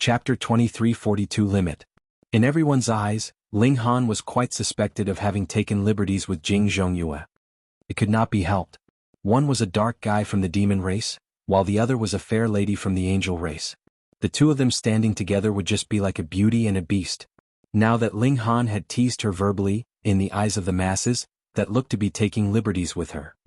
Chapter 2342 Limit. In everyone's eyes, Ling Han was quite suspected of having taken liberties with Jing Zhongyue. It could not be helped. One was a dark guy from the demon race, while the other was a fair lady from the angel race. The two of them standing together would just be like a beauty and a beast. Now that Ling Han had teased her verbally, in the eyes of the masses, that looked to be taking liberties with her.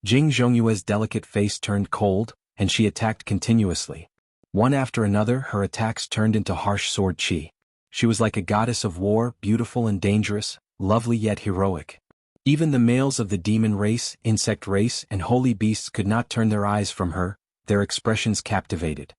Jing Zhongyue's delicate face turned cold, and she attacked continuously. One after another, her attacks turned into harsh sword chi. She was like a goddess of war, beautiful and dangerous, lovely yet heroic. Even the males of the demon race, insect race, and holy beasts could not turn their eyes from her, their expressions captivated.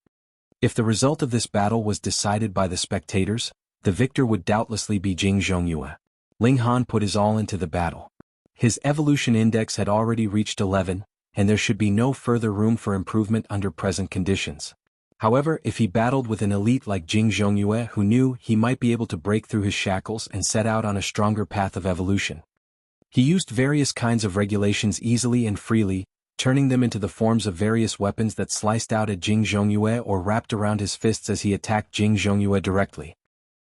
If the result of this battle was decided by the spectators, the victor would doubtlessly be Jing Zhongyue. Ling Han put his all into the battle. His evolution index had already reached 11, and there should be no further room for improvement under present conditions. However, if he battled with an elite like Jing Zhongyue who knew he might be able to break through his shackles and set out on a stronger path of evolution. He used various kinds of regulations easily and freely, turning them into the forms of various weapons that sliced out at Jing Zhongyue or wrapped around his fists as he attacked Jing Zhongyue directly.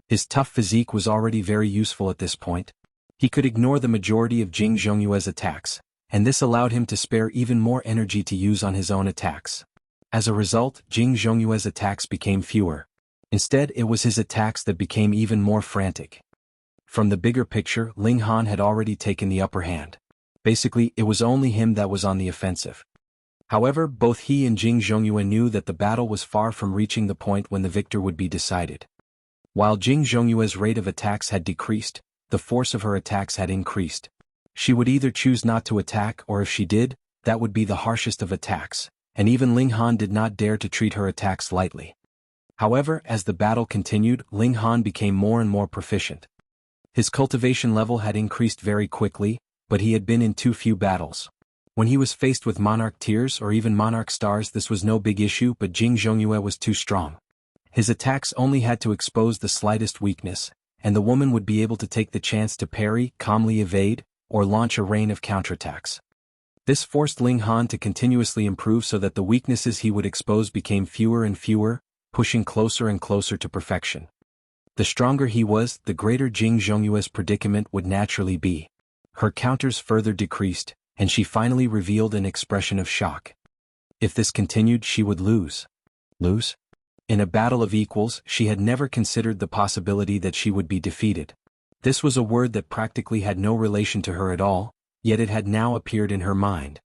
His tough physique was already very useful at this point. He could ignore the majority of Jing Zhongyue's attacks, and this allowed him to spare even more energy to use on his own attacks. As a result, Jing Zhongyue's attacks became fewer. Instead, it was his attacks that became even more frantic. From the bigger picture, Ling Han had already taken the upper hand. Basically, it was only him that was on the offensive. However, both he and Jing Zhongyue knew that the battle was far from reaching the point when the victor would be decided. While Jing Zhongyue's rate of attacks had decreased, the force of her attacks had increased. She would either choose not to attack or if she did, that would be the harshest of attacks, and even Ling Han did not dare to treat her attacks lightly. However, as the battle continued, Ling Han became more and more proficient. His cultivation level had increased very quickly, but he had been in too few battles. When he was faced with Monarch Tears or even Monarch Stars, this was no big issue, but Jing Zhongyue was too strong. His attacks only had to expose the slightest weakness, and the woman would be able to take the chance to parry, calmly evade, or launch a rain of counterattacks. This forced Ling Han to continuously improve so that the weaknesses he would expose became fewer and fewer, pushing closer and closer to perfection. The stronger he was, the greater Jing Zhongyue's predicament would naturally be. Her counters further decreased, and she finally revealed an expression of shock. If this continued, she would lose. Lose? In a battle of equals, she had never considered the possibility that she would be defeated. This was a word that practically had no relation to her at all, yet it had now appeared in her mind.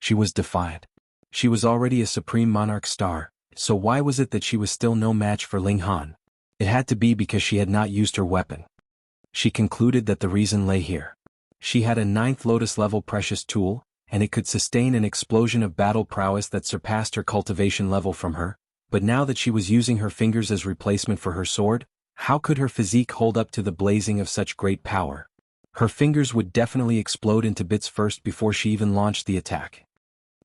She was defiant. She was already a supreme monarch star, so why was it that she was still no match for Ling Han? It had to be because she had not used her weapon. She concluded that the reason lay here. She had a 9th Lotus level precious tool, and it could sustain an explosion of battle prowess that surpassed her cultivation level from her, but now that she was using her fingers as replacement for her sword, how could her physique hold up to the blazing of such great power? Her fingers would definitely explode into bits first before she even launched the attack.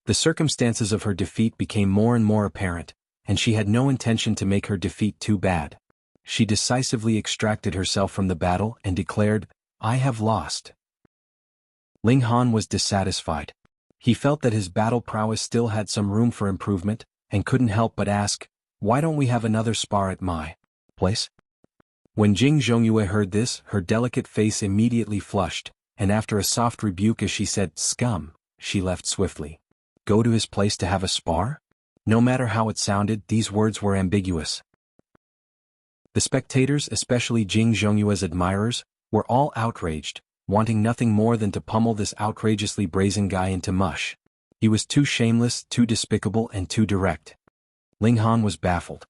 The circumstances of her defeat became more and more apparent, and she had no intention to make her defeat too bad. She decisively extracted herself from the battle and declared, "I have lost." Ling Han was dissatisfied. He felt that his battle prowess still had some room for improvement, and couldn't help but ask, "Why don't we have another spar at my place?" When Jing Zhongyue heard this, her delicate face immediately flushed, and after a soft rebuke as she said, "Scum," she left swiftly. Go to his place to have a spar? No matter how it sounded, these words were ambiguous. The spectators, especially Jing Zhongyue's admirers, were all outraged, wanting nothing more than to pummel this outrageously brazen guy into mush. He was too shameless, too despicable, and too direct. Ling Han was baffled.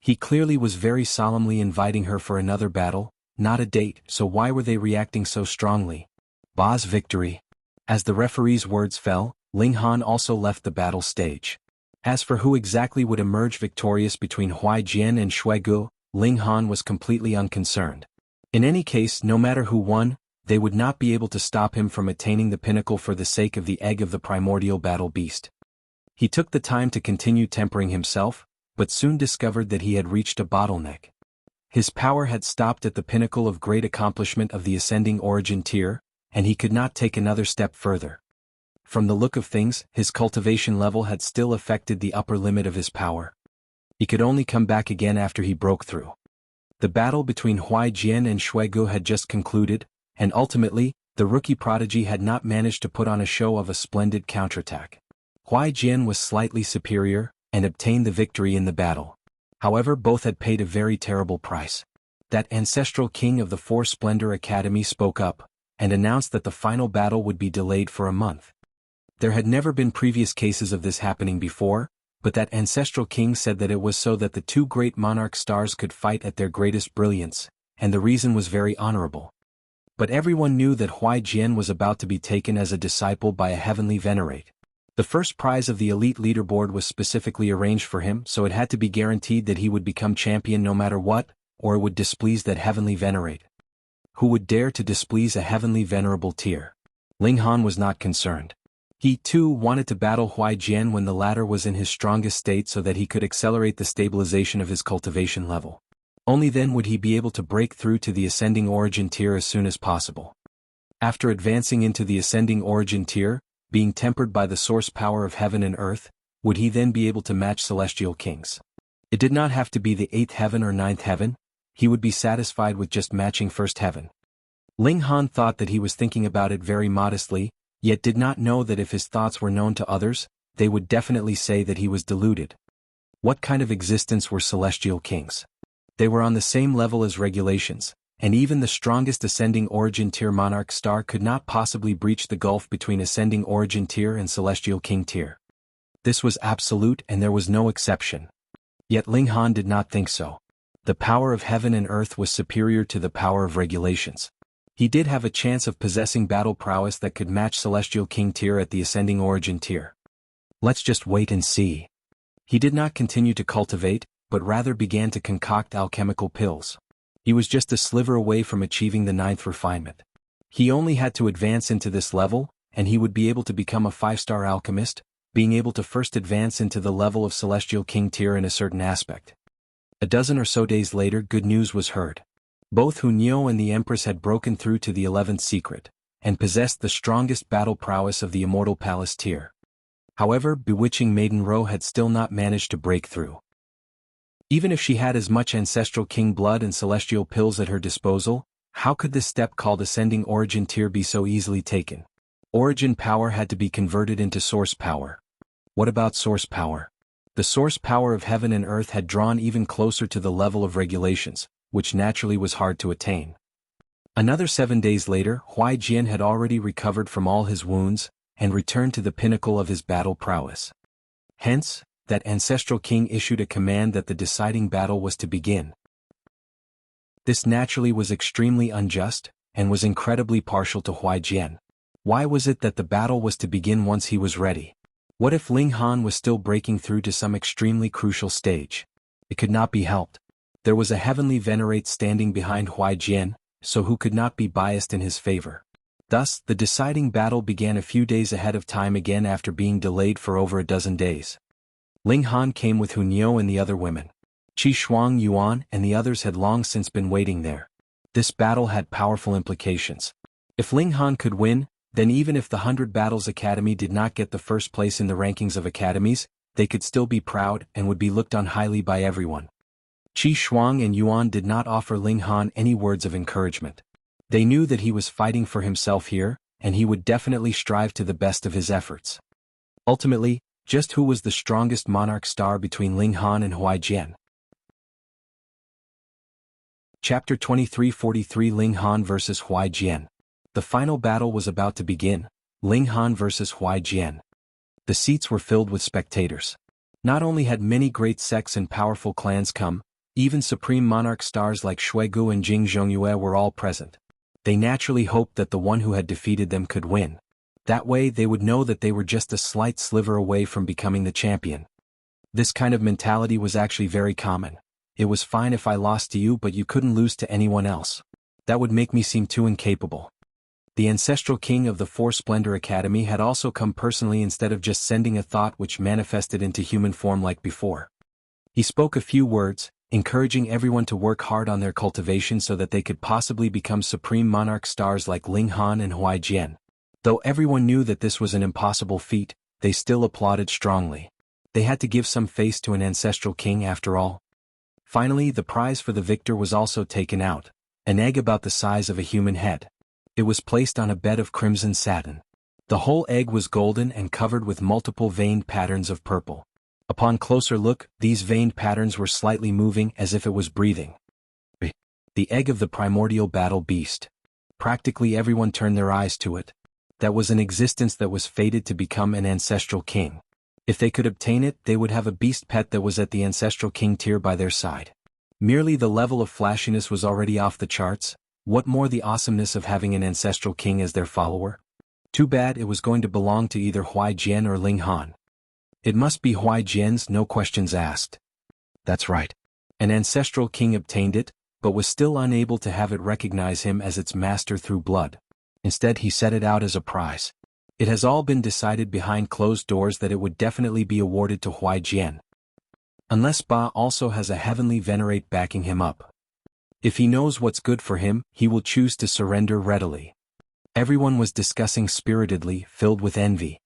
He clearly was very solemnly inviting her for another battle, not a date, so why were they reacting so strongly? Ba's victory. As the referee's words fell, Ling Han also left the battle stage. As for who exactly would emerge victorious between Huai Jian and Shui Gu, Ling Han was completely unconcerned. In any case, no matter who won, they would not be able to stop him from attaining the pinnacle for the sake of the egg of the primordial battle beast. He took the time to continue tempering himself, but soon discovered that he had reached a bottleneck. His power had stopped at the pinnacle of great accomplishment of the ascending origin tier, and he could not take another step further. From the look of things, his cultivation level had still affected the upper limit of his power. He could only come back again after he broke through. The battle between Huai Jian and Shuigu had just concluded, and ultimately, the rookie prodigy had not managed to put on a show of a splendid counterattack. Huai Jian was slightly superior, and obtained the victory in the battle. However, both had paid a very terrible price. That ancestral king of the Four Splendor Academy spoke up, and announced that the final battle would be delayed for a month. There had never been previous cases of this happening before, but that ancestral king said that it was so that the two great monarch stars could fight at their greatest brilliance, and the reason was very honorable. But everyone knew that Huai Jian was about to be taken as a disciple by a heavenly Venerate. The first prize of the elite leaderboard was specifically arranged for him, so it had to be guaranteed that he would become champion no matter what, or it would displease that heavenly Venerate. Who would dare to displease a heavenly venerable tier? Ling Han was not concerned. He, too, wanted to battle Huai Jian when the latter was in his strongest state so that he could accelerate the stabilization of his cultivation level. Only then would he be able to break through to the ascending origin tier as soon as possible. After advancing into the ascending origin tier, being tempered by the source power of heaven and earth, would he then be able to match celestial kings? It did not have to be the 8th heaven or 9th heaven, he would be satisfied with just matching first heaven. Ling Han thought that he was thinking about it very modestly, yet did not know that if his thoughts were known to others, they would definitely say that he was deluded. What kind of existence were celestial kings? They were on the same level as regulations, and even the strongest ascending origin tier monarch star could not possibly breach the gulf between ascending origin tier and celestial king tier. This was absolute and there was no exception. Yet Ling Han did not think so. The power of heaven and earth was superior to the power of regulations. He did have a chance of possessing battle prowess that could match celestial king tier at the ascending origin tier. Let's just wait and see. He did not continue to cultivate, but rather began to concoct alchemical pills. He was just a sliver away from achieving the 9th refinement. He only had to advance into this level, and he would be able to become a 5-star alchemist, being able to first advance into the level of celestial king tier in a certain aspect. A dozen or so days later, good news was heard. Both Hunyao and the Empress had broken through to the 11th secret, and possessed the strongest battle prowess of the Immortal Palace tier. However, bewitching Maiden Ro had still not managed to break through. Even if she had as much ancestral king blood and celestial pills at her disposal, how could this step called ascending origin tier be so easily taken? Origin power had to be converted into source power. What about source power? The source power of heaven and earth had drawn even closer to the level of regulations, which naturally was hard to attain. Another 7 days later, Huai Jian had already recovered from all his wounds, and returned to the pinnacle of his battle prowess. Hence, that ancestral king issued a command that the deciding battle was to begin. This naturally was extremely unjust, and was incredibly partial to Huai Jian. Why was it that the battle was to begin once he was ready? What if Ling Han was still breaking through to some extremely crucial stage? It could not be helped. There was a heavenly Venerate standing behind Huai Jian, so who could not be biased in his favor? Thus, the deciding battle began a few days ahead of time again after being delayed for over a dozen days. Ling Han came with Hunyao and the other women. Qi Shuang Yuan and the others had long since been waiting there. This battle had powerful implications. If Ling Han could win, then even if the 100 Battles Academy did not get the first place in the rankings of academies, they could still be proud and would be looked on highly by everyone. Qi Shuang and Yuan did not offer Ling Han any words of encouragement. They knew that he was fighting for himself here, and he would definitely strive to the best of his efforts. Ultimately, just who was the strongest monarch star between Ling Han and Huai Jian? Chapter 2343 Ling Han vs Huai Jian. The final battle was about to begin, Ling Han vs Huai Jian. The seats were filled with spectators. Not only had many great sects and powerful clans come, even supreme monarch stars like Shuigu and Jianghu were all present. They naturally hoped that the one who had defeated them could win. That way they would know that they were just a slight sliver away from becoming the champion. This kind of mentality was actually very common. It was fine if I lost to you, but you couldn't lose to anyone else. That would make me seem too incapable. The ancestral king of the Four Splendor Academy had also come personally instead of just sending a thought which manifested into human form like before. He spoke a few words, encouraging everyone to work hard on their cultivation so that they could possibly become supreme monarch stars like Ling Han and Huai Jian. Though everyone knew that this was an impossible feat, they still applauded strongly. They had to give some face to an ancestral king after all. Finally, the prize for the victor was also taken out, an egg about the size of a human head. It was placed on a bed of crimson satin. The whole egg was golden and covered with multiple veined patterns of purple. Upon closer look, these veined patterns were slightly moving as if it was breathing. The egg of the primordial battle beast. Practically everyone turned their eyes to it. That was an existence that was fated to become an ancestral king. If they could obtain it, they would have a beast pet that was at the ancestral king tier by their side. Merely the level of flashiness was already off the charts. What more the awesomeness of having an ancestral king as their follower? Too bad it was going to belong to either Huai Jian or Ling Han. It must be Huai Jian's, no questions asked. That's right. An ancestral king obtained it, but was still unable to have it recognize him as its master through blood. Instead he set it out as a prize. It has all been decided behind closed doors that it would definitely be awarded to Huai Jian. Unless Ba also has a heavenly Venerate backing him up. If he knows what's good for him, he will choose to surrender readily. Everyone was discussing spiritedly, filled with envy.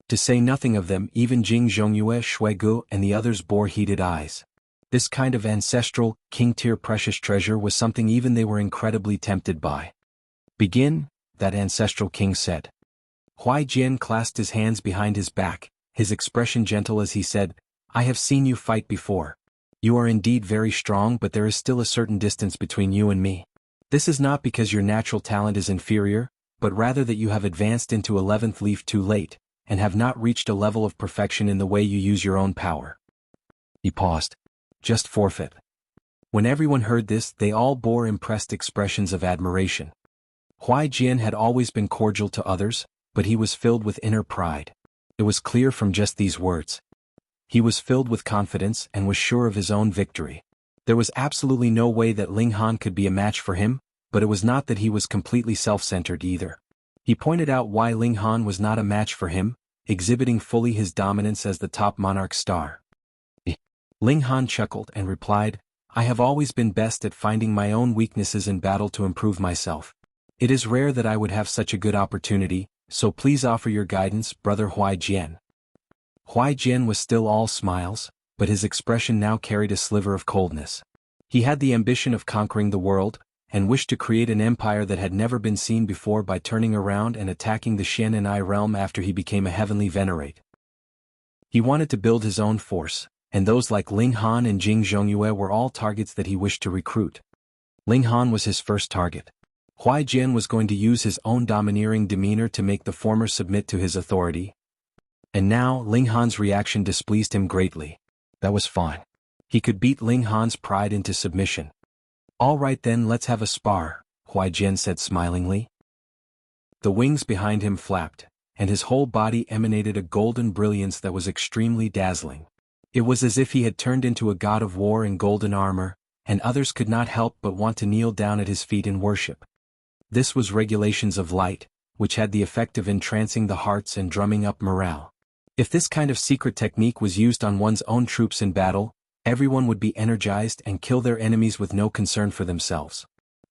To say nothing of them, even Jianghu, Shuigu, and the others bore heated eyes. This kind of ancestral, king-tier precious treasure was something even they were incredibly tempted by. Begin, that ancestral king said. Huai Jian clasped his hands behind his back, his expression gentle as he said, I have seen you fight before. You are indeed very strong, but there is still a certain distance between you and me. This is not because your natural talent is inferior, but rather that you have advanced into 11th leaf too late, and have not reached a level of perfection in the way you use your own power. He paused. Just forfeit. When everyone heard this, they all bore impressed expressions of admiration. Huai Jian had always been cordial to others, but he was filled with inner pride. It was clear from just these words. He was filled with confidence and was sure of his own victory. There was absolutely no way that Ling Han could be a match for him, but it was not that he was completely self-centered either. He pointed out why Ling Han was not a match for him, exhibiting fully his dominance as the top monarch star. Ling Han chuckled and replied, I have always been best at finding my own weaknesses in battle to improve myself. It is rare that I would have such a good opportunity, so please offer your guidance, brother Huai Jian. Huai Jian was still all smiles, but his expression now carried a sliver of coldness. He had the ambition of conquering the world, and wished to create an empire that had never been seen before by turning around and attacking the Xian and I realm after he became a heavenly Venerate. He wanted to build his own force, and those like Ling Han and Jianghu were all targets that he wished to recruit. Ling Han was his first target. Huai Jian was going to use his own domineering demeanor to make the former submit to his authority. And now, Ling Han's reaction displeased him greatly. That was fine. He could beat Ling Han's pride into submission. All right then, let's have a spar, Huai Jian said smilingly. The wings behind him flapped, and his whole body emanated a golden brilliance that was extremely dazzling. It was as if he had turned into a god of war in golden armor, and others could not help but want to kneel down at his feet in worship. This was regulations of light, which had the effect of entrancing the hearts and drumming up morale. If this kind of secret technique was used on one's own troops in battle, everyone would be energized and kill their enemies with no concern for themselves.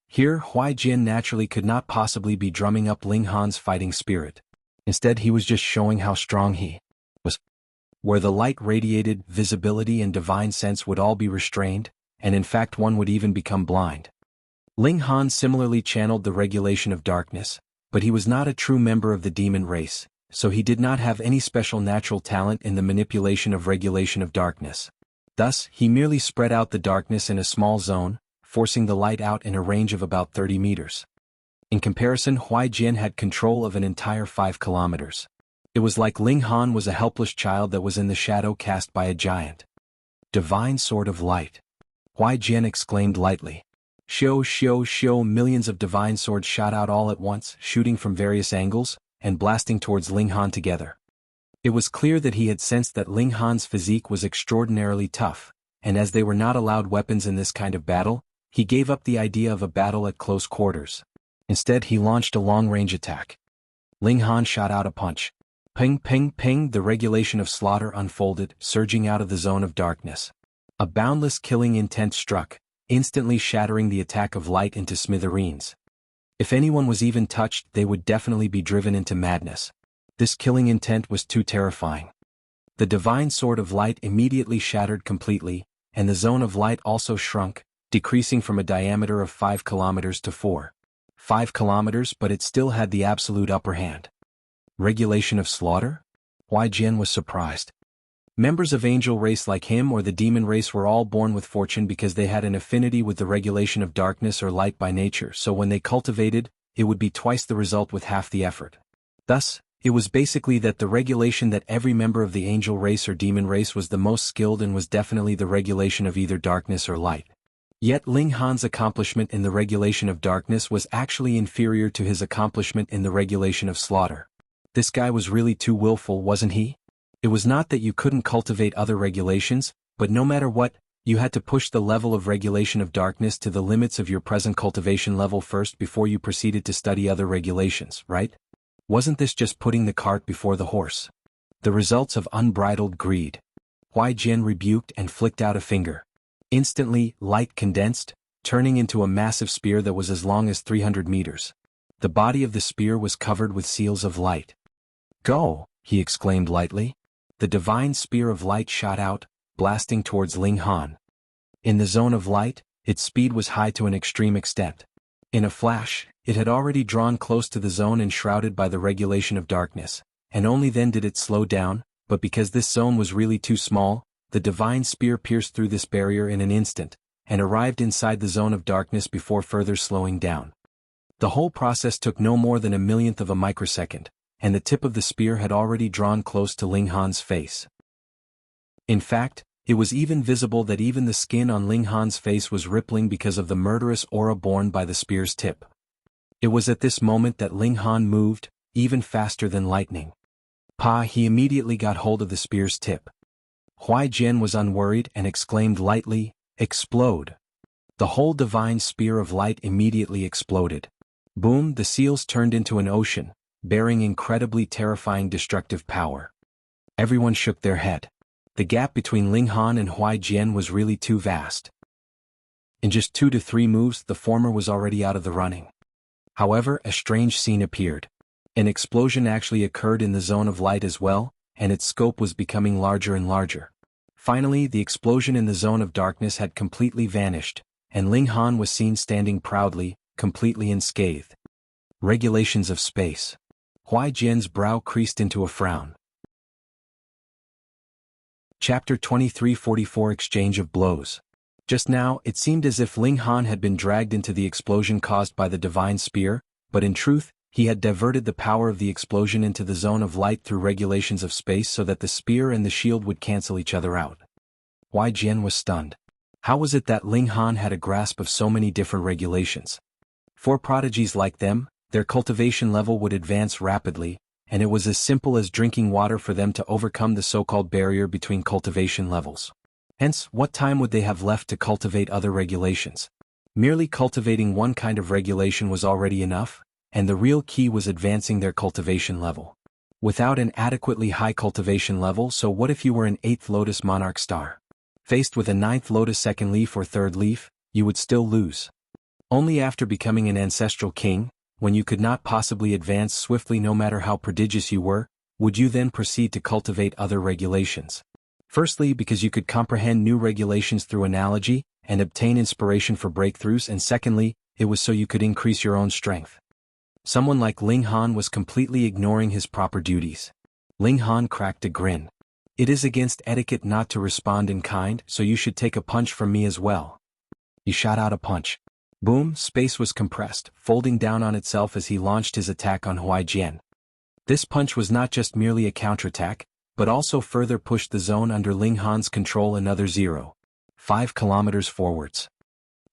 Here, Huai Jian naturally could not possibly be drumming up Ling Han's fighting spirit. Instead, he was just showing how strong he was. Where the light radiated, visibility and divine sense would all be restrained, and in fact one would even become blind. Ling Han similarly channeled the regulation of darkness, but he was not a true member of the demon race, so he did not have any special natural talent in the manipulation of regulation of darkness. Thus, he merely spread out the darkness in a small zone, forcing the light out in a range of about 30 meters. In comparison, Huai Jian had control of an entire 5 kilometers. It was like Ling Han was a helpless child that was in the shadow cast by a giant. Divine sword of light. Huai Jian exclaimed lightly. Shio shio shio, millions of divine swords shot out all at once, shooting from various angles, and blasting towards Ling Han together. It was clear that he had sensed that Ling Han's physique was extraordinarily tough, and as they were not allowed weapons in this kind of battle, he gave up the idea of a battle at close quarters. Instead he launched a long-range attack. Ling Han shot out a punch. Ping ping ping, the regulation of slaughter unfolded, surging out of the zone of darkness. A boundless killing intent struck, instantly shattering the attack of light into smithereens. If anyone was even touched, they would definitely be driven into madness. This killing intent was too terrifying. The divine sword of light immediately shattered completely, and the zone of light also shrunk, decreasing from a diameter of 5 kilometers to 5 kilometers, but it still had the absolute upper hand. Regulation of slaughter? Huai Jian was surprised. Members of angel race like him or the demon race were all born with fortune because they had an affinity with the regulation of darkness or light by nature, so when they cultivated, it would be twice the result with half the effort. Thus, it was basically that the regulation that every member of the angel race or demon race was the most skilled and was definitely the regulation of either darkness or light. Yet Ling Han's accomplishment in the regulation of darkness was actually inferior to his accomplishment in the regulation of slaughter. This guy was really too willful, wasn't he? It was not that you couldn't cultivate other regulations, but no matter what, you had to push the level of regulation of darkness to the limits of your present cultivation level first before you proceeded to study other regulations, right? Wasn't this just putting the cart before the horse? The results of unbridled greed. Huai Jian rebuked and flicked out a finger. Instantly, light condensed, turning into a massive spear that was as long as 300 meters. The body of the spear was covered with seals of light. "Go!" he exclaimed lightly. The divine spear of light shot out, blasting towards Ling Han. In the zone of light, its speed was high to an extreme extent. In a flash, it had already drawn close to the zone enshrouded by the regulation of darkness, and only then did it slow down, but because this zone was really too small, the divine spear pierced through this barrier in an instant, and arrived inside the zone of darkness before further slowing down. The whole process took no more than a millionth of a microsecond, and the tip of the spear had already drawn close to Ling Han's face. In fact, it was even visible that even the skin on Ling Han's face was rippling because of the murderous aura borne by the spear's tip. It was at this moment that Ling Han moved, even faster than lightning. He immediately got hold of the spear's tip. Huai Jian was unworried and exclaimed lightly, "Explode!" The whole divine spear of light immediately exploded. Boom! The seals turned into an ocean, bearing incredibly terrifying destructive power. Everyone shook their head. The gap between Ling Han and Huai Jian was really too vast. In just 2 to 3 moves, the former was already out of the running. However, a strange scene appeared. An explosion actually occurred in the zone of light as well, and its scope was becoming larger and larger. Finally, the explosion in the zone of darkness had completely vanished, and Ling Han was seen standing proudly, completely unscathed. Regulations of space. Huai Jian's brow creased into a frown. Chapter 2344 Exchange of Blows. Just now, it seemed as if Ling Han had been dragged into the explosion caused by the divine spear, but in truth, he had diverted the power of the explosion into the zone of light through regulations of space so that the spear and the shield would cancel each other out. Huai Jian was stunned. How was it that Ling Han had a grasp of so many different regulations? For prodigies like them, their cultivation level would advance rapidly, and it was as simple as drinking water for them to overcome the so-called barrier between cultivation levels. Hence, what time would they have left to cultivate other regulations? Merely cultivating one kind of regulation was already enough, and the real key was advancing their cultivation level. Without an adequately high cultivation level, so what if you were an 8th Lotus Monarch star? Faced with a 9th Lotus 2nd leaf or 3rd leaf, you would still lose. Only after becoming an ancestral king, when you could not possibly advance swiftly no matter how prodigious you were, would you then proceed to cultivate other regulations. Firstly, because you could comprehend new regulations through analogy, and obtain inspiration for breakthroughs, and secondly, it was so you could increase your own strength. Someone like Ling Han was completely ignoring his proper duties. Ling Han cracked a grin. "It is against etiquette not to respond in kind, so you should take a punch from me as well." He shot out a punch. Boom! Space was compressed, folding down on itself as he launched his attack on Huai Jian. This punch was not just merely a counterattack, but also further pushed the zone under Ling Han's control another 0.5 kilometers forwards.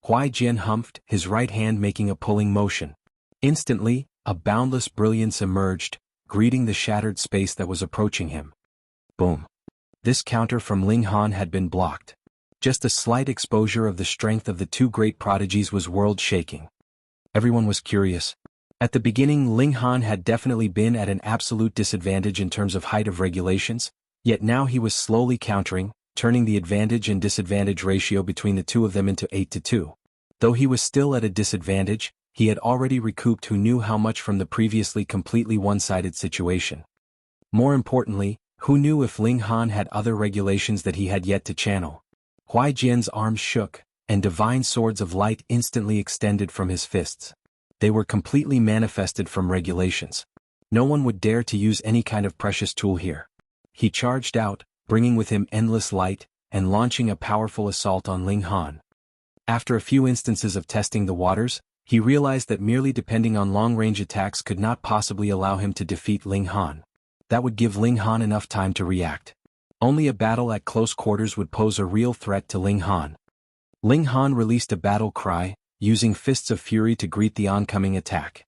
Huai Jian humphed, his right hand making a pulling motion. Instantly, a boundless brilliance emerged, greeting the shattered space that was approaching him. Boom! This counter from Ling Han had been blocked. Just a slight exposure of the strength of the two great prodigies was world-shaking. Everyone was curious. At the beginning, Ling Han had definitely been at an absolute disadvantage in terms of height of regulations, yet now he was slowly countering, turning the advantage and disadvantage ratio between the two of them into 8-2. Though he was still at a disadvantage, he had already recouped who knew how much from the previously completely one-sided situation. More importantly, Who knew if Ling Han had other regulations that he had yet to channel? Huai Jian's arms shook, and divine swords of light instantly extended from his fists. They were completely manifested from regulations. No one would dare to use any kind of precious tool here. He charged out, bringing with him endless light, and launching a powerful assault on Ling Han. After a few instances of testing the waters, he realized that merely depending on long-range attacks could not possibly allow him to defeat Ling Han. That would give Ling Han enough time to react. Only a battle at close quarters would pose a real threat to Ling Han. Ling Han released a battle cry, using fists of fury to greet the oncoming attack.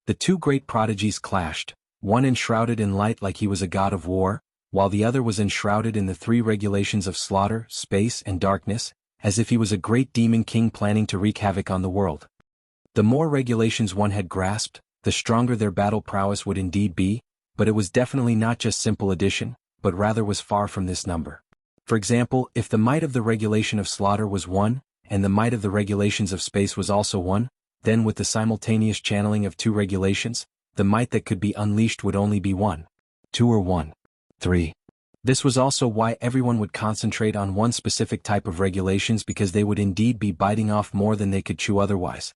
The two great prodigies clashed, one enshrouded in light like he was a god of war, while the other was enshrouded in the three regulations of slaughter, space, and darkness, as if he was a great demon king planning to wreak havoc on the world. The more regulations one had grasped, the stronger their battle prowess would indeed be, but it was definitely not just simple addition, but rather was far from this number. For example, if the might of the regulation of slaughter was 1, and the might of the regulations of space was also 1, then with the simultaneous channeling of two regulations, the might that could be unleashed would only be 1, 2 or 1, 3. This was also why everyone would concentrate on one specific type of regulations, because they would indeed be biting off more than they could chew otherwise.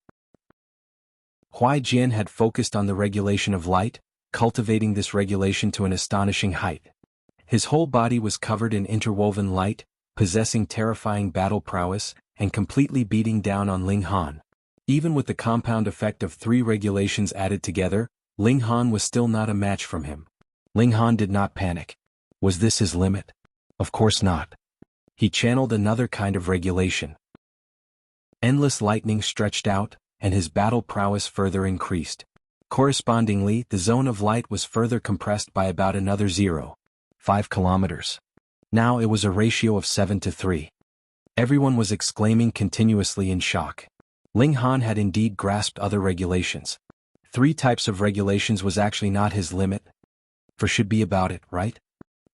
Huai Jian had focused on the regulation of light, cultivating this regulation to an astonishing height. His whole body was covered in interwoven light, possessing terrifying battle prowess, and completely beating down on Ling Han. Even with the compound effect of three regulations added together, Ling Han was still not a match from him. Ling Han did not panic. Was this his limit? Of course not. He channeled another kind of regulation. Endless lightning stretched out, and his battle prowess further increased. Correspondingly, the zone of light was further compressed by about another 0.5 kilometers. Now it was a ratio of 7 to 3. Everyone was exclaiming continuously in shock. Ling Han had indeed grasped other regulations. 3 types of regulations was actually not his limit. For should be about it, right?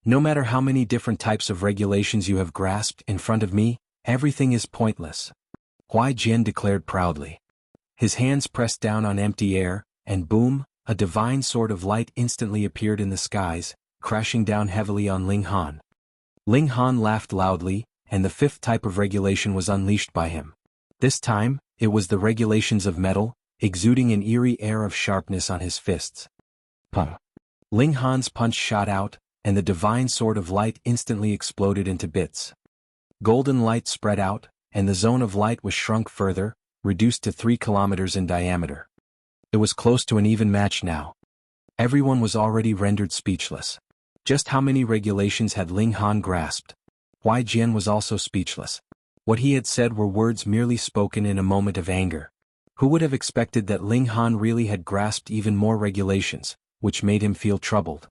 No matter how many different types of regulations you have grasped in front of me, everything is pointless. Huai Jian declared proudly. His hands pressed down on empty air, and boom, a divine sword of light instantly appeared in the skies, crashing down heavily on Ling Han. Ling Han laughed loudly, and the 5th type of regulation was unleashed by him. This time, it was the regulations of metal, exuding an eerie air of sharpness on his fists. Puh! Ling Han's punch shot out, and the divine sword of light instantly exploded into bits. Golden light spread out, and the zone of light was shrunk further, reduced to 3 kilometers in diameter. It was close to an even match now. Everyone was already rendered speechless. Just how many regulations had Ling Han grasped? Huai Jian was also speechless. What he had said were words merely spoken in a moment of anger. Who would have expected that Ling Han really had grasped even more regulations, which made him feel troubled.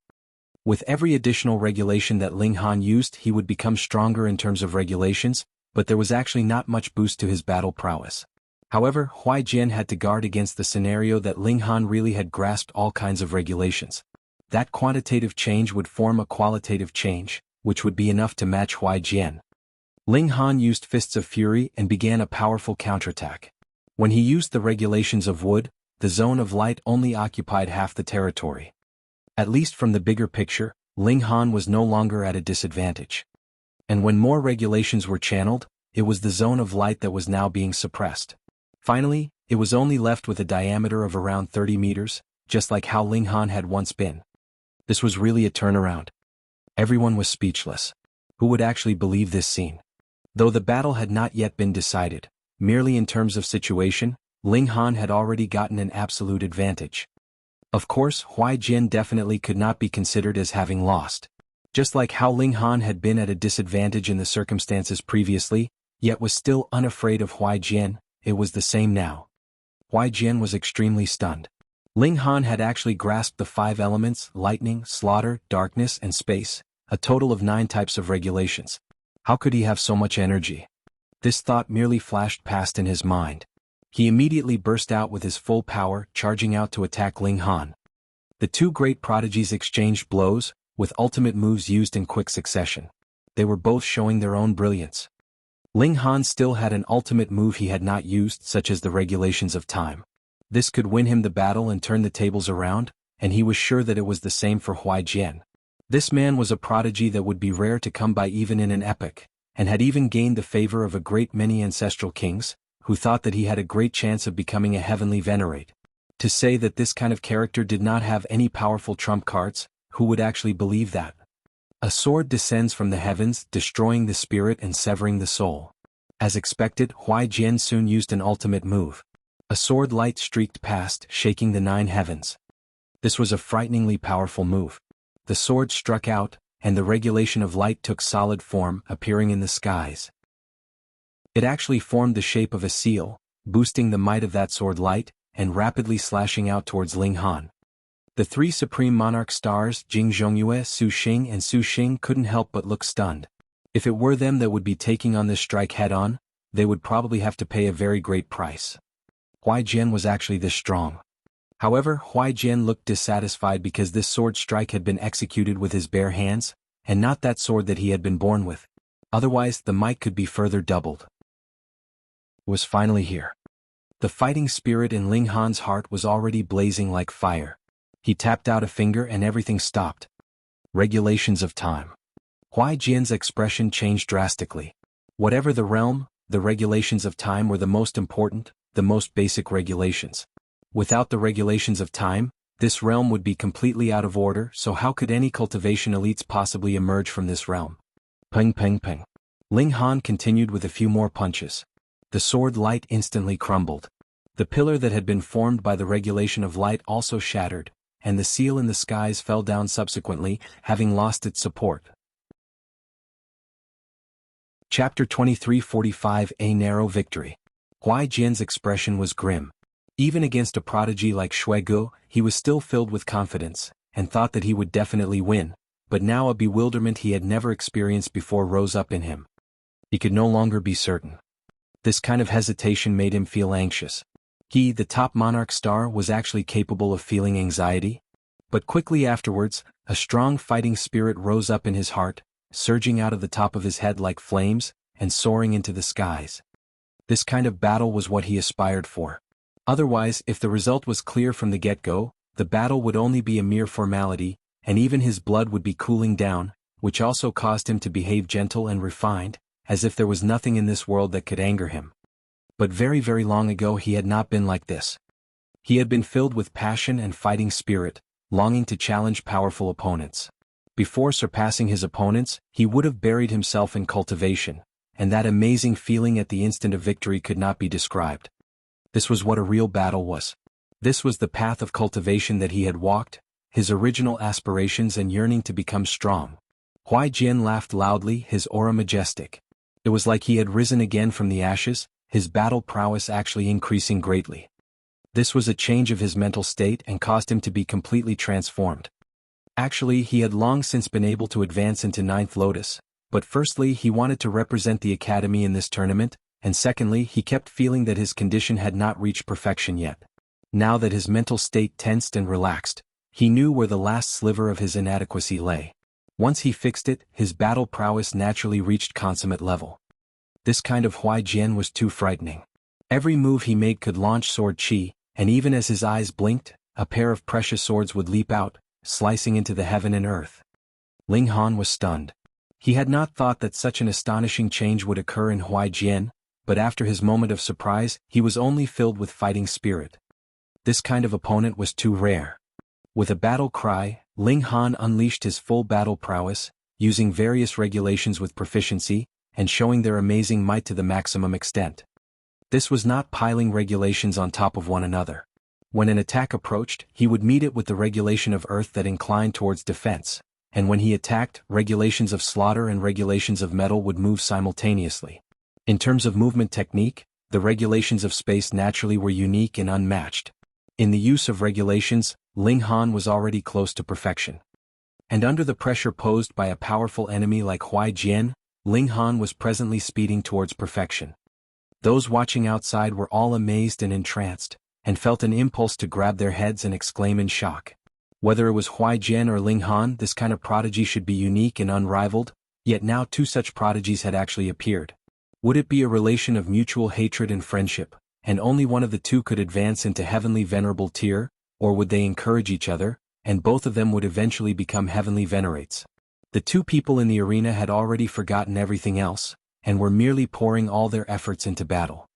With every additional regulation that Ling Han used, he would become stronger in terms of regulations, but there was actually not much boost to his battle prowess. However, Huai Jian had to guard against the scenario that Ling Han really had grasped all kinds of regulations. That quantitative change would form a qualitative change, which would be enough to match Huai Jian. Ling Han used fists of fury and began a powerful counterattack. When he used the regulations of wood, the zone of light only occupied half the territory. At least from the bigger picture, Ling Han was no longer at a disadvantage. And when more regulations were channeled, it was the zone of light that was now being suppressed. Finally, it was only left with a diameter of around 30 meters, just like how Ling Han had once been. This was really a turnaround. Everyone was speechless. Who would actually believe this scene? Though the battle had not yet been decided, merely in terms of situation, Ling Han had already gotten an absolute advantage. Of course, Huai Jian definitely could not be considered as having lost. Just like how Ling Han had been at a disadvantage in the circumstances previously, yet was still unafraid of Huai Jian, it was the same now. Huai Jian was extremely stunned. Ling Han had actually grasped the 5 elements: lightning, slaughter, darkness, and space, a total of 9 types of regulations. How could he have so much energy? This thought merely flashed past in his mind. He immediately burst out with his full power, charging out to attack Ling Han. The two great prodigies exchanged blows, with ultimate moves used in quick succession. They were both showing their own brilliance. Ling Han still had an ultimate move he had not used, such as the regulations of time. This could win him the battle and turn the tables around, and he was sure that it was the same for Huai Jian. This man was a prodigy that would be rare to come by even in an epic, and had even gained the favor of a great many ancestral kings, who thought that he had a great chance of becoming a heavenly Venerate. To say that this kind of character did not have any powerful trump cards, who would actually believe that? A sword descends from the heavens, destroying the spirit and severing the soul. As expected, Huai Jian soon used an ultimate move. A sword light streaked past, shaking the 9 heavens. This was a frighteningly powerful move. The sword struck out, and the regulation of light took solid form, appearing in the skies. It actually formed the shape of a seal, boosting the might of that sword light, and rapidly slashing out towards Ling Han. The 3 supreme monarch stars, Jing Zhongyue, Su Xing and Su Xing, couldn't help but look stunned. If it were them that would be taking on this strike head-on, they would probably have to pay a very great price. Huai Jian was actually this strong. However, Huai Jian looked dissatisfied because this sword strike had been executed with his bare hands, and not that sword that he had been born with. Otherwise, the might could be further doubled. It was finally here. The fighting spirit in Ling Han's heart was already blazing like fire. He tapped out a finger and everything stopped. Regulations of time. Huai Jian's expression changed drastically. Whatever the realm, the regulations of time were the most important, the most basic regulations. Without the regulations of time, this realm would be completely out of order, so how could any cultivation elites possibly emerge from this realm? Ping ping ping. Ling Han continued with a few more punches. The sword light instantly crumbled. The pillar that had been formed by the regulation of light also shattered, and the seal in the skies fell down subsequently, having lost its support. Chapter 23:45 A Narrow Victory. Huai Jian's expression was grim. Even against a prodigy like Shui Gu, he was still filled with confidence, and thought that he would definitely win, but now a bewilderment he had never experienced before rose up in him. He could no longer be certain. This kind of hesitation made him feel anxious. He, the top monarch star, was actually capable of feeling anxiety? But quickly afterwards, a strong fighting spirit rose up in his heart, surging out of the top of his head like flames, and soaring into the skies. This kind of battle was what he aspired for. Otherwise, if the result was clear from the get-go, the battle would only be a mere formality, and even his blood would be cooling down, which also caused him to behave gentle and refined, as if there was nothing in this world that could anger him. But very, very long ago he had not been like this. He had been filled with passion and fighting spirit, longing to challenge powerful opponents. Before surpassing his opponents, he would have buried himself in cultivation, and that amazing feeling at the instant of victory could not be described. This was what a real battle was. This was the path of cultivation that he had walked, his original aspirations and yearning to become strong. Huai Jian laughed loudly, his aura majestic. It was like he had risen again from the ashes, his battle prowess actually increasing greatly. This was a change of his mental state and caused him to be completely transformed. Actually, he had long since been able to advance into 9th Lotus, but firstly he wanted to represent the academy in this tournament, and secondly he kept feeling that his condition had not reached perfection yet. Now that his mental state tensed and relaxed, he knew where the last sliver of his inadequacy lay. Once he fixed it, his battle prowess naturally reached consummate level. This kind of Huai Jian was too frightening. Every move he made could launch sword chi, and even as his eyes blinked, a pair of precious swords would leap out, slicing into the heaven and earth. Ling Han was stunned. He had not thought that such an astonishing change would occur in Huai Jian, but after his moment of surprise, he was only filled with fighting spirit. This kind of opponent was too rare. With a battle cry, Ling Han unleashed his full battle prowess, using various regulations with proficiency, and showing their amazing might to the maximum extent. This was not piling regulations on top of one another. When an attack approached, he would meet it with the regulation of earth that inclined towards defense, and when he attacked, regulations of slaughter and regulations of metal would move simultaneously. In terms of movement technique, the regulations of space naturally were unique and unmatched. In the use of regulations, Ling Han was already close to perfection. And under the pressure posed by a powerful enemy like Huai Jian, Ling Han was presently speeding towards perfection. Those watching outside were all amazed and entranced, and felt an impulse to grab their heads and exclaim in shock. Whether it was Huai Jian or Ling Han, this kind of prodigy should be unique and unrivaled, yet now 2 such prodigies had actually appeared. Would it be a relation of mutual hatred and friendship, and only one of the 2 could advance into heavenly venerable tier, or would they encourage each other, and both of them would eventually become heavenly venerates. The two people in the arena had already forgotten everything else, and were merely pouring all their efforts into battle.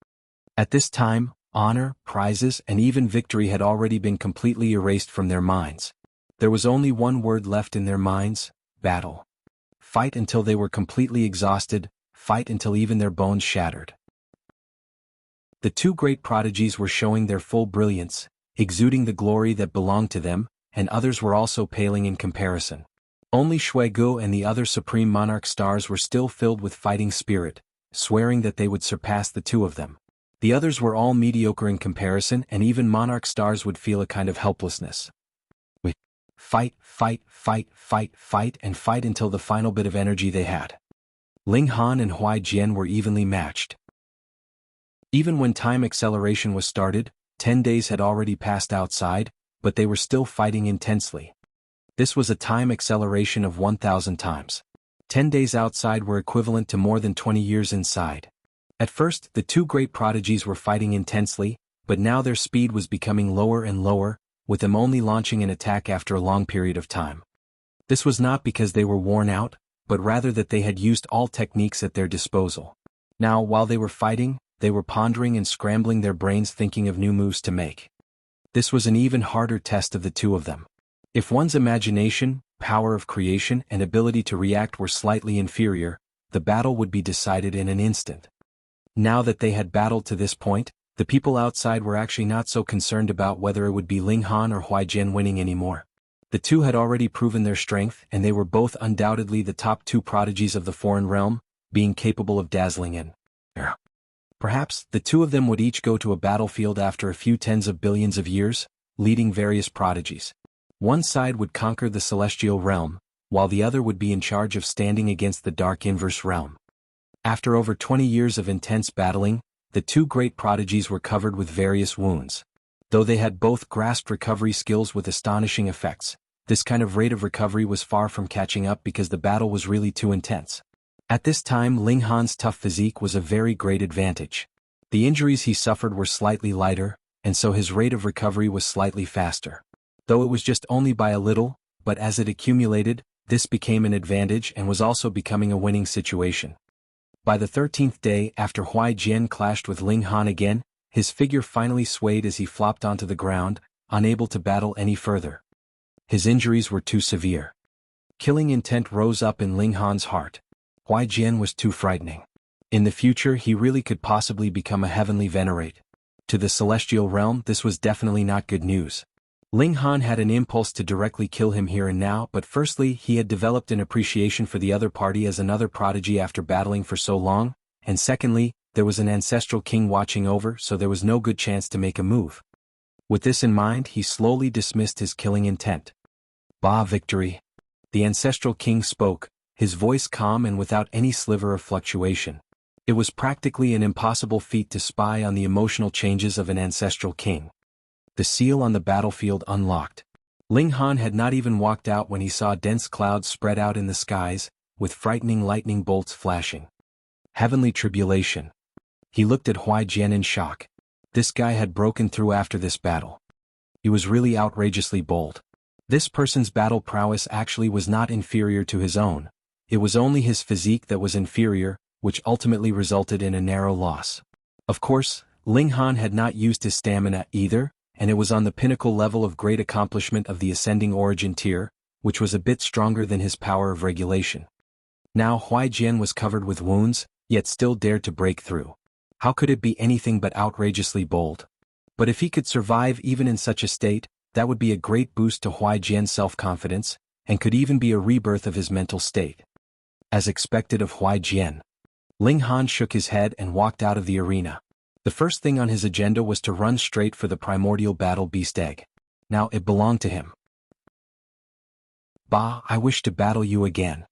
At this time, honor, prizes, and even victory had already been completely erased from their minds. There was only one word left in their minds: battle. Fight until they were completely exhausted, fight until even their bones shattered. The two great prodigies were showing their full brilliance, exuding the glory that belonged to them, and others were also paling in comparison. Only Shuigu and the other Supreme Monarch stars were still filled with fighting spirit, swearing that they would surpass the two of them. The others were all mediocre in comparison, and even Monarch stars would feel a kind of helplessness. Fight, fight, fight, fight, fight, and fight until the final bit of energy they had. Ling Han and Huai Jian were evenly matched. Even when time acceleration was started, 10 days had already passed outside, but they were still fighting intensely. This was a time acceleration of 1,000 times. 10 days outside were equivalent to more than 20 years inside. At first, the two great prodigies were fighting intensely, but now their speed was becoming lower and lower, with them only launching an attack after a long period of time. This was not because they were worn out, but rather that they had used all techniques at their disposal. Now, while they were fighting, they were pondering and scrambling their brains thinking of new moves to make. This was an even harder test of the two of them. If one's imagination, power of creation, and ability to react were slightly inferior, the battle would be decided in an instant. Now that they had battled to this point, the people outside were actually not so concerned about whether it would be Ling Han or Huai Jian winning anymore. The two had already proven their strength, and they were both undoubtedly the top two prodigies of the foreign realm, being capable of dazzling in. Perhaps, the two of them would each go to a battlefield after a few tens of billions of years, leading various prodigies. One side would conquer the celestial realm, while the other would be in charge of standing against the dark inverse realm. After over 20 years of intense battling, the two great prodigies were covered with various wounds. Though they had both grasped recovery skills with astonishing effects, this kind of rate of recovery was far from catching up because the battle was really too intense. At this time, Ling Han's tough physique was a very great advantage. The injuries he suffered were slightly lighter, and so his rate of recovery was slightly faster. Though it was just only by a little, but as it accumulated, this became an advantage and was also becoming a winning situation. By the 13th day after Huai Jian clashed with Ling Han again, his figure finally swayed as he flopped onto the ground, unable to battle any further. His injuries were too severe. Killing intent rose up in Ling Han's heart. Huai Jian was too frightening. In the future he really could possibly become a heavenly venerate. To the celestial realm this was definitely not good news. Ling Han had an impulse to directly kill him here and now, but firstly he had developed an appreciation for the other party as another prodigy after battling for so long, and secondly, there was an ancestral king watching over, so there was no good chance to make a move. With this in mind, he slowly dismissed his killing intent. Bah, victory! The ancestral king spoke, his voice calm and without any sliver of fluctuation. It was practically an impossible feat to spy on the emotional changes of an ancestral king. The seal on the battlefield unlocked. Ling Han had not even walked out when he saw dense clouds spread out in the skies, with frightening lightning bolts flashing. Heavenly tribulation. He looked at Huai Jian in shock. This guy had broken through after this battle. He was really outrageously bold. This person's battle prowess actually was not inferior to his own. It was only his physique that was inferior, which ultimately resulted in a narrow loss. Of course, Ling Han had not used his stamina either, and it was on the pinnacle level of great accomplishment of the ascending origin tier, which was a bit stronger than his power of regulation. Now Huai Jian was covered with wounds, yet still dared to break through. How could it be anything but outrageously bold? But if he could survive even in such a state, that would be a great boost to Huai Jian's self-confidence, and could even be a rebirth of his mental state. As expected of Huai Jian, Ling Han shook his head and walked out of the arena. The first thing on his agenda was to run straight for the primordial battle beast egg. Now it belonged to him. Bah, I wish to battle you again.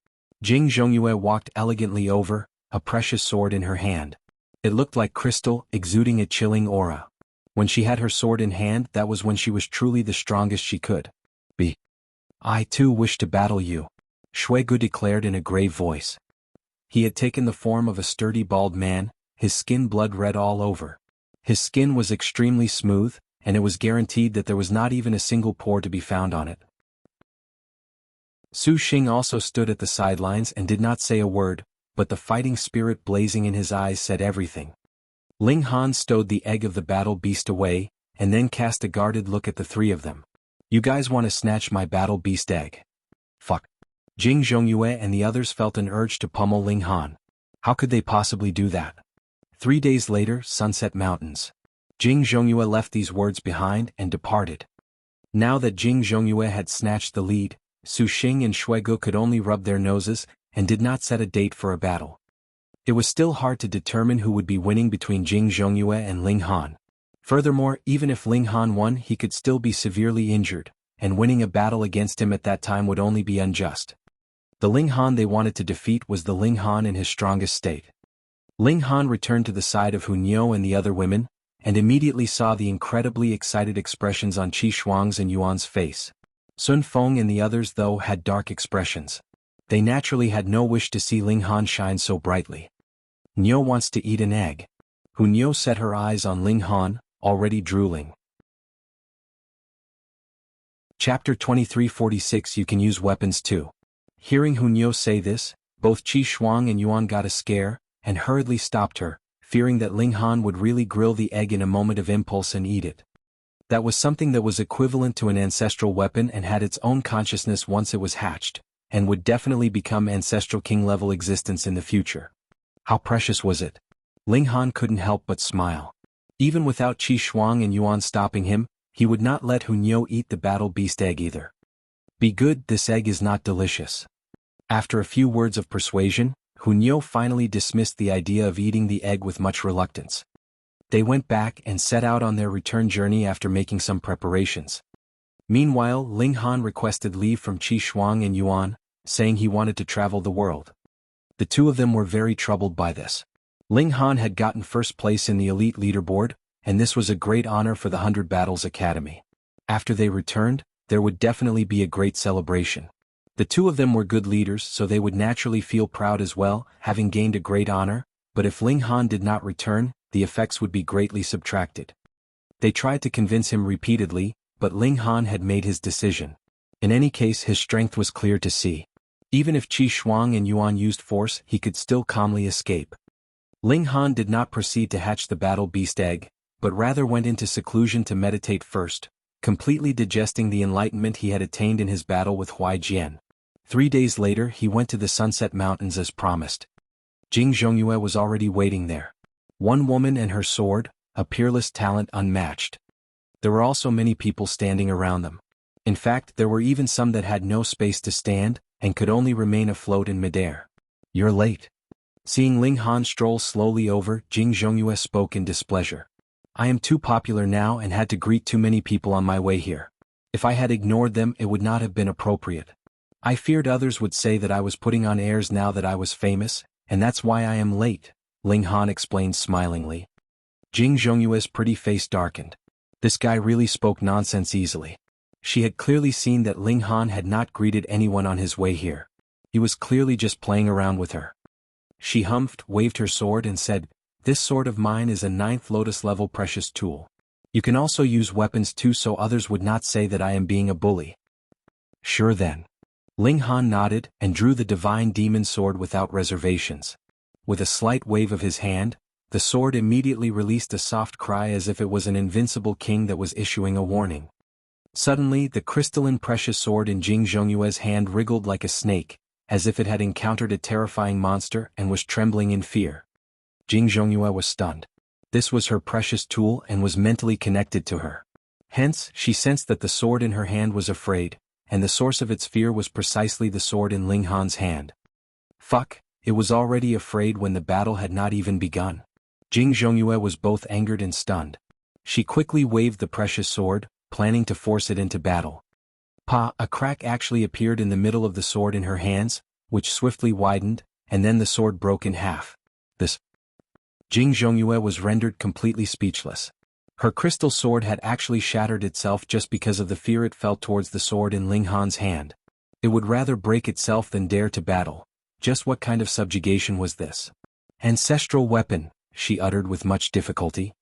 Jianghu walked elegantly over, a precious sword in her hand. It looked like crystal, exuding a chilling aura. When she had her sword in hand, that was when she was truly the strongest she could be. I too wish to battle you, Shuigu declared in a grave voice. He had taken the form of a sturdy bald man, his skin blood red all over. His skin was extremely smooth, and it was guaranteed that there was not even a single pore to be found on it. Su Xing also stood at the sidelines and did not say a word, but the fighting spirit blazing in his eyes said everything. Ling Han stowed the egg of the battle beast away, and then cast a guarded look at the three of them. You guys want to snatch my battle beast egg? Fuck. Jing Zhongyue and the others felt an urge to pummel Ling Han. How could they possibly do that? 3 days later, Sunset Mountains. Jing Zhongyue left these words behind and departed. Now that Jing Zhongyue had snatched the lead, Su Xing and Shuigu could only rub their noses and did not set a date for a battle. It was still hard to determine who would be winning between Jing Zhongyue and Ling Han. Furthermore, even if Ling Han won, he could still be severely injured, and winning a battle against him at that time would only be unjust. The Ling Han they wanted to defeat was the Ling Han in his strongest state. Ling Han returned to the side of Hunyou and the other women, and immediately saw the incredibly excited expressions on Qi Shuang's and Yuan's face. Sun Feng and the others, though, had dark expressions. They naturally had no wish to see Ling Han shine so brightly. Niu wants to eat an egg. Hunyou set her eyes on Ling Han, already drooling. Chapter 2346. You can use weapons too. Hearing Hunyou say this, both Qi Shuang and Yuan got a scare, and hurriedly stopped her, fearing that Ling Han would really grill the egg in a moment of impulse and eat it. That was something that was equivalent to an ancestral weapon and had its own consciousness once it was hatched, and would definitely become ancestral king-level existence in the future. How precious was it? Ling Han couldn't help but smile. Even without Qi Shuang and Yuan stopping him, he would not let Hunyou eat the battle beast egg either. Be good, this egg is not delicious. After a few words of persuasion, Hunyou finally dismissed the idea of eating the egg with much reluctance. They went back and set out on their return journey after making some preparations. Meanwhile, Ling Han requested leave from Qi Shuang and Yuan, saying he wanted to travel the world. The two of them were very troubled by this. Ling Han had gotten first place in the elite leaderboard, and this was a great honor for the 100 Battles Academy. After they returned, there would definitely be a great celebration. The two of them were good leaders, so they would naturally feel proud as well, having gained a great honor, but if Ling Han did not return, the effects would be greatly subtracted. They tried to convince him repeatedly, but Ling Han had made his decision. In any case, his strength was clear to see. Even if Qi Shuang and Yuan used force, he could still calmly escape. Ling Han did not proceed to hatch the battle beast egg, but rather went into seclusion to meditate first, completely digesting the enlightenment he had attained in his battle with Huai Jian. 3 days later, he went to the Sunset Mountains as promised. Jing Zhongyue was already waiting there. One woman and her sword, a peerless talent unmatched. There were also many people standing around them. In fact, there were even some that had no space to stand, and could only remain afloat in midair. You're late. Seeing Ling Han stroll slowly over, Jing Zhongyue spoke in displeasure. I am too popular now and had to greet too many people on my way here. If I had ignored them, it would not have been appropriate. I feared others would say that I was putting on airs now that I was famous, and that's why I am late, Ling Han explained smilingly. Jing Zhongyue's pretty face darkened. This guy really spoke nonsense easily. She had clearly seen that Ling Han had not greeted anyone on his way here. He was clearly just playing around with her. She humphed, waved her sword and said, "This sword of mine is a 9th Lotus level precious tool. You can also use weapons too, so others would not say that I am being a bully." Sure then. Ling Han nodded and drew the divine demon sword without reservations. With a slight wave of his hand, the sword immediately released a soft cry as if it was an invincible king that was issuing a warning. Suddenly, the crystalline precious sword in Jing Zhongyue's hand wriggled like a snake, as if it had encountered a terrifying monster and was trembling in fear. Jing Zhongyue was stunned. This was her precious tool and was mentally connected to her. Hence, she sensed that the sword in her hand was afraid, and the source of its fear was precisely the sword in Ling Han's hand. Fuck, it was already afraid when the battle had not even begun. Jing Zhongyue was both angered and stunned. She quickly waved the precious sword, planning to force it into battle. A crack actually appeared in the middle of the sword in her hands, which swiftly widened, and then the sword broke in half. Jing Zhongyue was rendered completely speechless. Her crystal sword had actually shattered itself just because of the fear it felt towards the sword in Ling Han's hand. It would rather break itself than dare to battle. Just what kind of subjugation was this? Ancestral weapon, she uttered with much difficulty.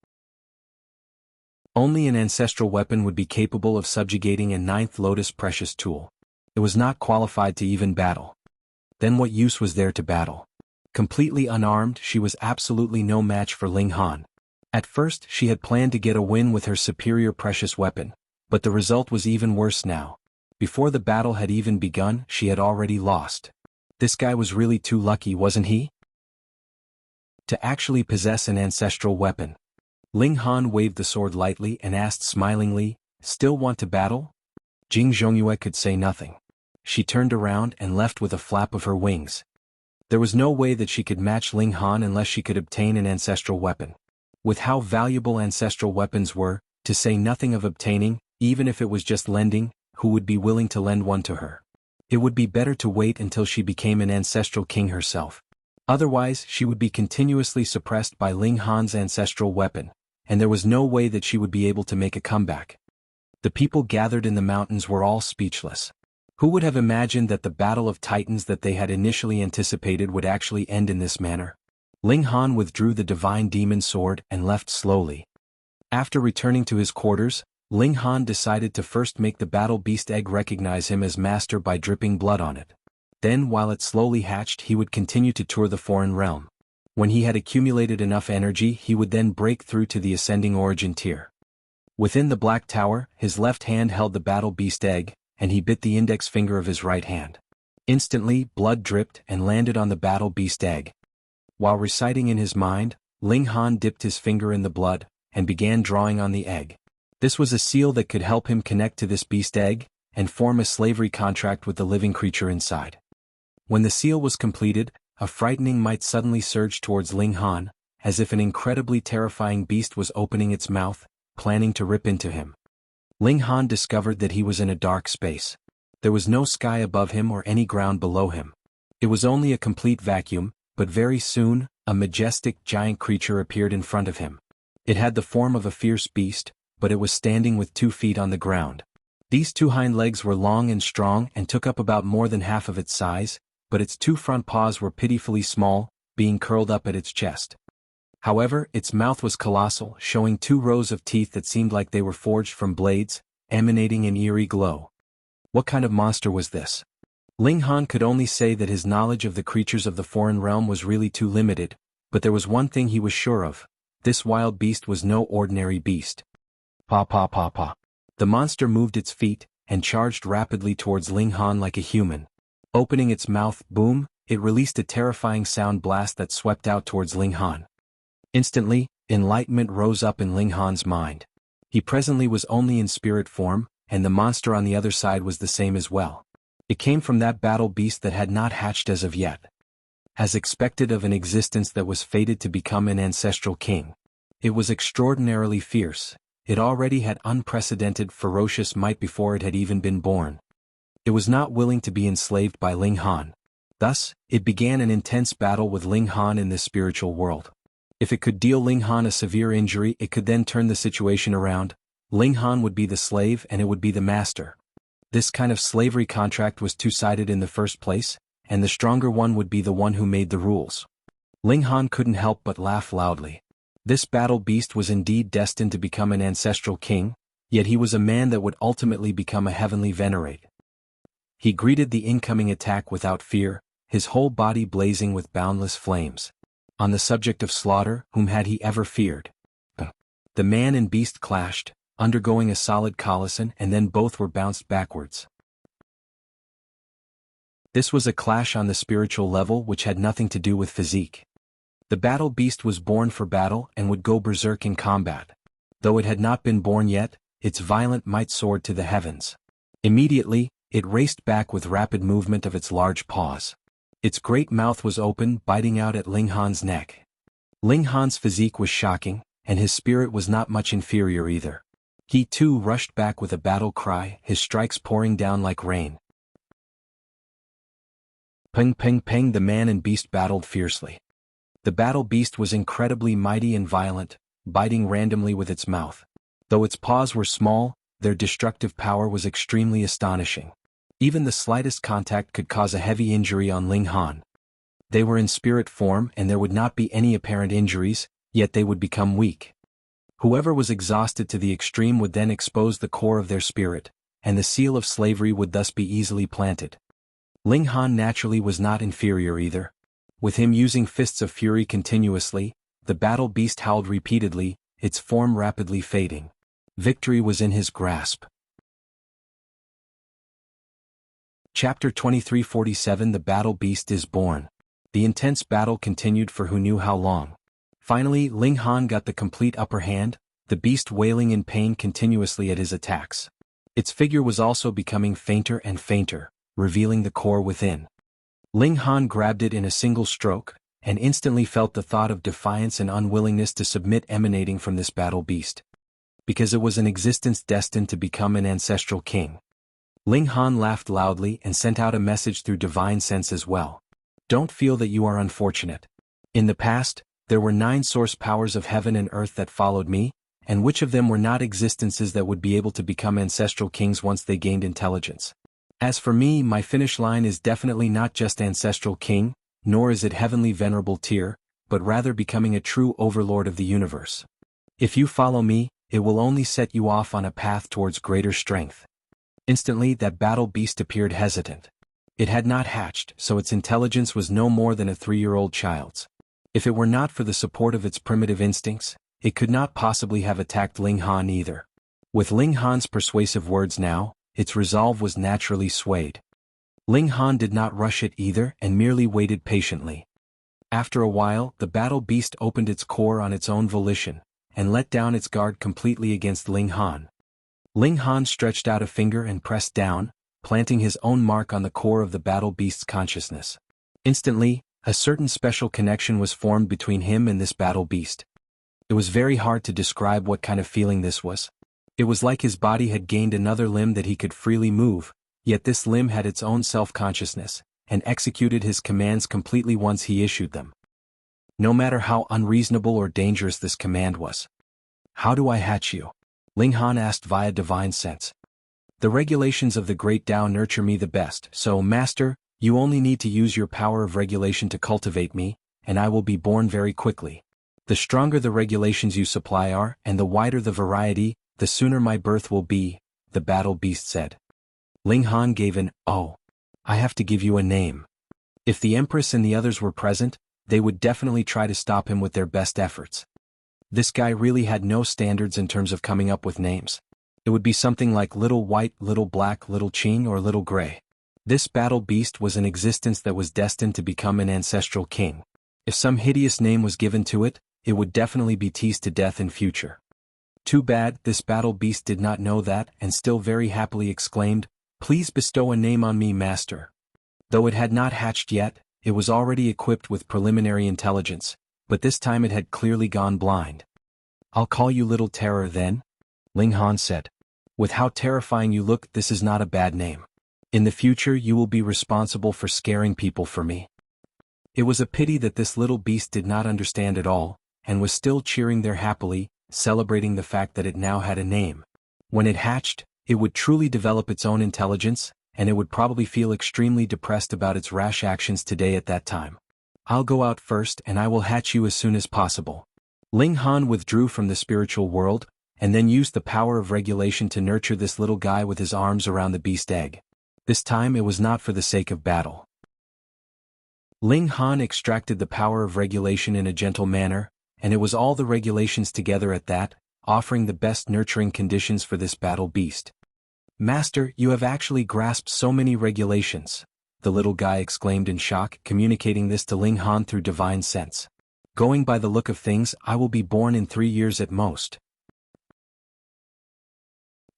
Only an ancestral weapon would be capable of subjugating a 9th Lotus precious tool. It was not qualified to even battle. Then what use was there to battle? Completely unarmed, she was absolutely no match for Ling Han. At first, she had planned to get a win with her superior precious weapon, but the result was even worse now. Before the battle had even begun, she had already lost. This guy was really too lucky, wasn't he? To actually possess an ancestral weapon. Ling Han waved the sword lightly and asked smilingly, "Still want to battle?" Jianghu could say nothing. She turned around and left with a flap of her wings. There was no way that she could match Ling Han unless she could obtain an ancestral weapon. With how valuable ancestral weapons were, to say nothing of obtaining, even if it was just lending, who would be willing to lend one to her? It would be better to wait until she became an ancestral king herself. Otherwise, she would be continuously suppressed by Ling Han's ancestral weapon, and there was no way that she would be able to make a comeback. The people gathered in the mountains were all speechless. Who would have imagined that the battle of titans that they had initially anticipated would actually end in this manner? Ling Han withdrew the divine demon sword and left slowly. After returning to his quarters, Ling Han decided to first make the battle beast egg recognize him as master by dripping blood on it. Then, while it slowly hatched, he would continue to tour the foreign realm. When he had accumulated enough energy, he would then break through to the ascending origin tier. Within the Black Tower, his left hand held the battle beast egg, and he bit the index finger of his right hand. Instantly, blood dripped and landed on the battle beast egg. While reciting in his mind, Ling Han dipped his finger in the blood, and began drawing on the egg. This was a seal that could help him connect to this beast egg, and form a slavery contract with the living creature inside. When the seal was completed, a frightening might suddenly surge towards Ling Han, as if an incredibly terrifying beast was opening its mouth, planning to rip into him. Ling Han discovered that he was in a dark space. There was no sky above him or any ground below him. It was only a complete vacuum, but very soon, a majestic giant creature appeared in front of him. It had the form of a fierce beast, but it was standing with 2 feet on the ground. These 2 hind legs were long and strong and took up about more than half of its size, but its 2 front paws were pitifully small, being curled up at its chest. However, its mouth was colossal, showing 2 rows of teeth that seemed like they were forged from blades, emanating an eerie glow. What kind of monster was this? Ling Han could only say that his knowledge of the creatures of the foreign realm was really too limited, but there was one thing he was sure of: this wild beast was no ordinary beast. Pa pa pa pa. The monster moved its feet, and charged rapidly towards Ling Han like a human. Opening its mouth, boom, it released a terrifying sound blast that swept out towards Ling Han. Instantly, enlightenment rose up in Ling Han's mind. He presently was only in spirit form, and the monster on the other side was the same as well. It came from that battle beast that had not hatched as of yet. As expected of an existence that was fated to become an ancestral king. It was extraordinarily fierce. It already had unprecedented ferocious might before it had even been born. It was not willing to be enslaved by Ling Han. Thus, it began an intense battle with Ling Han in this spiritual world. If it could deal Ling Han a severe injury, it could then turn the situation around. Ling Han would be the slave and it would be the master. This kind of slavery contract was two-sided in the first place, and the stronger one would be the one who made the rules. Ling Han couldn't help but laugh loudly. This battle beast was indeed destined to become an ancestral king, yet he was a man that would ultimately become a heavenly Venerate. He greeted the incoming attack without fear, his whole body blazing with boundless flames. On the subject of slaughter, whom had he ever feared? The man and beast clashed, undergoing a solid collision, and then both were bounced backwards. This was a clash on the spiritual level which had nothing to do with physique. The battle beast was born for battle and would go berserk in combat. Though it had not been born yet, its violent might soared to the heavens. Immediately, it raced back with rapid movement of its large paws. Its great mouth was open, biting out at Ling Han's neck. Ling Han's physique was shocking, and his spirit was not much inferior either. He too rushed back with a battle cry, his strikes pouring down like rain. Ping ping ping, the man and beast battled fiercely. The battle beast was incredibly mighty and violent, biting randomly with its mouth. Though its paws were small, their destructive power was extremely astonishing. Even the slightest contact could cause a heavy injury on Ling Han. They were in spirit form and there would not be any apparent injuries, yet they would become weak. Whoever was exhausted to the extreme would then expose the core of their spirit, and the seal of slavery would thus be easily planted. Ling Han naturally was not inferior either. With him using fists of fury continuously, the battle beast howled repeatedly, its form rapidly fading. Victory was in his grasp. Chapter 2347 The Battle Beast is Born. The intense battle continued for who knew how long. Finally, Ling Han got the complete upper hand, the beast wailing in pain continuously at his attacks. Its figure was also becoming fainter and fainter, revealing the core within. Ling Han grabbed it in a single stroke, and instantly felt the thought of defiance and unwillingness to submit emanating from this battle beast. Because it was an existence destined to become an ancestral king. Ling Han laughed loudly and sent out a message through divine sense as well. Don't feel that you are unfortunate. In the past, there were 9 source powers of heaven and earth that followed me, and which of them were not existences that would be able to become ancestral kings once they gained intelligence. As for me, my finish line is definitely not just ancestral king, nor is it heavenly venerable tier, but rather becoming a true overlord of the universe. If you follow me, it will only set you off on a path towards greater strength. Instantly that battle beast appeared hesitant. It had not hatched, so its intelligence was no more than a 3-year-old child's. If it were not for the support of its primitive instincts, it could not possibly have attacked Ling Han either. With Ling Han's persuasive words now, its resolve was naturally swayed. Ling Han did not rush it either and merely waited patiently. After a while, the battle beast opened its core on its own volition, and let down its guard completely against Ling Han. Ling Han stretched out a finger and pressed down, planting his own mark on the core of the battle beast's consciousness. Instantly, a certain special connection was formed between him and this battle beast. It was very hard to describe what kind of feeling this was. It was like his body had gained another limb that he could freely move, yet this limb had its own self-consciousness, and executed his commands completely once he issued them. No matter how unreasonable or dangerous this command was. How do I hatch you? Ling Han asked via divine sense. The regulations of the Great Tao nurture me the best, so, Master, you only need to use your power of regulation to cultivate me, and I will be born very quickly. The stronger the regulations you supply are, and the wider the variety, the sooner my birth will be, the battle beast said. Ling Han gave an, "Oh. I have to give you a name." If the Empress and the others were present, they would definitely try to stop him with their best efforts. This guy really had no standards in terms of coming up with names. It would be something like Little White, Little Black, Little Qing, or Little Gray. This battle beast was an existence that was destined to become an ancestral king. If some hideous name was given to it, it would definitely be teased to death in future. Too bad, this battle beast did not know that and still very happily exclaimed, "Please bestow a name on me, Master." Though it had not hatched yet, it was already equipped with preliminary intelligence, but this time it had clearly gone blind. "I'll call you Little Terror then," Ling Han said. "With how terrifying you look, this is not a bad name. In the future you will be responsible for scaring people for me." It was a pity that this little beast did not understand at all, and was still cheering there happily, celebrating the fact that it now had a name. When it hatched, it would truly develop its own intelligence, and it would probably feel extremely depressed about its rash actions today at that time. "I'll go out first and I will hatch you as soon as possible." Ling Han withdrew from the spiritual world, and then used the power of regulation to nurture this little guy with his arms around the beast egg. This time it was not for the sake of battle. Ling Han extracted the power of regulation in a gentle manner, and it was all the regulations together at that, offering the best nurturing conditions for this battle beast. "Master, you have actually grasped so many regulations," the little guy exclaimed in shock, communicating this to Ling Han through divine sense. "Going by the look of things, I will be born in 3 years at most."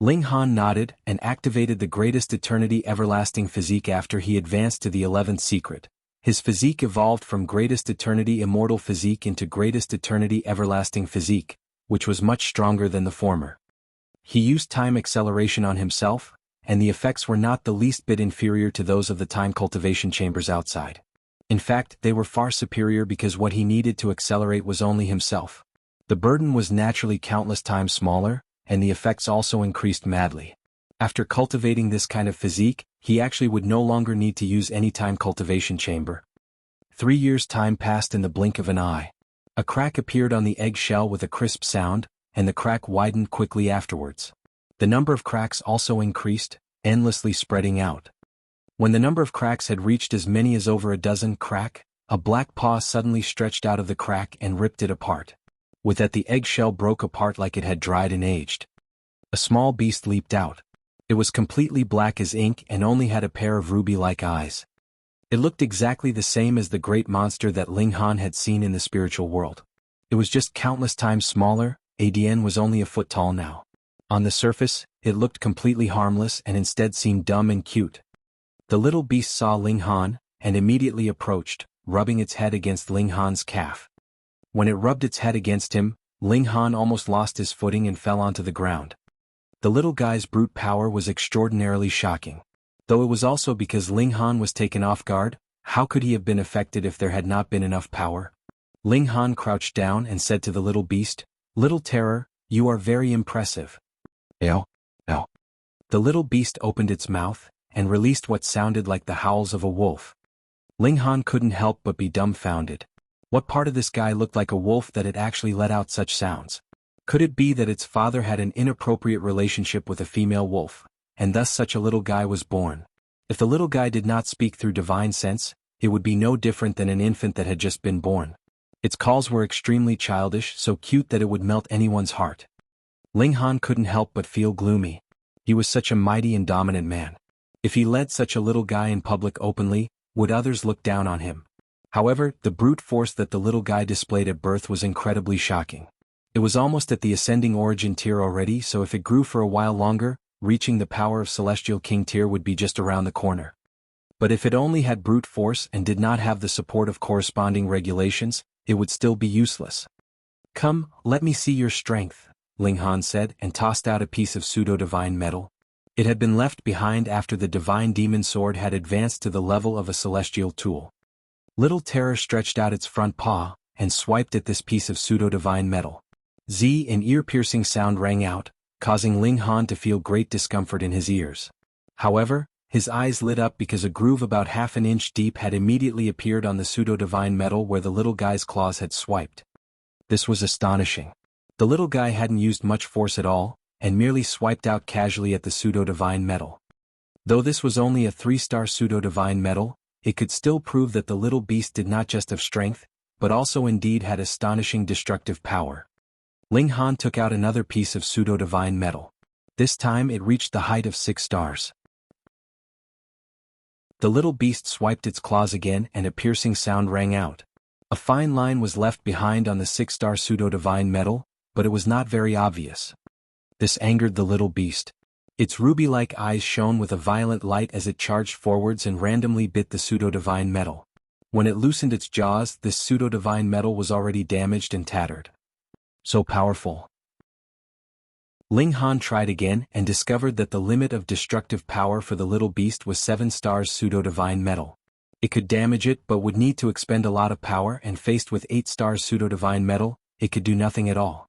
Ling Han nodded and activated the greatest eternity everlasting physique after he advanced to the 11th secret. His physique evolved from greatest eternity immortal physique into greatest eternity everlasting physique, which was much stronger than the former. He used time acceleration on himself, and the effects were not the least bit inferior to those of the time cultivation chambers outside. In fact, they were far superior because what he needed to accelerate was only himself. The burden was naturally countless times smaller, and the effects also increased madly. After cultivating this kind of physique, he actually would no longer need to use any time cultivation chamber. 3 years' time passed in the blink of an eye. A crack appeared on the egg shell with a crisp sound, and the crack widened quickly afterwards. The number of cracks also increased, endlessly spreading out. When the number of cracks had reached as many as over a dozen crack, a black paw suddenly stretched out of the crack and ripped it apart. With that, the eggshell broke apart like it had dried and aged. A small beast leaped out. It was completely black as ink and only had a pair of ruby-like eyes. It looked exactly the same as the great monster that Ling Han had seen in the spiritual world. It was just countless times smaller. Adn was only a foot tall now. On the surface, it looked completely harmless and instead seemed dumb and cute. The little beast saw Ling Han, and immediately approached, rubbing its head against Ling Han's calf. When it rubbed its head against him, Ling Han almost lost his footing and fell onto the ground. The little guy's brute power was extraordinarily shocking. Though it was also because Ling Han was taken off guard. How could he have been affected if there had not been enough power? Ling Han crouched down and said to the little beast, "Little terror, you are very impressive." Ew, ew. The little beast opened its mouth, and released what sounded like the howls of a wolf. Ling Han couldn't help but be dumbfounded. What part of this guy looked like a wolf that it actually let out such sounds? Could it be that its father had an inappropriate relationship with a female wolf, and thus such a little guy was born? If the little guy did not speak through divine sense, it would be no different than an infant that had just been born. Its calls were extremely childish, so cute that it would melt anyone's heart. Ling Han couldn't help but feel gloomy. He was such a mighty and dominant man. If he led such a little guy in public openly, would others look down on him? However, the brute force that the little guy displayed at birth was incredibly shocking. It was almost at the ascending origin tier already, so if it grew for a while longer, reaching the power of Celestial King tier would be just around the corner. But if it only had brute force and did not have the support of corresponding regulations, it would still be useless. "Come, let me see your strength," Ling Han said, and tossed out a piece of pseudo-divine metal. It had been left behind after the divine demon sword had advanced to the level of a celestial tool. Little Terror stretched out its front paw, and swiped at this piece of pseudo-divine metal. An ear-piercing sound rang out, causing Ling Han to feel great discomfort in his ears. However, his eyes lit up because a groove about half an inch deep had immediately appeared on the pseudo-divine metal where the little guy's claws had swiped. This was astonishing. The little guy hadn't used much force at all, and merely swiped out casually at the pseudo-divine metal. Though this was only a 3-star pseudo-divine metal, it could still prove that the little beast did not just have strength, but also indeed had astonishing destructive power. Ling Han took out another piece of pseudo-divine metal. This time it reached the height of 6 stars. The little beast swiped its claws again and a piercing sound rang out. A fine line was left behind on the 6-star pseudo-divine metal, but it was not very obvious. This angered the little beast. Its ruby-like eyes shone with a violent light as it charged forwards and randomly bit the pseudo-divine metal. When it loosened its jaws, this pseudo-divine metal was already damaged and tattered. So powerful. Ling Han tried again and discovered that the limit of destructive power for the little beast was 7 stars pseudo-divine metal. It could damage it but would need to expend a lot of power, and faced with 8 stars pseudo-divine metal, it could do nothing at all.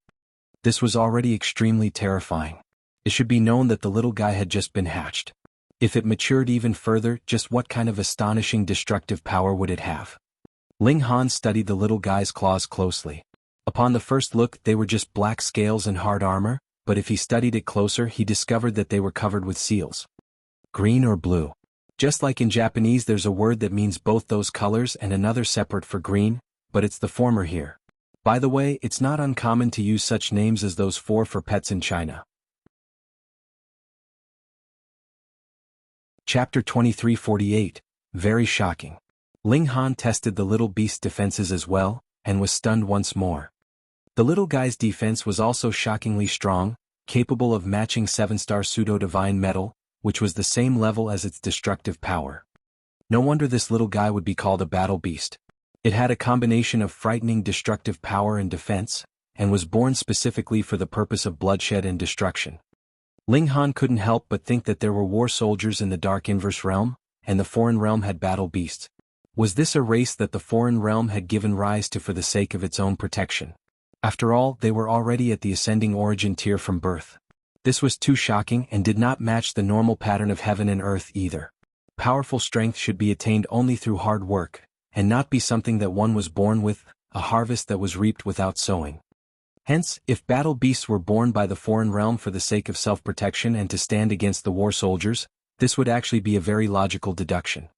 This was already extremely terrifying. It should be known that the little guy had just been hatched. If it matured even further, just what kind of astonishing destructive power would it have? Ling Han studied the little guy's claws closely. Upon the first look, they were just black scales and hard armor, but if he studied it closer, he discovered that they were covered with seals. Green or blue. Just like in Japanese, there's a word that means both those colors and another separate for green, but it's the former here. By the way, it's not uncommon to use such names as those for pets in China. Chapter 2348, Very Shocking. Ling Han tested the little beast's defenses as well, and was stunned once more. The little guy's defense was also shockingly strong, capable of matching 7-star pseudo-divine metal, which was the same level as its destructive power. No wonder this little guy would be called a battle beast. It had a combination of frightening destructive power and defense, and was born specifically for the purpose of bloodshed and destruction. Ling Han couldn't help but think that there were war soldiers in the Dark Inverse Realm, and the foreign realm had battle beasts. Was this a race that the foreign realm had given rise to for the sake of its own protection? After all, they were already at the ascending origin tier from birth. This was too shocking and did not match the normal pattern of heaven and earth either. Powerful strength should be attained only through hard work, and not be something that one was born with, a harvest that was reaped without sowing. Hence, if battle beasts were born by the foreign realm for the sake of self-protection and to stand against the war soldiers, this would actually be a very logical deduction.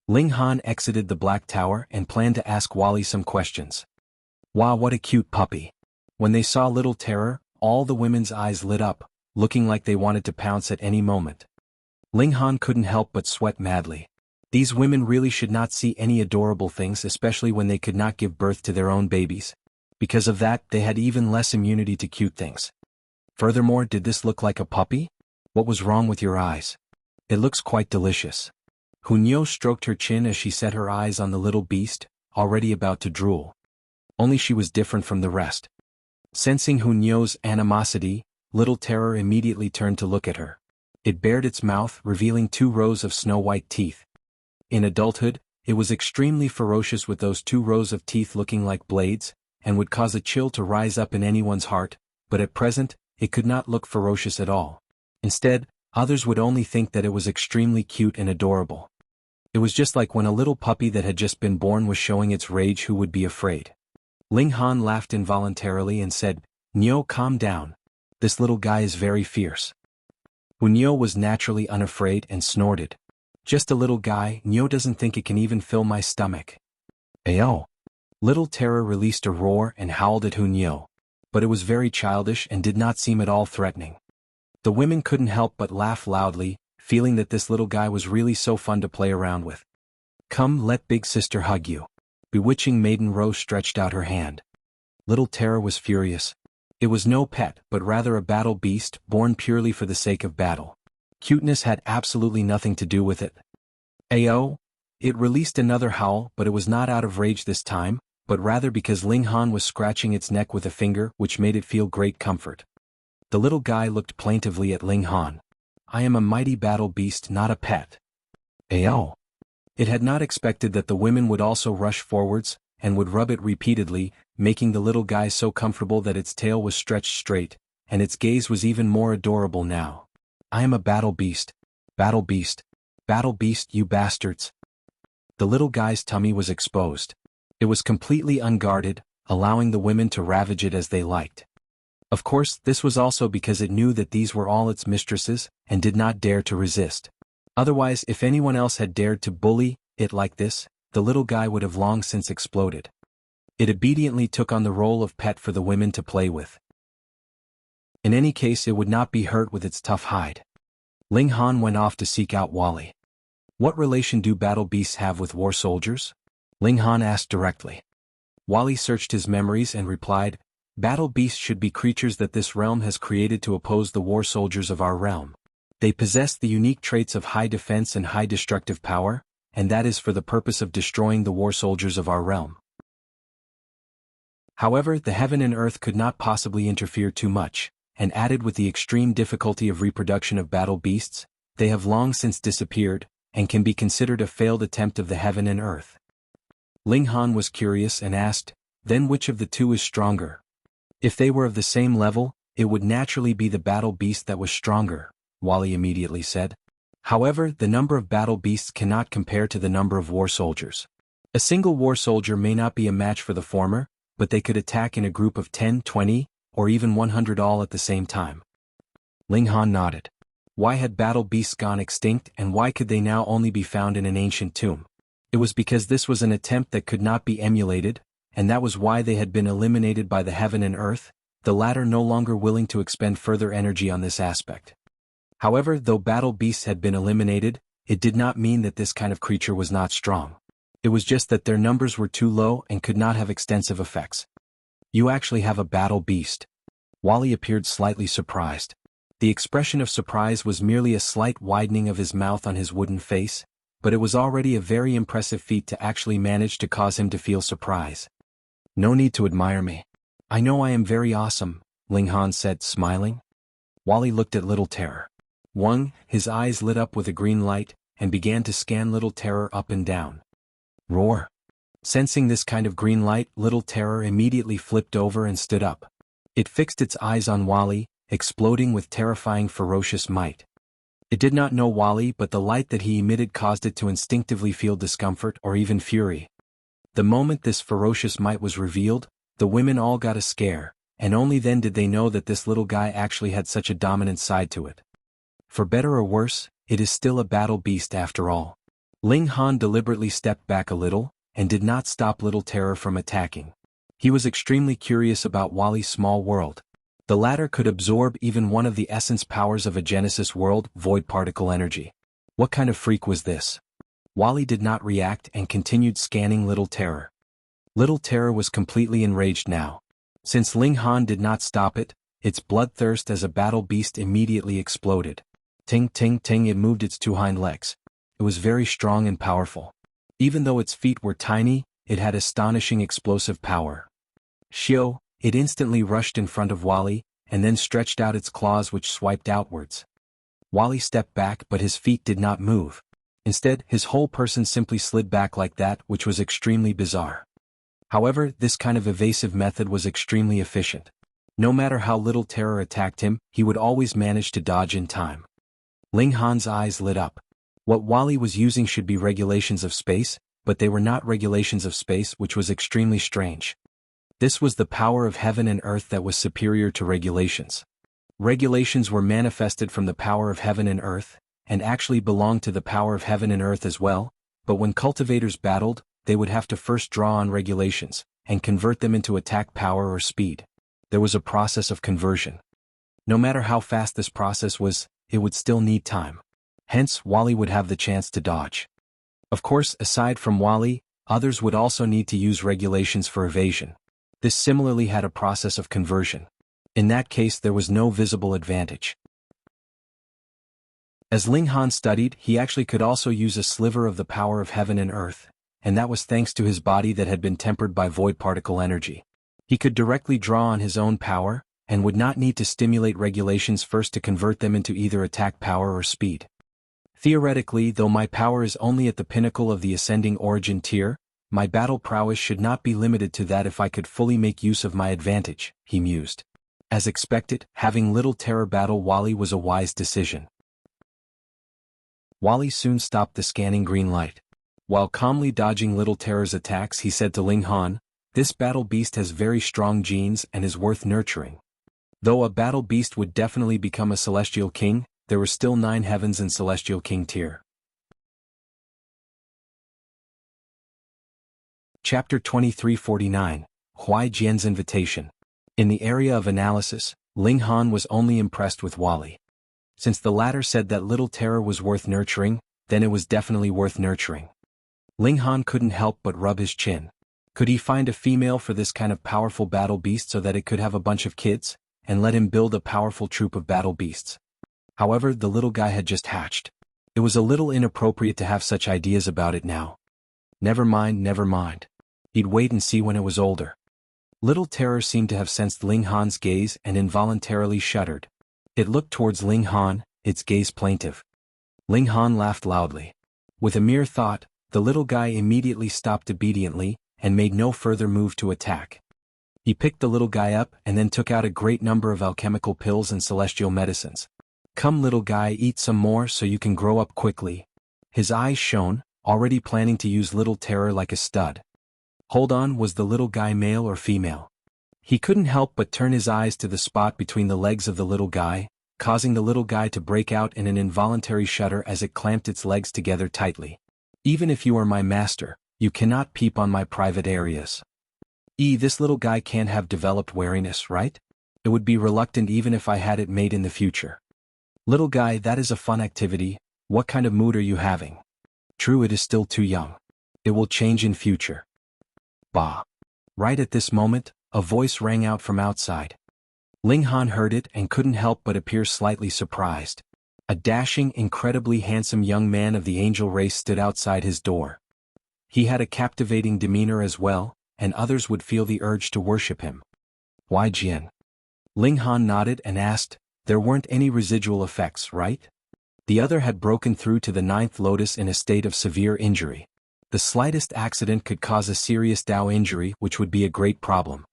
Ling Han exited the Black Tower and planned to ask Wally some questions. Wow, what a cute puppy. When they saw Little Terror, all the women's eyes lit up, looking like they wanted to pounce at any moment. Ling Han couldn't help but sweat madly. These women really should not see any adorable things, especially when they could not give birth to their own babies. Because of that, they had even less immunity to cute things. Furthermore, did this look like a puppy? What was wrong with your eyes? It looks quite delicious. Hunyeo stroked her chin as she set her eyes on the little beast, already about to drool. Only she was different from the rest. Sensing Hunyeo's animosity, Little Terror immediately turned to look at her. It bared its mouth, revealing 2 rows of snow-white teeth. In adulthood, it was extremely ferocious with those 2 rows of teeth looking like blades, and would cause a chill to rise up in anyone's heart, but at present, it could not look ferocious at all. Instead, others would only think that it was extremely cute and adorable. It was just like when a little puppy that had just been born was showing its rage. Who would be afraid? Ling Han laughed involuntarily and said, "Nyo, calm down. This little guy is very fierce." Hunyeo was naturally unafraid and snorted. "Just a little guy, Nyo doesn't think it can even fill my stomach." Ayo! Little Terror released a roar and howled at Hunyeo, but it was very childish and did not seem at all threatening. The women couldn't help but laugh loudly, feeling that this little guy was really so fun to play around with. "Come, let big sister hug you." Bewitching Maiden Rose stretched out her hand. Little Terror was furious. It was no pet, but rather a battle beast, born purely for the sake of battle. Cuteness had absolutely nothing to do with it. Ayo! It released another howl, but it was not out of rage this time, but rather because Ling Han was scratching its neck with a finger, which made it feel great comfort. The little guy looked plaintively at Ling Han. "I am a mighty battle beast, not a pet." Ayo! It had not expected that the women would also rush forwards, and would rub it repeatedly, making the little guy so comfortable that its tail was stretched straight, and its gaze was even more adorable now. "I am a battle beast. Battle beast. Battle beast, you bastards." The little guy's tummy was exposed. It was completely unguarded, allowing the women to ravage it as they liked. Of course, this was also because it knew that these were all its mistresses, and did not dare to resist. Otherwise, if anyone else had dared to bully it like this, the little guy would have long since exploded. It obediently took on the role of pet for the women to play with. In any case, it would not be hurt with its tough hide. Ling Han went off to seek out Wally. "What relation do battle beasts have with war soldiers?" Ling Han asked directly. Wally searched his memories and replied, "Battle beasts should be creatures that this realm has created to oppose the war soldiers of our realm. They possess the unique traits of high defense and high destructive power, and that is for the purpose of destroying the war soldiers of our realm. However, the heaven and earth could not possibly interfere too much, and added with the extreme difficulty of reproduction of battle beasts, they have long since disappeared, and can be considered a failed attempt of the heaven and earth." Ling Han was curious and asked, "Then which of the two is stronger?" "If they were of the same level, it would naturally be the battle beast that was stronger," Wally immediately said. "However, the number of battle beasts cannot compare to the number of war soldiers. A single war soldier may not be a match for the former, but they could attack in a group of 10, 20, or even 100 all at the same time." Ling Han nodded. Why had battle beasts gone extinct, and why could they now only be found in an ancient tomb? It was because this was an attempt that could not be emulated, and that was why they had been eliminated by the heaven and earth, the latter no longer willing to expend further energy on this aspect. However, though battle beasts had been eliminated, it did not mean that this kind of creature was not strong. It was just that their numbers were too low and could not have extensive effects. "You actually have a battle beast." Wally appeared slightly surprised. The expression of surprise was merely a slight widening of his mouth on his wooden face, but it was already a very impressive feat to actually manage to cause him to feel surprise. "No need to admire me. I know I am very awesome," Ling Han said, smiling. Wally looked at Little Terror. His eyes lit up with a green light, and began to scan Little Terror up and down. Roar! Sensing this kind of green light, Little Terror immediately flipped over and stood up. It fixed its eyes on Wally, exploding with terrifying ferocious might. It did not know Wally, but the light that he emitted caused it to instinctively feel discomfort or even fury. The moment this ferocious might was revealed, the women all got a scare, and only then did they know that this little guy actually had such a dominant side to it. For better or worse, it is still a battle beast after all. Ling Han deliberately stepped back a little, and did not stop Little Terror from attacking. He was extremely curious about Wally's small world. The latter could absorb even one of the essence powers of a Genesis world, void particle energy. What kind of freak was this? Wally did not react and continued scanning Little Terror. Little Terror was completely enraged now. Since Ling Han did not stop it, its bloodthirst as a battle beast immediately exploded. Ting ting ting, it moved its two hind legs. It was very strong and powerful. Even though its feet were tiny, it had astonishing explosive power. Shio, it instantly rushed in front of Wally, and then stretched out its claws which swiped outwards. Wally stepped back but his feet did not move. Instead, his whole person simply slid back like that, which was extremely bizarre. However, this kind of evasive method was extremely efficient. No matter how Little Terror attacked him, he would always manage to dodge in time. Ling Han's eyes lit up. What Wally was using should be regulations of space, but they were not regulations of space, which was extremely strange. This was the power of heaven and earth that was superior to regulations. Regulations were manifested from the power of heaven and earth, and actually belonged to the power of heaven and earth as well, but when cultivators battled, they would have to first draw on regulations, and convert them into attack power or speed. There was a process of conversion. No matter how fast this process was, it would still need time. Hence, Wally would have the chance to dodge. Of course, aside from Wally, others would also need to use regulations for evasion. This similarly had a process of conversion. In that case, there was no visible advantage. As Ling Han studied, he actually could also use a sliver of the power of heaven and earth, and that was thanks to his body that had been tempered by void particle energy. He could directly draw on his own power, and would not need to stimulate regulations first to convert them into either attack power or speed. Theoretically, though my power is only at the pinnacle of the ascending origin tier, my battle prowess should not be limited to that if I could fully make use of my advantage, he mused. As expected, having Little Terror battle Wally was a wise decision. Wally soon stopped the scanning green light. While calmly dodging Little Terror's attacks, he said to Ling Han, "This battle beast has very strong genes and is worth nurturing." Though a battle beast would definitely become a celestial king, there were still 9 heavens in celestial king tier. Chapter 2349, Huai Jian's Invitation. In the area of analysis, Ling Han was only impressed with Wally. Since the latter said that Little Terror was worth nurturing, then it was definitely worth nurturing. Ling Han couldn't help but rub his chin. Could he find a female for this kind of powerful battle beast so that it could have a bunch of kids, and let him build a powerful troop of battle beasts? However, the little guy had just hatched. It was a little inappropriate to have such ideas about it now. Never mind, never mind. He'd wait and see when it was older. Little Terror seemed to have sensed Ling Han's gaze and involuntarily shuddered. It looked towards Ling Han, its gaze plaintive. Ling Han laughed loudly. With a mere thought, the little guy immediately stopped obediently, and made no further move to attack. He picked the little guy up and then took out a great number of alchemical pills and celestial medicines. "Come little guy, eat some more so you can grow up quickly." His eyes shone, already planning to use Little Terror like a stud. Hold on, was the little guy male or female? He couldn't help but turn his eyes to the spot between the legs of the little guy, causing the little guy to break out in an involuntary shudder as it clamped its legs together tightly. "Even if you are my master, you cannot peep on my private areas." This little guy can't have developed wariness, right? It would be reluctant even if I had it made in the future. "Little guy, that is a fun activity. What kind of mood are you having?" "True, it is still too young. It will change in future." Bah. Right at this moment, a voice rang out from outside. Ling Han heard it and couldn't help but appear slightly surprised. A dashing, incredibly handsome young man of the angel race stood outside his door. He had a captivating demeanor as well, and others would feel the urge to worship him. Huai Jian. Ling Han nodded and asked, "There weren't any residual effects, right?" The other had broken through to the 9th lotus in a state of severe injury. The slightest accident could cause a serious Dao injury, which would be a great problem.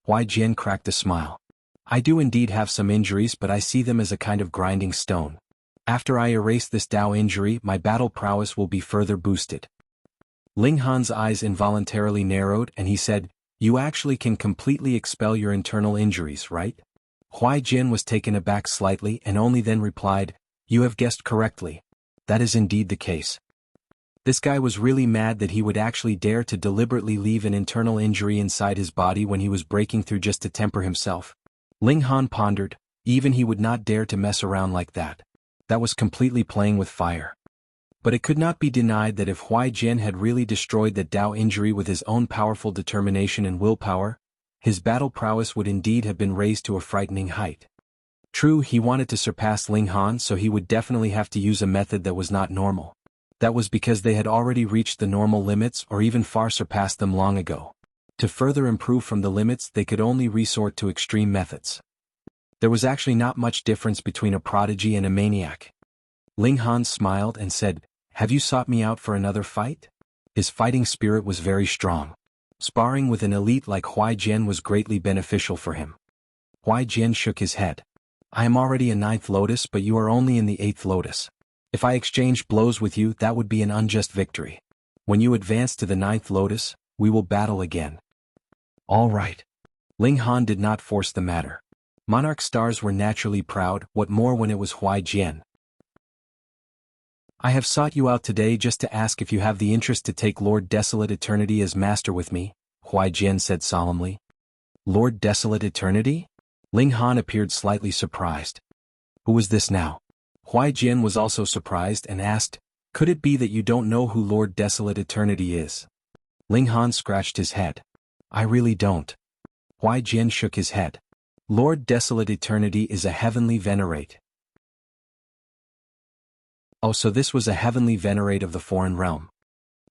Huai Jian cracked a smile. "I do indeed have some injuries, but I see them as a kind of grinding stone. After I erase this Dao injury, my battle prowess will be further boosted." Ling Han's eyes involuntarily narrowed and he said, You actually can completely expel your internal injuries, right? Huai Jian was taken aback slightly and only then replied, "You have guessed correctly. That is indeed the case." This guy was really mad that he would actually dare to deliberately leave an internal injury inside his body when he was breaking through just to temper himself. Ling Han pondered, even he would not dare to mess around like that. That was completely playing with fire. But it could not be denied that if Huai Jian had really destroyed that Dao injury with his own powerful determination and willpower, his battle prowess would indeed have been raised to a frightening height. True, he wanted to surpass Ling Han, so he would definitely have to use a method that was not normal. That was because they had already reached the normal limits or even far surpassed them long ago. To further improve from the limits, they could only resort to extreme methods. There was actually not much difference between a prodigy and a maniac. Ling Han smiled and said, "Have you sought me out for another fight?" His fighting spirit was very strong. Sparring with an elite like Huai Jian was greatly beneficial for him. Huai Jian shook his head. "I am already a 9th lotus, but you are only in the 8th lotus. If I exchange blows with you, that would be an unjust victory. When you advance to the 9th lotus, we will battle again." "All right." Ling Han did not force the matter. Monarch stars were naturally proud, what more when it was Huai Jian. "I have sought you out today just to ask if you have the interest to take Lord Desolate Eternity as master with me," Huai Jian said solemnly. "Lord Desolate Eternity?" Ling Han appeared slightly surprised. Who was this now? Huai Jian was also surprised and asked, "Could it be that you don't know who Lord Desolate Eternity is?" Ling Han scratched his head. "I really don't." Huai Jian shook his head. "Lord Desolate Eternity is a heavenly venerate." "Oh, so this was a heavenly venerate of the foreign realm."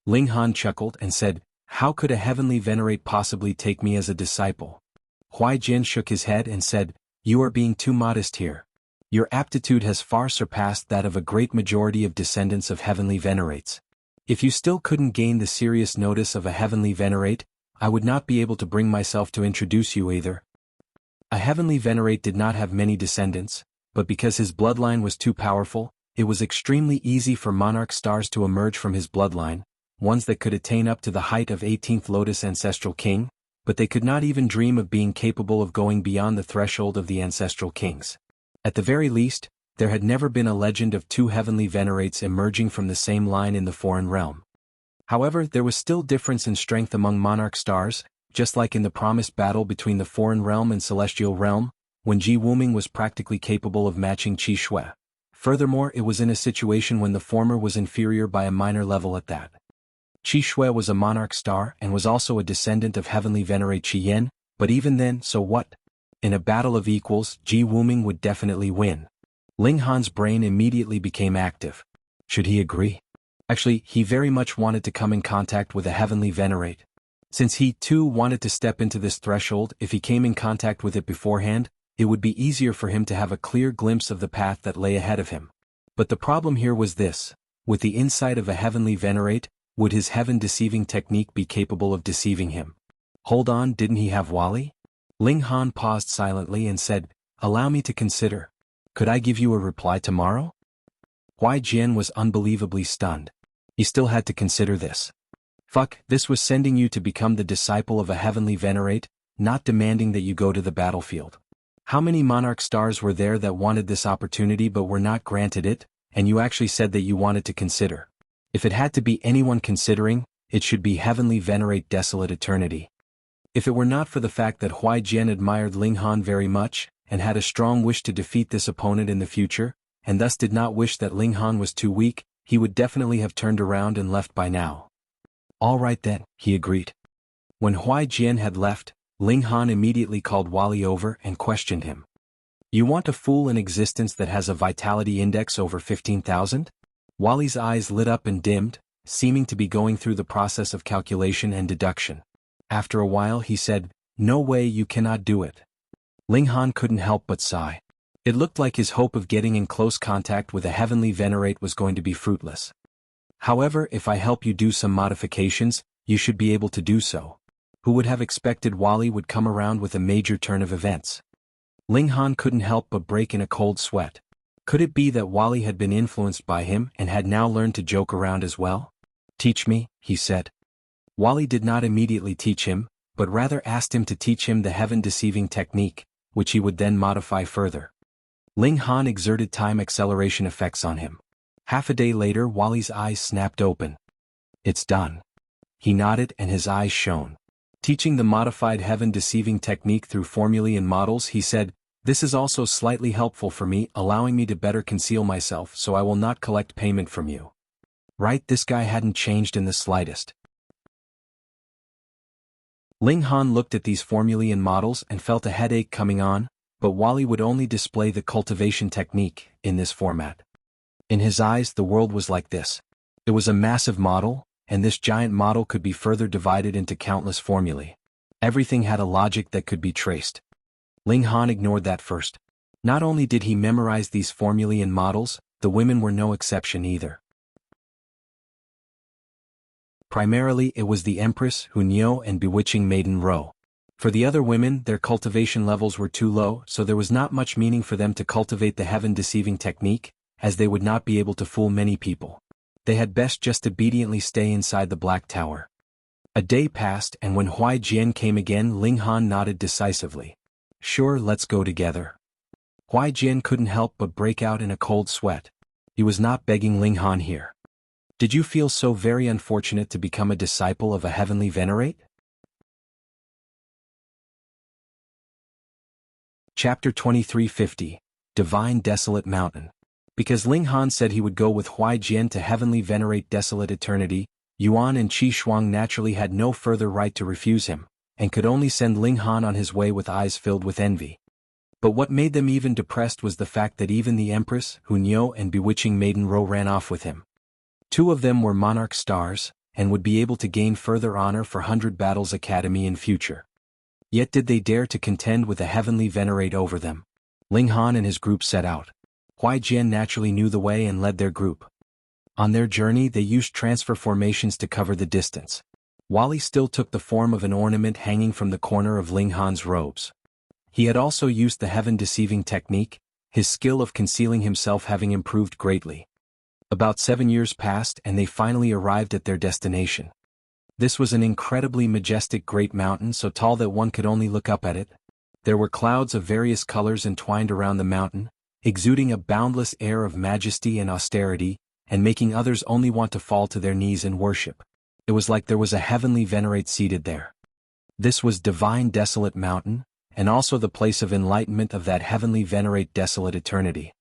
Ling Han chuckled and said, "How could a heavenly venerate possibly take me as a disciple?" Huai Jian shook his head and said, "You are being too modest here. Your aptitude has far surpassed that of a great majority of descendants of heavenly venerates. If you still couldn't gain the serious notice of a heavenly venerate, I would not be able to bring myself to introduce you either." A heavenly venerate did not have many descendants, but because his bloodline was too powerful, it was extremely easy for monarch stars to emerge from his bloodline, ones that could attain up to the height of 18th Lotus Ancestral King, but they could not even dream of being capable of going beyond the threshold of the Ancestral Kings. At the very least, there had never been a legend of two heavenly venerates emerging from the same line in the foreign realm. However, there was still difference in strength among monarch stars, just like in the promised battle between the foreign realm and celestial realm, when Ji Wuming was practically capable of matching Qi Shui. Furthermore, it was in a situation when the former was inferior by a minor level at that. Qi Shui was a monarch star and was also a descendant of heavenly venerate Qi Yan, but even then, so what? In a battle of equals, Ji Wuming would definitely win. Ling Han's brain immediately became active. Should he agree? Actually, he very much wanted to come in contact with a heavenly venerate. Since he, too, wanted to step into this threshold, if he came in contact with it beforehand, it would be easier for him to have a clear glimpse of the path that lay ahead of him. But the problem here was this: with the insight of a heavenly venerate, would his heaven-deceiving technique be capable of deceiving him? Hold on, didn't he have Wali? Ling Han paused silently and said, "Allow me to consider. Could I give you a reply tomorrow?" Huai Jian was unbelievably stunned. He still had to consider this. Fuck, this was sending you to become the disciple of a heavenly venerate, not demanding that you go to the battlefield. How many monarch stars were there that wanted this opportunity but were not granted it, and you actually said that you wanted to consider? If it had to be anyone considering, it should be heavenly venerate Desolate Eternity. If it were not for the fact that Huai Jian admired Ling Han very much, and had a strong wish to defeat this opponent in the future, and thus did not wish that Ling Han was too weak, he would definitely have turned around and left by now. "All right then," he agreed. When Huai Jian had left, Ling Han immediately called Wali over and questioned him. "You want a fool in existence that has a vitality index over 15,000? Wali's eyes lit up and dimmed, seeming to be going through the process of calculation and deduction. After a while he said, "No way, you cannot do it." Ling Han couldn't help but sigh. It looked like his hope of getting in close contact with a heavenly venerate was going to be fruitless. "However, if I help you do some modifications, you should be able to do so." Who would have expected Wali would come around with a major turn of events? Ling Han couldn't help but break in a cold sweat. Could it be that Wali had been influenced by him and had now learned to joke around as well? "Teach me," he said. Wali did not immediately teach him, but rather asked him to teach him the heaven-deceiving technique, which he would then modify further. Ling Han exerted time acceleration effects on him. Half a day later, Wally's eyes snapped open. "It's done." He nodded and his eyes shone. Teaching the modified heaven-deceiving technique through formulae and models, he said, "This is also slightly helpful for me, allowing me to better conceal myself, so I will not collect payment from you." Right, this guy hadn't changed in the slightest. Ling Han looked at these formulae and models and felt a headache coming on, but Wally would only display the cultivation technique in this format. In his eyes, the world was like this. It was a massive model, and this giant model could be further divided into countless formulae. Everything had a logic that could be traced. Ling Han ignored that first. Not only did he memorize these formulae and models, the women were no exception either. Primarily it was the Empress, Huai and Bewitching Maiden Ro. For the other women, their cultivation levels were too low, so there was not much meaning for them to cultivate the heaven-deceiving technique, as they would not be able to fool many people. They had best just obediently stay inside the Black Tower. A day passed, and when Huai Jian came again, Ling Han nodded decisively. "Sure, let's go together." Huai Jian couldn't help but break out in a cold sweat. He was not begging Ling Han here. "Did you feel so very unfortunate to become a disciple of a heavenly Venerate?" Chapter 2350, Divine Desolate Mountain. Because Ling Han said he would go with Huai Jian to heavenly Venerate Desolate Eternity, Yuan and Qi Shuang naturally had no further right to refuse him, and could only send Ling Han on his way with eyes filled with envy. But what made them even depressed was the fact that even the Empress, Huai and Bewitching Maiden Ro ran off with him. Two of them were monarch stars, and would be able to gain further honor for 100 Battles Academy in future. Yet did they dare to contend with a heavenly Venerate over them? Ling Han and his group set out. Huai Jian naturally knew the way and led their group. On their journey they used transfer formations to cover the distance. Wally still took the form of an ornament hanging from the corner of Ling Han's robes. He had also used the heaven-deceiving technique, his skill of concealing himself having improved greatly. About 7 years passed and they finally arrived at their destination. This was an incredibly majestic great mountain, so tall that one could only look up at it. There were clouds of various colors entwined around the mountain, exuding a boundless air of majesty and austerity, and making others only want to fall to their knees and worship. It was like there was a heavenly Venerate seated there. This was Divine Desolate Mountain, and also the place of enlightenment of that heavenly Venerate Desolate Eternity.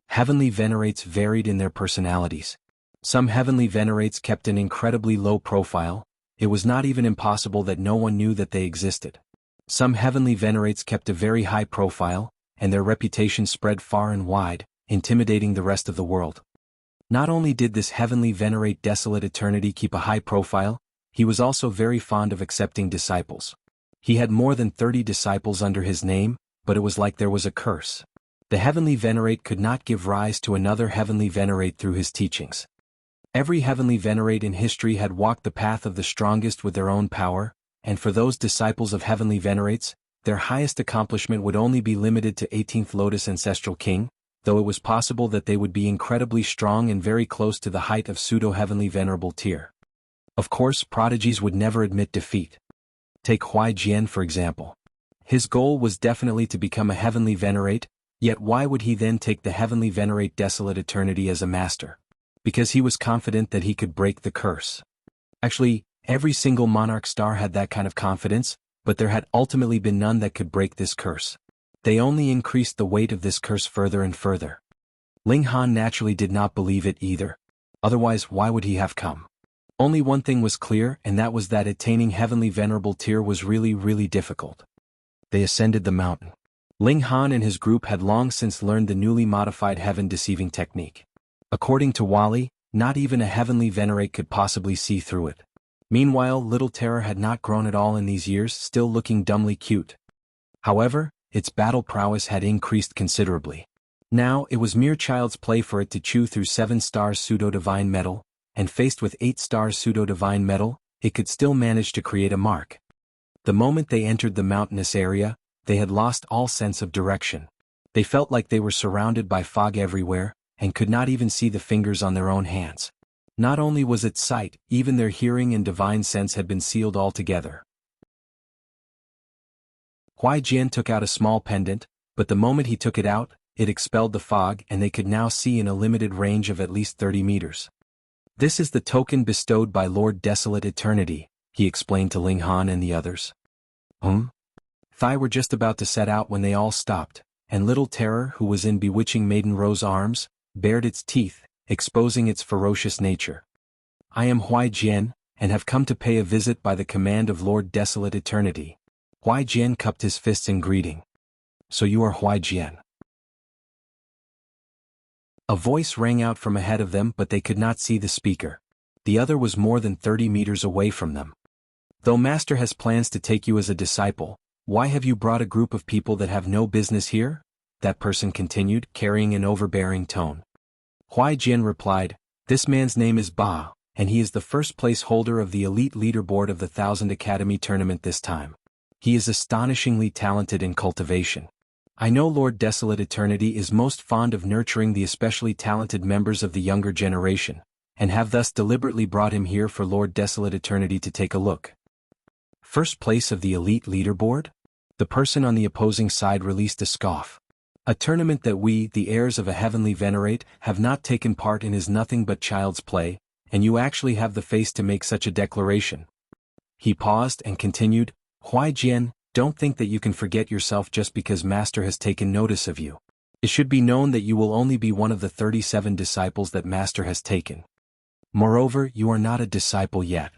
Heavenly Venerates varied in their personalities. Some heavenly Venerates kept an incredibly low profile. It was not even impossible that no one knew that they existed. Some heavenly Venerates kept a very high profile, and their reputation spread far and wide, intimidating the rest of the world. Not only did this heavenly Venerate Desolate Eternity keep a high profile, he was also very fond of accepting disciples. He had more than 30 disciples under his name, but it was like there was a curse. The heavenly Venerate could not give rise to another heavenly Venerate through his teachings. Every heavenly Venerate in history had walked the path of the strongest with their own power, and for those disciples of heavenly Venerates, their highest accomplishment would only be limited to 18th Lotus Ancestral King, though it was possible that they would be incredibly strong and very close to the height of pseudo-heavenly Venerable tier. Of course, prodigies would never admit defeat. Take Huai Jian for example. His goal was definitely to become a heavenly Venerate, yet why would he then take the heavenly Venerate Desolate Eternity as a master? Because he was confident that he could break the curse. Actually, every single monarch star had that kind of confidence, but there had ultimately been none that could break this curse. They only increased the weight of this curse further and further. Ling Han naturally did not believe it either. Otherwise, why would he have come? Only one thing was clear, and that was that attaining heavenly Venerable tier was really difficult. They ascended the mountain. Ling Han and his group had long since learned the newly modified heaven-deceiving technique. According to Wally, not even a heavenly Venerate could possibly see through it. Meanwhile, little Terror had not grown at all in these years, still looking dumbly cute. However, its battle prowess had increased considerably. Now, it was mere child's play for it to chew through 7 stars pseudo-divine metal, and faced with 8 stars pseudo-divine metal, it could still manage to create a mark. The moment they entered the mountainous area, they had lost all sense of direction. They felt like they were surrounded by fog everywhere, and could not even see the fingers on their own hands. Not only was it sight, even their hearing and divine sense had been sealed altogether. Huai Jian took out a small pendant, but the moment he took it out, it expelled the fog and they could now see in a limited range of at least 30 meters. This is the token bestowed by Lord Desolate Eternity, he explained to Ling Han and the others. Thai were just about to set out when they all stopped, and Little Terror, who was in bewitching Maiden Rose arms, bared its teeth, exposing its ferocious nature. I am Huai Jian, and have come to pay a visit by the command of Lord Desolate Eternity. Huai Jian cupped his fists in greeting. So you are Huai Jian. A voice rang out from ahead of them, but they could not see the speaker. The other was more than 30 meters away from them. Though Master has plans to take you as a disciple, why have you brought a group of people that have no business here? That person continued, carrying an overbearing tone. Huai Jian replied, this man's name is Ba, and he is the first place holder of the elite leaderboard of the 1000 Academy tournament this time. He is astonishingly talented in cultivation. I know Lord Desolate Eternity is most fond of nurturing the especially talented members of the younger generation, and have thus deliberately brought him here for Lord Desolate Eternity to take a look. First place of the elite leaderboard? The person on the opposing side released a scoff. A tournament that we, the heirs of a heavenly Venerate, have not taken part in is nothing but child's play, and you actually have the face to make such a declaration. He paused and continued, Huai Jian, don't think that you can forget yourself just because Master has taken notice of you. It should be known that you will only be one of the 37 disciples that Master has taken. Moreover, you are not a disciple yet.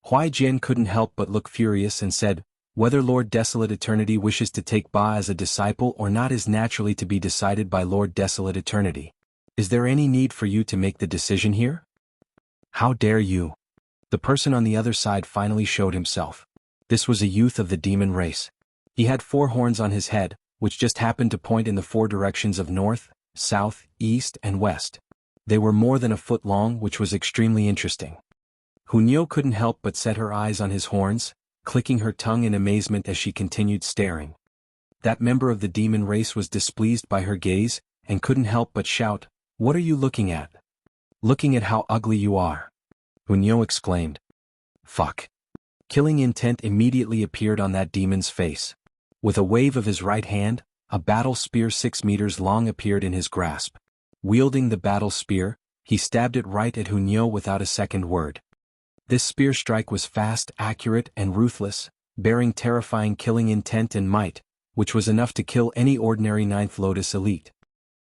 Huai Jian couldn't help but look furious and said, whether Lord Desolate Eternity wishes to take Ba as a disciple or not is naturally to be decided by Lord Desolate Eternity. Is there any need for you to make the decision here? How dare you? The person on the other side finally showed himself. This was a youth of the demon race. He had 4 horns on his head, which just happened to point in the 4 directions of north, south, east, and west. They were more than a foot long, which was extremely interesting. Hunyao couldn't help but set her eyes on his horns, clicking her tongue in amazement as she continued staring. That member of the demon race was displeased by her gaze, and couldn't help but shout, what are you looking at? Looking at how ugly you are. Hunyao exclaimed. Fuck. Killing intent immediately appeared on that demon's face. With a wave of his right hand, a battle spear 6 meters long appeared in his grasp. Wielding the battle spear, he stabbed it right at Hunyao without a second word. This spear strike was fast, accurate, and ruthless, bearing terrifying killing intent and might, which was enough to kill any ordinary 9th Lotus elite.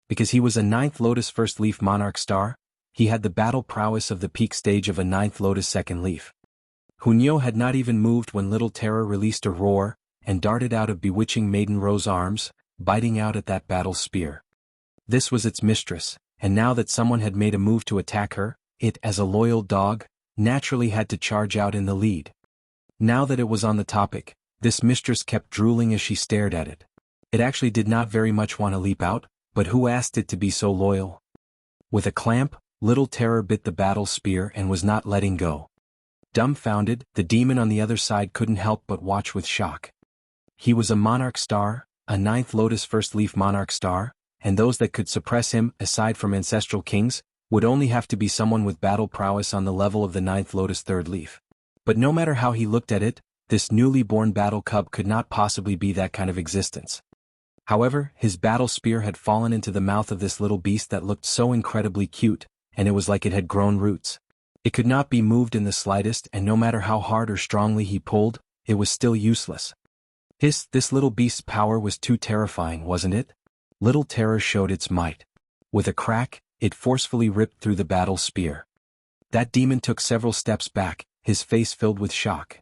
Because he was a 9th Lotus First Leaf Monarch Star, he had the battle prowess of the peak stage of a 9th Lotus Second Leaf. Hunyao had not even moved when Little Terror released a roar, and darted out of bewitching Maiden Rose arms, biting out at that battle spear. This was its mistress, and now that someone had made a move to attack her, it, as a loyal dog, naturally had to charge out in the lead. Now that it was on the topic, this mistress kept drooling as she stared at it. It actually did not very much want to leap out, but who asked it to be so loyal? With a clamp, Little Terror bit the battle spear and was not letting go. Dumbfounded, the demon on the other side couldn't help but watch with shock. He was a Monarch Star, a 9th Lotus First Leaf Monarch Star, and those that could suppress him, aside from Ancestral Kings, would only have to be someone with battle prowess on the level of the 9th Lotus Third Leaf. But no matter how he looked at it, this newly born battle cub could not possibly be that kind of existence. However, his battle spear had fallen into the mouth of this little beast that looked so incredibly cute, and it was like it had grown roots. It could not be moved in the slightest, and no matter how hard or strongly he pulled, it was still useless. This little beast's power was too terrifying, wasn't it? Little Terror showed its might. With a crack, it forcefully ripped through the battle spear. That demon took several steps back, his face filled with shock.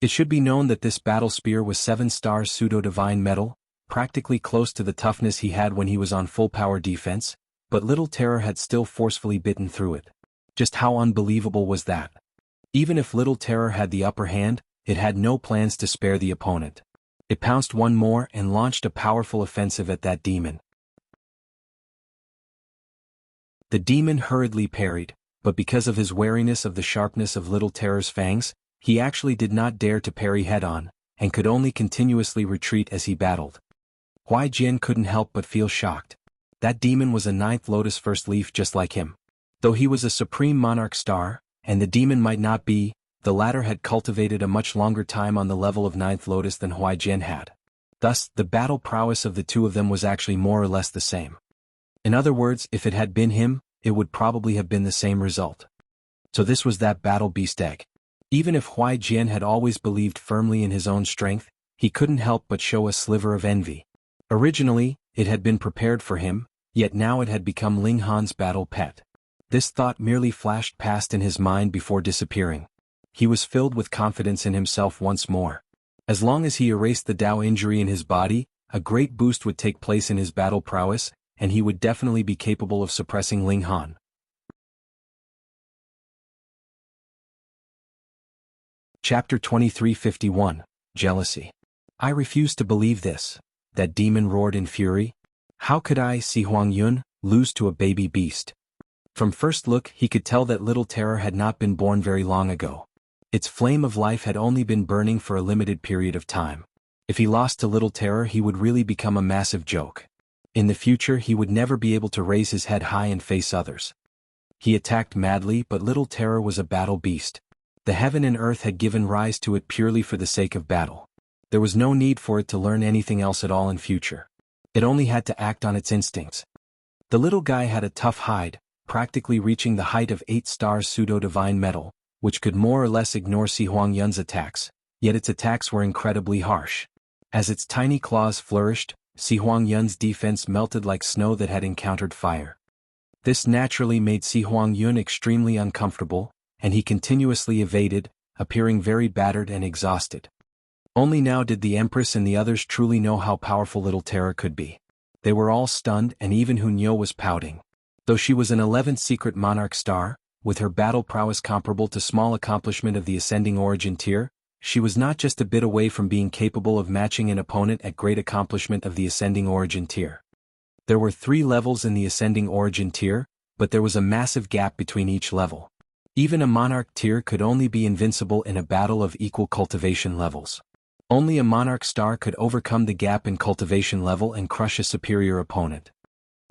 It should be known that this battle spear was 7-star pseudo-divine metal, practically close to the toughness he had when he was on full-power defense, but Little Terror had still forcefully bitten through it. Just how unbelievable was that? Even if Little Terror had the upper hand, it had no plans to spare the opponent. It pounced one more and launched a powerful offensive at that demon. The demon hurriedly parried, but because of his wariness of the sharpness of Little Terror's fangs, he actually did not dare to parry head-on, and could only continuously retreat as he battled. Huai Jian couldn't help but feel shocked. That demon was a 9th Lotus First Leaf just like him. Though he was a Supreme Monarch Star, and the demon might not be, the latter had cultivated a much longer time on the level of 9th Lotus than Huai Jian had. Thus, the battle prowess of the two of them was actually more or less the same. In other words, if it had been him, it would probably have been the same result. So this was that battle beast egg. Even if Huai Jian had always believed firmly in his own strength, he couldn't help but show a sliver of envy. Originally, it had been prepared for him, yet now it had become Ling Han's battle pet. This thought merely flashed past in his mind before disappearing. He was filled with confidence in himself once more. As long as he erased the Dao injury in his body, a great boost would take place in his battle prowess, and he would definitely be capable of suppressing Ling Han. Chapter 2351, Jealousy. I refuse to believe this. That demon roared in fury. How could I, Xi Huangyun, lose to a baby beast? From first look he could tell that little terror had not been born very long ago. Its flame of life had only been burning for a limited period of time. If he lost to little terror he would really become a massive joke. In the future he would never be able to raise his head high and face others. He attacked madly, but little terror was a battle beast. The heaven and earth had given rise to it purely for the sake of battle. There was no need for it to learn anything else at all in future. It only had to act on its instincts. The little guy had a tough hide, practically reaching the height of 8 stars pseudo-divine metal, which could more or less ignore Xi Huangyun's attacks, yet its attacks were incredibly harsh. As its tiny claws flourished, Xi Huangyun's defense melted like snow that had encountered fire. This naturally made Xi Huangyun extremely uncomfortable, and he continuously evaded, appearing very battered and exhausted. Only now did the Empress and the others truly know how powerful little terror could be. They were all stunned, and even Hunyou was pouting. Though she was an 11th secret monarch star, with her battle prowess comparable to small accomplishment of the ascending origin tier, she was not just a bit away from being capable of matching an opponent at great accomplishment of the ascending origin tier. There were 3 levels in the ascending origin tier, but there was a massive gap between each level. Even a monarch tier could only be invincible in a battle of equal cultivation levels. Only a monarch star could overcome the gap in cultivation level and crush a superior opponent.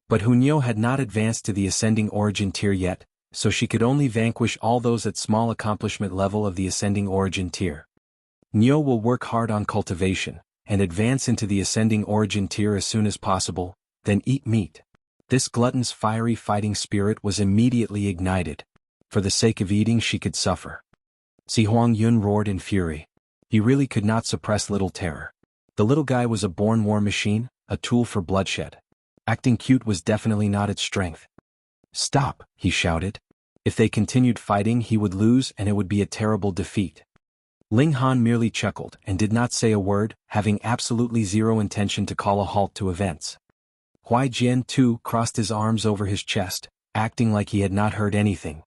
But Hunyou had not advanced to the ascending origin tier yet, so she could only vanquish all those at small accomplishment level of the ascending origin tier. Hunyou will work hard on cultivation, and advance into the ascending origin tier as soon as possible, then eat meat. This glutton's fiery fighting spirit was immediately ignited. For the sake of eating she could suffer. Xi Huangyun roared in fury. He really could not suppress little terror. The little guy was a born war machine, a tool for bloodshed. Acting cute was definitely not its strength. Stop, he shouted. If they continued fighting he would lose and it would be a terrible defeat. Ling Han merely chuckled and did not say a word, having absolutely zero intention to call a halt to events. Huai Jian too crossed his arms over his chest, acting like he had not heard anything.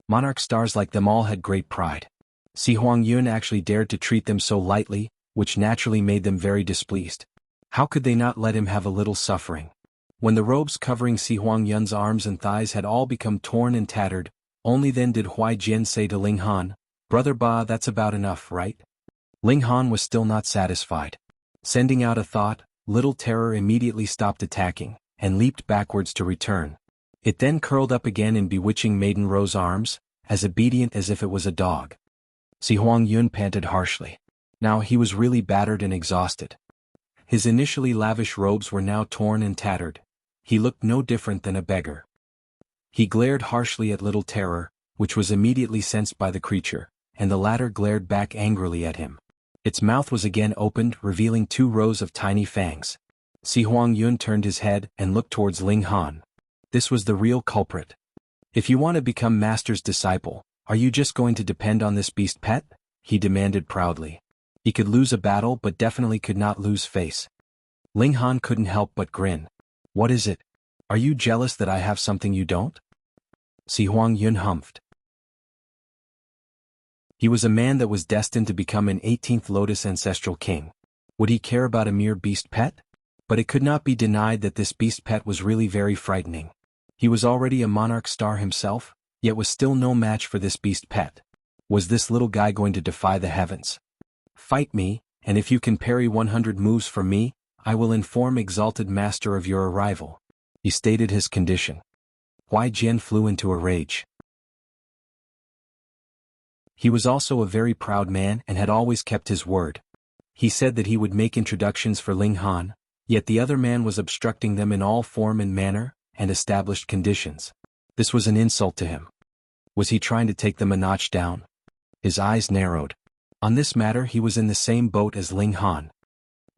Monarch stars like them all had great pride. Xi Huangyun actually dared to treat them so lightly, which naturally made them very displeased. How could they not let him have a little suffering? When the robes covering Xi Huangyun's arms and thighs had all become torn and tattered, only then did Huai Jian say to Ling Han, "Brother Ba, that's about enough, right?" Ling Han was still not satisfied. Sending out a thought, little terror immediately stopped attacking, and leaped backwards to return. It then curled up again in bewitching Maiden Rose arms, as obedient as if it was a dog. Xi Huangyun panted harshly. Now he was really battered and exhausted. His initially lavish robes were now torn and tattered. He looked no different than a beggar. He glared harshly at little terror, which was immediately sensed by the creature, and the latter glared back angrily at him. Its mouth was again opened, revealing 2 rows of tiny fangs. Xi Huangyun turned his head and looked towards Ling Han. This was the real culprit. If you want to become Master's disciple, are you just going to depend on this beast pet? He demanded proudly. He could lose a battle but definitely could not lose face. Ling Han couldn't help but grin. What is it? Are you jealous that I have something you don't? Xi Huangyun humphed. He was a man that was destined to become an 18th Lotus ancestral king. Would he care about a mere beast pet? But it could not be denied that this beast pet was really very frightening. He was already a monarch star himself, yet was still no match for this beast pet. Was this little guy going to defy the heavens? Fight me, and if you can parry 100 moves from me, I will inform Exalted Master of your arrival. He stated his condition. Huai Jian flew into a rage. He was also a very proud man and had always kept his word. He said that he would make introductions for Ling Han, yet the other man was obstructing them in all form and manner, and established conditions. This was an insult to him. Was he trying to take them a notch down? His eyes narrowed. On this matter he was in the same boat as Ling Han.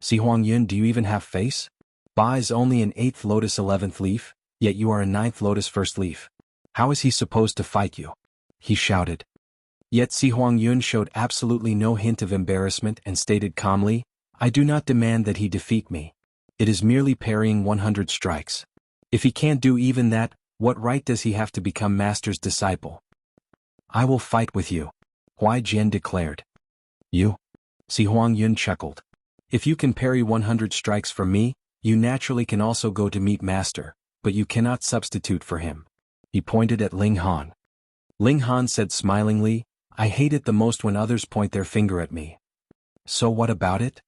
Si Huangyun, do you even have face? Ba is only an 8th lotus 11th leaf, yet you are a 9th lotus 1st leaf. How is he supposed to fight you? He shouted. Yet Si Huangyun showed absolutely no hint of embarrassment and stated calmly, I do not demand that he defeat me. It is merely parrying 100 strikes. If he can't do even that, what right does he have to become master's disciple? I will fight with you, Huai Jian declared. You? Si Huangyun chuckled. If you can parry 100 strikes from me, you naturally can also go to meet master, but you cannot substitute for him. He pointed at Ling Han. Ling Han said smilingly, I hate it the most when others point their finger at me. So what about it?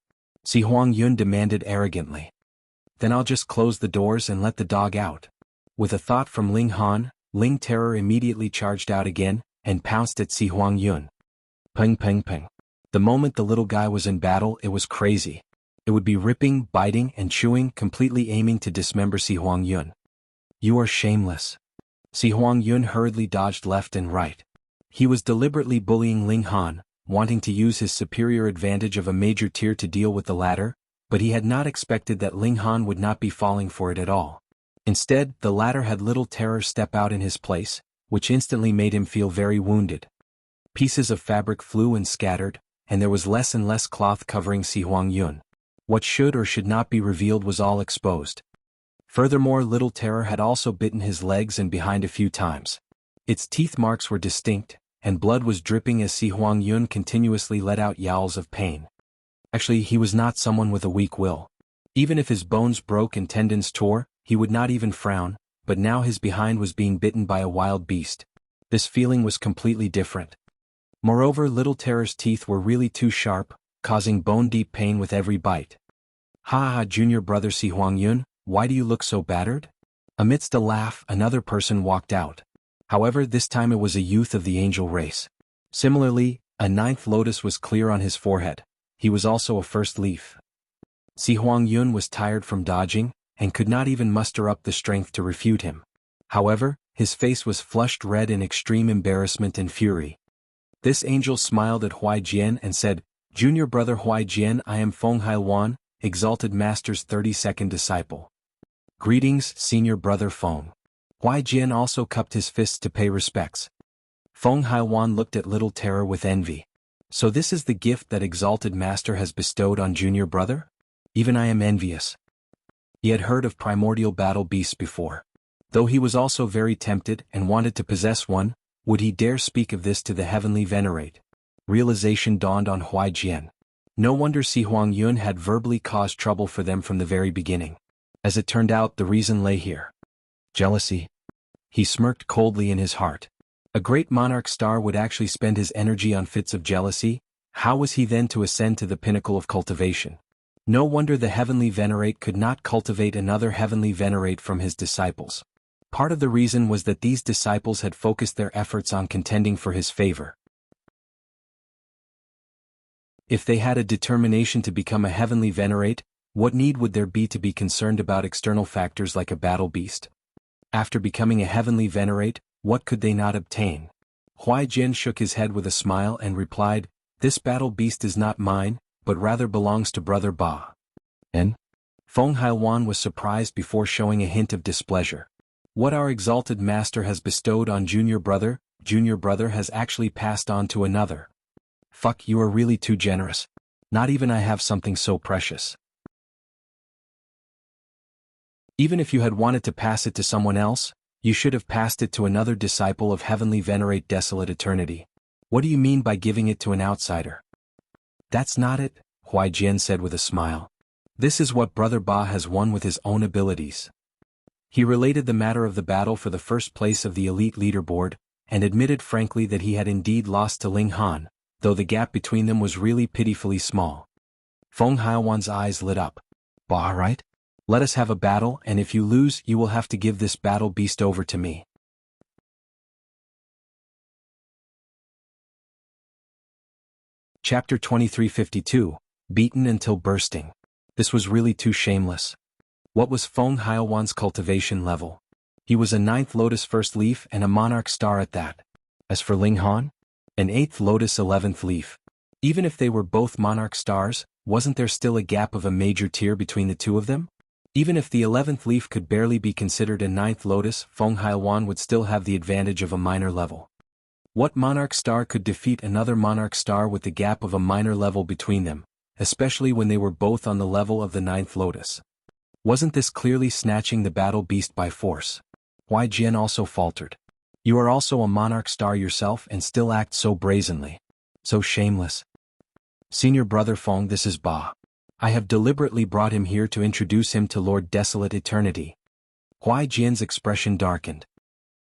Si Huangyun demanded arrogantly. Then I'll just close the doors and let the dog out. With a thought from Ling Han, Ling Terror immediately charged out again, and pounced at Si Huangyun. Peng peng peng. The moment the little guy was in battle, it was crazy. It would be ripping, biting, and chewing, completely aiming to dismember Si Huangyun. You are shameless. Si Huangyun hurriedly dodged left and right. He was deliberately bullying Ling Han, wanting to use his superior advantage of a major tier to deal with the latter, but he had not expected that Ling Han would not be falling for it at all. Instead, the latter had little Terror step out in his place, which instantly made him feel very wounded. Pieces of fabric flew and scattered, and there was less and less cloth covering Si Huangyun. What should or should not be revealed was all exposed. Furthermore, little Terror had also bitten his legs and behind a few times. Its teeth marks were distinct, and blood was dripping as Si Huangyun continuously let out yowls of pain. Actually, he was not someone with a weak will. Even if his bones broke and tendons tore, he would not even frown, but now his behind was being bitten by a wild beast. This feeling was completely different. Moreover, little Terror's teeth were really too sharp, causing bone-deep pain with every bite. Ha ha, junior brother Si Huangyun, why do you look so battered? Amidst a laugh, another person walked out. However, this time it was a youth of the angel race. Similarly, a 9th lotus was clear on his forehead. He was also a 1st leaf. Si Huangyun was tired from dodging, and could not even muster up the strength to refute him. However, his face was flushed red in extreme embarrassment and fury. This angel smiled at Huai Jian and said, Junior brother Huai Jian, I am Feng Haiwan, exalted master's 32nd disciple. Greetings, senior brother Feng. Huai Jian also cupped his fists to pay respects. Feng Haiwan looked at little Terror with envy. So this is the gift that exalted master has bestowed on junior brother? Even I am envious. He had heard of primordial battle beasts before. Though he was also very tempted and wanted to possess one, would he dare speak of this to the heavenly Venerate? Realization dawned on Huai Jian. No wonder Si Huangyun had verbally caused trouble for them from the very beginning. As it turned out, the reason lay here. Jealousy. He smirked coldly in his heart. A great monarch star would actually spend his energy on fits of jealousy. How was he then to ascend to the pinnacle of cultivation? No wonder the heavenly Venerate could not cultivate another heavenly Venerate from his disciples. Part of the reason was that these disciples had focused their efforts on contending for his favor. If they had a determination to become a heavenly Venerate, what need would there be to be concerned about external factors like a battle beast? After becoming a heavenly Venerate, what could they not obtain? Huai Jian shook his head with a smile and replied, This battle beast is not mine, but rather belongs to Brother Ba. And? Feng Haiwan was surprised before showing a hint of displeasure. What our exalted master has bestowed on junior brother has actually passed on to another. Fuck, you are really too generous. Not even I have something so precious. Even if you had wanted to pass it to someone else, you should have passed it to another disciple of heavenly Venerate Desolate Eternity. What do you mean by giving it to an outsider? That's not it, Huai Jian said with a smile. This is what Brother Ba has won with his own abilities. He related the matter of the battle for the first place of the elite leaderboard, and admitted frankly that he had indeed lost to Ling Han, though the gap between them was really pitifully small. Feng Haiwan's eyes lit up. Ba, right? Let us have a battle, and if you lose, you will have to give this battle beast over to me. Chapter 2352, Beaten Until Bursting. This was really too shameless. What was Feng Haowan's cultivation level? He was a 9th Lotus First Leaf and a Monarch Star at that. As for Ling Han? An 8th Lotus 11th Leaf. Even if they were both Monarch Stars, wasn't there still a gap of a major tier between the two of them? Even if the 11th Leaf could barely be considered a 9th Lotus, Feng Haowan would still have the advantage of a minor level. What Monarch Star could defeat another Monarch Star with the gap of a minor level between them, especially when they were both on the level of the 9th Lotus? Wasn't this clearly snatching the battle beast by force? Huai Jian also faltered. You are also a Monarch Star yourself and still act so brazenly. So shameless. Senior brother Feng, this is Ba. I have deliberately brought him here to introduce him to Lord Desolate Eternity. Huai Jian's expression darkened.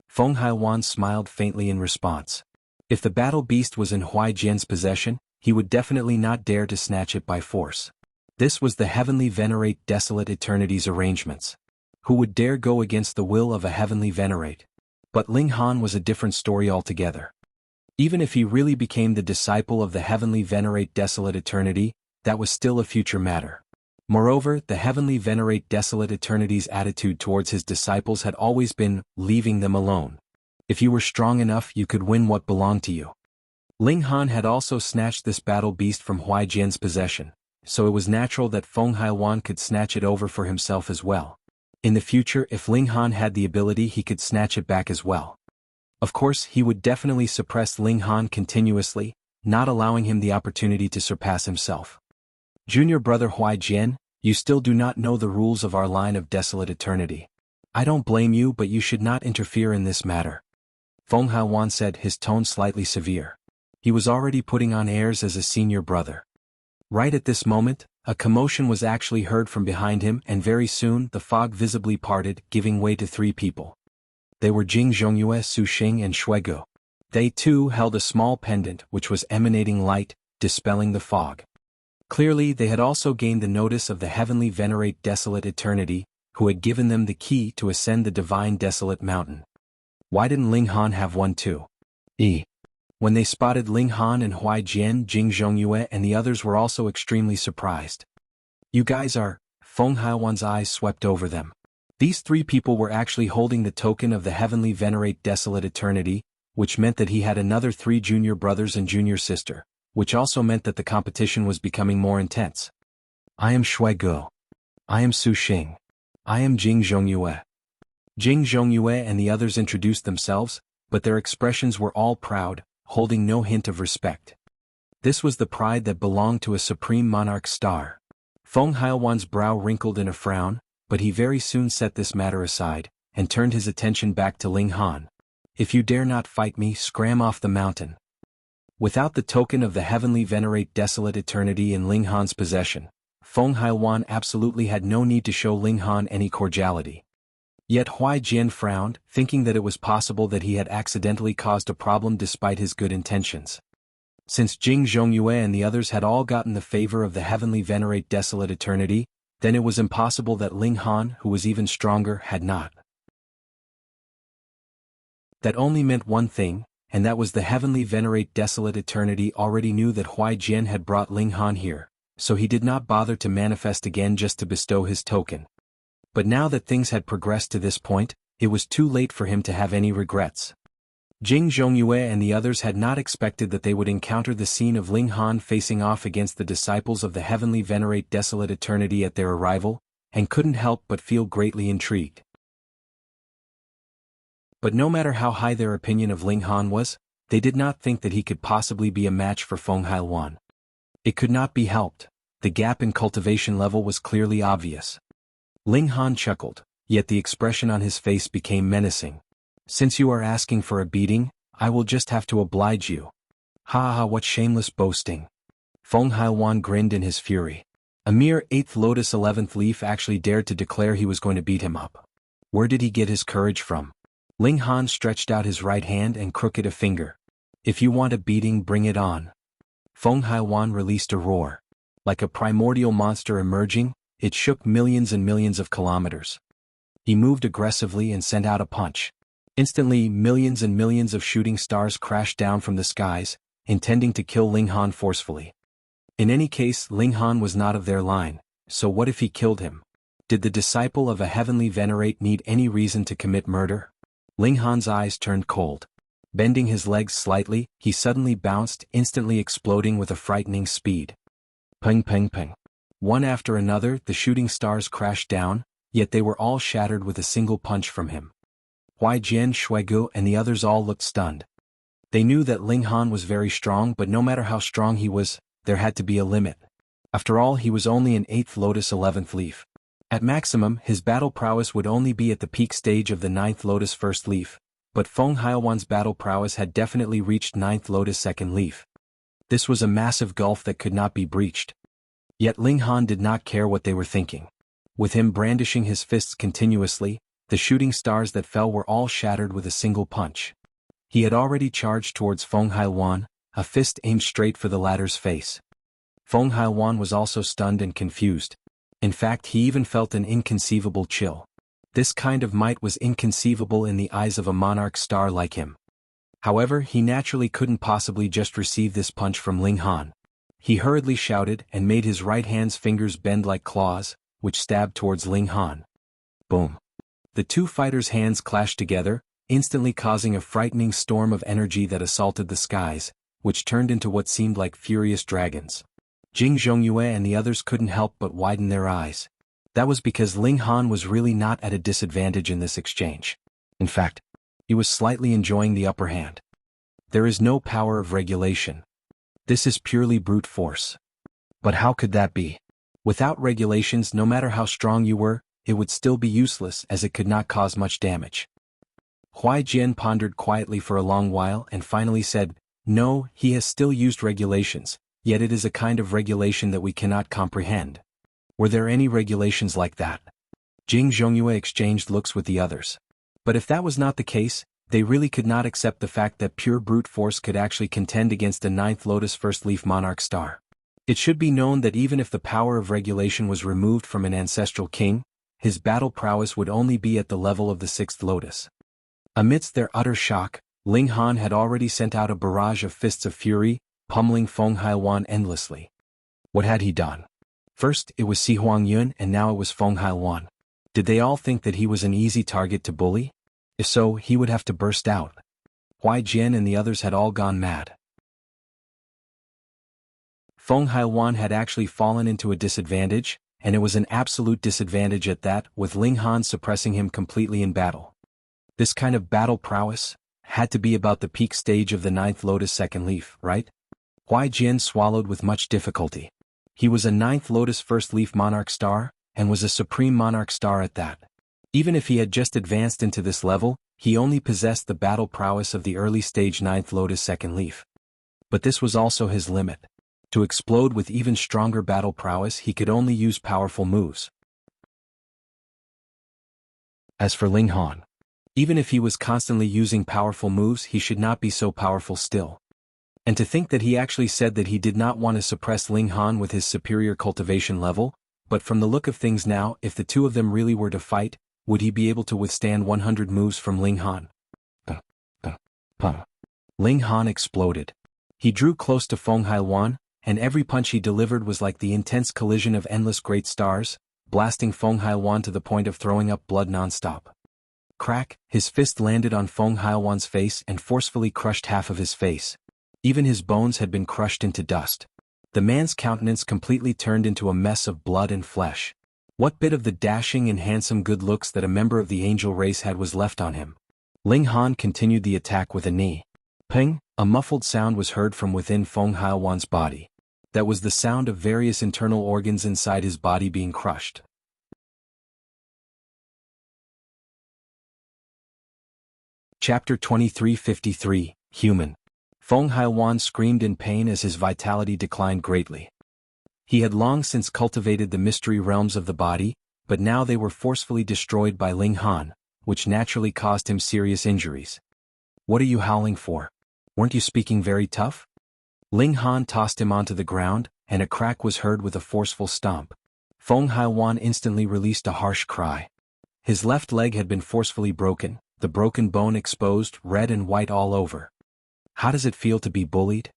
Feng Haowan smiled faintly in response. If the battle beast was in Huai Jian's possession, he would definitely not dare to snatch it by force. This was the Heavenly Venerate Desolate Eternity's arrangements. Who would dare go against the will of a Heavenly Venerate? But Ling Han was a different story altogether. Even if he really became the disciple of the Heavenly Venerate Desolate Eternity, that was still a future matter. Moreover, the Heavenly Venerate Desolate Eternity's attitude towards his disciples had always been, leaving them alone. If you were strong enough, you could win what belonged to you. Ling Han had also snatched this battle beast from Huai Jian's possession, so it was natural that Feng Haowan could snatch it over for himself as well. In the future, if Ling Han had the ability, he could snatch it back as well. Of course, he would definitely suppress Ling Han continuously, not allowing him the opportunity to surpass himself. Junior brother Huai Jian, you still do not know the rules of our line of Desolate Eternity. I don't blame you, but you should not interfere in this matter. Feng Haowan said, his tone slightly severe. He was already putting on airs as a senior brother. Right at this moment, a commotion was actually heard from behind him, and very soon the fog visibly parted, giving way to 3 people. They were Zhongyue, Su Xing and Shuego. They too held a small pendant which was emanating light, dispelling the fog. Clearly they had also gained the notice of the Heavenly Venerate Desolate Eternity, who had given them the key to ascend the Divine Desolate Mountain. Why didn't Ling Han have one too? When they spotted Ling Han and Huai Jian, Zhongyue and the others were also extremely surprised. You guys are... Feng Haowan's eyes swept over them. These 3 people were actually holding the token of the Heavenly Venerate Desolate Eternity, which meant that he had another 3 junior brothers and junior sister, which also meant that the competition was becoming more intense. I am Shuego. I am Su Xing. I am Zhongyue. Zhongyue and the others introduced themselves, but their expressions were all proud, holding no hint of respect. This was the pride that belonged to a supreme monarch star. Feng Haowan's brow wrinkled in a frown, but he very soon set this matter aside, and turned his attention back to Ling Han. If you dare not fight me, scram off the mountain. Without the token of the Heavenly Venerate Desolate Eternity in Ling Han's possession, Feng Haowan absolutely had no need to show Ling Han any cordiality. Yet Huai Jian frowned, thinking that it was possible that he had accidentally caused a problem despite his good intentions. Since Zhongyue and the others had all gotten the favor of the Heavenly Venerate Desolate Eternity, then it was impossible that Ling Han, who was even stronger, had not. That only meant one thing, and that was the Heavenly Venerate Desolate Eternity already knew that Huai Jian had brought Ling Han here, so he did not bother to manifest again just to bestow his token. But now that things had progressed to this point, it was too late for him to have any regrets. Zhongyue and the others had not expected that they would encounter the scene of Ling Han facing off against the disciples of the Heavenly Venerate Desolate Eternity at their arrival, and couldn't help but feel greatly intrigued. But no matter how high their opinion of Ling Han was, they did not think that he could possibly be a match for Feng Haowan. It could not be helped. The gap in cultivation level was clearly obvious. Ling Han chuckled, yet the expression on his face became menacing. Since you are asking for a beating, I will just have to oblige you. Ha ha, what shameless boasting. Feng Haowan grinned in his fury. A mere 8th Lotus 11th Leaf actually dared to declare he was going to beat him up. Where did he get his courage from? Ling Han stretched out his right hand and crooked a finger. If you want a beating, bring it on. Feng Haowan released a roar. Like a primordial monster emerging, it shook millions and millions of kilometers. He moved aggressively and sent out a punch. Instantly, millions and millions of shooting stars crashed down from the skies, intending to kill Ling Han forcefully. In any case, Ling Han was not of their line, so what if he killed him? Did the disciple of a heavenly Venerate need any reason to commit murder? Ling Han's eyes turned cold. Bending his legs slightly, he suddenly bounced, instantly exploding with a frightening speed. Ping ping ping. One after another, the shooting stars crashed down, yet they were all shattered with a single punch from him. Huai Jian, Shuigu, and the others all looked stunned. They knew that Ling Han was very strong, but no matter how strong he was, there had to be a limit. After all, he was only an 8th Lotus 11th Leaf. At maximum, his battle prowess would only be at the peak stage of the 9th Lotus 1st Leaf, but Feng Haowan's battle prowess had definitely reached 9th Lotus 2nd Leaf. This was a massive gulf that could not be breached. Yet Ling Han did not care what they were thinking. With him brandishing his fists continuously, the shooting stars that fell were all shattered with a single punch. He had already charged towards Feng Haowan, a fist aimed straight for the latter's face. Feng Haowan was also stunned and confused. In fact, he even felt an inconceivable chill. This kind of might was inconceivable in the eyes of a monarch star like him. However, he naturally couldn't possibly just receive this punch from Ling Han. He hurriedly shouted and made his right hand's fingers bend like claws, which stabbed towards Ling Han. Boom. The two fighters' hands clashed together, instantly causing a frightening storm of energy that assaulted the skies, which turned into what seemed like furious dragons. Jianghu and the others couldn't help but widen their eyes. That was because Ling Han was really not at a disadvantage in this exchange. In fact, he was slightly enjoying the upper hand. There is no power of regulation. This is purely brute force. But how could that be? Without regulations, no matter how strong you were, it would still be useless as it could not cause much damage. Huai Jian pondered quietly for a long while and finally said, "No, he has still used regulations, yet it is a kind of regulation that we cannot comprehend. Were there any regulations like that?" Jianghu exchanged looks with the others. But if that was not the case, they really could not accept the fact that pure brute force could actually contend against a 9th Lotus 1st Leaf monarch star. It should be known that even if the power of regulation was removed from an ancestral king, his battle prowess would only be at the level of the 6th Lotus. Amidst their utter shock, Ling Han had already sent out a barrage of fists of fury, pummeling Feng Haowan endlessly. What had he done? First it was Si Huangyun and now it was Feng Haowan. Did they all think that he was an easy target to bully? If so, he would have to burst out. Huai Jian and the others had all gone mad. Feng Haowan had actually fallen into a disadvantage, and it was an absolute disadvantage at that, with Ling Han suppressing him completely in battle. This kind of battle prowess had to be about the peak stage of the 9th Lotus 2nd Leaf, right? Huai Jian swallowed with much difficulty. He was a 9th Lotus 1st Leaf monarch star, and was a supreme monarch star at that. Even if he had just advanced into this level, he only possessed the battle prowess of the early stage 9th Lotus 2nd Leaf. But this was also his limit. To explode with even stronger battle prowess, he could only use powerful moves. As for Ling Han, even if he was constantly using powerful moves, he should not be so powerful still. And to think that he actually said that he did not want to suppress Ling Han with his superior cultivation level, but from the look of things now, if the two of them really were to fight, would he be able to withstand 100 moves from Ling Han? Ling Han exploded. He drew close to Feng Haowan, and every punch he delivered was like the intense collision of endless great stars, blasting Feng Haowan to the point of throwing up blood non-stop. Crack, his fist landed on Feng Haowan's face and forcefully crushed half of his face. Even his bones had been crushed into dust. The man's countenance completely turned into a mess of blood and flesh. What bit of the dashing and handsome good looks that a member of the angel race had was left on him. Ling Han continued the attack with a knee. Ping, a muffled sound was heard from within Feng Haowan's body. That was the sound of various internal organs inside his body being crushed. Chapter 2353, Human. Feng Haowan screamed in pain as his vitality declined greatly. He had long since cultivated the mystery realms of the body, but now they were forcefully destroyed by Ling Han, which naturally caused him serious injuries. "What are you howling for? Weren't you speaking very tough?" Ling Han tossed him onto the ground, and a crack was heard with a forceful stomp. Feng Haowan instantly released a harsh cry. His left leg had been forcefully broken, the broken bone exposed, red and white all over. "How does it feel to be bullied?"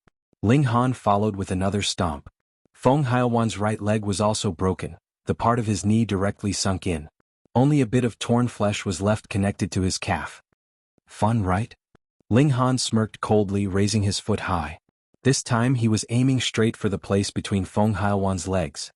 Ling Han followed with another stomp. Feng Haowan's right leg was also broken, the part of his knee directly sunk in. Only a bit of torn flesh was left connected to his calf. Fun, right? Ling Han smirked coldly, raising his foot high. This time he was aiming straight for the place between Feng Haowan's legs.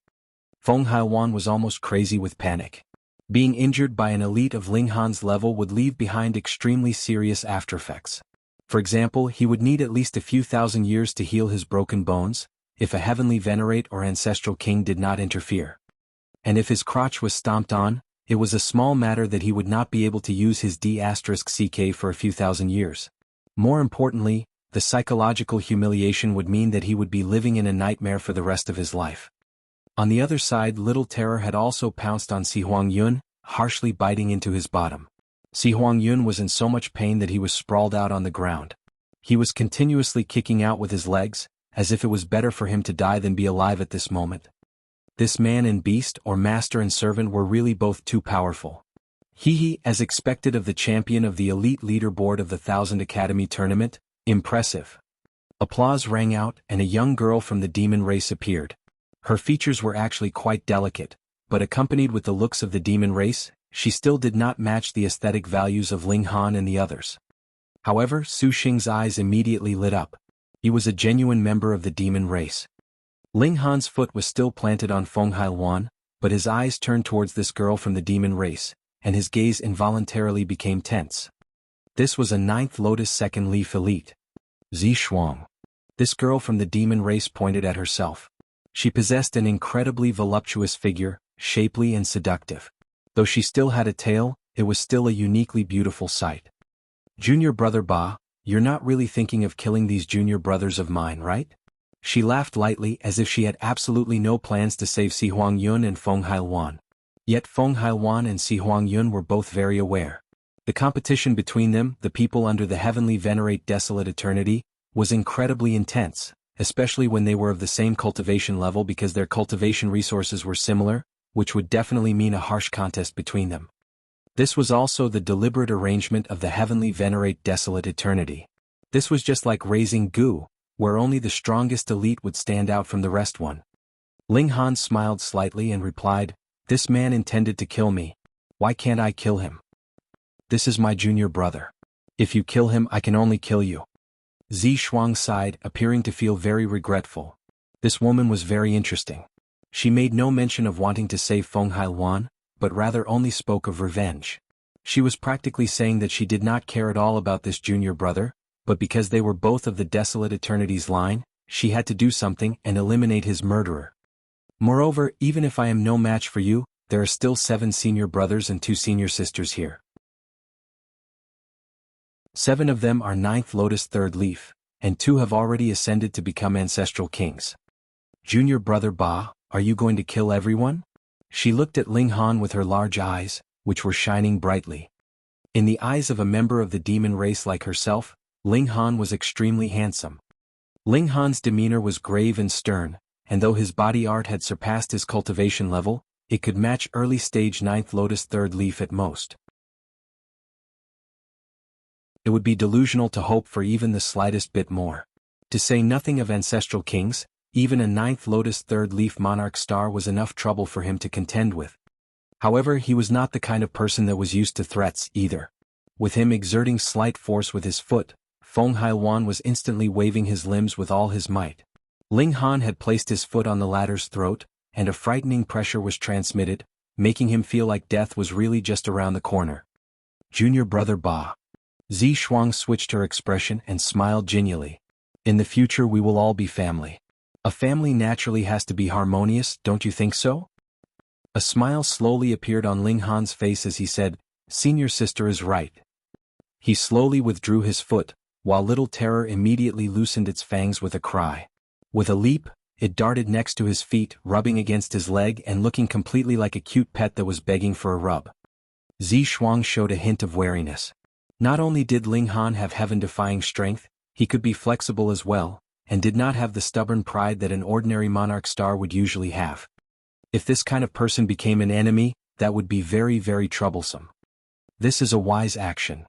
Feng Haowan was almost crazy with panic. Being injured by an elite of Ling Han's level would leave behind extremely serious aftereffects. For example, he would need at least a few thousand years to heal his broken bones, if a heavenly Venerate or ancestral king did not interfere. And if his crotch was stomped on, it was a small matter that he would not be able to use his D*CK for a few thousand years. More importantly, the psychological humiliation would mean that he would be living in a nightmare for the rest of his life. On the other side, Little Terror had also pounced on Si Huangyun, harshly biting into his bottom. Si Huangyun was in so much pain that he was sprawled out on the ground. He was continuously kicking out with his legs, as if it was better for him to die than be alive at this moment. This man and beast, or master and servant, were really both too powerful. As expected of the champion of the elite leaderboard of the 1000 Academy tournament, impressive. Applause rang out, and a young girl from the demon race appeared. Her features were actually quite delicate, but accompanied with the looks of the demon race, she still did not match the aesthetic values of Ling Han and the others. However, Su Xing's eyes immediately lit up. He was a genuine member of the demon race. Ling Han's foot was still planted on Feng Haowan, but his eyes turned towards this girl from the demon race, and his gaze involuntarily became tense. This was a 9th Lotus Second Leaf elite. Zhi Kong. This girl from the demon race pointed at herself. She possessed an incredibly voluptuous figure, shapely and seductive. Though she still had a tail, it was still a uniquely beautiful sight. Junior brother Ba, you're not really thinking of killing these junior brothers of mine, right? She laughed lightly as if she had absolutely no plans to save Si Huangyun and Feng Haowan. Yet Feng Haowan and Si Huangyun were both very aware. The competition between them, the people under the heavenly Venerate Desolate Eternity, was incredibly intense, especially when they were of the same cultivation level because their cultivation resources were similar, which would definitely mean a harsh contest between them. This was also the deliberate arrangement of the heavenly Venerate Desolate Eternity. This was just like raising goo, where only the strongest elite would stand out from the rest one. Ling Han smiled slightly and replied, "This man intended to kill me. Why can't I kill him? This is my junior brother. If you kill him, I can only kill you." Zhi Kong sighed, appearing to feel very regretful. This woman was very interesting. She made no mention of wanting to save Feng Haowan, but rather only spoke of revenge. She was practically saying that she did not care at all about this junior brother, but because they were both of the Desolate Eternity's line, she had to do something and eliminate his murderer. Moreover, even if I am no match for you, there are still 7 senior brothers and 2 senior sisters here. 7 of them are 9th Lotus Third Leaf, and 2 have already ascended to become ancestral kings. Junior brother Ba, are you going to kill everyone? She looked at Ling Han with her large eyes, which were shining brightly. In the eyes of a member of the demon race like herself, Ling Han was extremely handsome. Ling Han's demeanor was grave and stern, and though his body art had surpassed his cultivation level, it could match early stage 9th Lotus Third Leaf at most. It would be delusional to hope for even the slightest bit more. To say nothing of ancestral kings, even a 9th Lotus Third Leaf Monarch star was enough trouble for him to contend with. However, he was not the kind of person that was used to threats either. With him exerting slight force with his foot, Feng Haowan was instantly waving his limbs with all his might. Ling Han had placed his foot on the latter's throat, and a frightening pressure was transmitted, making him feel like death was really just around the corner. Junior brother Ba. Zhi Kong switched her expression and smiled genially. In the future we will all be family. A family naturally has to be harmonious, don't you think so? A smile slowly appeared on Ling Han's face as he said, "Senior sister is right." He slowly withdrew his foot, while Little Terror immediately loosened its fangs with a cry. With a leap, it darted next to his feet, rubbing against his leg and looking completely like a cute pet that was begging for a rub. Zhi Kong showed a hint of wariness. Not only did Ling Han have heaven-defying strength, he could be flexible as well, and did not have the stubborn pride that an ordinary monarch star would usually have. If this kind of person became an enemy, that would be very, very troublesome. This is a wise action.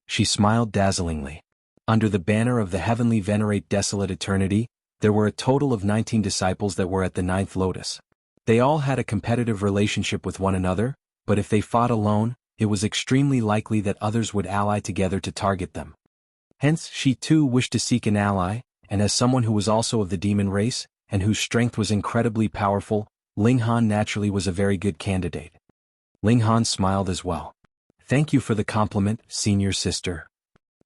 She smiled dazzlingly. Under the banner of the heavenly Venerate Desolate Eternity, There were a total of 19 disciples that were at the 9th lotus. They all had a competitive relationship with one another, but if they fought alone, it was extremely likely that others would ally together to target them. Hence, she too wished to seek an ally, and as someone who was also of the demon race, and whose strength was incredibly powerful, Ling Han naturally was a very good candidate. Ling Han smiled as well. Thank you for the compliment, senior sister.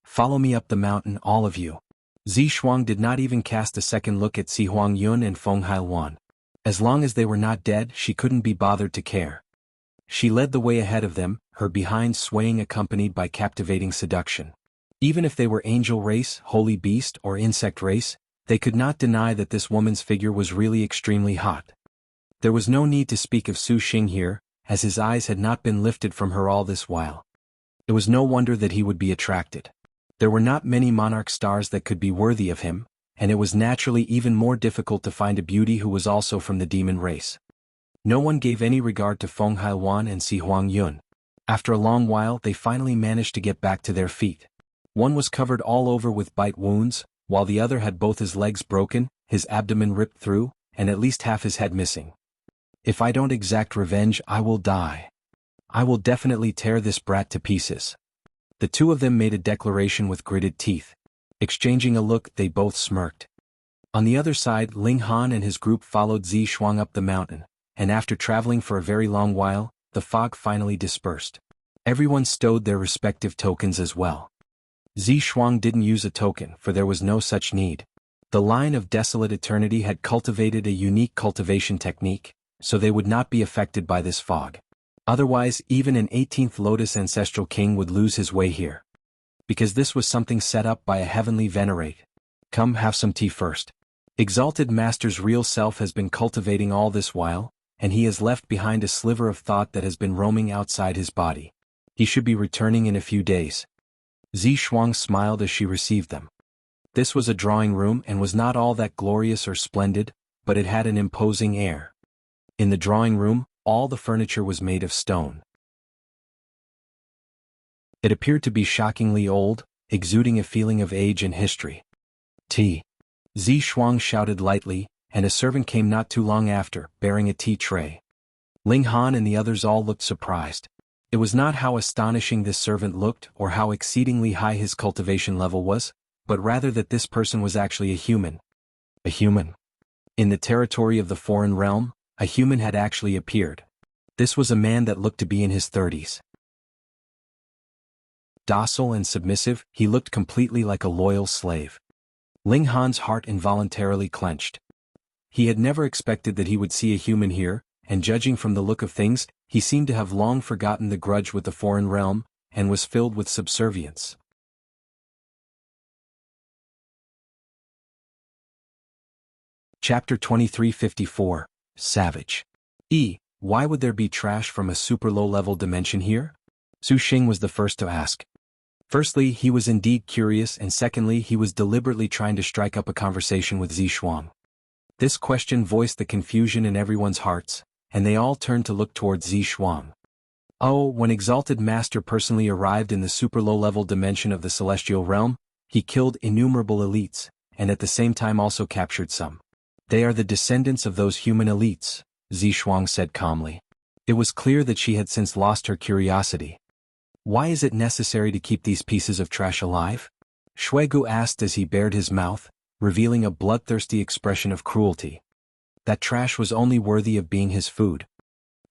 Follow me up the mountain, all of you. Zhi Shuang did not even cast a second look at Si Huangyun and Feng Hailuan. As long as they were not dead, she couldn't be bothered to care. She led the way ahead of them, her behind swaying accompanied by captivating seduction. Even if they were angel race, holy beast, or insect race, they could not deny that this woman's figure was really extremely hot. There was no need to speak of Su Xing here, as his eyes had not been lifted from her all this while. It was no wonder that he would be attracted. There were not many monarch stars that could be worthy of him, and it was naturally even more difficult to find a beauty who was also from the demon race. No one gave any regard to Feng Hailuan and Si Huangyun. After a long while they finally managed to get back to their feet. One was covered all over with bite wounds, while the other had both his legs broken, his abdomen ripped through, and at least half his head missing. If I don't exact revenge, I will die. I will definitely tear this brat to pieces. The two of them made a declaration with gritted teeth. Exchanging a look, they both smirked. On the other side, Ling Han and his group followed Zhi Shuang up the mountain, and after traveling for a very long while, the fog finally dispersed. Everyone stowed their respective tokens as well. Zhi Shuang didn't use a token, for there was no such need. The line of Desolate Eternity had cultivated a unique cultivation technique, so they would not be affected by this fog. Otherwise, even an 18th Lotus Ancestral King would lose his way here. Because this was something set up by a heavenly Venerate. Come, have some tea first. Exalted Master's real self has been cultivating all this while, and he has left behind a sliver of thought that has been roaming outside his body. He should be returning in a few days. Zhi Shuang smiled as she received them. This was a drawing room and was not all that glorious or splendid, but it had an imposing air. In the drawing room, all the furniture was made of stone. It appeared to be shockingly old, exuding a feeling of age and history. Tea. Zhi Shuang shouted lightly, and a servant came not too long after, bearing a tea tray. Ling Han and the others all looked surprised. It was not how astonishing this servant looked or how exceedingly high his cultivation level was, but rather that this person was actually a human. A human. In the territory of the foreign realm, a human had actually appeared. This was a man that looked to be in his 30s. Docile and submissive, he looked completely like a loyal slave. Ling Han's heart involuntarily clenched. He had never expected that he would see a human here, and judging from the look of things, he seemed to have long forgotten the grudge with the foreign realm, and was filled with subservience. Chapter 2354, Savage. Why would there be trash from a super low-level dimension here? Su Xing was the first to ask. Firstly, he was indeed curious, and secondly, he was deliberately trying to strike up a conversation with Zhi Shuang. This question voiced the confusion in everyone's hearts, and they all turned to look towards Zhi Shuang. Oh, when Exalted Master personally arrived in the super low-level dimension of the celestial realm, he killed innumerable elites, and at the same time also captured some. They are the descendants of those human elites, Zhi Shuang said calmly. It was clear that she had since lost her curiosity. Why is it necessary to keep these pieces of trash alive? Shuigu asked as he bared his mouth, revealing a bloodthirsty expression of cruelty. That trash was only worthy of being his food.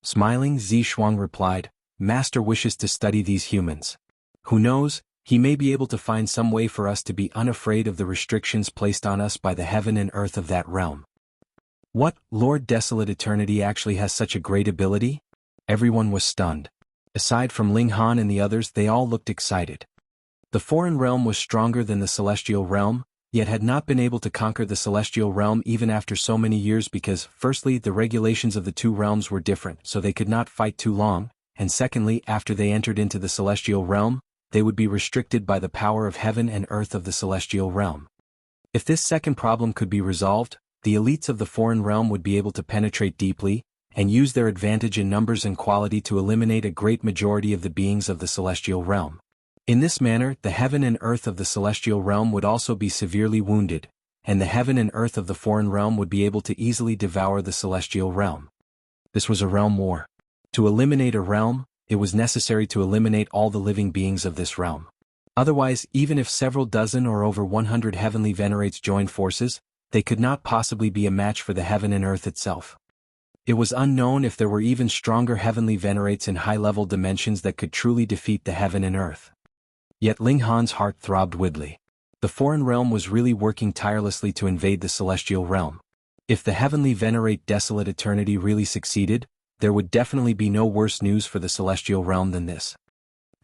Smiling, Zhi Shuang replied, Master wishes to study these humans. Who knows, he may be able to find some way for us to be unafraid of the restrictions placed on us by the heaven and earth of that realm. What, Lord Desolate Eternity actually has such a great ability? Everyone was stunned. Aside from Ling Han and the others, they all looked excited. The foreign realm was stronger than the celestial realm, yet had not been able to conquer the celestial realm even after so many years because, firstly, the regulations of the two realms were different, so they could not fight too long, and secondly, after they entered into the celestial realm, they would be restricted by the power of heaven and earth of the celestial realm. If this second problem could be resolved, the elites of the foreign realm would be able to penetrate deeply, and use their advantage in numbers and quality to eliminate a great majority of the beings of the celestial realm. In this manner, the heaven and earth of the celestial realm would also be severely wounded, and the heaven and earth of the foreign realm would be able to easily devour the celestial realm. This was a realm war. To eliminate a realm, it was necessary to eliminate all the living beings of this realm. Otherwise, even if several dozen or over 100 heavenly venerates joined forces, they could not possibly be a match for the heaven and earth itself. It was unknown if there were even stronger heavenly venerates in high-level dimensions that could truly defeat the heaven and earth. Yet Ling Han's heart throbbed widely. The foreign realm was really working tirelessly to invade the celestial realm. If the heavenly venerate Desolate Eternity really succeeded, there would definitely be no worse news for the celestial realm than this.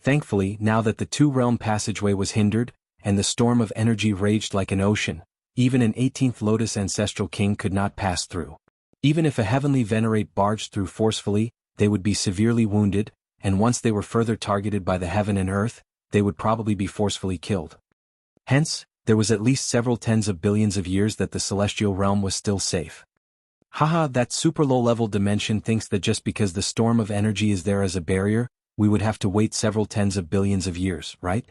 Thankfully, now that the two-realm passageway was hindered, and the storm of energy raged like an ocean, even an 18th Lotus ancestral king could not pass through. Even if a heavenly venerate barged through forcefully, they would be severely wounded, and once they were further targeted by the heaven and earth, they would probably be forcefully killed. Hence, there was at least several tens of billions of years that the celestial realm was still safe. Haha, that super low-level dimension thinks that just because the storm of energy is there as a barrier, we would have to wait several tens of billions of years, right?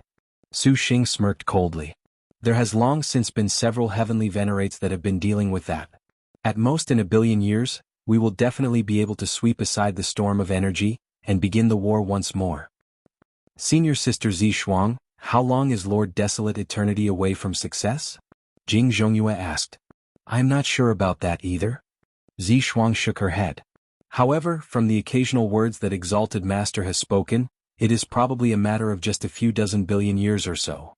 Su Xing smirked coldly. There has long since been several heavenly venerates that have been dealing with that. At most in a billion years, we will definitely be able to sweep aside the storm of energy, and begin the war once more. Senior Sister Zhi Shuang, how long is Lord Desolate Eternity away from success? Jing Zhongyue asked. I'm not sure about that either. Zhi Shuang shook her head. However, from the occasional words that Exalted Master has spoken, it is probably a matter of just a few dozen billion years or so.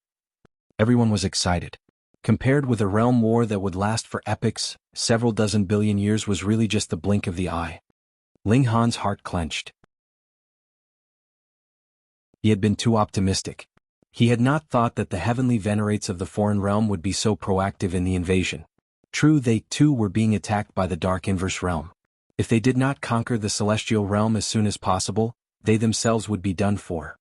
Everyone was excited. Compared with a realm war that would last for epochs, several dozen billion years was really just the blink of the eye. Ling Han's heart clenched. He had been too optimistic. He had not thought that the heavenly venerates of the foreign realm would be so proactive in the invasion. True, they too were being attacked by the dark inverse realm. If they did not conquer the celestial realm as soon as possible, they themselves would be done for.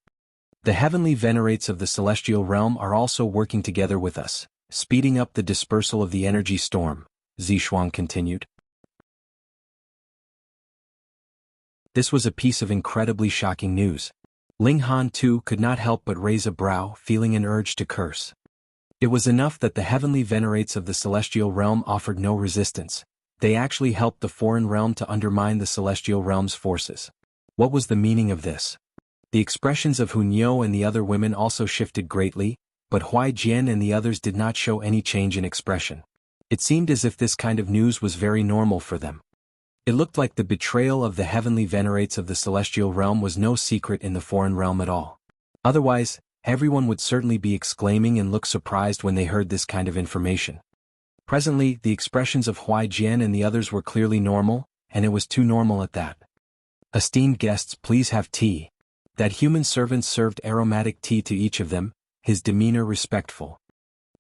The heavenly venerates of the celestial realm are also working together with us, speeding up the dispersal of the energy storm, Zhi Shuang continued. This was a piece of incredibly shocking news. Ling Han too could not help but raise a brow, feeling an urge to curse. It was enough that the heavenly venerates of the celestial realm offered no resistance. They actually helped the foreign realm to undermine the celestial realm's forces. What was the meaning of this? The expressions of Hunyou and the other women also shifted greatly, but Huai Jian and the others did not show any change in expression. It seemed as if this kind of news was very normal for them. It looked like the betrayal of the heavenly venerates of the celestial realm was no secret in the foreign realm at all. Otherwise, everyone would certainly be exclaiming and look surprised when they heard this kind of information. Presently, the expressions of Huai Jian and the others were clearly normal, and it was too normal at that. Esteemed guests, please have tea. That human servant served aromatic tea to each of them, his demeanor respectful.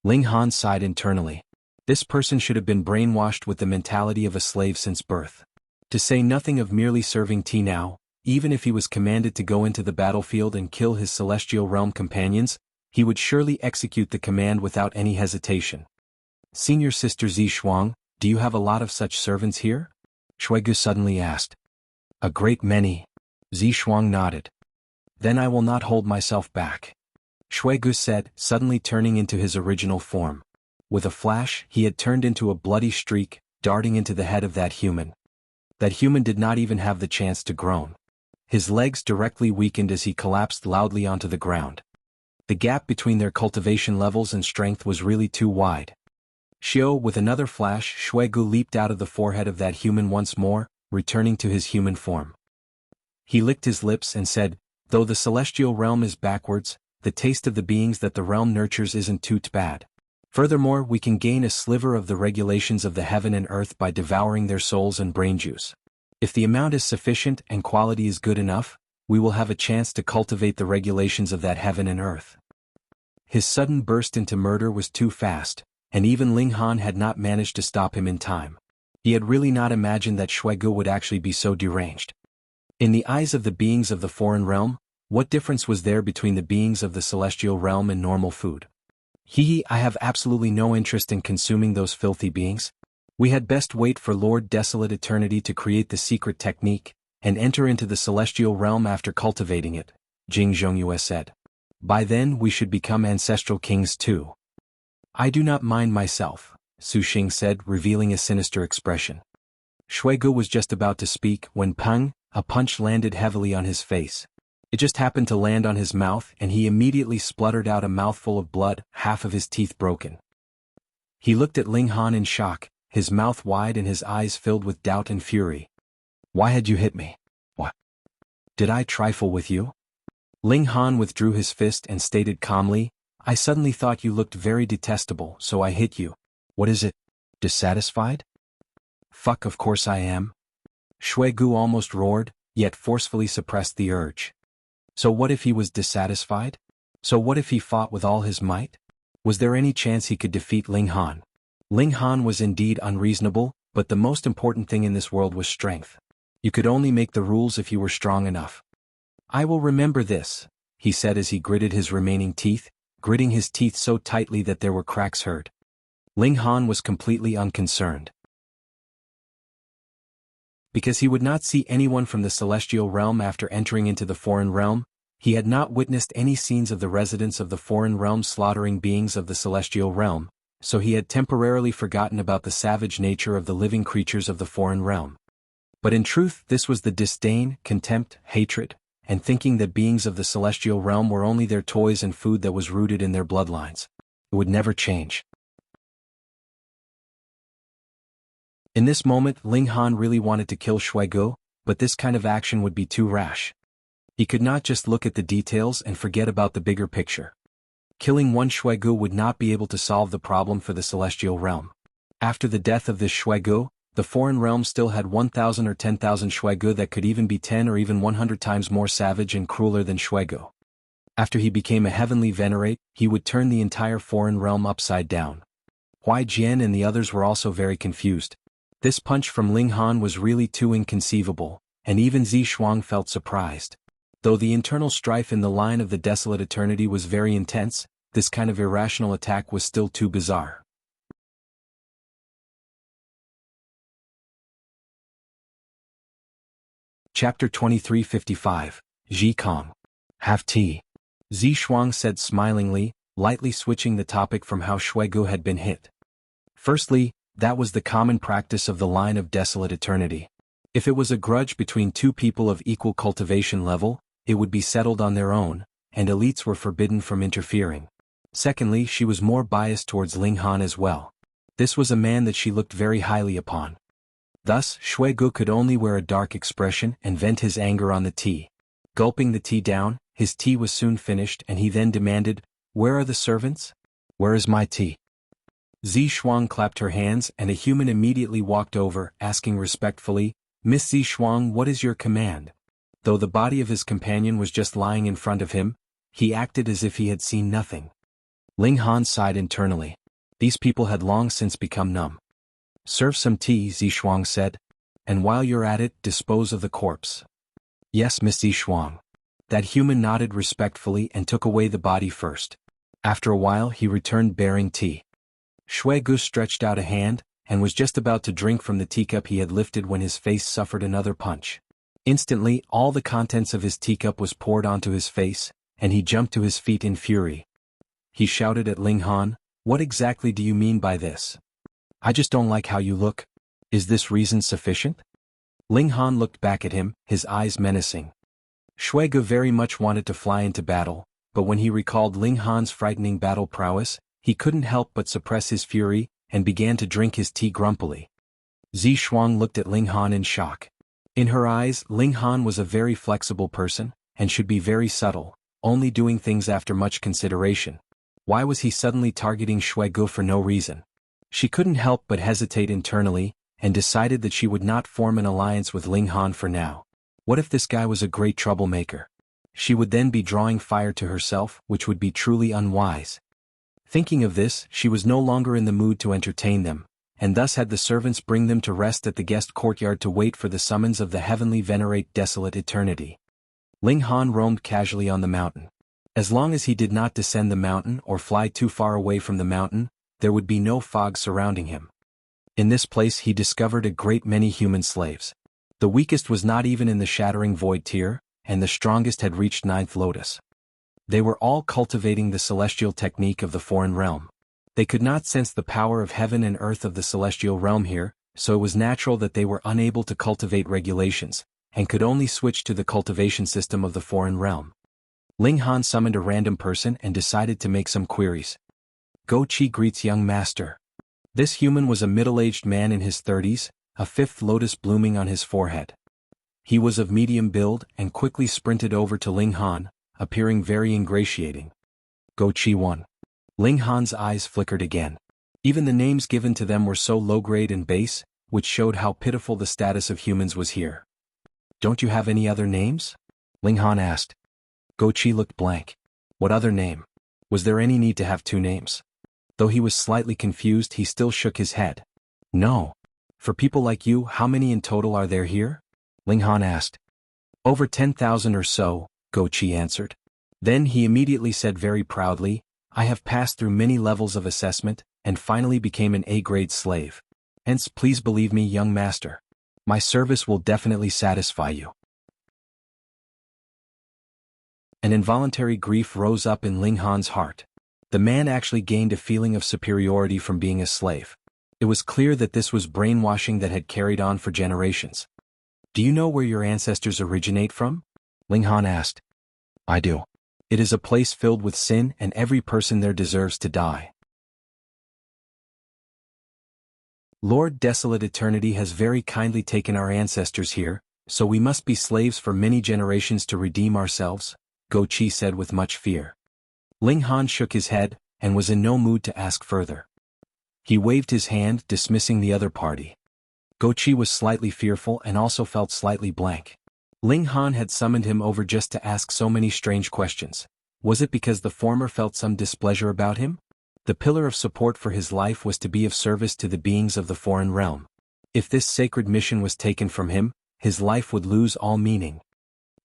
Ling Han sighed internally. This person should have been brainwashed with the mentality of a slave since birth. To say nothing of merely serving tea now, even if he was commanded to go into the battlefield and kill his celestial realm companions, he would surely execute the command without any hesitation. Senior Sister Zhi Shuang, do you have a lot of such servants here? Shuigu suddenly asked. A great many. Zhi Shuang nodded. Then I will not hold myself back. Shuigu said, suddenly turning into his original form. With a flash, he had turned into a bloody streak, darting into the head of that human. That human did not even have the chance to groan. His legs directly weakened as he collapsed loudly onto the ground. The gap between their cultivation levels and strength was really too wide. Xiao, with another flash, Shuigu leaped out of the forehead of that human once more, returning to his human form. He licked his lips and said, though the celestial realm is backwards, the taste of the beings that the realm nurtures isn't too bad. Furthermore, we can gain a sliver of the regulations of the heaven and earth by devouring their souls and brain juice. If the amount is sufficient and quality is good enough, we will have a chance to cultivate the regulations of that heaven and earth. His sudden burst into murder was too fast, and even Ling Han had not managed to stop him in time. He had really not imagined that Shuigu would actually be so deranged. In the eyes of the beings of the foreign realm, what difference was there between the beings of the celestial realm and normal food? I have absolutely no interest in consuming those filthy beings. We had best wait for Lord Desolate Eternity to create the secret technique, and enter into the celestial realm after cultivating it, Jing Zhongyue said. By then we should become ancestral kings too. I do not mind myself, Su Xing said, revealing a sinister expression. Shuigu was just about to speak when pang, a punch landed heavily on his face. It just happened to land on his mouth and he immediately spluttered out a mouthful of blood, half of his teeth broken. He looked at Ling Han in shock, his mouth wide and his eyes filled with doubt and fury. Why had you hit me? What? Did I trifle with you? Ling Han withdrew his fist and stated calmly, I suddenly thought you looked very detestable, so I hit you. What is it? Dissatisfied? Fuck, of course I am. Shuigu almost roared, yet forcefully suppressed the urge. So what if he was dissatisfied? So what if he fought with all his might? Was there any chance he could defeat Ling Han? Ling Han was indeed unreasonable, but the most important thing in this world was strength. You could only make the rules if you were strong enough. I will remember this, he said as he gritted his remaining teeth, gritting his teeth so tightly that there were cracks heard. Ling Han was completely unconcerned. Because he would not see anyone from the celestial realm after entering into the foreign realm, he had not witnessed any scenes of the residents of the foreign realm slaughtering beings of the celestial realm, so he had temporarily forgotten about the savage nature of the living creatures of the foreign realm. But in truth this was the disdain, contempt, hatred, and thinking that beings of the celestial realm were only their toys and food that was rooted in their bloodlines. It would never change. In this moment Ling Han really wanted to kill Shuigu, but this kind of action would be too rash. He could not just look at the details and forget about the bigger picture. Killing one Shuigu would not be able to solve the problem for the celestial realm. After the death of this Shuigu, the foreign realm still had 1,000 or 10,000 Shuigu that could even be 10 or even 100 times more savage and crueler than Shuigu. After he became a heavenly Venerate, he would turn the entire foreign realm upside down. Huai Jian and the others were also very confused. This punch from Ling Han was really too inconceivable, and even Zhi Kong felt surprised. Though the internal strife in the line of the Desolate Eternity was very intense, this kind of irrational attack was still too bizarre. Chapter 2355, Zhi Kong. Have tea. Zhi Kong said smilingly, lightly switching the topic from how Shuigu had been hit. Firstly, that was the common practice of the line of Desolate Eternity. If it was a grudge between two people of equal cultivation level, it would be settled on their own, and elites were forbidden from interfering. Secondly, she was more biased towards Ling Han as well. This was a man that she looked very highly upon. Thus, Shuigu could only wear a dark expression and vent his anger on the tea. Gulping the tea down, his tea was soon finished and he then demanded, "Where are the servants? Where is my tea?" Zhi Kong clapped her hands and a human immediately walked over, asking respectfully, "Miss Zhi Kong, what is your command?" Though the body of his companion was just lying in front of him, he acted as if he had seen nothing. Ling Han sighed internally. These people had long since become numb. "Serve some tea," Zhi Kong said. "And while you're at it, dispose of the corpse." "Yes, Miss Zhi Kong." That human nodded respectfully and took away the body first. After a while he returned bearing tea. Shuigu stretched out a hand, and was just about to drink from the teacup he had lifted when his face suffered another punch. Instantly, all the contents of his teacup was poured onto his face, and he jumped to his feet in fury. He shouted at Ling Han, "What exactly do you mean by this? I just don't like how you look. Is this reason sufficient?" Ling Han looked back at him, his eyes menacing. Shuigu very much wanted to fly into battle, but when he recalled Ling Han's frightening battle prowess, he couldn't help but suppress his fury, and began to drink his tea grumpily. Zhi Kong looked at Ling Han in shock. In her eyes, Ling Han was a very flexible person, and should be very subtle, only doing things after much consideration. Why was he suddenly targeting Shuigu for no reason? She couldn't help but hesitate internally, and decided that she would not form an alliance with Ling Han for now. What if this guy was a great troublemaker? She would then be drawing fire to herself, which would be truly unwise. Thinking of this, she was no longer in the mood to entertain them, and thus had the servants bring them to rest at the guest courtyard to wait for the summons of the heavenly Venerate Desolate Eternity. Ling Han roamed casually on the mountain. As long as he did not descend the mountain or fly too far away from the mountain, there would be no fog surrounding him. In this place he discovered a great many human slaves. The weakest was not even in the shattering void tier, and the strongest had reached 9th lotus. They were all cultivating the celestial technique of the foreign realm. They could not sense the power of heaven and earth of the celestial realm here, so it was natural that they were unable to cultivate regulations, and could only switch to the cultivation system of the foreign realm. Ling Han summoned a random person and decided to make some queries. Go Chi greets young master. This human was a middle-aged man in his 30s, a fifth lotus blooming on his forehead. He was of medium build and quickly sprinted over to Ling Han, appearing very ingratiating. Go Chi 1. Ling Han's eyes flickered again. Even the names given to them were so low-grade and base, which showed how pitiful the status of humans was here. Don't you have any other names? Ling Han asked. Go Chi looked blank. What other name? Was there any need to have two names? Though he was slightly confused, he still shook his head. No. For people like you, how many in total are there here? Ling Han asked. Over 10,000 or so, Go Chi answered. Then he immediately said very proudly, I have passed through many levels of assessment, and finally became an A-grade slave. Hence please believe me, young master. My service will definitely satisfy you. An involuntary grief rose up in Ling Han's heart. The man actually gained a feeling of superiority from being a slave. It was clear that this was brainwashing that had carried on for generations. Do you know where your ancestors originate from? Ling Han asked. I do. It is a place filled with sin, and every person there deserves to die. Lord Desolate Eternity has very kindly taken our ancestors here, so we must be slaves for many generations to redeem ourselves, Go Chi said with much fear. Ling Han shook his head, and was in no mood to ask further. He waved his hand, dismissing the other party. Go Chi was slightly fearful and also felt slightly blank. Ling Han had summoned him over just to ask so many strange questions. Was it because the former felt some displeasure about him? The pillar of support for his life was to be of service to the beings of the foreign realm. If this sacred mission was taken from him, his life would lose all meaning.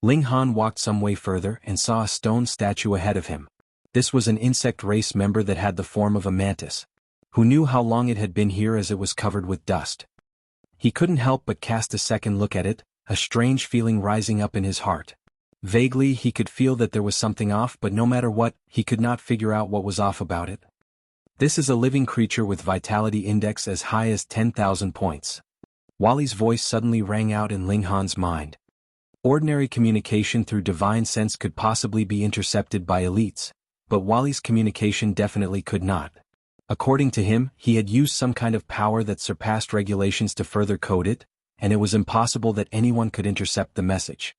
Ling Han walked some way further and saw a stone statue ahead of him. This was an insect race member that had the form of a mantis. Who knew how long it had been here as it was covered with dust? He couldn't help but cast a second look at it, a strange feeling rising up in his heart. Vaguely he could feel that there was something off, but no matter what, he could not figure out what was off about it. This is a living creature with vitality index as high as 10,000 points. Wally's voice suddenly rang out in Ling Han's mind. Ordinary communication through divine sense could possibly be intercepted by elites, but Wally's communication definitely could not. According to him, he had used some kind of power that surpassed regulations to further code it, and it was impossible that anyone could intercept the message.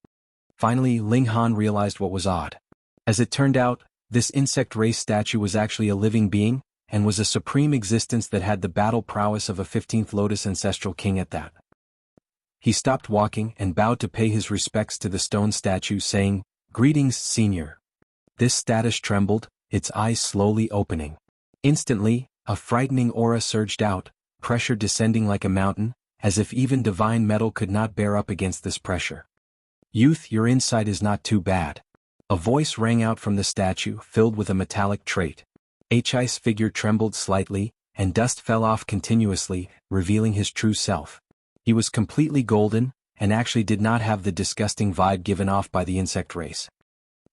Finally, Ling Han realized what was odd. As it turned out, this insect race statue was actually a living being, and was a supreme existence that had the battle prowess of a 15th Lotus ancestral king at that. He stopped walking and bowed to pay his respects to the stone statue, saying, Greetings, Senior. This status trembled, its eyes slowly opening. Instantly, a frightening aura surged out, pressure descending like a mountain, as if even divine metal could not bear up against this pressure. Youth, your insight is not too bad. A voice rang out from the statue, filled with a metallic trait. Hi's figure trembled slightly, and dust fell off continuously, revealing his true self. He was completely golden, and actually did not have the disgusting vibe given off by the insect race.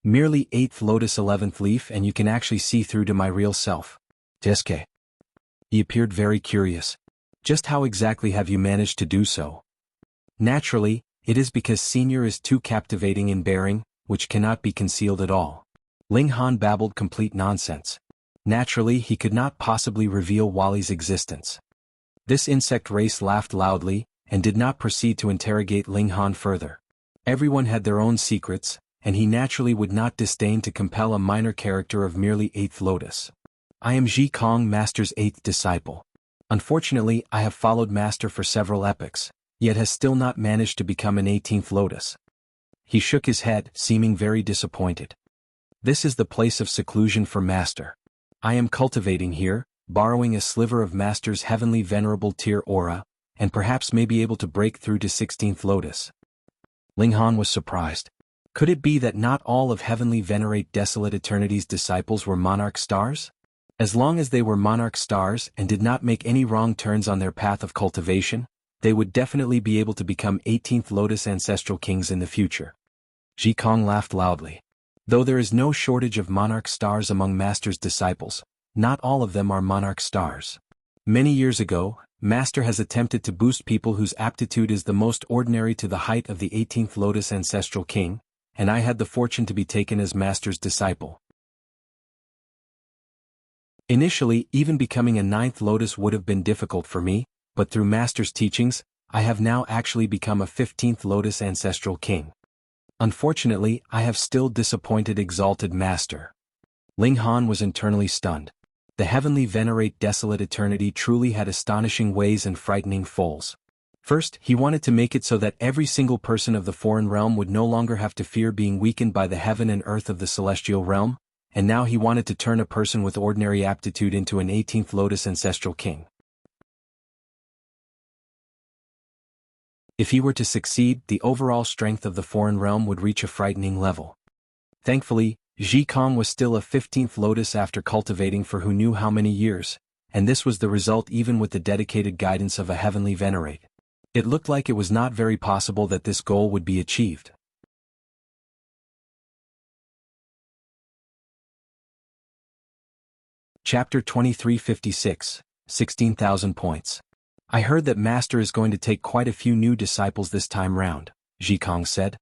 Merely 8th Lotus 11th Leaf, and you can actually see through to my real self. Tiske. He appeared very curious. Just how exactly have you managed to do so? Naturally, it is because Senior is too captivating in bearing, which cannot be concealed at all. Ling Han babbled complete nonsense. Naturally, he could not possibly reveal Wally's existence. This insect race laughed loudly, and did not proceed to interrogate Ling Han further. Everyone had their own secrets, and he naturally would not disdain to compel a minor character of merely 8th Lotus. I am Zhi Kong, Master's 8th disciple. Unfortunately, I have followed Master for several epochs, yet has still not managed to become an 18th Lotus. He shook his head, seeming very disappointed. This is the place of seclusion for Master. I am cultivating here, borrowing a sliver of Master's heavenly venerable tier aura, and perhaps may be able to break through to 16th Lotus. Ling Han was surprised. Could it be that not all of heavenly Venerate Desolate Eternity's disciples were monarch stars? As long as they were monarch stars and did not make any wrong turns on their path of cultivation, they would definitely be able to become 18th Lotus ancestral kings in the future. Zhi Kong laughed loudly. Though there is no shortage of monarch stars among Master's disciples, not all of them are monarch stars. Many years ago, Master has attempted to boost people whose aptitude is the most ordinary to the height of the 18th Lotus Ancestral King, and I had the fortune to be taken as Master's disciple. Initially, even becoming a 9th Lotus would have been difficult for me, but through Master's teachings, I have now actually become a 15th Lotus Ancestral King. Unfortunately, I have still disappointed Exalted Master. Ling Han was internally stunned. The heavenly Venerate Desolate Eternity truly had astonishing ways and frightening foals. First, he wanted to make it so that every single person of the foreign realm would no longer have to fear being weakened by the heaven and earth of the celestial realm, and now he wanted to turn a person with ordinary aptitude into an 18th Lotus Ancestral King. If he were to succeed, the overall strength of the foreign realm would reach a frightening level. Thankfully, Zhi Kong was still a 15th Lotus after cultivating for who knew how many years, and this was the result even with the dedicated guidance of a heavenly Venerate. It looked like it was not very possible that this goal would be achieved. Chapter 2356, 16,000 points. I heard that Master is going to take quite a few new disciples this time round, Zhi Kong said.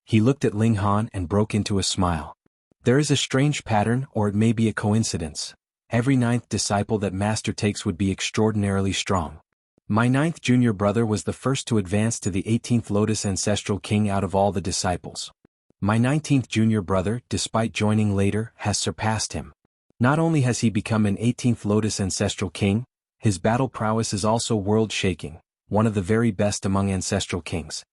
He looked at Ling Han and broke into a smile. There is a strange pattern, or it may be a coincidence. Every 9th disciple that Master takes would be extraordinarily strong. My 9th junior brother was the first to advance to the 18th Lotus Ancestral King out of all the disciples. My 19th junior brother, despite joining later, has surpassed him. Not only has he become an 18th Lotus Ancestral King, his battle prowess is also world-shaking, one of the very best among Ancestral Kings.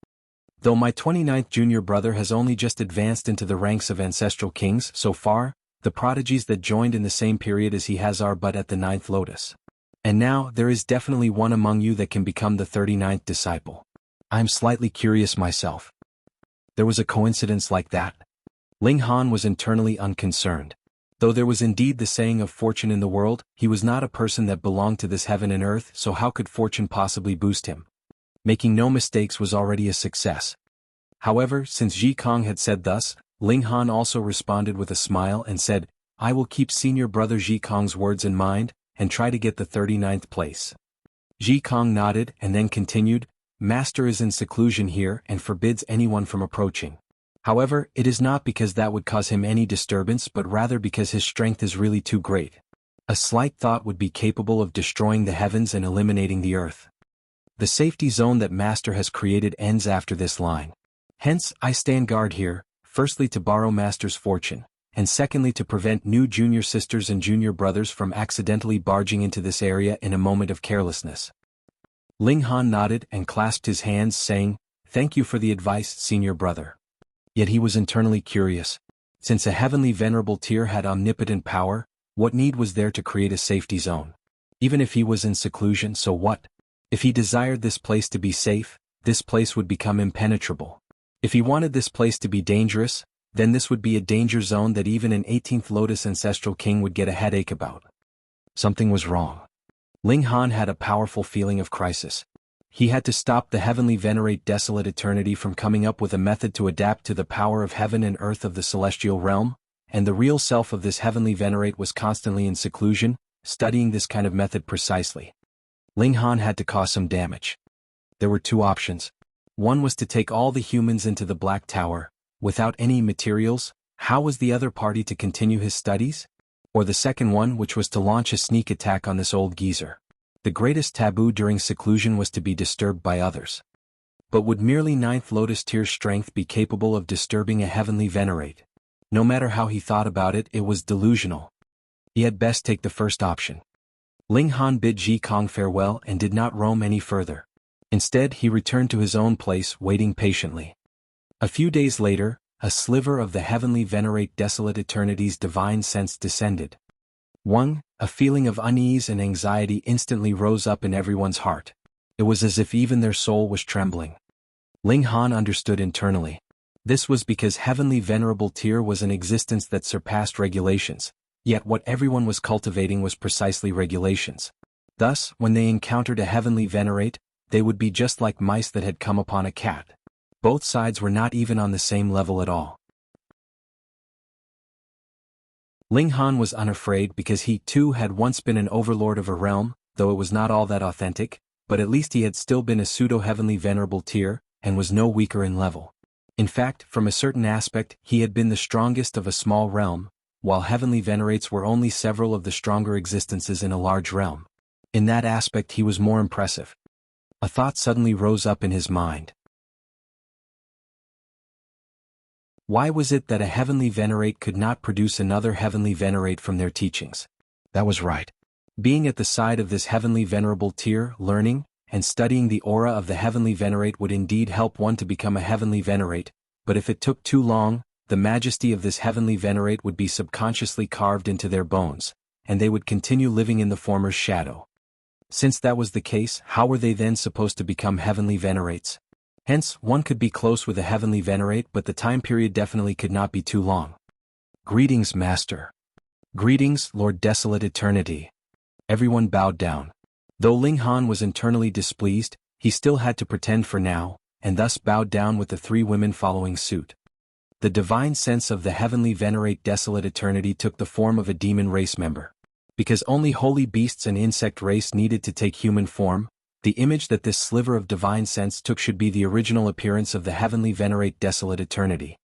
Though my 29th junior brother has only just advanced into the ranks of Ancestral Kings so far, the prodigies that joined in the same period as he has are but at the 9th Lotus. And now, there is definitely one among you that can become the 39th disciple. I am slightly curious myself. There was a coincidence like that? Ling Han was internally unconcerned. Though there was indeed the saying of fortune in the world, he was not a person that belonged to this heaven and earth, so how could fortune possibly boost him? Making no mistakes was already a success. However, since Zhi Kong had said thus, Ling Han also responded with a smile and said, I will keep senior brother Zhi Kong's words in mind, and try to get the 39th place. Zhi Kong nodded and then continued, Master is in seclusion here and forbids anyone from approaching. However, it is not because that would cause him any disturbance but rather because his strength is really too great. A slight thought would be capable of destroying the heavens and eliminating the earth. The safety zone that Master has created ends after this line. Hence, I stand guard here, firstly to borrow Master's fortune, and secondly to prevent new junior sisters and junior brothers from accidentally barging into this area in a moment of carelessness. Ling Han nodded and clasped his hands saying, Thank you for the advice, senior brother. Yet he was internally curious. Since a heavenly venerable tier had omnipotent power, what need was there to create a safety zone? Even if he was in seclusion, so what? If he desired this place to be safe, this place would become impenetrable. If he wanted this place to be dangerous, then this would be a danger zone that even an 18th Lotus Ancestral King would get a headache about. Something was wrong. Ling Han had a powerful feeling of crisis. He had to stop the heavenly Venerate Desolate Eternity from coming up with a method to adapt to the power of heaven and earth of the celestial realm, and the real self of this heavenly Venerate was constantly in seclusion, studying this kind of method precisely. Ling Han had to cause some damage. There were two options. One was to take all the humans into the Black Tower, without any materials. How was the other party to continue his studies? Or the second one, which was to launch a sneak attack on this old geezer. The greatest taboo during seclusion was to be disturbed by others. But would merely 9th Lotus tier strength be capable of disturbing a heavenly Venerate? No matter how he thought about it, it was delusional. He had best take the first option. Ling Han bid Zhi Kong farewell and did not roam any further. Instead, he returned to his own place, waiting patiently. A few days later, a sliver of the heavenly Venerate Desolate Eternity's divine sense descended. A feeling of unease and anxiety instantly rose up in everyone's heart. It was as if even their soul was trembling. Ling Han understood internally. This was because heavenly venerable tier was an existence that surpassed regulations, yet what everyone was cultivating was precisely regulations. Thus, when they encountered a heavenly Venerate, they would be just like mice that had come upon a cat. Both sides were not even on the same level at all. Ling Han was unafraid because he too had once been an overlord of a realm, though it was not all that authentic, but at least he had still been a pseudo-heavenly venerable tier, and was no weaker in level. In fact, from a certain aspect, he had been the strongest of a small realm, while heavenly venerates were only several of the stronger existences in a large realm. In that aspect he was more impressive. A thought suddenly rose up in his mind. Why was it that a heavenly venerate could not produce another heavenly venerate from their teachings? That was right. Being at the side of this heavenly venerable tier, learning, and studying the aura of the heavenly venerate would indeed help one to become a heavenly venerate, but if it took too long, the majesty of this heavenly venerate would be subconsciously carved into their bones, and they would continue living in the former's shadow. Since that was the case, how were they then supposed to become heavenly venerates? Hence, one could be close with a heavenly venerate, but the time period definitely could not be too long. Greetings, Master. Greetings, Lord Desolate Eternity. Everyone bowed down. Though Ling Han was internally displeased, he still had to pretend for now, and thus bowed down with the three women following suit. The divine sense of the heavenly venerate Desolate Eternity took the form of a demon race member. Because only holy beasts and insect race needed to take human form, the image that this sliver of divine sense took should be the original appearance of the heavenly venerate Desolate Eternity.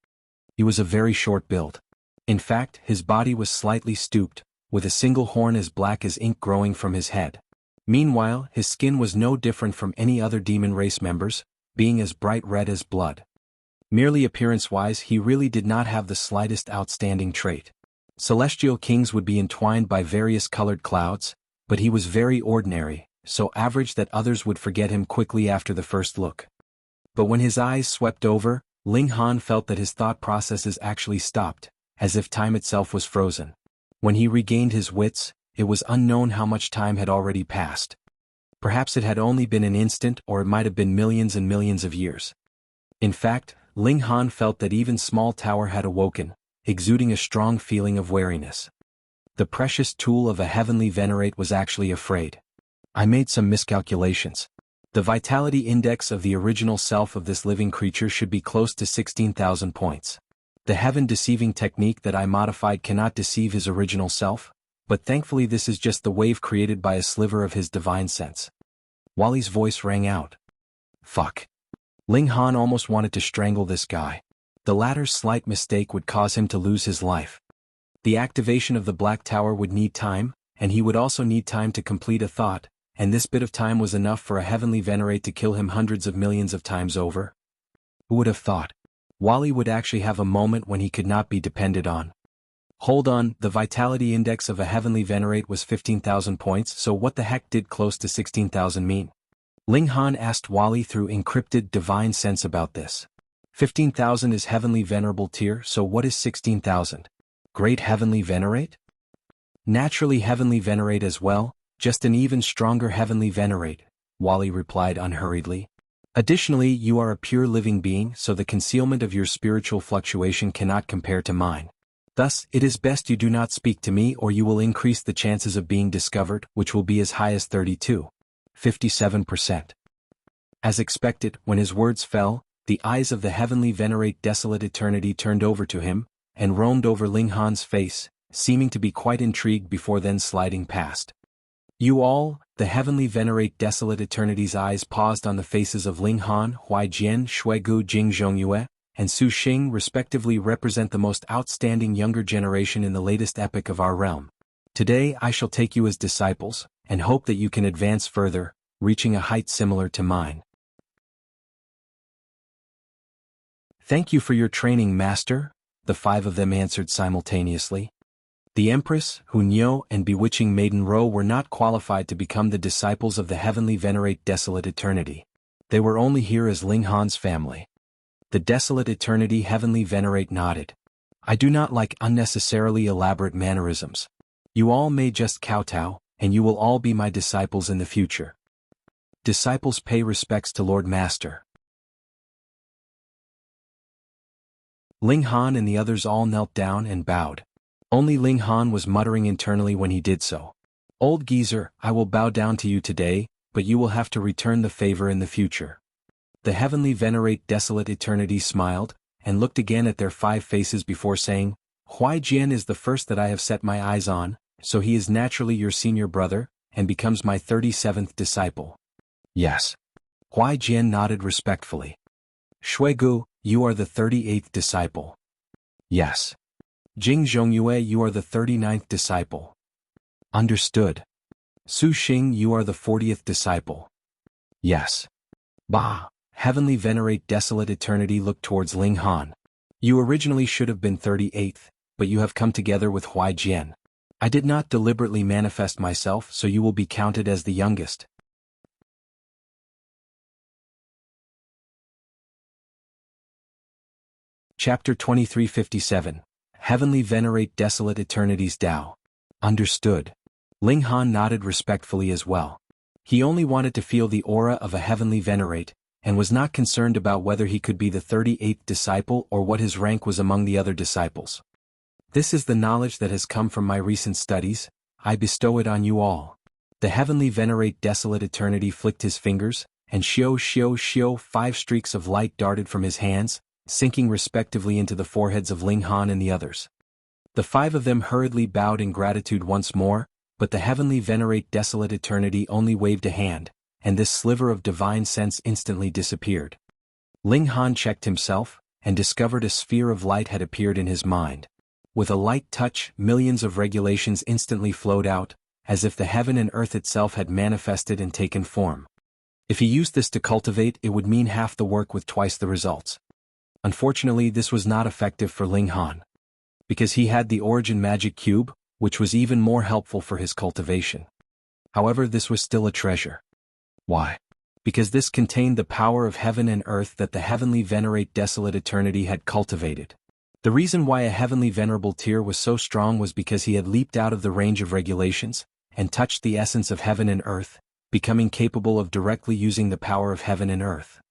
He was a very short build. In fact, his body was slightly stooped, with a single horn as black as ink growing from his head. Meanwhile, his skin was no different from any other demon race members, being as bright red as blood. Merely appearance-wise, he really did not have the slightest outstanding trait. Celestial kings would be entwined by various colored clouds, but he was very ordinary, so average that others would forget him quickly after the first look. But when his eyes swept over, Ling Han felt that his thought processes actually stopped, as if time itself was frozen. When he regained his wits, it was unknown how much time had already passed. Perhaps it had only been an instant, or it might have been millions and millions of years. In fact, Ling Han felt that even Small Tower had awoken, exuding a strong feeling of wariness. The precious tool of a heavenly venerate was actually afraid. I made some miscalculations. The vitality index of the original self of this living creature should be close to 16,000 points. The heaven-deceiving technique that I modified cannot deceive his original self, but thankfully this is just the wave created by a sliver of his divine sense. Wally's voice rang out. Fuck. Ling Han almost wanted to strangle this guy. The latter's slight mistake would cause him to lose his life. The activation of the Black Tower would need time, and he would also need time to complete a thought, and this bit of time was enough for a heavenly venerate to kill him hundreds of millions of times over. Who would have thought? Wally would actually have a moment when he could not be depended on. Hold on, the vitality index of a heavenly venerate was 15,000 points, so what the heck did close to 16,000 mean? Ling Han asked Wally through encrypted divine sense about this. 15,000 is heavenly venerable tier, so what is 16,000? Great heavenly venerate? Naturally heavenly venerate as well, just an even stronger heavenly venerate, Wally replied unhurriedly. Additionally, you are a pure living being, so the concealment of your spiritual fluctuation cannot compare to mine. Thus, it is best you do not speak to me or you will increase the chances of being discovered, which will be as high as 57%. As expected, when his words fell, the eyes of the heavenly venerate Desolate Eternity turned over to him, and roamed over Ling Han's face, seeming to be quite intrigued before then sliding past. You all, the heavenly venerate Desolate Eternity's eyes paused on the faces of Ling Han, Huai Jian, Shuigu Jingzhongyue, and Su Xing respectively represent the most outstanding younger generation in the latest epoch of our realm. Today I shall take you as disciples, and hope that you can advance further, reaching a height similar to mine. Thank you for your training, Master, the five of them answered simultaneously. The Empress, Hunyo, and Bewitching Maiden Ro were not qualified to become the disciples of the heavenly venerate Desolate Eternity. They were only here as Ling Han's family. The Desolate Eternity heavenly venerate nodded. I do not like unnecessarily elaborate mannerisms. You all may just kowtow, and you will all be my disciples in the future. Disciples pay respects to Lord Master. Ling Han and the others all knelt down and bowed. Only Ling Han was muttering internally when he did so. Old geezer, I will bow down to you today, but you will have to return the favor in the future. The heavenly venerate Desolate Eternity smiled, and looked again at their five faces before saying, Huai Jian is the first that I have set my eyes on, so he is naturally your senior brother, and becomes my 37th disciple. Yes. Huai Jian nodded respectfully. Shuigu, you are the 38th disciple. Yes. Jing Zhongyue, you are the 39th disciple. Understood. Su Xing, you are the 40th disciple. Yes. Bah. Heavenly Venerate Desolate Eternity looked towards Ling Han. You originally should have been 38th, but you have come together with Huai Jian. I did not deliberately manifest myself, so you will be counted as the youngest. Chapter 2357. Heavenly Venerate Desolate Eternity's Tao. Understood. Ling Han nodded respectfully as well. He only wanted to feel the aura of a Heavenly Venerate, and was not concerned about whether he could be the 38th disciple or what his rank was among the other disciples. This is the knowledge that has come from my recent studies, I bestow it on you all. The Heavenly Venerate Desolate Eternity flicked his fingers, and shio, 5 streaks of light darted from his hands, sinking respectively into the foreheads of Ling Han and the others. The 5 of them hurriedly bowed in gratitude once more, but the Heavenly Venerate Desolate Eternity only waved a hand, and this sliver of divine sense instantly disappeared. Ling Han checked himself, and discovered a sphere of light had appeared in his mind. With a light touch, millions of regulations instantly flowed out, as if the heaven and earth itself had manifested and taken form. If he used this to cultivate, it would mean half the work with twice the results. Unfortunately, this was not effective for Ling Han. Because he had the Origin Magic Cube, which was even more helpful for his cultivation. However, this was still a treasure. Why? Because this contained the power of heaven and earth that the Heavenly Venerate Desolate Eternity had cultivated. The reason why a Heavenly Venerable tier was so strong was because he had leaped out of the range of regulations, and touched the essence of heaven and earth, becoming capable of directly using the power of heaven and earth.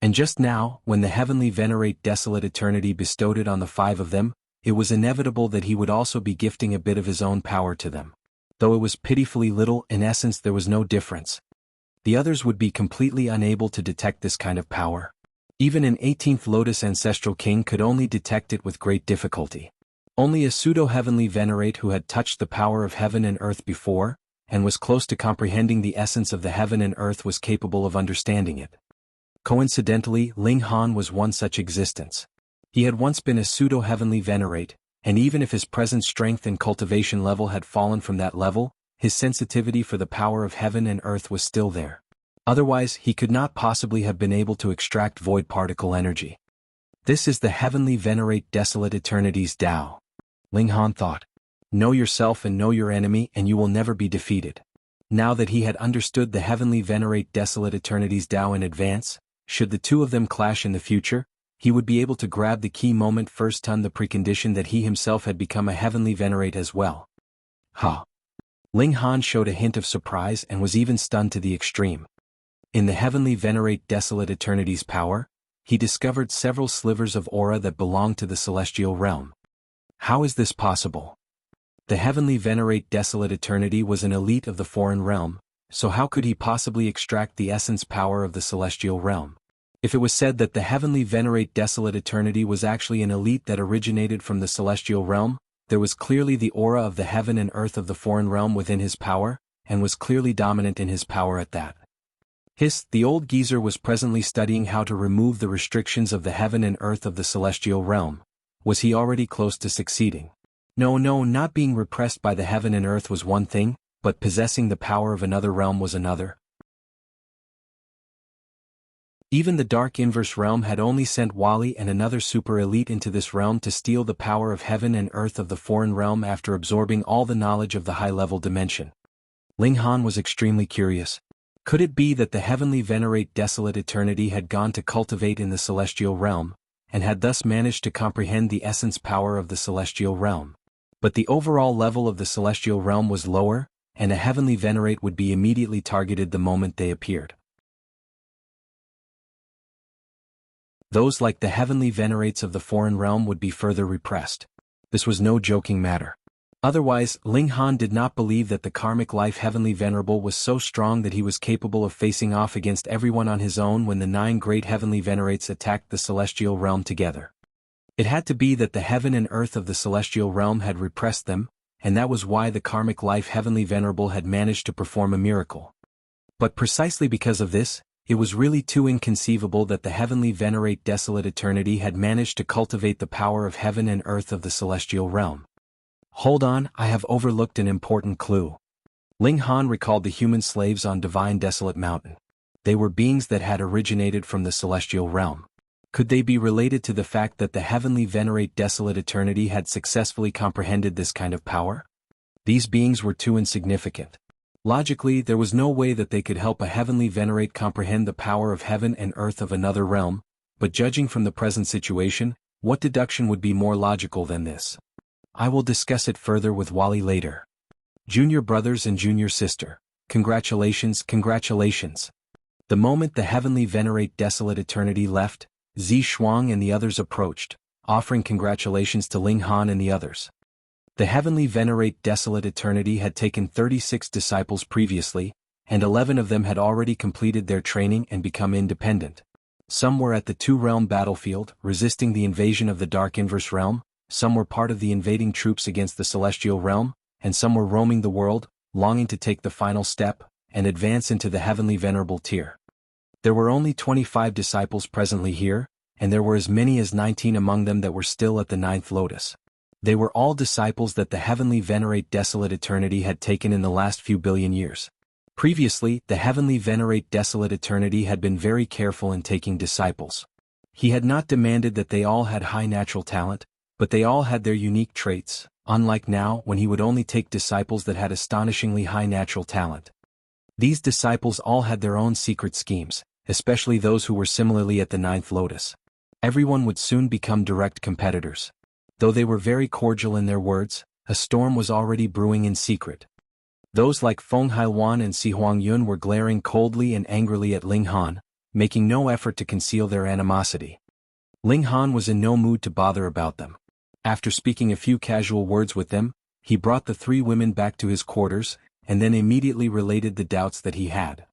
And just now, when the Heavenly Venerate Desolate Eternity bestowed it on the 5 of them, it was inevitable that he would also be gifting a bit of his own power to them. Though it was pitifully little, in essence there was no difference. The others would be completely unable to detect this kind of power. Even an 18th Lotus Ancestral King could only detect it with great difficulty. Only a pseudo-heavenly venerate who had touched the power of heaven and earth before, and was close to comprehending the essence of the heaven and earth was capable of understanding it. Coincidentally, Ling Han was one such existence. He had once been a pseudo-heavenly venerate, and even if his present strength and cultivation level had fallen from that level, his sensitivity for the power of heaven and earth was still there. Otherwise, he could not possibly have been able to extract void particle energy. This is the Heavenly Venerate Desolate Eternity's Tao. Ling Han thought. Know yourself and know your enemy and you will never be defeated. Now that he had understood the Heavenly Venerate Desolate Eternity's Tao in advance, should the 2 of them clash in the future, he would be able to grab the key moment first on the precondition that he himself had become a Heavenly Venerate as well. Ha! Ling Han showed a hint of surprise and was even stunned to the extreme. In the Heavenly Venerate Desolate Eternity's power, he discovered several slivers of aura that belonged to the celestial realm. How is this possible? The Heavenly Venerate Desolate Eternity was an elite of the foreign realm, so how could he possibly extract the essence power of the celestial realm? If it was said that the Heavenly Venerate Desolate Eternity was actually an elite that originated from the celestial realm, there was clearly the aura of the heaven and earth of the foreign realm within his power, and was clearly dominant in his power at that. The old geezer was presently studying how to remove the restrictions of the heaven and earth of the celestial realm. Was he already close to succeeding? No, not being repressed by the heaven and earth was one thing, but possessing the power of another realm was another. Even the Dark Inverse realm had only sent Wali and another super elite into this realm to steal the power of heaven and earth of the foreign realm after absorbing all the knowledge of the high-level dimension. Ling Han was extremely curious. Could it be that the Heavenly Venerate Desolate Eternity had gone to cultivate in the celestial realm, and had thus managed to comprehend the essence power of the celestial realm? But the overall level of the celestial realm was lower, and a Heavenly Venerate would be immediately targeted the moment they appeared. Those like the Heavenly Venerates of the foreign realm would be further repressed. This was no joking matter. Otherwise, Ling Han did not believe that the karmic life Heavenly Venerable was so strong that he was capable of facing off against everyone on his own when the 9 great Heavenly Venerates attacked the celestial realm together. It had to be that the heaven and earth of the celestial realm had repressed them, and that was why the karmic life Heavenly Venerable had managed to perform a miracle. But precisely because of this, it was really too inconceivable that the Heavenly Venerate Desolate Eternity had managed to cultivate the power of heaven and earth of the celestial realm. Hold on, I have overlooked an important clue. Ling Han recalled the human slaves on Divine Desolate Mountain. They were beings that had originated from the celestial realm. Could they be related to the fact that the Heavenly Venerate Desolate Eternity had successfully comprehended this kind of power? These beings were too insignificant. Logically, there was no way that they could help a Heavenly Venerate comprehend the power of heaven and earth of another realm, but judging from the present situation, what deduction would be more logical than this? I will discuss it further with Wally later. Junior brothers and junior sister, congratulations, congratulations. The moment the Heavenly Venerate Desolate Eternity left, Zhi Kong and the others approached, offering congratulations to Ling Han and the others. The Heavenly Venerate Desolate Eternity had taken 36 disciples previously, and 11 of them had already completed their training and become independent. Some were at the two-realm battlefield, resisting the invasion of the Dark Inverse Realm, some were part of the invading troops against the Celestial Realm, and some were roaming the world, longing to take the final step, and advance into the Heavenly Venerable tier. There were only 25 disciples presently here, and there were as many as 19 among them that were still at the 9th lotus. They were all disciples that the Heavenly Venerate Desolate Eternity had taken in the last few billion years. Previously, the Heavenly Venerate Desolate Eternity had been very careful in taking disciples. He had not demanded that they all had high natural talent, but they all had their unique traits, unlike now when he would only take disciples that had astonishingly high natural talent. These disciples all had their own secret schemes, especially those who were similarly at the 9th lotus. Everyone would soon become direct competitors. Though they were very cordial in their words, a storm was already brewing in secret. Those like Feng Haiwan and Si Huangyun were glaring coldly and angrily at Ling Han, making no effort to conceal their animosity. Ling Han was in no mood to bother about them. After speaking a few casual words with them, he brought the 3 women back to his quarters, and then immediately related the doubts that he had.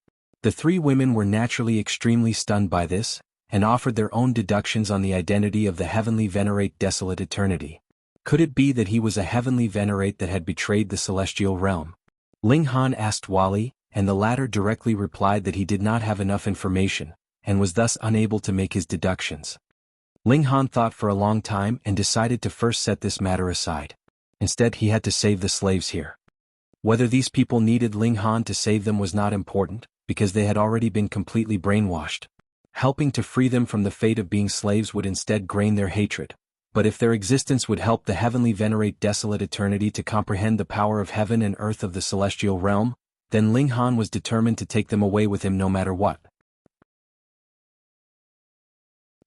The 3 women were naturally extremely stunned by this, and offered their own deductions on the identity of the Heavenly Venerate Desolate Eternity. Could it be that he was a Heavenly Venerate that had betrayed the celestial realm? Ling Han asked Wally, and the latter directly replied that he did not have enough information, and was thus unable to make his deductions. Ling Han thought for a long time and decided to first set this matter aside. Instead, he had to save the slaves here. Whether these people needed Ling Han to save them was not important, because they had already been completely brainwashed. Helping to free them from the fate of being slaves would instead gain their hatred. But if their existence would help the Heavenly Venerate Desolate Eternity to comprehend the power of heaven and earth of the celestial realm, then Ling Han was determined to take them away with him no matter what.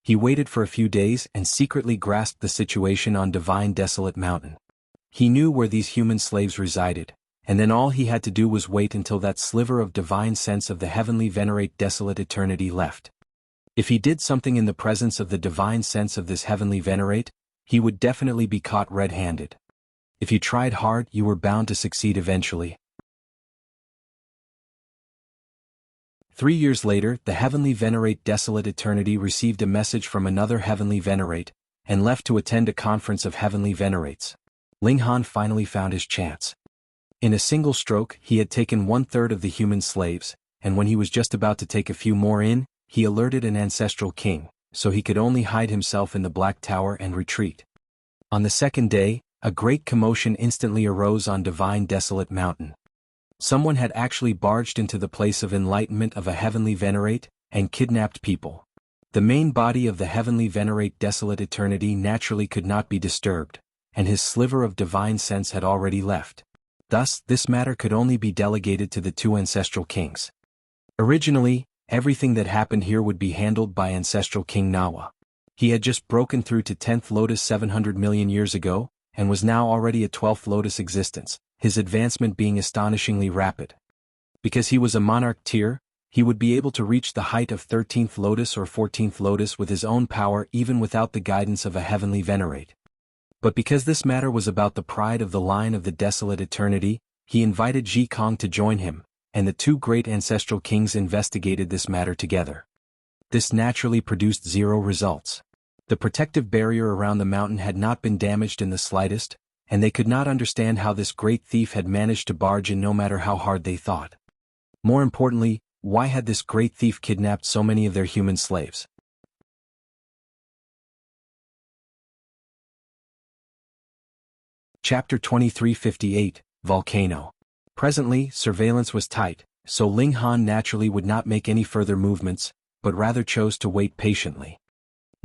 He waited for a few days and secretly grasped the situation on Divine Desolate Mountain. He knew where these human slaves resided, and then all he had to do was wait until that sliver of divine sense of the Heavenly Venerate Desolate Eternity left. If he did something in the presence of the divine sense of this Heavenly Venerate, he would definitely be caught red-handed. If you tried hard, you were bound to succeed eventually. 3 years later, the Heavenly Venerate Desolate Eternity received a message from another Heavenly Venerate, and left to attend a conference of Heavenly Venerates. Ling Han finally found his chance. In a single stroke, he had taken 1/3 of the human slaves, and when he was just about to take a few more in, he alerted an ancestral king, so he could only hide himself in the Black Tower and retreat. On the second day, a great commotion instantly arose on Divine Desolate Mountain. Someone had actually barged into the place of enlightenment of a Heavenly Venerate, and kidnapped people. The main body of the Heavenly Venerate Desolate Eternity naturally could not be disturbed, and his sliver of divine sense had already left. Thus, this matter could only be delegated to the 2 ancestral kings. Originally, everything that happened here would be handled by Ancestral King Nawa. He had just broken through to 10th Lotus 700 million years ago, and was now already a 12th Lotus existence, his advancement being astonishingly rapid. Because he was a monarch tier, he would be able to reach the height of 13th Lotus or 14th Lotus with his own power even without the guidance of a Heavenly Venerate. But because this matter was about the pride of the line of the Desolate Eternity, he invited Zhi Kong to join him, and the 2 great ancestral kings investigated this matter together. This naturally produced 0 results. The protective barrier around the mountain had not been damaged in the slightest, and they could not understand how this great thief had managed to barge in no matter how hard they thought. More importantly, why had this great thief kidnapped so many of their human slaves? Chapter 2358, Volcano. Presently, surveillance was tight, so Ling Han naturally would not make any further movements, but rather chose to wait patiently.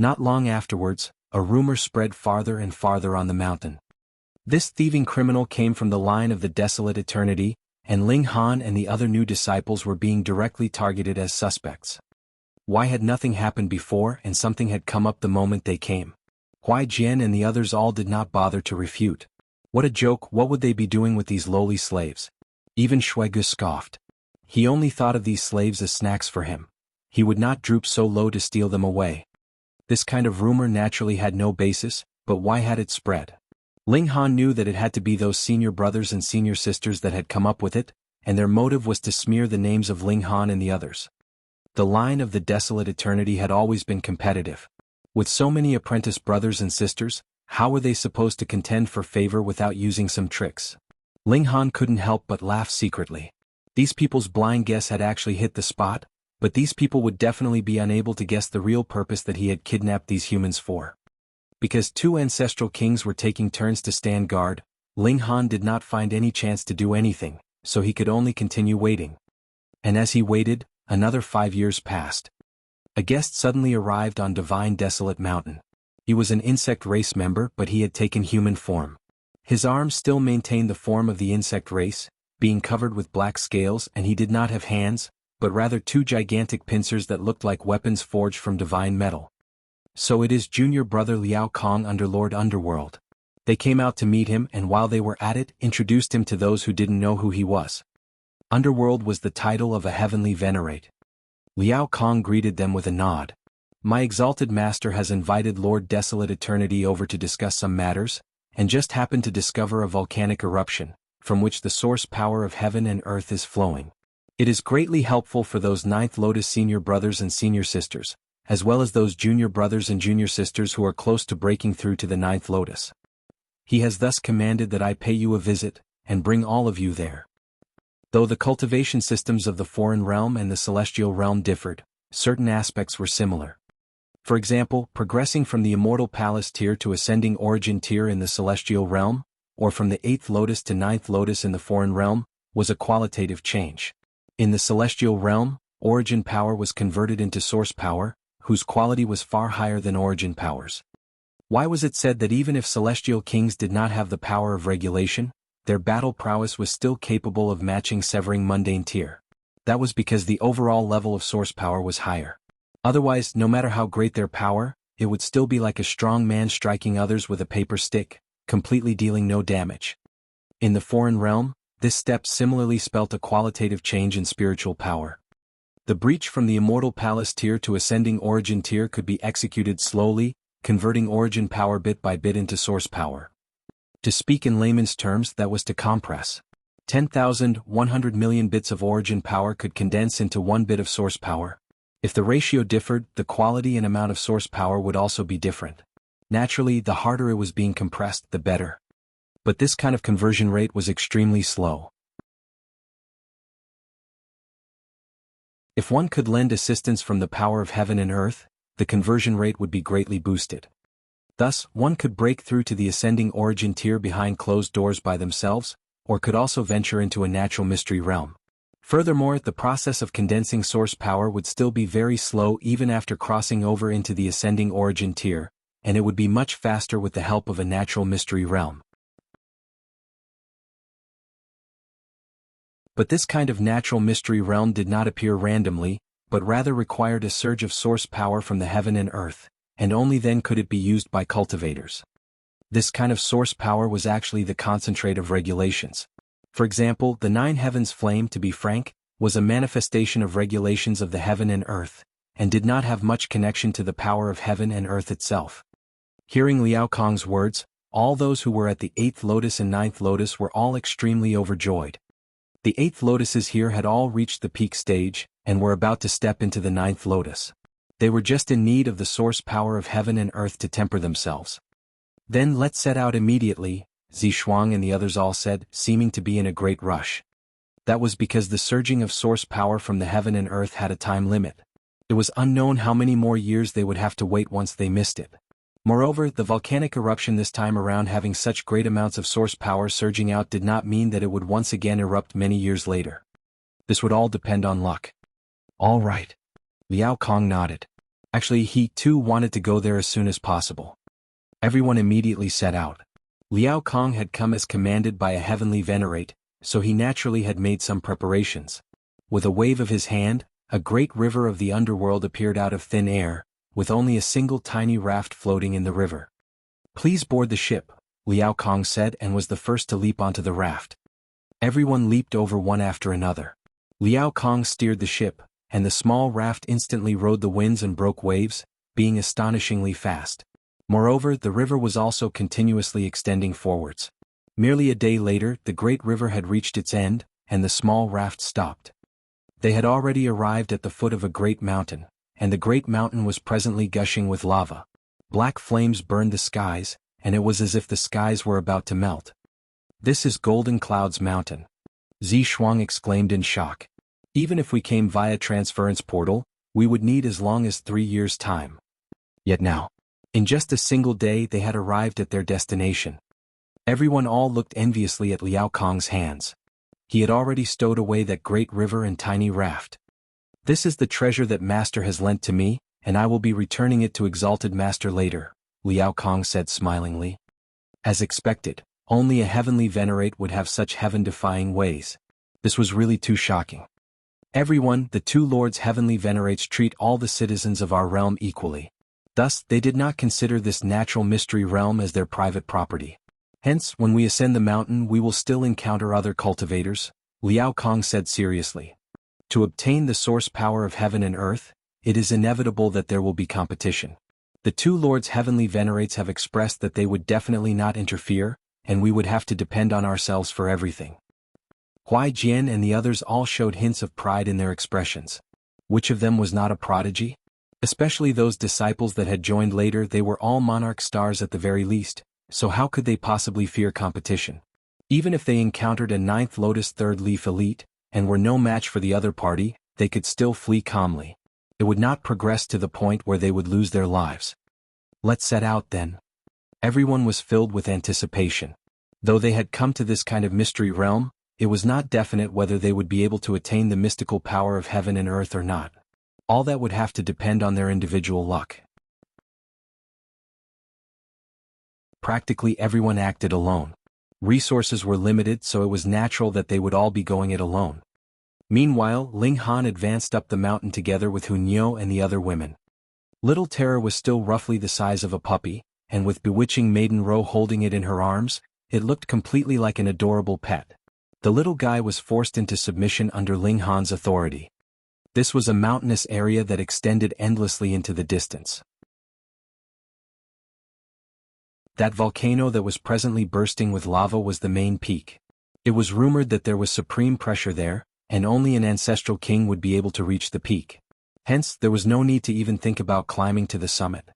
Not long afterwards, a rumor spread farther and farther on the mountain. This thieving criminal came from the line of the Desolate Eternity, and Ling Han and the other new disciples were being directly targeted as suspects. Why had nothing happened before and something had come up the moment they came? Huai Jian and the others all did not bother to refute. What a joke, what would they be doing with these lowly slaves? Even Shuigu scoffed. He only thought of these slaves as snacks for him. He would not droop so low to steal them away. This kind of rumor naturally had no basis, but why had it spread? Ling Han knew that it had to be those senior brothers and senior sisters that had come up with it, and their motive was to smear the names of Ling Han and the others. The line of the Desolate Eternity had always been competitive. With so many apprentice brothers and sisters, how were they supposed to contend for favor without using some tricks? Ling Han couldn't help but laugh secretly. These people's blind guess had actually hit the spot, but these people would definitely be unable to guess the real purpose that he had kidnapped these humans for. Because two ancestral kings were taking turns to stand guard, Ling Han did not find any chance to do anything, so he could only continue waiting. And as he waited, another 5 years passed. A guest suddenly arrived on Divine Desolate Mountain. He was an insect race member, but he had taken human form. His arms still maintained the form of the insect race, being covered with black scales, and he did not have hands, but rather two gigantic pincers that looked like weapons forged from divine metal. So it is junior brother Liao Kong under Lord Underworld. They came out to meet him, and while they were at it, introduced him to those who didn't know who he was. Underworld was the title of a heavenly Venerate. Liao Kong greeted them with a nod. My exalted master has invited Lord Desolate Eternity over to discuss some matters, and just happened to discover a volcanic eruption, from which the source power of heaven and earth is flowing. It is greatly helpful for those Ninth Lotus senior brothers and senior sisters, as well as those junior brothers and junior sisters who are close to breaking through to the Ninth Lotus. He has thus commanded that I pay you a visit, and bring all of you there. Though the cultivation systems of the foreign realm and the celestial realm differed, certain aspects were similar. For example, progressing from the Immortal Palace tier to Ascending Origin tier in the Celestial Realm, or from the 8th Lotus to 9th Lotus in the Foreign Realm, was a qualitative change. In the Celestial Realm, Origin power was converted into Source power, whose quality was far higher than Origin powers. Why was it said that even if Celestial Kings did not have the power of regulation, their battle prowess was still capable of matching Severing Mundane tier? That was because the overall level of Source power was higher. Otherwise, no matter how great their power, it would still be like a strong man striking others with a paper stick, completely dealing no damage. In the Foreign Realm, this step similarly spelt a qualitative change in spiritual power. The breach from the Immortal Palace tier to Ascending Origin tier could be executed slowly, converting Origin power bit by bit into Source power. To speak in layman's terms, that was to compress. 10,100 million bits of Origin power could condense into 1 bit of Source power. If the ratio differed, the quality and amount of Source power would also be different. Naturally, the harder it was being compressed, the better. But this kind of conversion rate was extremely slow. If one could lend assistance from the power of heaven and earth, the conversion rate would be greatly boosted. Thus, one could break through to the Ascending Origin tier behind closed doors by themselves, or could also venture into a natural mystery realm. Furthermore, the process of condensing Source power would still be very slow even after crossing over into the Ascending Origin tier, and it would be much faster with the help of a natural mystery realm. But this kind of natural mystery realm did not appear randomly, but rather required a surge of Source power from the heaven and earth, and only then could it be used by cultivators. This kind of Source power was actually the concentrate of regulations. For example, the 9 heavens flame, to be frank, was a manifestation of regulations of the heaven and earth, and did not have much connection to the power of heaven and earth itself. Hearing Liao Kong's words, all those who were at the 8th Lotus and 9th Lotus were all extremely overjoyed. The 8th Lotuses here had all reached the peak stage, and were about to step into the 9th Lotus. They were just in need of the source power of heaven and earth to temper themselves. Then let's set out immediately, Zhi Kong and the others all said, seeming to be in a great rush. That was because the surging of source power from the heaven and earth had a time limit. It was unknown how many more years they would have to wait once they missed it. Moreover, the volcanic eruption this time around having such great amounts of source power surging out did not mean that it would once again erupt many years later. This would all depend on luck. All right. Liao Kong nodded. Actually, he too wanted to go there as soon as possible. Everyone immediately set out. Liao Kong had come as commanded by a heavenly Venerate, so he naturally had made some preparations. With a wave of his hand, a great river of the underworld appeared out of thin air, with only a single tiny raft floating in the river. Please board the ship, Liao Kong said and was the first to leap onto the raft. Everyone leaped over one after another. Liao Kong steered the ship, and the small raft instantly rode the winds and broke waves, being astonishingly fast. Moreover, the river was also continuously extending forwards. Merely a day later, the great river had reached its end, and the small raft stopped. They had already arrived at the foot of a great mountain, and the great mountain was presently gushing with lava. Black flames burned the skies, and it was as if the skies were about to melt. This is Golden Cloud's mountain. Zhi Kong exclaimed in shock. Even if we came via transference portal, we would need as long as 3 years' time. Yet now, in just a single day they had arrived at their destination. Everyone all looked enviously at Liao Kong's hands. He had already stowed away that great river and tiny raft. This is the treasure that Master has lent to me, and I will be returning it to Exalted Master later, Liao Kong said smilingly. As expected, only a heavenly Venerate would have such heaven-defying ways. This was really too shocking. Everyone, the two lords heavenly Venerates treat all the citizens of our realm equally. Thus, they did not consider this natural mystery realm as their private property. Hence, when we ascend the mountain we will still encounter other cultivators, Liao Kong said seriously. To obtain the source power of heaven and earth, it is inevitable that there will be competition. The two lords heavenly Venerates have expressed that they would definitely not interfere, and we would have to depend on ourselves for everything. Huai Jian and the others all showed hints of pride in their expressions. Which of them was not a prodigy? Especially those disciples that had joined later, they were all monarch stars at the very least, so how could they possibly fear competition? Even if they encountered a 9th Lotus 3rd Leaf elite, and were no match for the other party, they could still flee calmly. It would not progress to the point where they would lose their lives. Let's set out then. Everyone was filled with anticipation. Though they had come to this kind of mystery realm, it was not definite whether they would be able to attain the mystical power of heaven and earth or not. All that would have to depend on their individual luck. Practically everyone acted alone. Resources were limited, so it was natural that they would all be going it alone. Meanwhile, Ling Han advanced up the mountain together with Hunyao and the other women. Little Terror was still roughly the size of a puppy, and with bewitching Maiden Ro holding it in her arms, it looked completely like an adorable pet. The little guy was forced into submission under Ling Han's authority. This was a mountainous area that extended endlessly into the distance. That volcano that was presently bursting with lava was the main peak. It was rumored that there was supreme pressure there, and only an ancestral king would be able to reach the peak. Hence, there was no need to even think about climbing to the summit.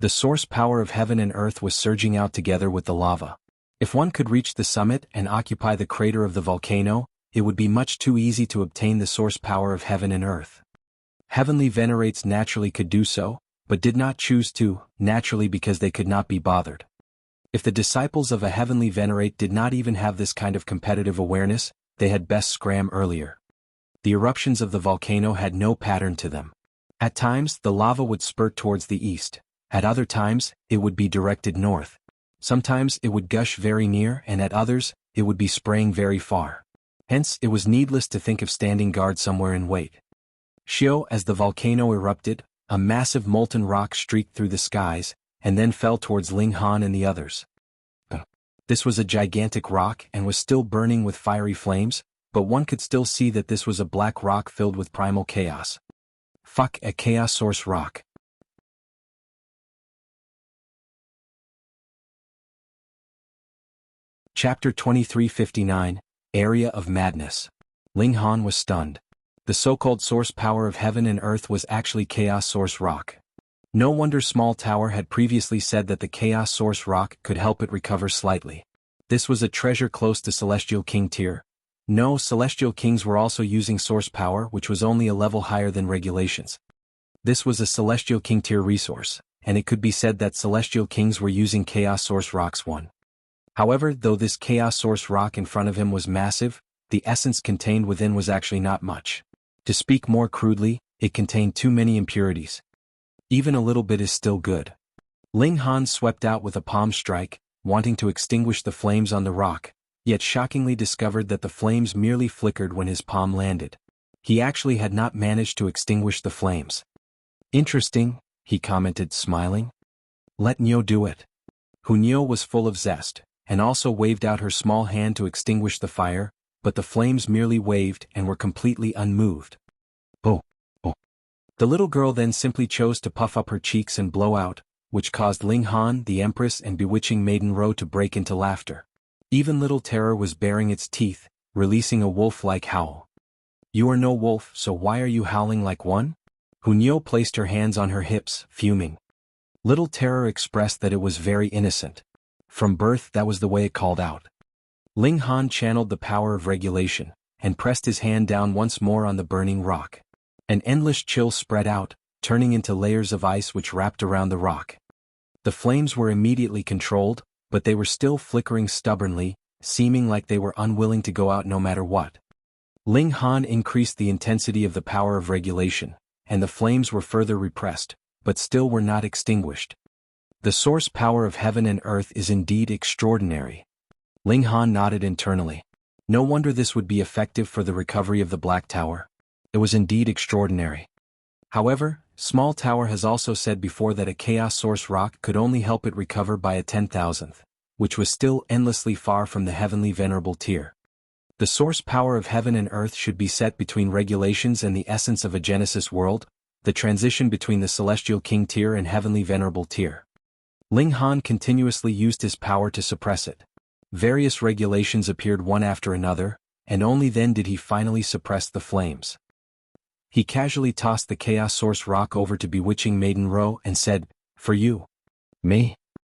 The source power of heaven and earth was surging out together with the lava. If one could reach the summit and occupy the crater of the volcano, it would be much too easy to obtain the source power of heaven and earth. Heavenly Venerates naturally could do so, but did not choose to, naturally because they could not be bothered. If the disciples of a heavenly Venerate did not even have this kind of competitive awareness, they had best scram earlier. The eruptions of the volcano had no pattern to them. At times, the lava would spurt towards the east. At other times, it would be directed north. Sometimes it would gush very near, and at others, it would be spraying very far. Hence, it was needless to think of standing guard somewhere and wait. As the volcano erupted, a massive molten rock streaked through the skies, and then fell towards Ling Han and the others. This was a gigantic rock and was still burning with fiery flames, but one could still see that this was a black rock filled with primal chaos. A chaos source rock. Chapter 2359, Area of Madness. Ling Han was stunned. The so-called source power of heaven and earth was actually Chaos Source Rock. No wonder Small Tower had previously said that the Chaos Source Rock could help it recover slightly. This was a treasure close to Celestial King tier. No, Celestial Kings were also using source power, which was only a level higher than regulations. This was a Celestial King tier resource, and it could be said that Celestial Kings were using Chaos Source Rocks 1. However, though this Chaos Source Rock in front of him was massive, the essence contained within was actually not much. To speak more crudely, it contained too many impurities. Even a little bit is still good. Ling Han swept out with a palm strike, wanting to extinguish the flames on the rock, yet shockingly discovered that the flames merely flickered when his palm landed. He actually had not managed to extinguish the flames. Interesting, he commented, smiling. Let Nyo do it. Nyo was full of zest, and also waved out her small hand to extinguish the fire, but the flames merely waved and were completely unmoved. Oh, oh. The little girl then simply chose to puff up her cheeks and blow out, which caused Ling Han, the Empress and bewitching Maiden Ro to break into laughter. Even Little Terror was baring its teeth, releasing a wolf-like howl. You are no wolf, so why are you howling like one? Nyo placed her hands on her hips, fuming. Little Terror expressed that it was very innocent. From birth that was the way it called out. Ling Han channeled the power of regulation, and pressed his hand down once more on the burning rock. An endless chill spread out, turning into layers of ice which wrapped around the rock. The flames were immediately controlled, but they were still flickering stubbornly, seeming like they were unwilling to go out no matter what. Ling Han increased the intensity of the power of regulation, and the flames were further repressed, but still were not extinguished. The source power of heaven and earth is indeed extraordinary. Ling Han nodded internally. No wonder this would be effective for the recovery of the Black Tower. It was indeed extraordinary. However, Small Tower has also said before that a Chaos Source Rock could only help it recover by a 10,000th, which was still endlessly far from the Heavenly Venerable tier. The source power of heaven and earth should be set between regulations and the essence of a Genesis world, the transition between the Celestial King tier and Heavenly Venerable tier. Ling Han continuously used his power to suppress it. Various regulations appeared one after another, and only then did he finally suppress the flames. He casually tossed the Chaos Source Rock over to Bewitching Maiden Ro and said, "For you." "Me?"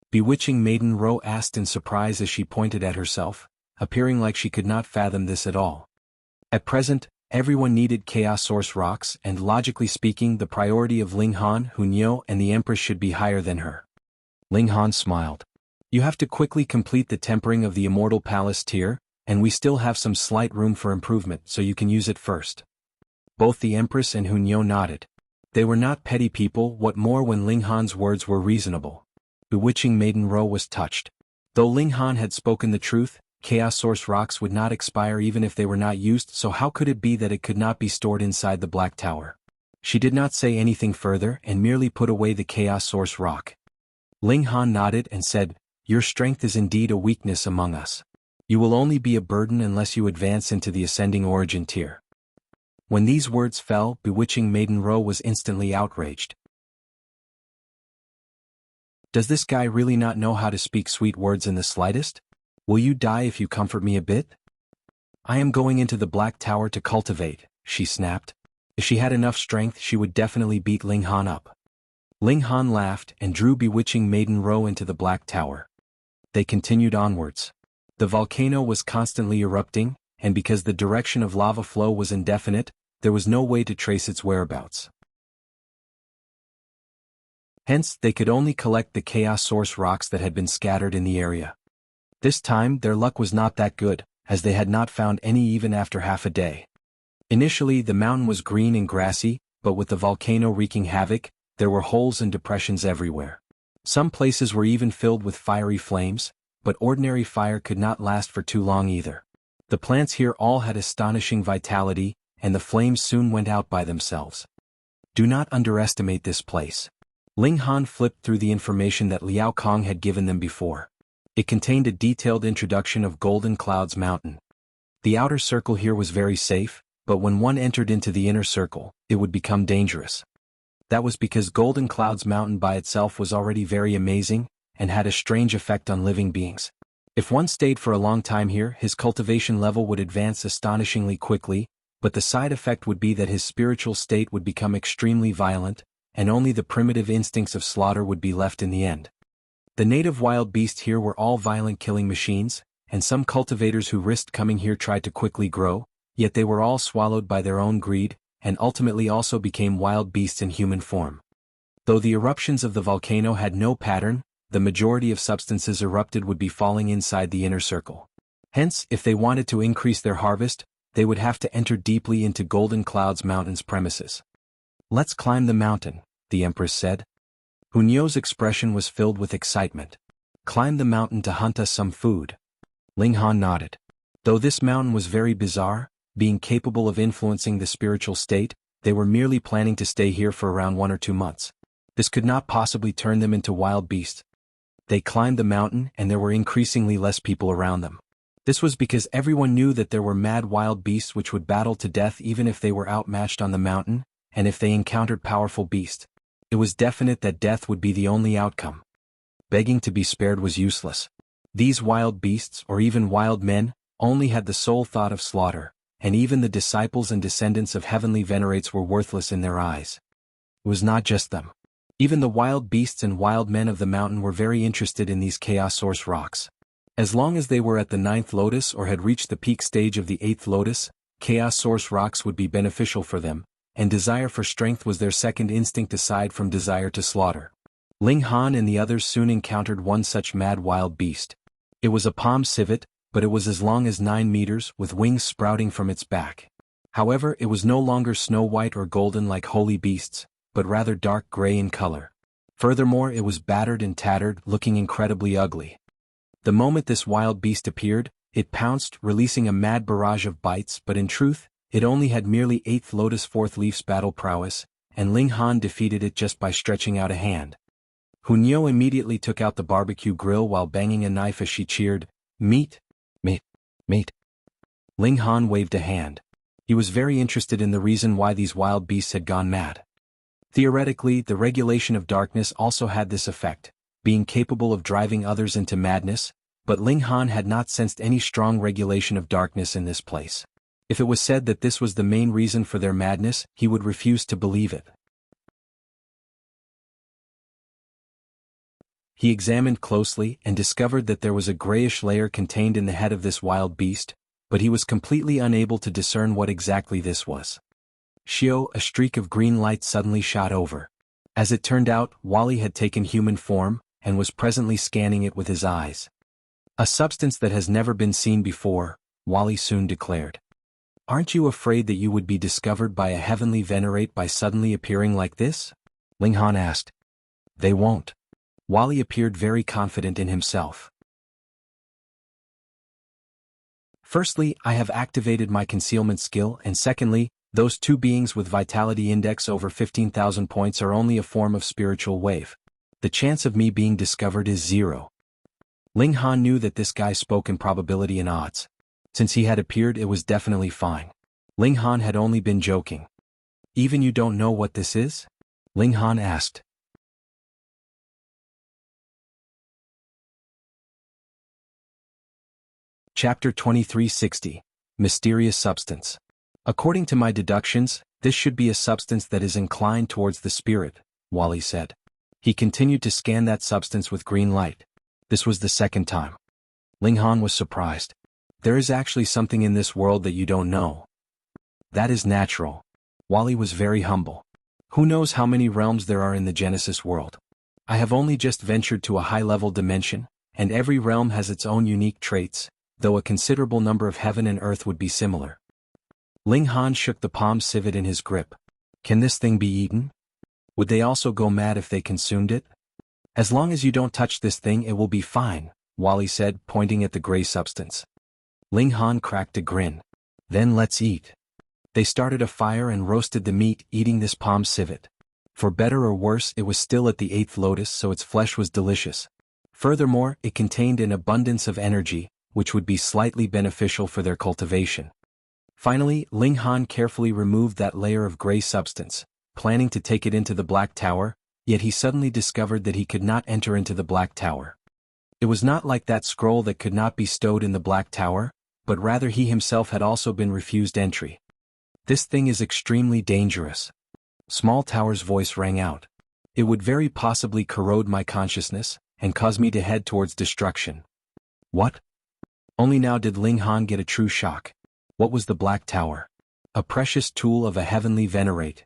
Bewitching Maiden Ro asked in surprise as she pointed at herself, appearing like she could not fathom this at all. At present, everyone needed Chaos Source Rocks, and logically speaking the priority of Ling Han, Nyo and the Empress should be higher than her. Ling Han smiled. You have to quickly complete the tempering of the Immortal Palace tier, and we still have some slight room for improvement, so you can use it first. Both the Empress and Nyo nodded. They were not petty people, what more when Ling Han's words were reasonable. Bewitching Maiden Ro was touched. Though Ling Han had spoken the truth, Chaos Source Rocks would not expire even if they were not used, so how could it be that it could not be stored inside the Black Tower? She did not say anything further and merely put away the Chaos Source Rock. Ling Han nodded and said, "Your strength is indeed a weakness among us. You will only be a burden unless you advance into the Ascending Origin tier." When these words fell, Bewitching Maiden Ro was instantly outraged. Does this guy really not know how to speak sweet words in the slightest? Will you die if you comfort me a bit? I am going into the Black Tower to cultivate, she snapped. If she had enough strength she would definitely beat Ling Han up. Ling Han laughed and drew Bewitching Maiden Ro into the Black Tower. They continued onwards. The volcano was constantly erupting, and because the direction of lava flow was indefinite, there was no way to trace its whereabouts. Hence, they could only collect the Chaos Source Rocks that had been scattered in the area. This time, their luck was not that good, as they had not found any even after half a day. Initially, the mountain was green and grassy, but with the volcano wreaking havoc, there were holes and depressions everywhere. Some places were even filled with fiery flames, but ordinary fire could not last for too long either. The plants here all had astonishing vitality, and the flames soon went out by themselves. Do not underestimate this place. Ling Han flipped through the information that Liao Kong had given them before. It contained a detailed introduction of Golden Clouds Mountain. The outer circle here was very safe, but when one entered into the inner circle, it would become dangerous. That was because Golden Clouds Mountain by itself was already very amazing, and had a strange effect on living beings. If one stayed for a long time here, his cultivation level would advance astonishingly quickly, but the side effect would be that his spiritual state would become extremely violent, and only the primitive instincts of slaughter would be left in the end. The native wild beasts here were all violent killing machines, and some cultivators who risked coming here tried to quickly grow, yet they were all swallowed by their own greed, and ultimately also became wild beasts in human form. Though the eruptions of the volcano had no pattern, the majority of substances erupted would be falling inside the inner circle. Hence, if they wanted to increase their harvest, they would have to enter deeply into Golden Cloud's mountain's premises. "Let's climb the mountain," the Empress said. Hunyou's expression was filled with excitement. "Climb the mountain to hunt us some food." Ling Han nodded. Though this mountain was very bizarre, being capable of influencing the spiritual state, they were merely planning to stay here for around 1 or 2 months. This could not possibly turn them into wild beasts. They climbed the mountain and there were increasingly less people around them. This was because everyone knew that there were mad wild beasts which would battle to death even if they were outmatched on the mountain, and if they encountered powerful beasts. It was definite that death would be the only outcome. Begging to be spared was useless. These wild beasts, or even wild men, only had the sole thought of slaughter, and even the disciples and descendants of heavenly venerates were worthless in their eyes. It was not just them. Even the wild beasts and wild men of the mountain were very interested in these chaos source rocks. As long as they were at the 9th lotus or had reached the peak stage of the 8th lotus, chaos source rocks would be beneficial for them, and desire for strength was their second instinct aside from desire to slaughter. Ling Han and the others soon encountered one such mad wild beast. It was a palm civet, but it was as long as 9 meters with wings sprouting from its back. However, it was no longer snow white or golden like holy beasts, but rather dark gray in color. Furthermore, it was battered and tattered, looking incredibly ugly. The moment this wild beast appeared, it pounced, releasing a mad barrage of bites, but in truth, it only had merely 8th lotus 4th leaf's battle prowess, and Ling Han defeated it just by stretching out a hand. Hunyou immediately took out the barbecue grill while banging a knife as she cheered, "Meat! Meat! Meat!" Ling Han waved a hand. He was very interested in the reason why these wild beasts had gone mad. Theoretically, the regulation of darkness also had this effect, being capable of driving others into madness, but Ling Han had not sensed any strong regulation of darkness in this place. If it was said that this was the main reason for their madness, he would refuse to believe it. He examined closely and discovered that there was a grayish layer contained in the head of this wild beast, but he was completely unable to discern what exactly this was. Xiao, a streak of green light suddenly shot over. As it turned out, Wally had taken human form, and was presently scanning it with his eyes. "A substance that has never been seen before," Wally soon declared. "Aren't you afraid that you would be discovered by a heavenly venerate by suddenly appearing like this?" Ling Han asked. "They won't." Wally appeared very confident in himself. "Firstly, I have activated my concealment skill, and secondly, those 2 beings with vitality index over 15,000 points are only a form of spiritual wave. The chance of me being discovered is 0. Ling Han knew that this guy spoke in probability and odds. Since he had appeared, it was definitely fine. Ling Han had only been joking. "Even you don't know what this is?" Ling Han asked. Chapter 2360. Mysterious Substance. "According to my deductions, this should be a substance that is inclined towards the spirit," Wally said. He continued to scan that substance with green light. This was the second time. Ling Han was surprised. "There is actually something in this world that you don't know." "That is natural." Wally was very humble. "Who knows how many realms there are in the Genesis world? I have only just ventured to a high-level dimension, and every realm has its own unique traits, though a considerable number of heaven and earth would be similar." Ling Han shook the palm civet in his grip. "Can this thing be eaten? Would they also go mad if they consumed it?" "As long as you don't touch this thing, it will be fine," Wally said, pointing at the gray substance. Ling Han cracked a grin. "Then let's eat." They started a fire and roasted the meat, eating this palm civet. For better or worse, it was still at the 8th lotus, so its flesh was delicious. Furthermore, it contained an abundance of energy, which would be slightly beneficial for their cultivation. Finally, Ling Han carefully removed that layer of gray substance, planning to take it into the Black Tower, yet he suddenly discovered that he could not enter into the Black Tower. It was not like that scroll that could not be stowed in the Black Tower, but rather he himself had also been refused entry. This thing is extremely dangerous. Small Tower's voice rang out. It would very possibly corrode my consciousness, and cause me to head towards destruction. What? Only now did Ling Han get a true shock. What was the Black Tower? A precious tool of a heavenly Venerate.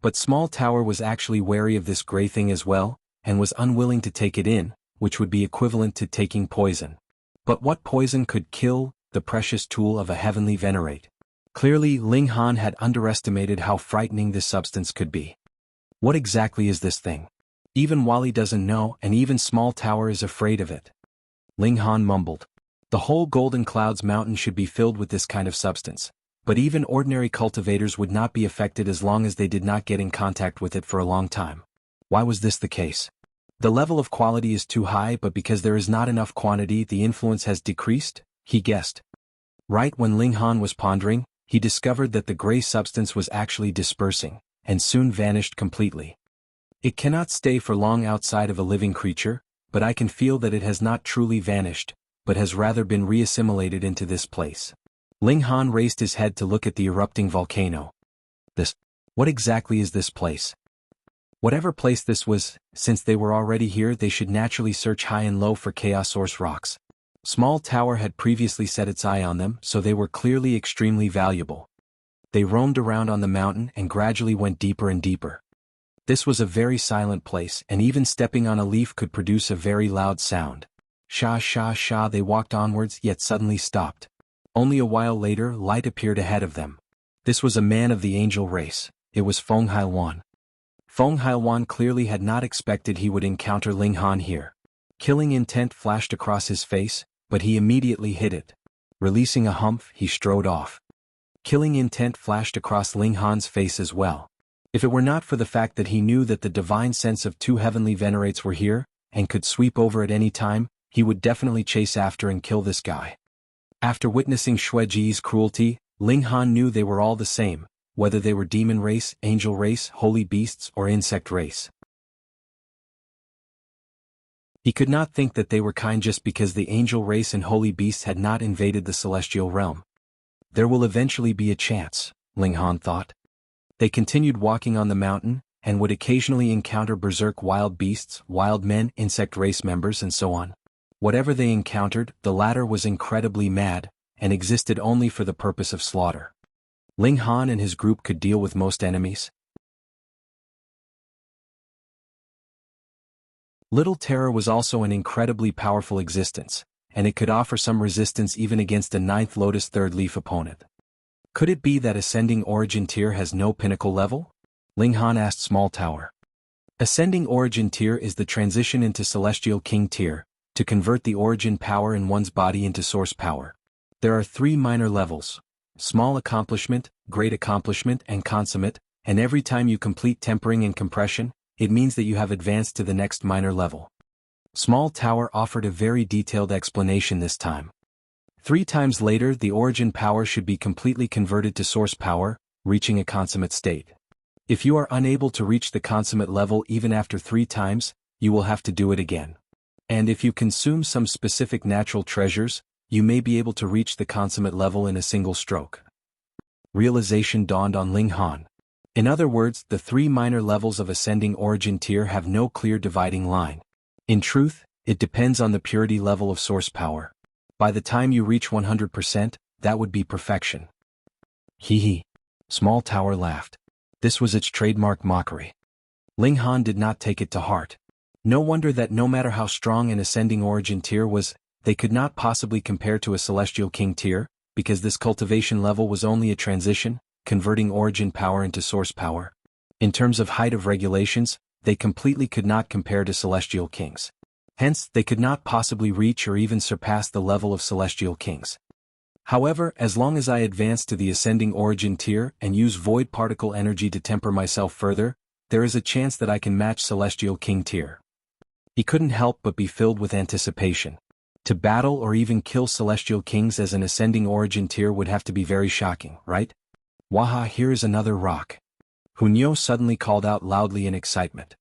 But Small Tower was actually wary of this gray thing as well, and was unwilling to take it in, which would be equivalent to taking poison. But what poison could kill the precious tool of a heavenly Venerate? Clearly, Ling Han had underestimated how frightening this substance could be. What exactly is this thing? Even Wally doesn't know, and even Small Tower is afraid of it. Ling Han mumbled. The whole Golden Clouds mountain should be filled with this kind of substance, but even ordinary cultivators would not be affected as long as they did not get in contact with it for a long time. Why was this the case? The level of quality is too high, but because there is not enough quantity, the influence has decreased, he guessed. Right when Ling Han was pondering, he discovered that the gray substance was actually dispersing, and soon vanished completely. It cannot stay for long outside of a living creature, but I can feel that it has not truly vanished, but has rather been reassimilated into this place. Ling Han raised his head to look at the erupting volcano. What exactly is this place? Whatever place this was, since they were already here, they should naturally search high and low for Chaos Source rocks. Small Tower had previously set its eye on them, so they were clearly extremely valuable. They roamed around on the mountain and gradually went deeper and deeper. This was a very silent place, and even stepping on a leaf could produce a very loud sound. Sha sha sha, they walked onwards, yet suddenly stopped. Only a while later, light appeared ahead of them. This was a man of the angel race. It was Feng Hailuan. Feng Hailuan clearly had not expected he would encounter Ling Han here. Killing intent flashed across his face, but he immediately hid it. Releasing a humph, he strode off. Killing intent flashed across Ling Han's face as well. If it were not for the fact that he knew that the divine sense of two heavenly Venerates were here, and could sweep over at any time, he would definitely chase after and kill this guy. After witnessing Shueji's cruelty, Ling Han knew they were all the same, whether they were demon race, angel race, holy beasts, or insect race. He could not think that they were kind just because the angel race and holy beasts had not invaded the celestial realm. There will eventually be a chance, Ling Han thought. They continued walking on the mountain, and would occasionally encounter berserk wild beasts, wild men, insect race members, and so on. Whatever they encountered, the latter was incredibly mad, and existed only for the purpose of slaughter. Ling Han and his group could deal with most enemies. Little Terror was also an incredibly powerful existence, and it could offer some resistance even against a 9th Lotus 3rd Leaf opponent. Could it be that Ascending Origin Tier has no pinnacle level? Ling Han asked Small Tower. Ascending Origin Tier is the transition into Celestial King Tier, to convert the origin power in one's body into source power. There are 3 minor levels: Small Accomplishment, Great Accomplishment, and Consummate, and every time you complete Tempering and Compression, it means that you have advanced to the next minor level. Small Tower offered a very detailed explanation this time. 3 times later, the origin power should be completely converted to source power, reaching a consummate state. If you are unable to reach the consummate level even after 3 times, you will have to do it again. And if you consume some specific natural treasures, you may be able to reach the consummate level in a single stroke. Realization dawned on Ling Han. In other words, the 3 minor levels of Ascending Origin Tier have no clear dividing line. In truth, it depends on the purity level of source power. By the time you reach 100%, that would be perfection. Hee hee. Small Tower laughed. This was its trademark mockery. Ling Han did not take it to heart. No wonder that no matter how strong an Ascending Origin Tier was, they could not possibly compare to a Celestial King Tier, because this cultivation level was only a transition, converting origin power into source power. In terms of height of regulations, they completely could not compare to Celestial Kings. Hence, they could not possibly reach or even surpass the level of Celestial Kings. However, as long as I advance to the Ascending Origin Tier and use Void Particle Energy to temper myself further, there is a chance that I can match Celestial King Tier. He couldn't help but be filled with anticipation. To battle or even kill Celestial Kings as an Ascending Origin Tier would have to be very shocking, right? Waha, here is another rock. Hunyo suddenly called out loudly in excitement.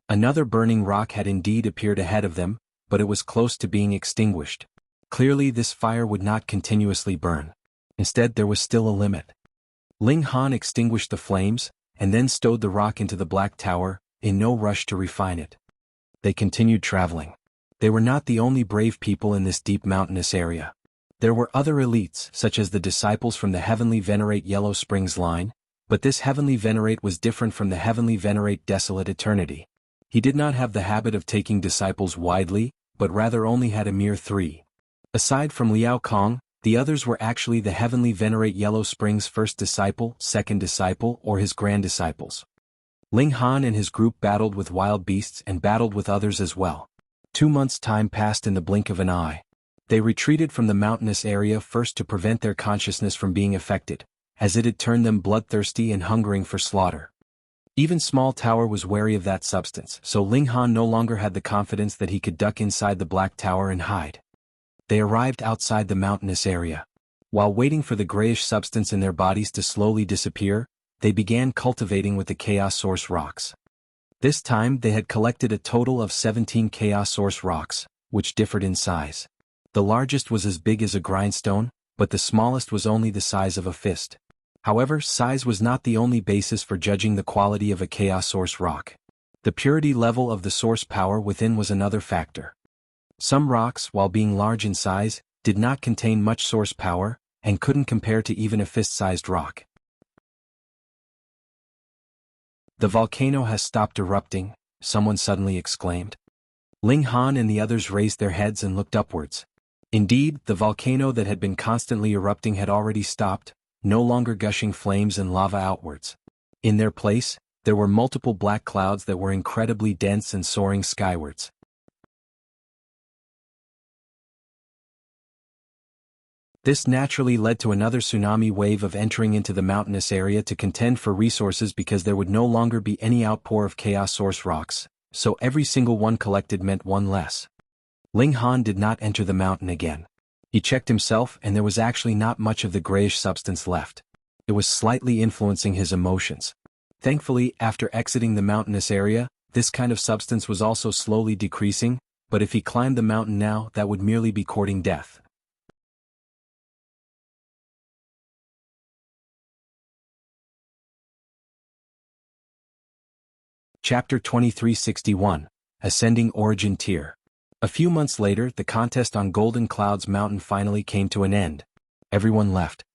Another burning rock had indeed appeared ahead of them, but it was close to being extinguished. Clearly this fire would not continuously burn. Instead there was still a limit. Ling Han extinguished the flames, and then stowed the rock into the Black Tower, in no rush to refine it. They continued traveling. They were not the only brave people in this deep mountainous area. There were other elites, such as the disciples from the Heavenly Venerate Yellow Springs line, but this Heavenly Venerate was different from the Heavenly Venerate Desolate Eternity. He did not have the habit of taking disciples widely, but rather only had a mere 3. Aside from Liao Kong, the others were actually the Heavenly Venerate Yellow Springs' first disciple, second disciple, or his grand disciples. Ling Han and his group battled with wild beasts and battled with others as well. 2 months' time passed in the blink of an eye. They retreated from the mountainous area first to prevent their consciousness from being affected, as it had turned them bloodthirsty and hungering for slaughter. Even Small Tower was wary of that substance, so Ling Han no longer had the confidence that he could duck inside the Black Tower and hide. They arrived outside the mountainous area. While waiting for the grayish substance in their bodies to slowly disappear, they began cultivating with the Chaos Source rocks. This time they had collected a total of 17 Chaos Source rocks, which differed in size. The largest was as big as a grindstone, but the smallest was only the size of a fist. However, size was not the only basis for judging the quality of a Chaos Source rock. The purity level of the source power within was another factor. Some rocks, while being large in size, did not contain much source power, and couldn't compare to even a fist-sized rock. The volcano has stopped erupting, someone suddenly exclaimed. Ling Han and the others raised their heads and looked upwards. Indeed, the volcano that had been constantly erupting had already stopped, no longer gushing flames and lava outwards. In their place, there were multiple black clouds that were incredibly dense and soaring skywards. This naturally led to another tsunami wave of entering into the mountainous area to contend for resources because there would no longer be any outpour of Chaos Source rocks, so every single one collected meant one less. Ling Han did not enter the mountain again. He checked himself and there was actually not much of the grayish substance left. It was slightly influencing his emotions. Thankfully, after exiting the mountainous area, this kind of substance was also slowly decreasing, but if he climbed the mountain now, that would merely be courting death. Chapter 2361, Ascending Origin Tier. A few months later, the contest on Golden Clouds Mountain finally came to an end. Everyone left.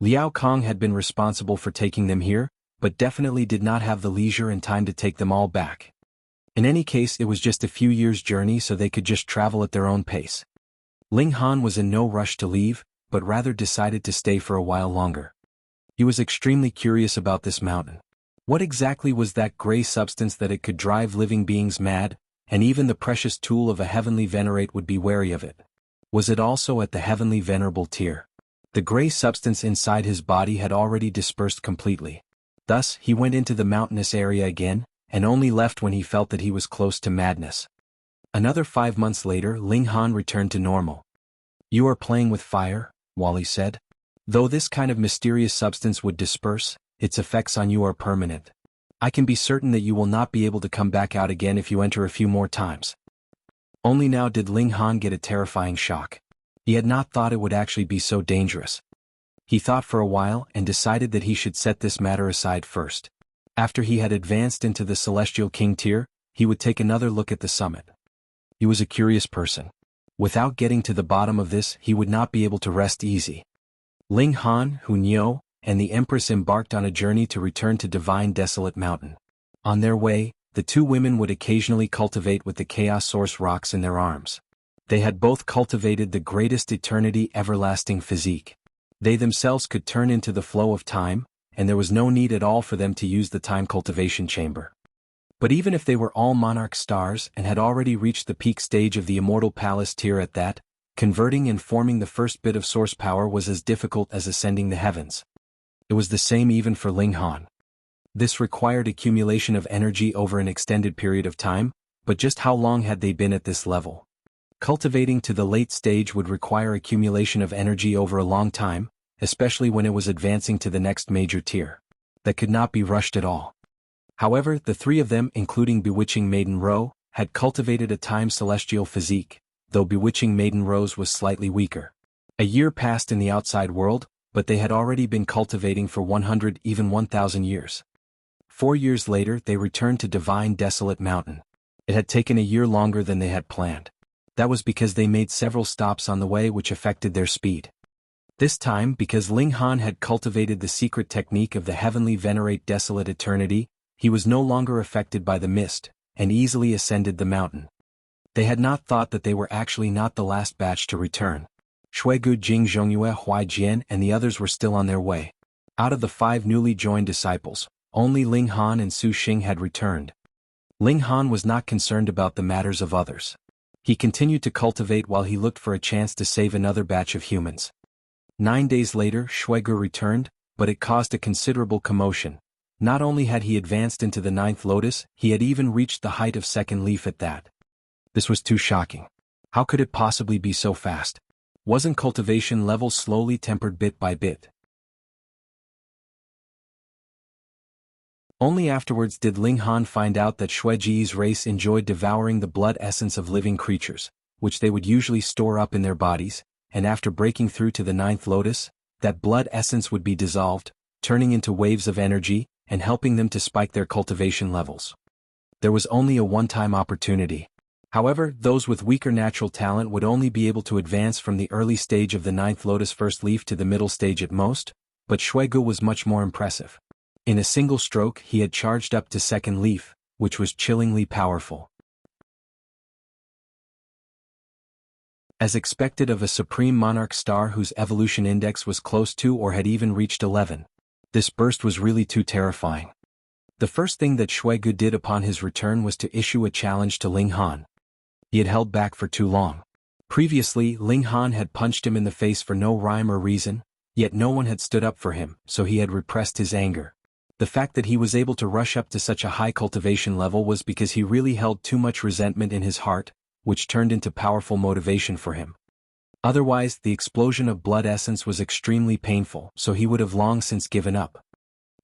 Liao Kong had been responsible for taking them here, but definitely did not have the leisure and time to take them all back. In any case, it was just a few years' journey so they could just travel at their own pace. Ling Han was in no rush to leave, but rather decided to stay for a while longer. He was extremely curious about this mountain. What exactly was that gray substance that it could drive living beings mad, and even the precious tool of a Heavenly Venerate would be wary of it? Was it also at the Heavenly Venerable tier? The gray substance inside his body had already dispersed completely. Thus, he went into the mountainous area again, and only left when he felt that he was close to madness. Another 5 months later, Ling Han returned to normal. "You are playing with fire," Wally said. "Though this kind of mysterious substance would disperse, its effects on you are permanent. I can be certain that you will not be able to come back out again if you enter a few more times." Only now did Ling Han get a terrifying shock. He had not thought it would actually be so dangerous. He thought for a while and decided that he should set this matter aside first. After he had advanced into the Celestial King tier, he would take another look at the summit. He was a curious person. Without getting to the bottom of this, he would not be able to rest easy. Ling Han, Hunyou, and the Empress embarked on a journey to return to Divine Desolate Mountain. On their way, the two women would occasionally cultivate with the Chaos Source rocks in their arms. They had both cultivated the greatest eternity everlasting physique. They themselves could turn into the flow of time, and there was no need at all for them to use the time cultivation chamber. But even if they were all monarch stars and had already reached the peak stage of the Immortal Palace tier at that, converting and forming the first bit of source power was as difficult as ascending the heavens. It was the same even for Ling Han. This required accumulation of energy over an extended period of time, but just how long had they been at this level? Cultivating to the late stage would require accumulation of energy over a long time, especially when it was advancing to the next major tier. That could not be rushed at all. However, the three of them, including Bewitching Maiden Ro, had cultivated a time celestial physique, though Bewitching Maiden Ro's was slightly weaker. A year passed in the outside world, but they had already been cultivating for 100, even 1,000 years. 4 years later they returned to divine Desolate Mountain. It had taken a year longer than they had planned. That was because they made several stops on the way which affected their speed. This time, because Ling Han had cultivated the secret technique of the heavenly Venerate Desolate Eternity, he was no longer affected by the mist, and easily ascended the mountain. They had not thought that they were actually not the last batch to return. Shuigu, Jing Zhongyue, Huai Jian and the others were still on their way. Out of the 5 newly joined disciples, only Ling Han and Su Xing had returned. Ling Han was not concerned about the matters of others. He continued to cultivate while he looked for a chance to save another batch of humans. 9 days later Shuigu returned, but it caused a considerable commotion. Not only had he advanced into the 9th lotus, he had even reached the height of 2nd leaf at that. This was too shocking. How could it possibly be so fast? Wasn't cultivation level slowly tempered bit by bit? Only afterwards did Ling Han find out that Shuiji's race enjoyed devouring the blood essence of living creatures, which they would usually store up in their bodies, and after breaking through to the 9th lotus, that blood essence would be dissolved, turning into waves of energy, and helping them to spike their cultivation levels. There was only a one-time opportunity. However, those with weaker natural talent would only be able to advance from the early stage of the 9th lotus first leaf to the middle stage at most, but Shuigu was much more impressive. In a single stroke he had charged up to 2nd leaf, which was chillingly powerful. As expected of a supreme monarch star whose evolution index was close to or had even reached 11, this burst was really too terrifying. The first thing that Shuigu did upon his return was to issue a challenge to Ling Han. He had held back for too long. Previously, Ling Han had punched him in the face for no rhyme or reason, yet no one had stood up for him, so he had repressed his anger. The fact that he was able to rush up to such a high cultivation level was because he really held too much resentment in his heart, which turned into powerful motivation for him. Otherwise, the explosion of blood essence was extremely painful, so he would have long since given up.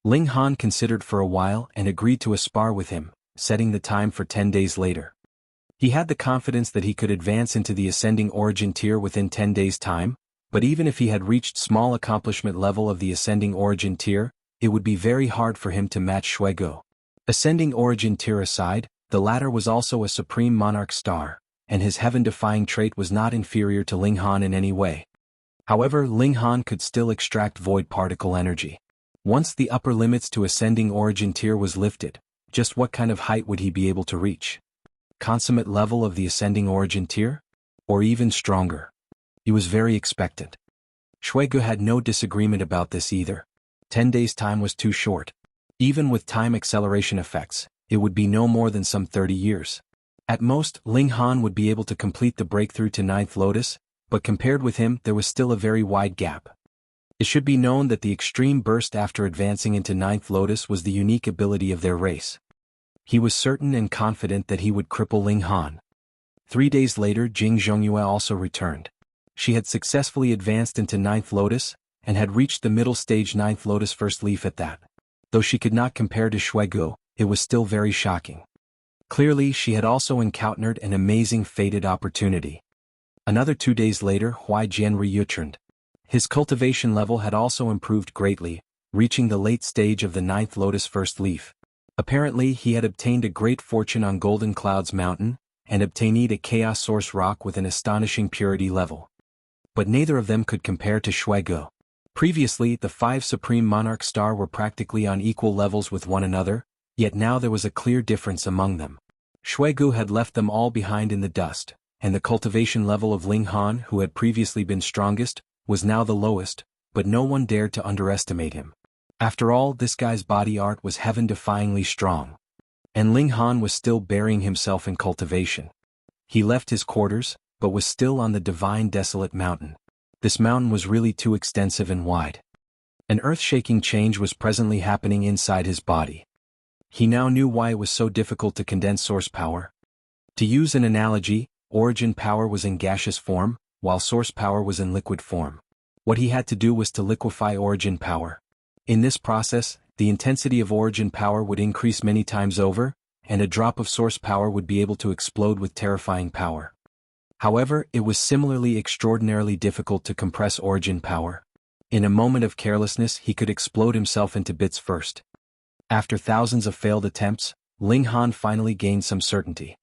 Ling Han considered for a while and agreed to a spar with him, setting the time for 10 days later. He had the confidence that he could advance into the ascending origin tier within 10 days' time, but even if he had reached small accomplishment level of the ascending origin tier, it would be very hard for him to match Shuigu. Ascending origin tier aside, the latter was also a supreme monarch star, and his heaven-defying trait was not inferior to Ling Han in any way. However, Ling Han could still extract void particle energy. Once the upper limits to ascending origin tier was lifted, just what kind of height would he be able to reach? Consummate level of the ascending origin tier? Or even stronger? He was very expectant. Shuigu had no disagreement about this either. 10 days' time was too short. Even with time acceleration effects, it would be no more than some 30 years. At most, Ling Han would be able to complete the breakthrough to 9th lotus, but compared with him there was still a very wide gap. It should be known that the extreme burst after advancing into 9th lotus was the unique ability of their race. He was certain and confident that he would cripple Ling Han. 3 days later Jing Zhongyue also returned. She had successfully advanced into 9th lotus, and had reached the middle stage 9th lotus first leaf at that. Though she could not compare to Shuigu, it was still very shocking. Clearly she had also encountered an amazing fated opportunity. Another 2 days later Huai Jian returned. His cultivation level had also improved greatly, reaching the late stage of the 9th lotus first leaf. Apparently he had obtained a great fortune on Golden Clouds Mountain, and obtained a chaos source rock with an astonishing purity level. But neither of them could compare to Shuigu. Previously the 5 supreme monarch star were practically on equal levels with one another, yet now there was a clear difference among them. Shuigu had left them all behind in the dust, and the cultivation level of Ling Han, who had previously been strongest, was now the lowest, but no one dared to underestimate him. After all, this guy's body art was heaven-defyingly strong. And Ling Han was still burying himself in cultivation. He left his quarters, but was still on the divine Desolate Mountain. This mountain was really too extensive and wide. An earth-shaking change was presently happening inside his body. He now knew why it was so difficult to condense source power. To use an analogy, origin power was in gaseous form, while source power was in liquid form. What he had to do was to liquefy origin power. In this process, the intensity of origin power would increase many times over, and a drop of source power would be able to explode with terrifying power. However, it was similarly extraordinarily difficult to compress origin power. In a moment of carelessness he could explode himself into bits first. After thousands of failed attempts, Ling Han finally gained some certainty.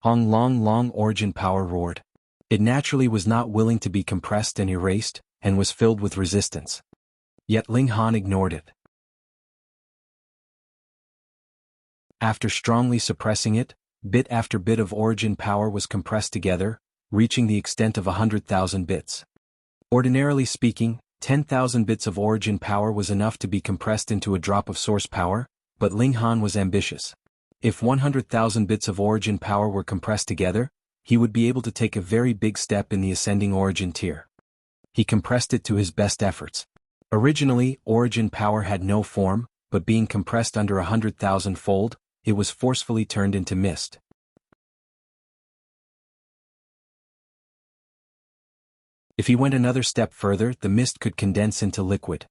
Long origin power roared. It naturally was not willing to be compressed and erased, and was filled with resistance. Yet Ling Han ignored it. After strongly suppressing it, bit after bit of origin power was compressed together, reaching the extent of 100,000 bits. Ordinarily speaking, 10,000 bits of origin power was enough to be compressed into a drop of source power, but Ling Han was ambitious. If 100,000 bits of origin power were compressed together, he would be able to take a very big step in the ascending origin tier. He compressed it to his best efforts. Originally, origin power had no form, but being compressed under 100,000-fold, it was forcefully turned into mist. If he went another step further, the mist could condense into liquid.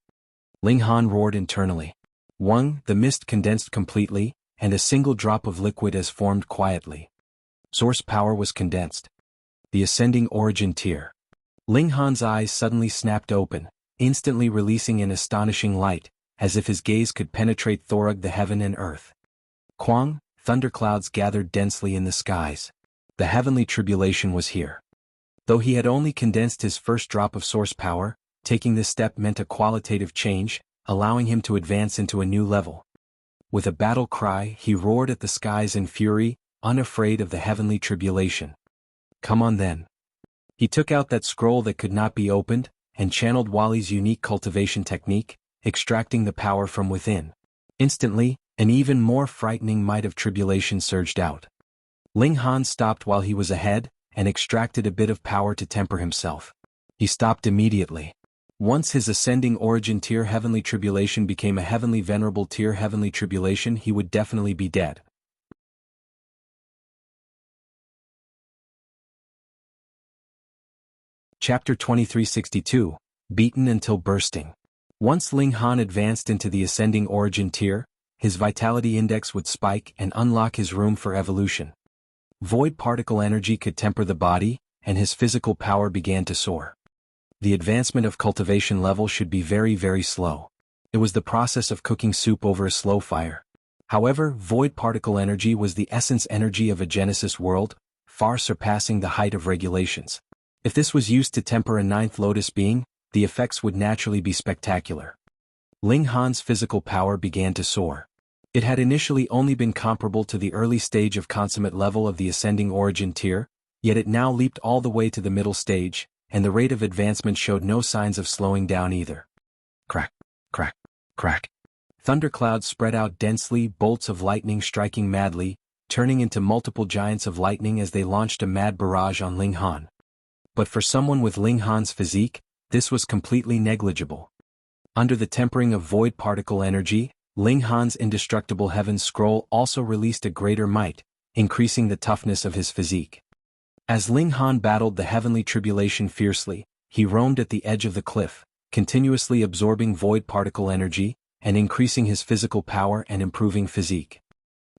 Ling Han roared internally. The mist condensed completely, and a single drop of liquid as formed quietly. Source power was condensed. The ascending origin tier. Ling Han's eyes suddenly snapped open, instantly releasing an astonishing light, as if his gaze could penetrate the heaven and earth. Quang, thunderclouds gathered densely in the skies. The heavenly tribulation was here. Though he had only condensed his first drop of source power, taking this step meant a qualitative change, allowing him to advance into a new level. With a battle cry, he roared at the skies in fury, unafraid of the heavenly tribulation. Come on then. He took out that scroll that could not be opened, and channeled Wali's unique cultivation technique, extracting the power from within. Instantly, an even more frightening might of tribulation surged out. Ling Han stopped while he was ahead, and extracted a bit of power to temper himself. He stopped immediately. Once his ascending origin tier heavenly tribulation became a heavenly venerable tier heavenly tribulation, he would definitely be dead. Chapter 2362, Beaten Until Bursting. Once Ling Han advanced into the ascending origin tier, his vitality index would spike and unlock his room for evolution. Void particle energy could temper the body, and his physical power began to soar. The advancement of cultivation level should be very slow. It was the process of cooking soup over a slow fire. However, void particle energy was the essence energy of a Genesis world, far surpassing the height of regulations. If this was used to temper a ninth lotus being, the effects would naturally be spectacular. Ling Han's physical power began to soar. It had initially only been comparable to the early stage of consummate level of the ascending origin tier, yet it now leaped all the way to the middle stage, and the rate of advancement showed no signs of slowing down either. Crack, crack, crack. Thunderclouds spread out densely, bolts of lightning striking madly, turning into multiple giants of lightning as they launched a mad barrage on Ling Han. But for someone with Ling Han's physique, this was completely negligible. Under the tempering of void particle energy, Ling Han's indestructible heaven scroll also released a greater might, increasing the toughness of his physique. As Ling Han battled the heavenly tribulation fiercely, he roamed at the edge of the cliff, continuously absorbing void particle energy, and increasing his physical power and improving physique.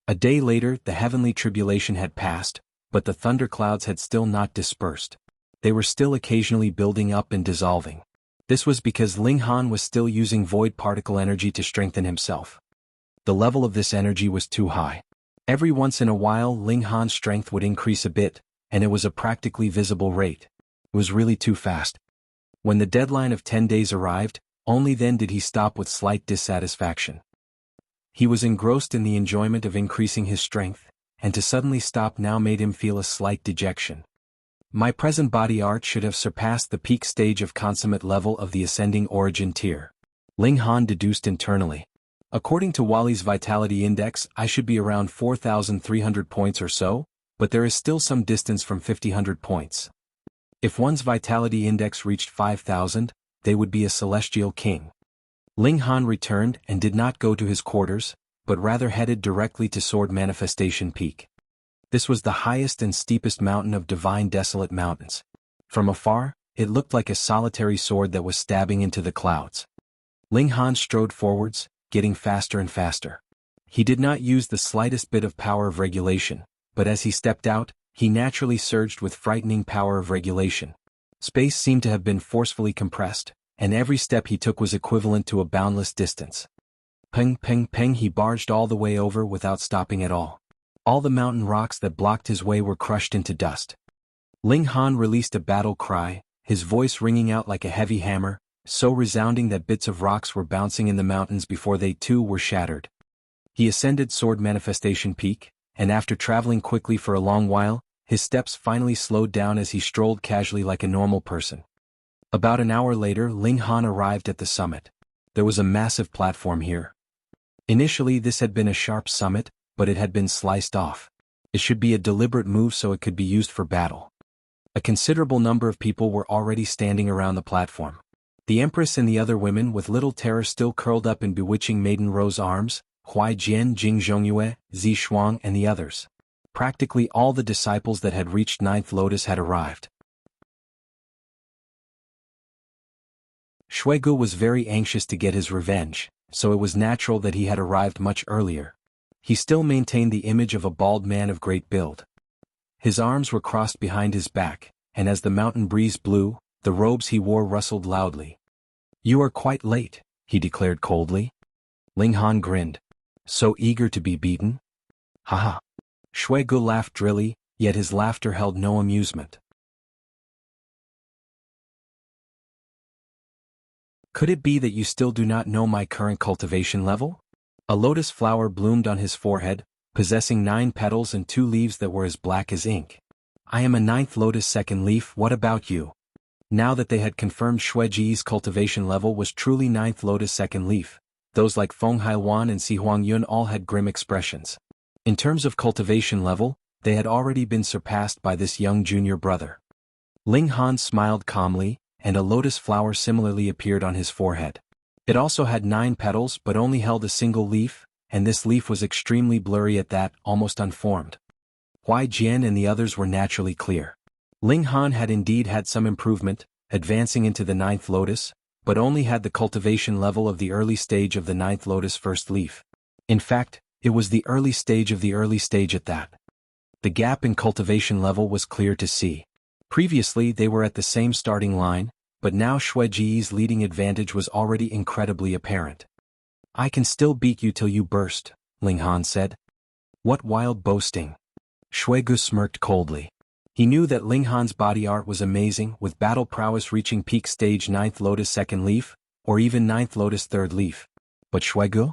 A day later, the heavenly tribulation had passed, but the thunderclouds had still not dispersed. They were still occasionally building up and dissolving. This was because Ling Han was still using void particle energy to strengthen himself. The level of this energy was too high. Every once in a while, Ling Han's strength would increase a bit, and it was a practically visible rate. It was really too fast. When the deadline of 10 days arrived, only then did he stop with slight dissatisfaction. He was engrossed in the enjoyment of increasing his strength, and to suddenly stop now made him feel a slight dejection. My present body art should have surpassed the peak stage of consummate level of the ascending origin tier. Ling Han deduced internally. According to Wali's vitality index, I should be around 4,300 points or so, but there is still some distance from 5,000 points. If one's vitality index reached 5,000, they would be a celestial king. Ling Han returned and did not go to his quarters, but rather headed directly to Sword Manifestation Peak. This was the highest and steepest mountain of divine desolate mountains. From afar, it looked like a solitary sword that was stabbing into the clouds. Ling Han strode forwards, getting faster and faster. He did not use the slightest bit of power of regulation, but as he stepped out, he naturally surged with frightening power of regulation. Space seemed to have been forcefully compressed, and every step he took was equivalent to a boundless distance. Peng peng peng, he barged all the way over without stopping at all. All the mountain rocks that blocked his way were crushed into dust. Ling Han released a battle cry, his voice ringing out like a heavy hammer, so resounding that bits of rocks were bouncing in the mountains before they too were shattered. He ascended Sword Manifestation Peak, and after traveling quickly for a long while, his steps finally slowed down as he strolled casually like a normal person. About an hour later, Ling Han arrived at the summit. There was a massive platform here. Initially, this had been a sharp summit, but it had been sliced off. It should be a deliberate move so it could be used for battle. A considerable number of people were already standing around the platform. The Empress and the other women with little terror still curled up in bewitching maiden rose arms, Huai Jian, Jianghu, Zhi Kong and the others. Practically all the disciples that had reached Ninth Lotus had arrived. Shuigu was very anxious to get his revenge, so it was natural that he had arrived much earlier. He still maintained the image of a bald man of great build. His arms were crossed behind his back, and as the mountain breeze blew, the robes he wore rustled loudly. "You are quite late," he declared coldly. Ling Han grinned. "So eager to be beaten?" "Haha." Shuigu laughed drily, yet his laughter held no amusement. "Could it be that you still do not know my current cultivation level?" A lotus flower bloomed on his forehead, possessing 9 petals and 2 leaves that were as black as ink. "I am a 9th lotus second leaf, what about you?" Now that they had confirmed Shuiji's cultivation level was truly 9th lotus second leaf, those like Feng Haiwan and Si Huangyun all had grim expressions. In terms of cultivation level, they had already been surpassed by this young junior brother. Ling Han smiled calmly, and a lotus flower similarly appeared on his forehead. It also had 9 petals but only held a single leaf, and this leaf was extremely blurry at that, almost unformed. Huai Jian and the others were naturally clear. Ling Han had indeed had some improvement, advancing into the 9th lotus, but only had the cultivation level of the early stage of the 9th lotus first leaf. In fact, it was the early stage of the early stage at that. The gap in cultivation level was clear to see. Previously they were at the same starting line, but now Shuiji's leading advantage was already incredibly apparent. "I can still beat you till you burst," Ling Han said. "What wild boasting." Shuigu smirked coldly. He knew that Ling Han's body art was amazing, with battle prowess reaching peak stage 9th lotus second leaf, or even 9th lotus third leaf. But Shuigu?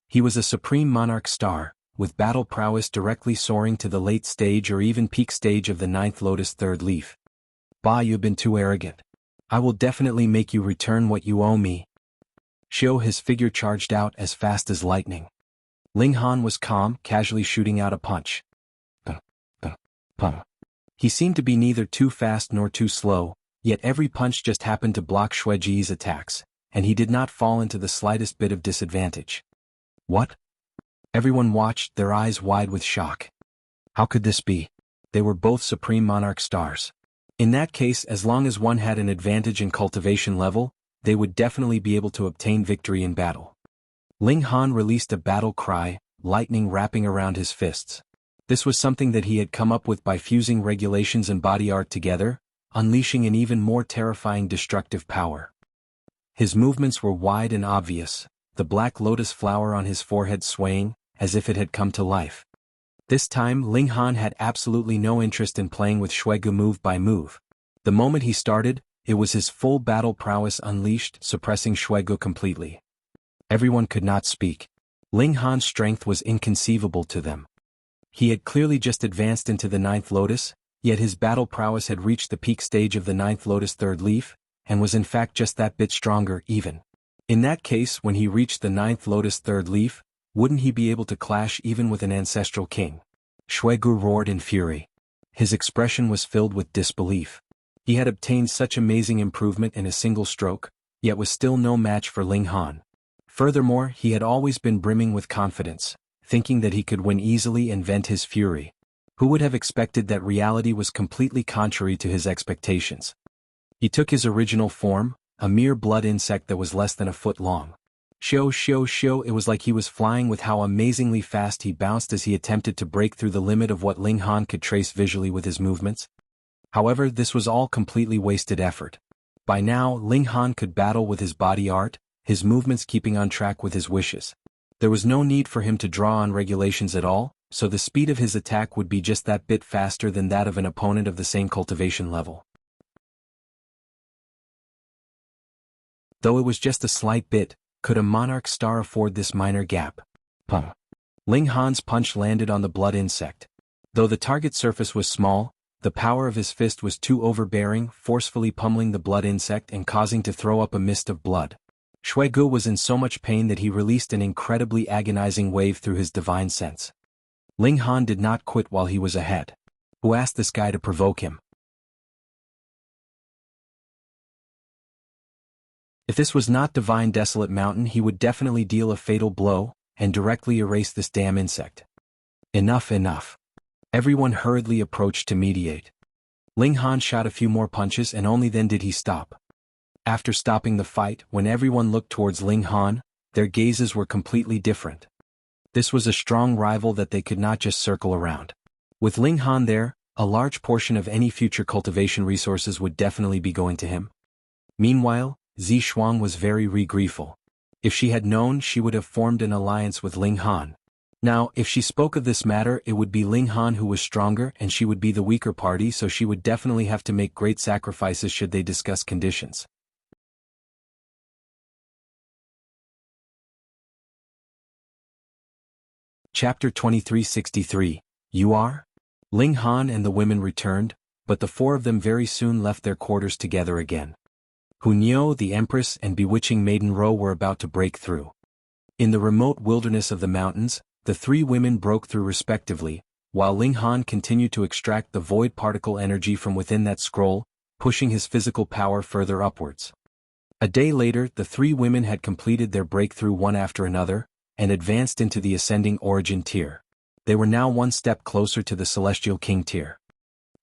He was a supreme monarch star, with battle prowess directly soaring to the late stage or even peak stage of the 9th lotus third leaf. "Bah, you've been too arrogant. I will definitely make you return what you owe me." His figure charged out as fast as lightning. Ling Han was calm, casually shooting out a punch. Pum. He seemed to be neither too fast nor too slow, yet every punch just happened to block Shuiji's attacks, and he did not fall into the slightest bit of disadvantage. "What?" Everyone watched, their eyes wide with shock. How could this be? They were both supreme monarch stars. In that case, as long as one had an advantage in cultivation level, they would definitely be able to obtain victory in battle. Ling Han released a battle cry, lightning wrapping around his fists. This was something that he had come up with by fusing regulations and body art together, unleashing an even more terrifying destructive power. His movements were wide and obvious, the black lotus flower on his forehead swaying, as if it had come to life. This time Ling Han had absolutely no interest in playing with Shuigu move by move. The moment he started, it was his full battle prowess unleashed, suppressing Shuigu completely. Everyone could not speak. Ling Han's strength was inconceivable to them. He had clearly just advanced into the 9th lotus, yet his battle prowess had reached the peak stage of the 9th lotus third leaf, and was in fact just that bit stronger even. In that case, when he reached the 9th lotus third leaf, wouldn't he be able to clash even with an ancestral king? Shuigu roared in fury. His expression was filled with disbelief. He had obtained such amazing improvement in a single stroke, yet was still no match for Ling Han. Furthermore, he had always been brimming with confidence, thinking that he could win easily and vent his fury. Who would have expected that reality was completely contrary to his expectations? He took his original form, a mere blood insect that was less than a foot long. It was like he was flying with how amazingly fast he bounced as he attempted to break through the limit of what Ling Han could trace visually with his movements. However, this was all completely wasted effort. By now, Ling Han could battle with his body art, his movements keeping on track with his wishes. There was no need for him to draw on regulations at all, so the speed of his attack would be just that bit faster than that of an opponent of the same cultivation level. Though it was just a slight bit, could a monarch star afford this minor gap? Pum. Ling Han's punch landed on the blood insect. Though the target surface was small, the power of his fist was too overbearing, forcefully pummeling the blood insect and causing to throw up a mist of blood. Shui Gu was in so much pain that he released an incredibly agonizing wave through his divine sense. Ling Han did not quit while he was ahead. Who asked this guy to provoke him? If this was not Divine Desolate Mountain, he would definitely deal a fatal blow, and directly erase this damn insect. Enough, enough. Everyone hurriedly approached to mediate. Ling Han shot a few more punches and only then did he stop. After stopping the fight, when everyone looked towards Ling Han, their gazes were completely different. This was a strong rival that they could not just circle around. With Ling Han there, a large portion of any future cultivation resources would definitely be going to him. Meanwhile, Zhi Shuang was very regretful. If she had known, she would have formed an alliance with Ling Han. Now, if she spoke of this matter, it would be Ling Han who was stronger and she would be the weaker party, so she would definitely have to make great sacrifices should they discuss conditions. Chapter 2363. You are? Ling Han and the women returned, but the four of them very soon left their quarters together again. Hunyao, the Empress, and bewitching Maiden Ro were about to break through. In the remote wilderness of the mountains, the three women broke through respectively, while Ling Han continued to extract the void particle energy from within that scroll, pushing his physical power further upwards. A day later, the three women had completed their breakthrough one after another, and advanced into the ascending origin tier. They were now one step closer to the Celestial King tier.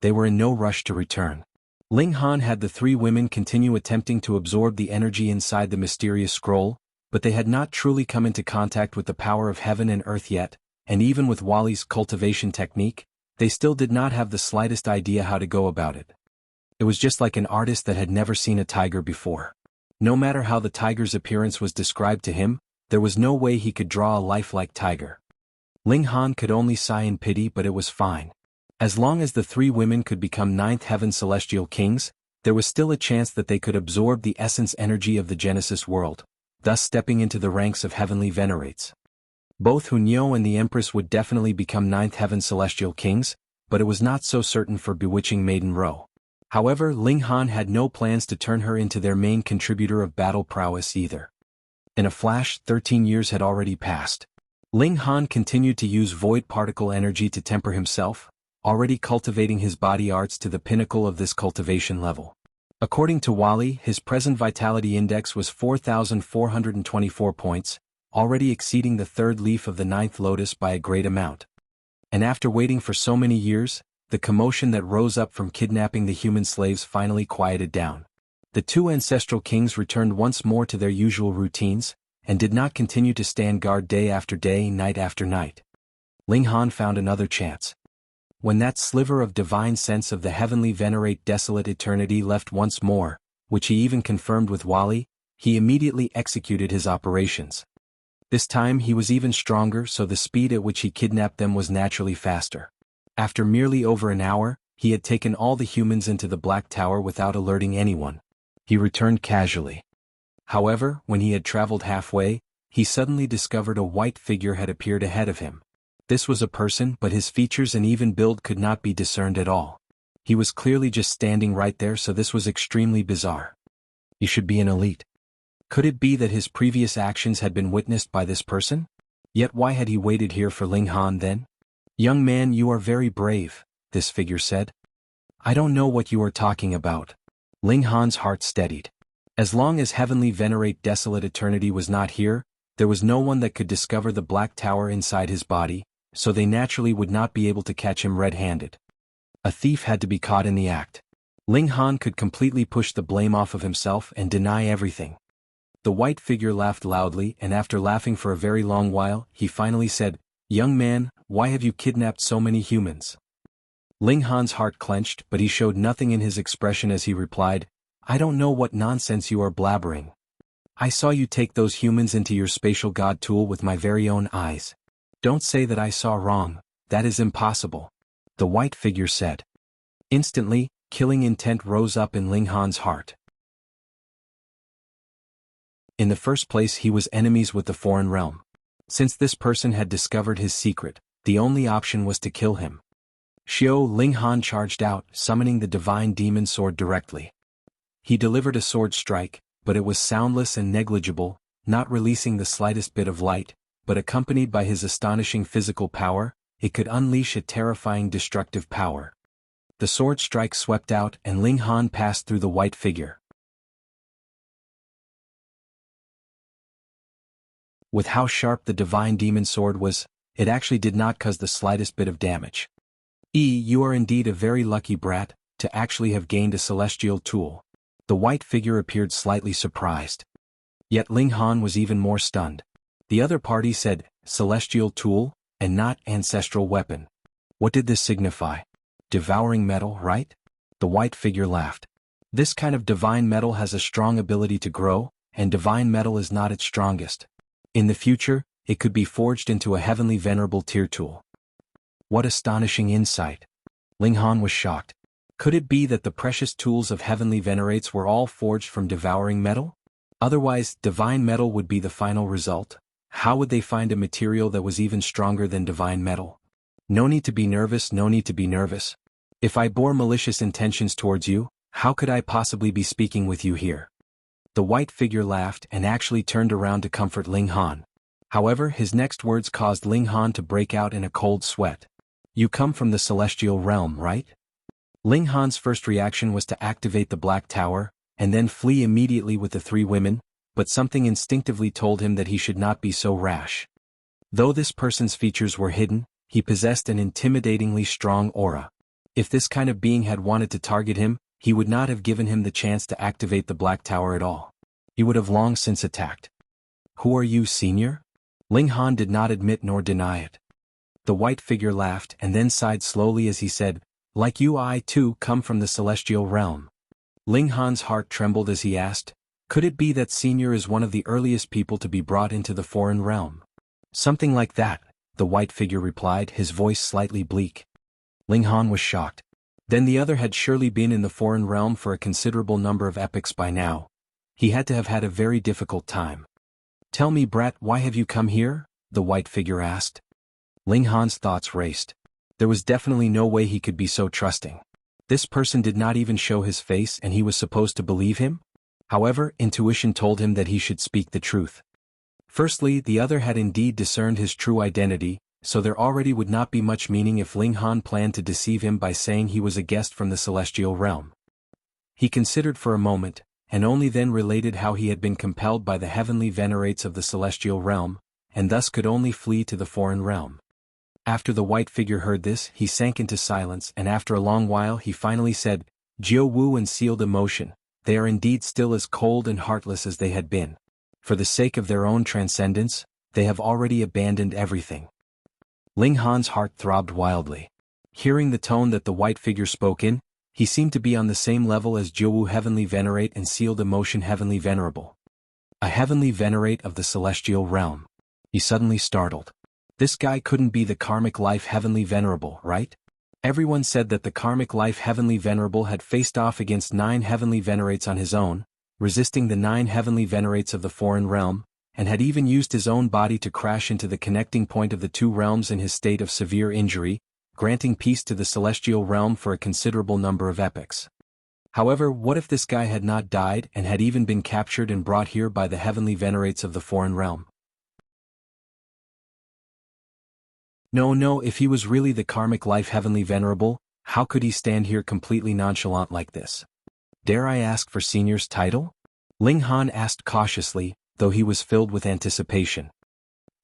They were in no rush to return. Ling Han had the three women continue attempting to absorb the energy inside the mysterious scroll, but they had not truly come into contact with the power of heaven and earth yet, and even with Wally's cultivation technique, they still did not have the slightest idea how to go about it. It was just like an artist that had never seen a tiger before. No matter how the tiger's appearance was described to him, there was no way he could draw a lifelike tiger. Ling Han could only sigh in pity, but it was fine. As long as the three women could become ninth heaven celestial kings, there was still a chance that they could absorb the essence energy of the Genesis world, thus stepping into the ranks of heavenly venerates. Both Hunyao and the Empress would definitely become ninth heaven celestial kings, but it was not so certain for bewitching Maiden Ro. However, Ling Han had no plans to turn her into their main contributor of battle prowess either. In a flash, 13 years had already passed. Ling Han continued to use void particle energy to temper himself, already cultivating his body arts to the pinnacle of this cultivation level. According to Wally, his present vitality index was 4,424 points, already exceeding the third leaf of the ninth lotus by a great amount. And after waiting for so many years, the commotion that rose up from kidnapping the human slaves finally quieted down. The two ancestral kings returned once more to their usual routines, and did not continue to stand guard day after day, night after night. Ling Han found another chance. When that sliver of divine sense of the heavenly Venerate Desolate Eternity left once more, which he even confirmed with Wally, he immediately executed his operations. This time he was even stronger, so the speed at which he kidnapped them was naturally faster. After merely over an hour, he had taken all the humans into the Black Tower without alerting anyone. He returned casually. However, when he had traveled halfway, he suddenly discovered a white figure had appeared ahead of him. This was a person, but his features and even build could not be discerned at all. He was clearly just standing right there, so this was extremely bizarre. He should be an elite. Could it be that his previous actions had been witnessed by this person? Yet why had he waited here for Ling Han then? Young man, you are very brave, this figure said. I don't know what you are talking about. Ling Han's heart steadied. As long as heavenly Venerate Desolate Eternity was not here, there was no one that could discover the Black Tower inside his body, so they naturally would not be able to catch him red-handed. A thief had to be caught in the act. Ling Han could completely push the blame off of himself and deny everything. The white figure laughed loudly, and after laughing for a very long while, he finally said, Young man, why have you kidnapped so many humans? Ling Han's heart clenched, but he showed nothing in his expression as he replied, I don't know what nonsense you are blabbering. I saw you take those humans into your spatial god tool with my very own eyes. Don't say that I saw wrong, that is impossible. The white figure said. Instantly, killing intent rose up in Ling Han's heart. In the first place, he was enemies with the foreign realm. Since this person had discovered his secret, the only option was to kill him. Ling Han charged out, summoning the divine demon sword directly. He delivered a sword strike, but it was soundless and negligible, not releasing the slightest bit of light, but accompanied by his astonishing physical power, it could unleash a terrifying destructive power. The sword strike swept out and Ling Han passed through the white figure. With how sharp the divine demon sword was, it actually did not cause the slightest bit of damage. You are indeed a very lucky brat, to actually have gained a celestial tool. The white figure appeared slightly surprised. Yet Ling Han was even more stunned. The other party said, celestial tool, and not ancestral weapon. What did this signify? Devouring metal, right? The white figure laughed. This kind of divine metal has a strong ability to grow, and divine metal is not its strongest. In the future, it could be forged into a heavenly venerable tier tool. What astonishing insight! Ling Han was shocked. Could it be that the precious tools of heavenly venerates were all forged from devouring metal? Otherwise, divine metal would be the final result. How would they find a material that was even stronger than divine metal? No need to be nervous, no need to be nervous. If I bore malicious intentions towards you, how could I possibly be speaking with you here? The white figure laughed and actually turned around to comfort Ling Han. However, his next words caused Ling Han to break out in a cold sweat. You come from the celestial realm, right? Ling Han's first reaction was to activate the Black Tower, and then flee immediately with the three women, but something instinctively told him that he should not be so rash. Though this person's features were hidden, he possessed an intimidatingly strong aura. If this kind of being had wanted to target him, he would not have given him the chance to activate the Black Tower at all. He would have long since attacked. Who are you, senior? Ling Han did not admit nor deny it. The white figure laughed and then sighed slowly as he said, like you, I too come from the celestial realm. Ling Han's heart trembled as he asked, could it be that senior is one of the earliest people to be brought into the foreign realm? Something like that, the white figure replied, his voice slightly bleak. Ling Han was shocked. Then the other had surely been in the foreign realm for a considerable number of epochs by now. He had to have had a very difficult time. Tell me, brat, why have you come here? The white figure asked. Ling Han's thoughts raced. There was definitely no way he could be so trusting. This person did not even show his face and he was supposed to believe him? However, intuition told him that he should speak the truth. Firstly, the other had indeed discerned his true identity, so there already would not be much meaning if Ling Han planned to deceive him by saying he was a guest from the celestial realm. He considered for a moment, and only then related how he had been compelled by the heavenly venerates of the celestial realm, and thus could only flee to the foreign realm. After the white figure heard this, he sank into silence, and after a long while he finally said, Jianghu and sealed emotion, they are indeed still as cold and heartless as they had been. For the sake of their own transcendence, they have already abandoned everything. Ling Han's heart throbbed wildly. Hearing the tone that the white figure spoke in, he seemed to be on the same level as Jianghu heavenly venerate and sealed emotion heavenly venerable. A heavenly venerate of the celestial realm. He suddenly startled. This guy couldn't be the karmic life heavenly venerable, right? Everyone said that the karmic life heavenly venerable had faced off against 9 heavenly venerates on his own, resisting the 9 heavenly venerates of the foreign realm, and had even used his own body to crash into the connecting point of the two realms in his state of severe injury, granting peace to the celestial realm for a considerable number of epochs. However, what if this guy had not died and had even been captured and brought here by the heavenly venerates of the foreign realm? No, if he was really the karmic life heavenly venerable, how could he stand here completely nonchalant like this? Dare I ask for senior's title? Ling Han asked cautiously, though he was filled with anticipation.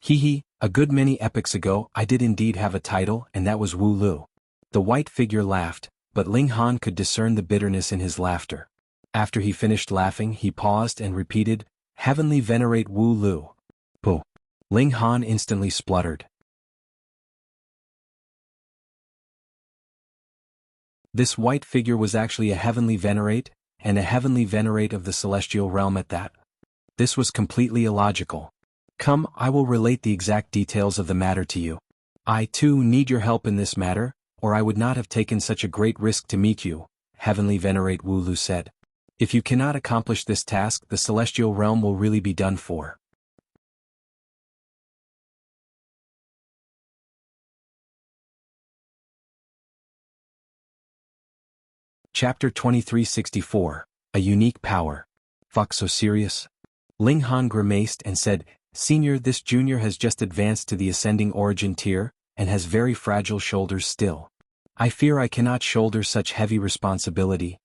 A good many epochs ago I did indeed have a title, and that was Wu Lu. The white figure laughed, but Ling Han could discern the bitterness in his laughter. After he finished laughing he paused and repeated, Heavenly venerate Wu Lu. Pooh. Ling Han instantly spluttered. This white figure was actually a heavenly venerate, and a heavenly venerate of the celestial realm at that. This was completely illogical. Come, I will relate the exact details of the matter to you. I too need your help in this matter, or I would not have taken such a great risk to meet you, Heavenly Venerate Wu Lu said. If you cannot accomplish this task, the celestial realm will really be done for. Chapter 2364, A Unique Power. Fuck, so serious? Ling Han grimaced and said, Senior, this junior has just advanced to the ascending origin tier, and has very fragile shoulders still. I fear I cannot shoulder such heavy responsibility.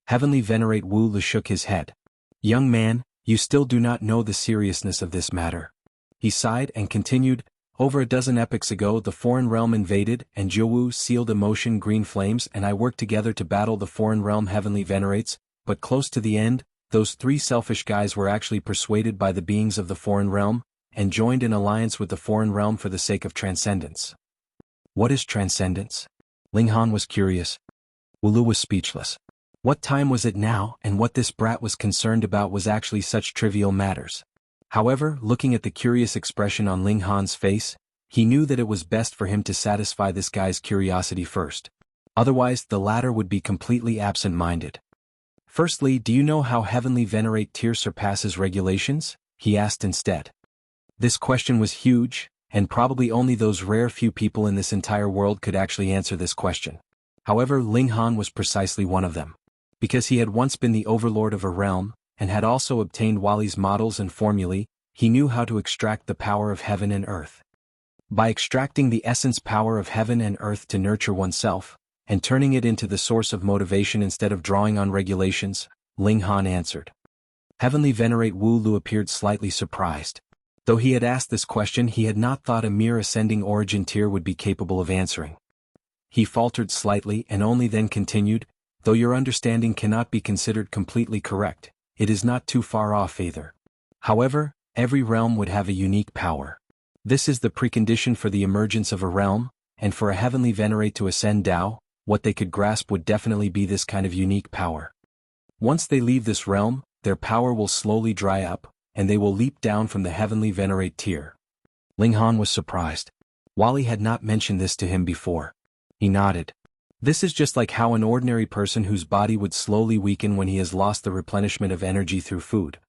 Heavenly Venerate Wu Lu shook his head. Young man, you still do not know the seriousness of this matter. He sighed and continued, over a dozen epochs ago the foreign realm invaded and Jianghu sealed emotion green flames and I worked together to battle the foreign realm heavenly venerates, but close to the end, those three selfish guys were actually persuaded by the beings of the foreign realm, and joined in alliance with the foreign realm for the sake of transcendence. What is transcendence? Ling Han was curious. Wu Lu was speechless. What time was it now, and what this brat was concerned about was actually such trivial matters. However, looking at the curious expression on Ling Han's face, he knew that it was best for him to satisfy this guy's curiosity first. Otherwise, the latter would be completely absent-minded. Firstly, do you know how Heavenly Venerate tier surpasses regulations? He asked instead. This question was huge, and probably only those rare few people in this entire world could actually answer this question. However, Ling Han was precisely one of them. Because he had once been the overlord of a realm, and had also obtained Wally's models and formulae, he knew how to extract the power of heaven and earth. By extracting the essence power of heaven and earth to nurture oneself, and turning it into the source of motivation instead of drawing on regulations, Ling Han answered. Heavenly Venerate Wu Lu appeared slightly surprised. Though he had asked this question, he had not thought a mere ascending origin tier would be capable of answering. He faltered slightly and only then continued, though your understanding cannot be considered completely correct, it is not too far off either. However, every realm would have a unique power. This is the precondition for the emergence of a realm, and for a heavenly venerate to ascend Tao, what they could grasp would definitely be this kind of unique power. Once they leave this realm, their power will slowly dry up, and they will leap down from the heavenly venerate tier. Ling Han was surprised. Wally had not mentioned this to him before. He nodded. This is just like how an ordinary person whose body would slowly weaken when he has lost the replenishment of energy through food.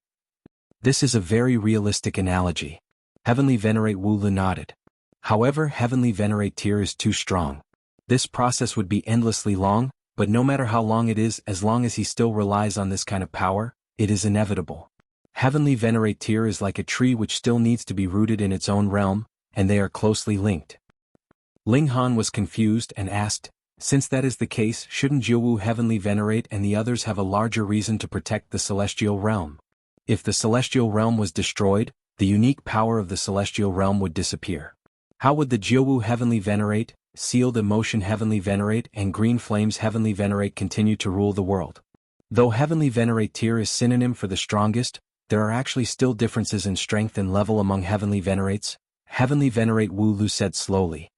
This is a very realistic analogy. Heavenly Venerate Wu Lu nodded. However, Heavenly Venerate tier is too strong. This process would be endlessly long, but no matter how long it is, as long as he still relies on this kind of power, it is inevitable. Heavenly Venerate tier is like a tree which still needs to be rooted in its own realm, and they are closely linked. Ling Han was confused and asked, since that is the case, shouldn't Jianghu Heavenly Venerate and the others have a larger reason to protect the celestial realm? If the celestial realm was destroyed, the unique power of the celestial realm would disappear. How would the Jianghu Heavenly Venerate, Sealed Emotion Heavenly Venerate and Green Flames Heavenly Venerate continue to rule the world? Though Heavenly Venerate tier is synonym for the strongest, there are actually still differences in strength and level among Heavenly Venerates, Heavenly Venerate Wu Lu said slowly.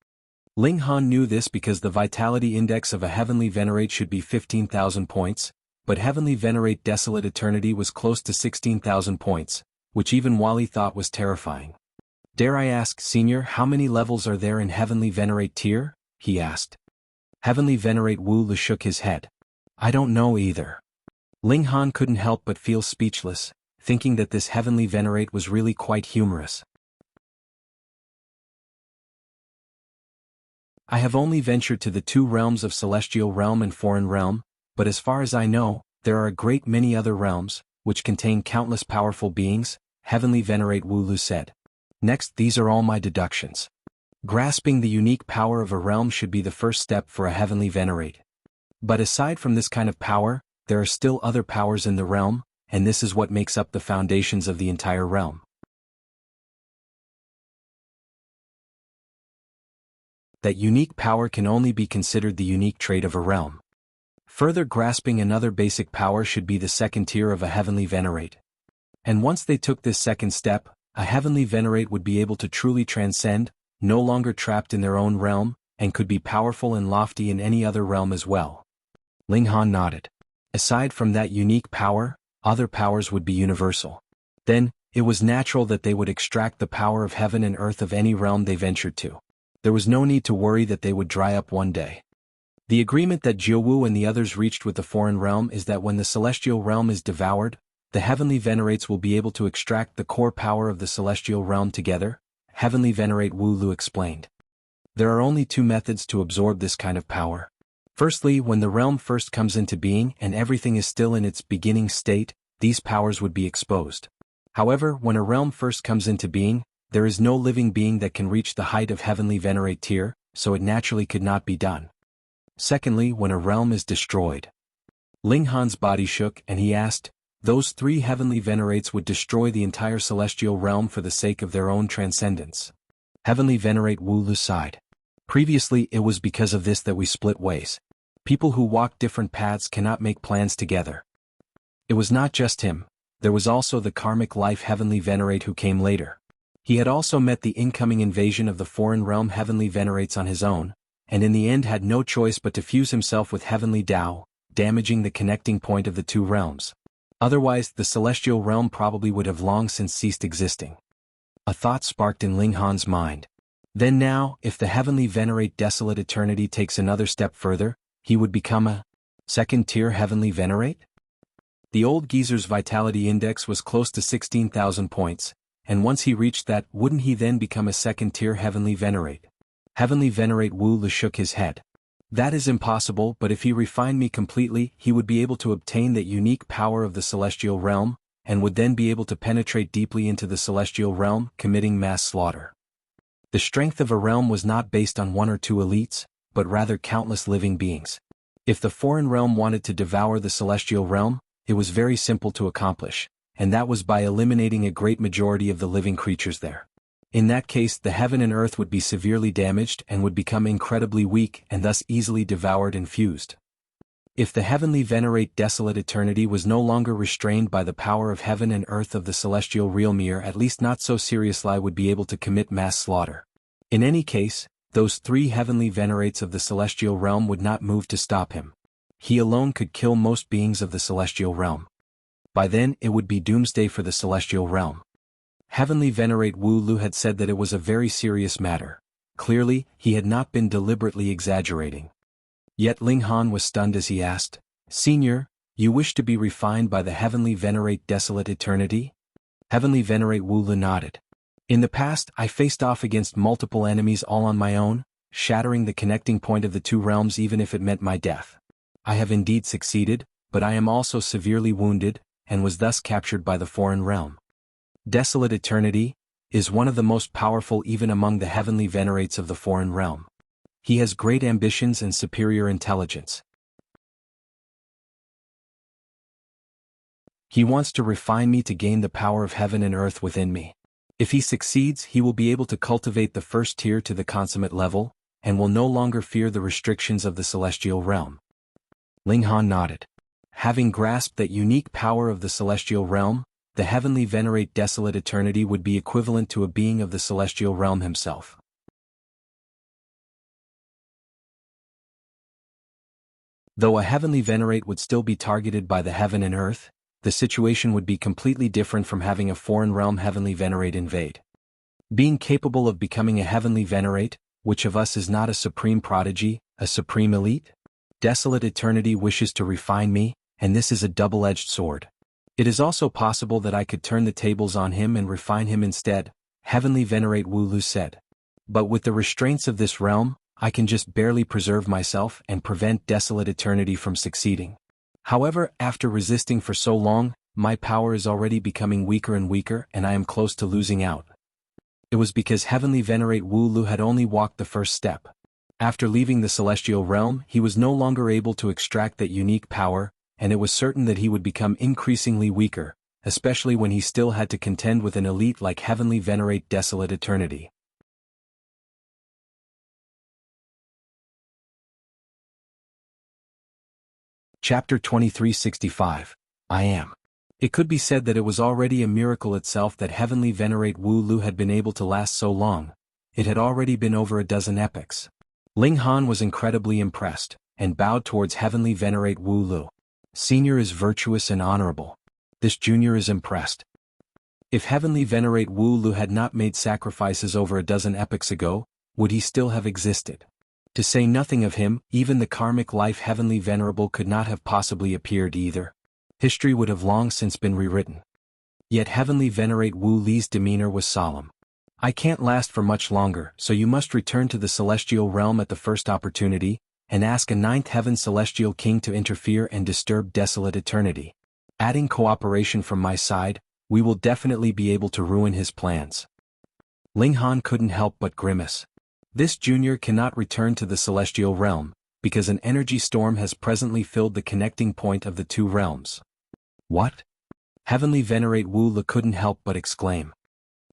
Ling Han knew this because the vitality index of a Heavenly Venerate should be 15,000 points, but Heavenly Venerate Desolate Eternity was close to 16,000 points, which even Wally thought was terrifying. Dare I ask, Senior, how many levels are there in Heavenly Venerate tier? He asked. Heavenly Venerate Wu Lu shook his head. I don't know either. Ling Han couldn't help but feel speechless, thinking that this Heavenly Venerate was really quite humorous. I have only ventured to the two realms of celestial realm and foreign realm, but as far as I know, there are a great many other realms, which contain countless powerful beings, Heavenly Venerate Wu Lu said. Next, these are all my deductions. Grasping the unique power of a realm should be the first step for a Heavenly Venerate. But aside from this kind of power, there are still other powers in the realm, and this is what makes up the foundations of the entire realm. That unique power can only be considered the unique trait of a realm. Further grasping another basic power should be the second tier of a Heavenly Venerate. And once they took this second step, a Heavenly Venerate would be able to truly transcend, no longer trapped in their own realm, and could be powerful and lofty in any other realm as well. Ling Han nodded. Aside from that unique power, other powers would be universal. Then, it was natural that they would extract the power of heaven and earth of any realm they ventured to. There was no need to worry that they would dry up one day. The agreement that Jianghu and the others reached with the foreign realm is that when the celestial realm is devoured, the heavenly venerates will be able to extract the core power of the celestial realm together, Heavenly Venerate Wu Lu explained. There are only two methods to absorb this kind of power. Firstly, when the realm first comes into being and everything is still in its beginning state, these powers would be exposed. However, when a realm first comes into being, there is no living being that can reach the height of Heavenly Venerate tier, so it naturally could not be done. Secondly, when a realm is destroyed. Ling Han's body shook and he asked, those three Heavenly Venerates would destroy the entire celestial realm for the sake of their own transcendence. Heavenly Venerate Wu Lu sighed. Previously it was because of this that we split ways. People who walk different paths cannot make plans together. It was not just him, there was also the karmic life Heavenly Venerate who came later. He had also met the incoming invasion of the foreign realm Heavenly Venerates on his own, and in the end had no choice but to fuse himself with Heavenly Tao, damaging the connecting point of the two realms. Otherwise, the celestial realm probably would have long since ceased existing. A thought sparked in Ling Han's mind. Then now, if the Heavenly Venerate Desolate Eternity takes another step further, he would become a second-tier Heavenly Venerate? The old geezer's vitality index was close to 16,000 points, and once he reached that, wouldn't he then become a second-tier Heavenly Venerate? Heavenly Venerate Wu Lu shook his head. That is impossible, but if he refined me completely, he would be able to obtain that unique power of the celestial realm, and would then be able to penetrate deeply into the celestial realm, committing mass slaughter. The strength of a realm was not based on one or two elites, but rather countless living beings. If the foreign realm wanted to devour the celestial realm, it was very simple to accomplish, and that was by eliminating a great majority of the living creatures there. In that case, the heaven and earth would be severely damaged and would become incredibly weak and thus easily devoured and fused. If the Heavenly Venerate Desolate Eternity was no longer restrained by the power of heaven and earth of the celestial realm, at least not so seriously would be able to commit mass slaughter. In any case, those three Heavenly Venerates of the celestial realm would not move to stop him. He alone could kill most beings of the celestial realm. By then it would be doomsday for the celestial realm. Heavenly Venerate Wu Lu had said that it was a very serious matter. Clearly, he had not been deliberately exaggerating. Yet Ling Han was stunned as he asked, Senior, you wish to be refined by the Heavenly Venerate Desolate Eternity? Heavenly Venerate Wu Lu nodded. In the past, I faced off against multiple enemies all on my own, shattering the connecting point of the two realms even if it meant my death. I have indeed succeeded, but I am also severely wounded, and was thus captured by the foreign realm. Desolate Eternity is one of the most powerful even among the Heavenly Venerates of the foreign realm. He has great ambitions and superior intelligence. He wants to refine me to gain the power of heaven and earth within me. If he succeeds, he will be able to cultivate the first tier to the consummate level, and will no longer fear the restrictions of the celestial realm. Ling Han nodded. Having grasped that unique power of the celestial realm, the Heavenly Venerate Desolate Eternity would be equivalent to a being of the celestial realm himself. Though a Heavenly Venerate would still be targeted by the heaven and earth, the situation would be completely different from having a foreign realm Heavenly Venerate invade. Being capable of becoming a Heavenly Venerate, which of us is not a supreme prodigy, a supreme elite? Desolate Eternity wishes to refine me, and this is a double-edged sword. It is also possible that I could turn the tables on him and refine him instead, Heavenly Venerate Wu Lu said. But with the restraints of this realm, I can just barely preserve myself and prevent Desolate Eternity from succeeding. However, after resisting for so long, my power is already becoming weaker and weaker and I am close to losing out. It was because Heavenly Venerate Wu Lu had only walked the first step. After leaving the celestial realm, he was no longer able to extract that unique power, and it was certain that he would become increasingly weaker, especially when he still had to contend with an elite like Heavenly Venerate Desolate Eternity. Chapter 2365. I Am. It could be said that it was already a miracle itself that Heavenly Venerate Wu Lu had been able to last so long. It had already been over a dozen epochs. Ling Han was incredibly impressed, and bowed towards Heavenly Venerate Wu Lu. Senior is virtuous and honorable. This junior is impressed. If Heavenly Venerate Wu Lu had not made sacrifices over a dozen epochs ago, would he still have existed? To say nothing of him, even the karmic life Heavenly Venerable could not have possibly appeared either. History would have long since been rewritten. Yet Heavenly Venerate Wu Li's demeanor was solemn. I can't last for much longer, so you must return to the celestial realm at the first opportunity, and ask a ninth heaven celestial king to interfere and disturb desolate eternity. Adding cooperation from my side, we will definitely be able to ruin his plans. Ling Han couldn't help but grimace. This junior cannot return to the celestial realm, because an energy storm has presently filled the connecting point of the two realms. What? Heavenly Venerate Wu Lu couldn't help but exclaim.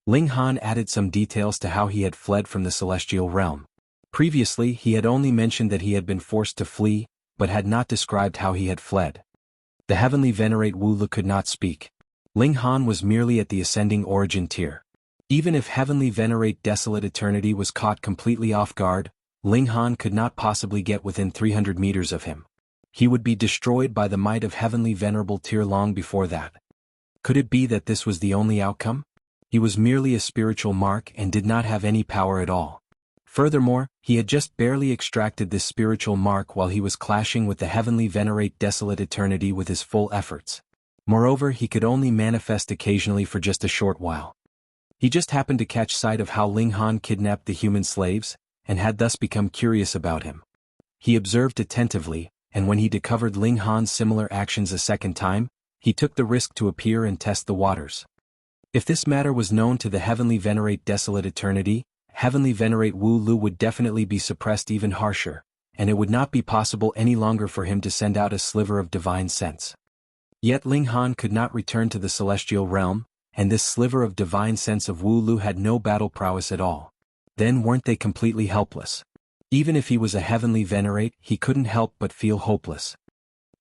Ling Han added some details to how he had fled from the celestial realm. Previously he had only mentioned that he had been forced to flee, but had not described how he had fled. The Heavenly Venerate Wu Lu could not speak. Ling Han was merely at the ascending origin tier. Even if Heavenly Venerate Desolate Eternity was caught completely off guard, Ling Han could not possibly get within 300 meters of him. He would be destroyed by the might of Heavenly Venerable Tier long before that. Could it be that this was the only outcome? He was merely a spiritual mark and did not have any power at all. Furthermore, he had just barely extracted this spiritual mark while he was clashing with the Heavenly Venerate Desolate Eternity with his full efforts. Moreover, he could only manifest occasionally for just a short while. He just happened to catch sight of how Ling Han kidnapped the human slaves, and had thus become curious about him. He observed attentively, and when he discovered Ling Han's similar actions a second time, he took the risk to appear and test the waters. If this matter was known to the Heavenly Venerate Desolate Eternity, Heavenly Venerate Wu Lu would definitely be suppressed even harsher, and it would not be possible any longer for him to send out a sliver of divine sense. Yet Ling Han could not return to the celestial realm, and this sliver of divine sense of Wu Lu had no battle prowess at all. Then weren't they completely helpless? Even if he was a Heavenly Venerate, he couldn't help but feel hopeless.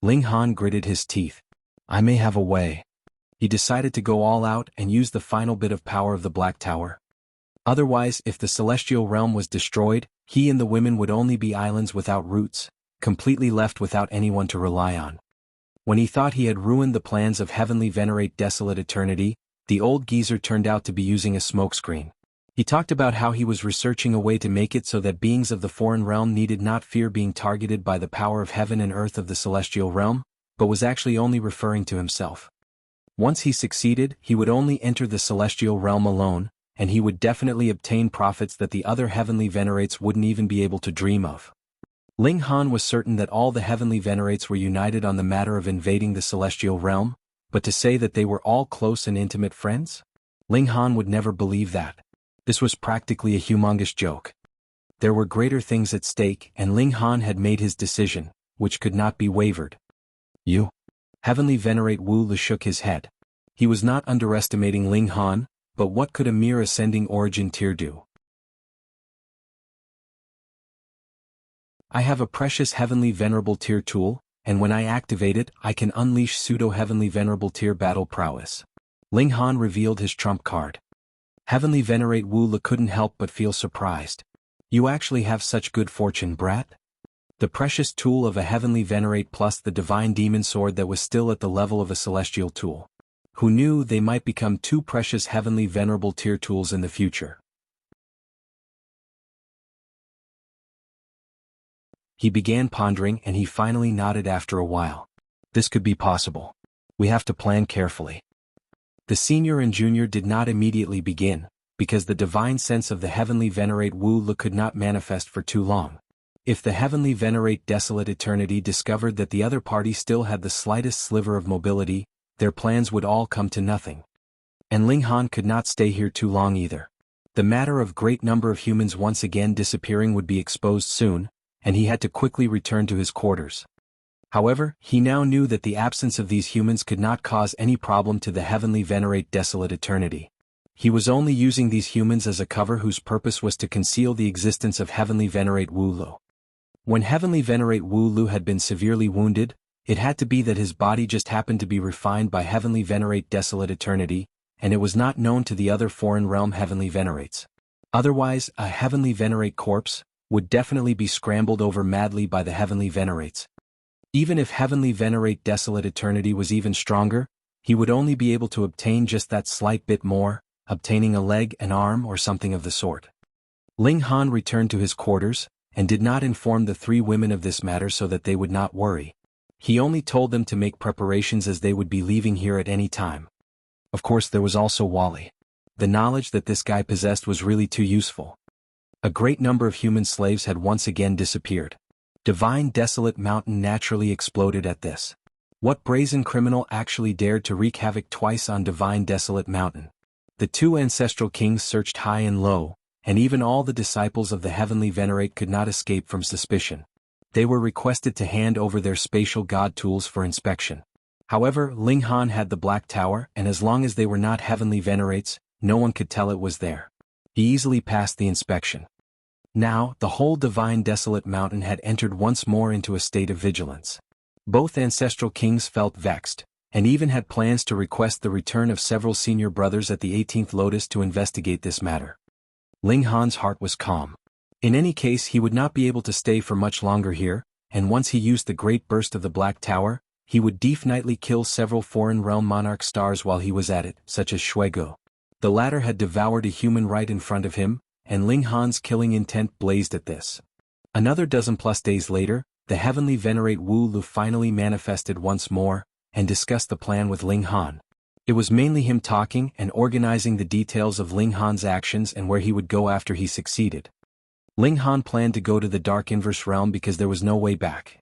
Ling Han gritted his teeth. I may have a way. He decided to go all out and use the final bit of power of the Black Tower. Otherwise, if the celestial realm was destroyed, he and the women would only be islands without roots, completely left without anyone to rely on. When he thought he had ruined the plans of Heavenly Venerate Desolate Eternity, the old geezer turned out to be using a smokescreen. He talked about how he was researching a way to make it so that beings of the foreign realm needed not fear being targeted by the power of heaven and earth of the celestial realm, but was actually only referring to himself. Once he succeeded, he would only enter the celestial realm alone, and he would definitely obtain profits that the other Heavenly Venerates wouldn't even be able to dream of. Ling Han was certain that all the Heavenly Venerates were united on the matter of invading the celestial realm, but to say that they were all close and intimate friends? Ling Han would never believe that. This was practically a humongous joke. There were greater things at stake, and Ling Han had made his decision, which could not be wavered. You? Heavenly Venerate Wu Lu shook his head. He was not underestimating Ling Han, but what could a mere ascending origin tier do? I have a precious Heavenly Venerable Tier tool, and when I activate it, I can unleash pseudo-Heavenly Venerable Tier battle prowess. Ling Han revealed his trump card. Heavenly Venerate Wu Lu couldn't help but feel surprised. You actually have such good fortune, brat? The precious tool of a Heavenly Venerate plus the divine demon sword that was still at the level of a celestial tool. Who knew they might become two precious Heavenly Venerable Tier tools in the future? He began pondering and he finally nodded after a while. This could be possible. We have to plan carefully. The senior and junior did not immediately begin, because the divine sense of the Heavenly Venerate Wu Lu could not manifest for too long. If the Heavenly Venerate Desolate Eternity discovered that the other party still had the slightest sliver of mobility, their plans would all come to nothing. And Ling Han could not stay here too long either. The matter of great number of humans once again disappearing would be exposed soon, and he had to quickly return to his quarters. However, he now knew that the absence of these humans could not cause any problem to the Heavenly Venerate Desolate Eternity. He was only using these humans as a cover whose purpose was to conceal the existence of Heavenly Venerate Wu Lu. When Heavenly Venerate Wu Lu had been severely wounded, it had to be that his body just happened to be refined by Heavenly Venerate Desolate Eternity, and it was not known to the other foreign realm Heavenly Venerates. Otherwise, a Heavenly Venerate corpse would definitely be scrambled over madly by the Heavenly Venerates. Even if Heavenly Venerate Desolate Eternity was even stronger, he would only be able to obtain just that slight bit more, obtaining a leg, an arm, or something of the sort. Ling Han returned to his quarters, and did not inform the three women of this matter so that they would not worry. He only told them to make preparations as they would be leaving here at any time. Of course there was also Wally. The knowledge that this guy possessed was really too useful. A great number of human slaves had once again disappeared. Divine Desolate Mountain naturally exploded at this. What brazen criminal actually dared to wreak havoc twice on Divine Desolate Mountain? The two ancestral kings searched high and low, and even all the disciples of the Heavenly Venerate could not escape from suspicion. They were requested to hand over their spatial god tools for inspection. However, Ling Han had the Black Tower, and as long as they were not Heavenly Venerates, no one could tell it was there. He easily passed the inspection. Now, the whole Divine Desolate Mountain had entered once more into a state of vigilance. Both ancestral kings felt vexed, and even had plans to request the return of several senior brothers at the 18th Lotus to investigate this matter. Ling Han's heart was calm. In any case, he would not be able to stay for much longer here, and once he used the great burst of the Black Tower, he would definitely kill several foreign realm monarch stars while he was at it, such as Shuigu. The latter had devoured a human right in front of him, and Ling Han's killing intent blazed at this. Another dozen plus days later, the Heavenly Venerate Wu Lu finally manifested once more, and discussed the plan with Ling Han. It was mainly him talking and organizing the details of Ling Han's actions and where he would go after he succeeded. Ling Han planned to go to the Dark Inverse Realm because there was no way back.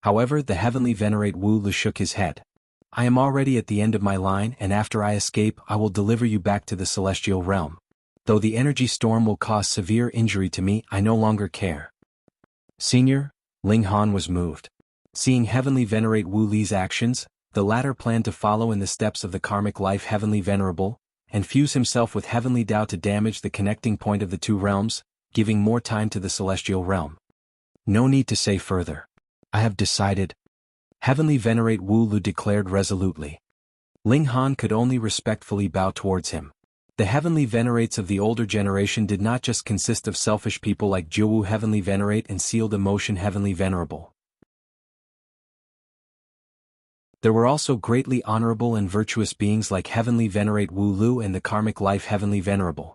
However, the Heavenly Venerate Wu Lu shook his head. I am already at the end of my line, and after I escape I will deliver you back to the Celestial Realm. Though the energy storm will cause severe injury to me, I no longer care. Senior, Ling Han was moved. Seeing Heavenly Venerate Wu Li's actions, the latter planned to follow in the steps of the karmic life Heavenly Venerable, and fuse himself with Heavenly Tao to damage the connecting point of the two realms, giving more time to the Celestial Realm. No need to say further. I have decided. Heavenly Venerate Wu Lu declared resolutely. Ling Han could only respectfully bow towards him. The Heavenly Venerates of the older generation did not just consist of selfish people like Jianghu Heavenly Venerate and Sealed Emotion Heavenly Venerable. There were also greatly honorable and virtuous beings like Heavenly Venerate Wu Lu and the Karmic Life Heavenly Venerable.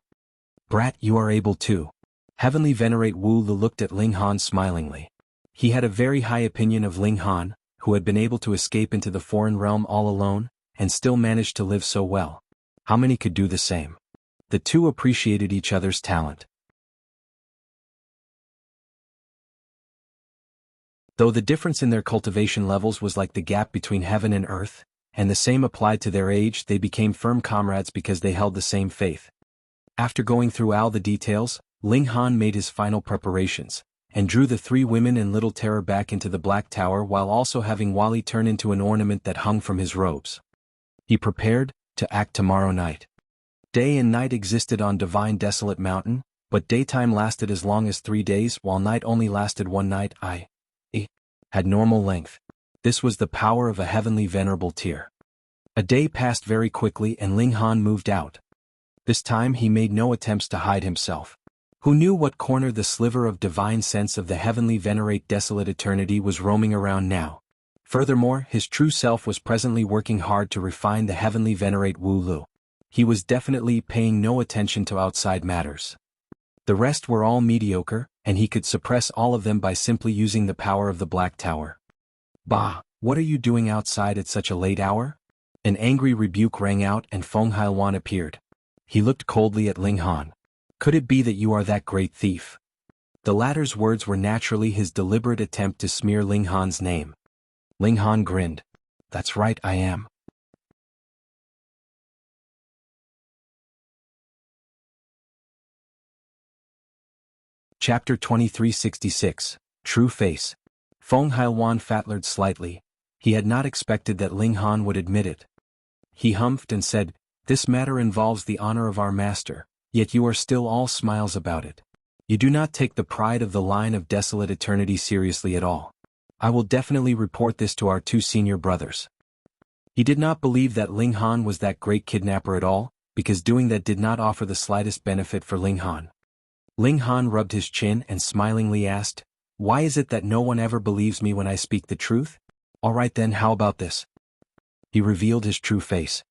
Brat, you are able too. Heavenly Venerate Wu Lu looked at Ling Han smilingly. He had a very high opinion of Ling Han, who had been able to escape into the foreign realm all alone, and still managed to live so well. How many could do the same? The two appreciated each other's talent. Though the difference in their cultivation levels was like the gap between heaven and earth, and the same applied to their age, they became firm comrades because they held the same faith. After going through all the details, Ling Han made his final preparations, and drew the three women and little terror back into the Black Tower while also having Wally turn into an ornament that hung from his robes. He prepared to act tomorrow night. Day and night existed on Divine Desolate Mountain, but daytime lasted as long as 3 days while night only lasted 1 night. Had normal length. This was the power of a Heavenly Venerable tier. A day passed very quickly and Ling Han moved out. This time he made no attempts to hide himself. Who knew what corner the sliver of divine sense of the Heavenly Venerate Desolate Eternity was roaming around now? Furthermore, his true self was presently working hard to refine the Heavenly Venerate Wu Lu. He was definitely paying no attention to outside matters. The rest were all mediocre, and he could suppress all of them by simply using the power of the Black Tower. Bah, what are you doing outside at such a late hour? An angry rebuke rang out and Feng Hailwan appeared. He looked coldly at Ling Han. Could it be that you are that great thief? The latter's words were naturally his deliberate attempt to smear Ling Han's name. Ling Han grinned. That's right, I am. Chapter 2366, True Face. Feng Hailwan fatlered slightly. He had not expected that Ling Han would admit it. He humphed and said, "This matter involves the honor of our master, yet you are still all smiles about it. You do not take the pride of the line of Desolate Eternity seriously at all. I will definitely report this to our two senior brothers." He did not believe that Ling Han was that great kidnapper at all, because doing that did not offer the slightest benefit for Ling Han. Ling Han rubbed his chin and smilingly asked, "Why is it that no one ever believes me when I speak the truth?" Alright then, how about this? He revealed his true face.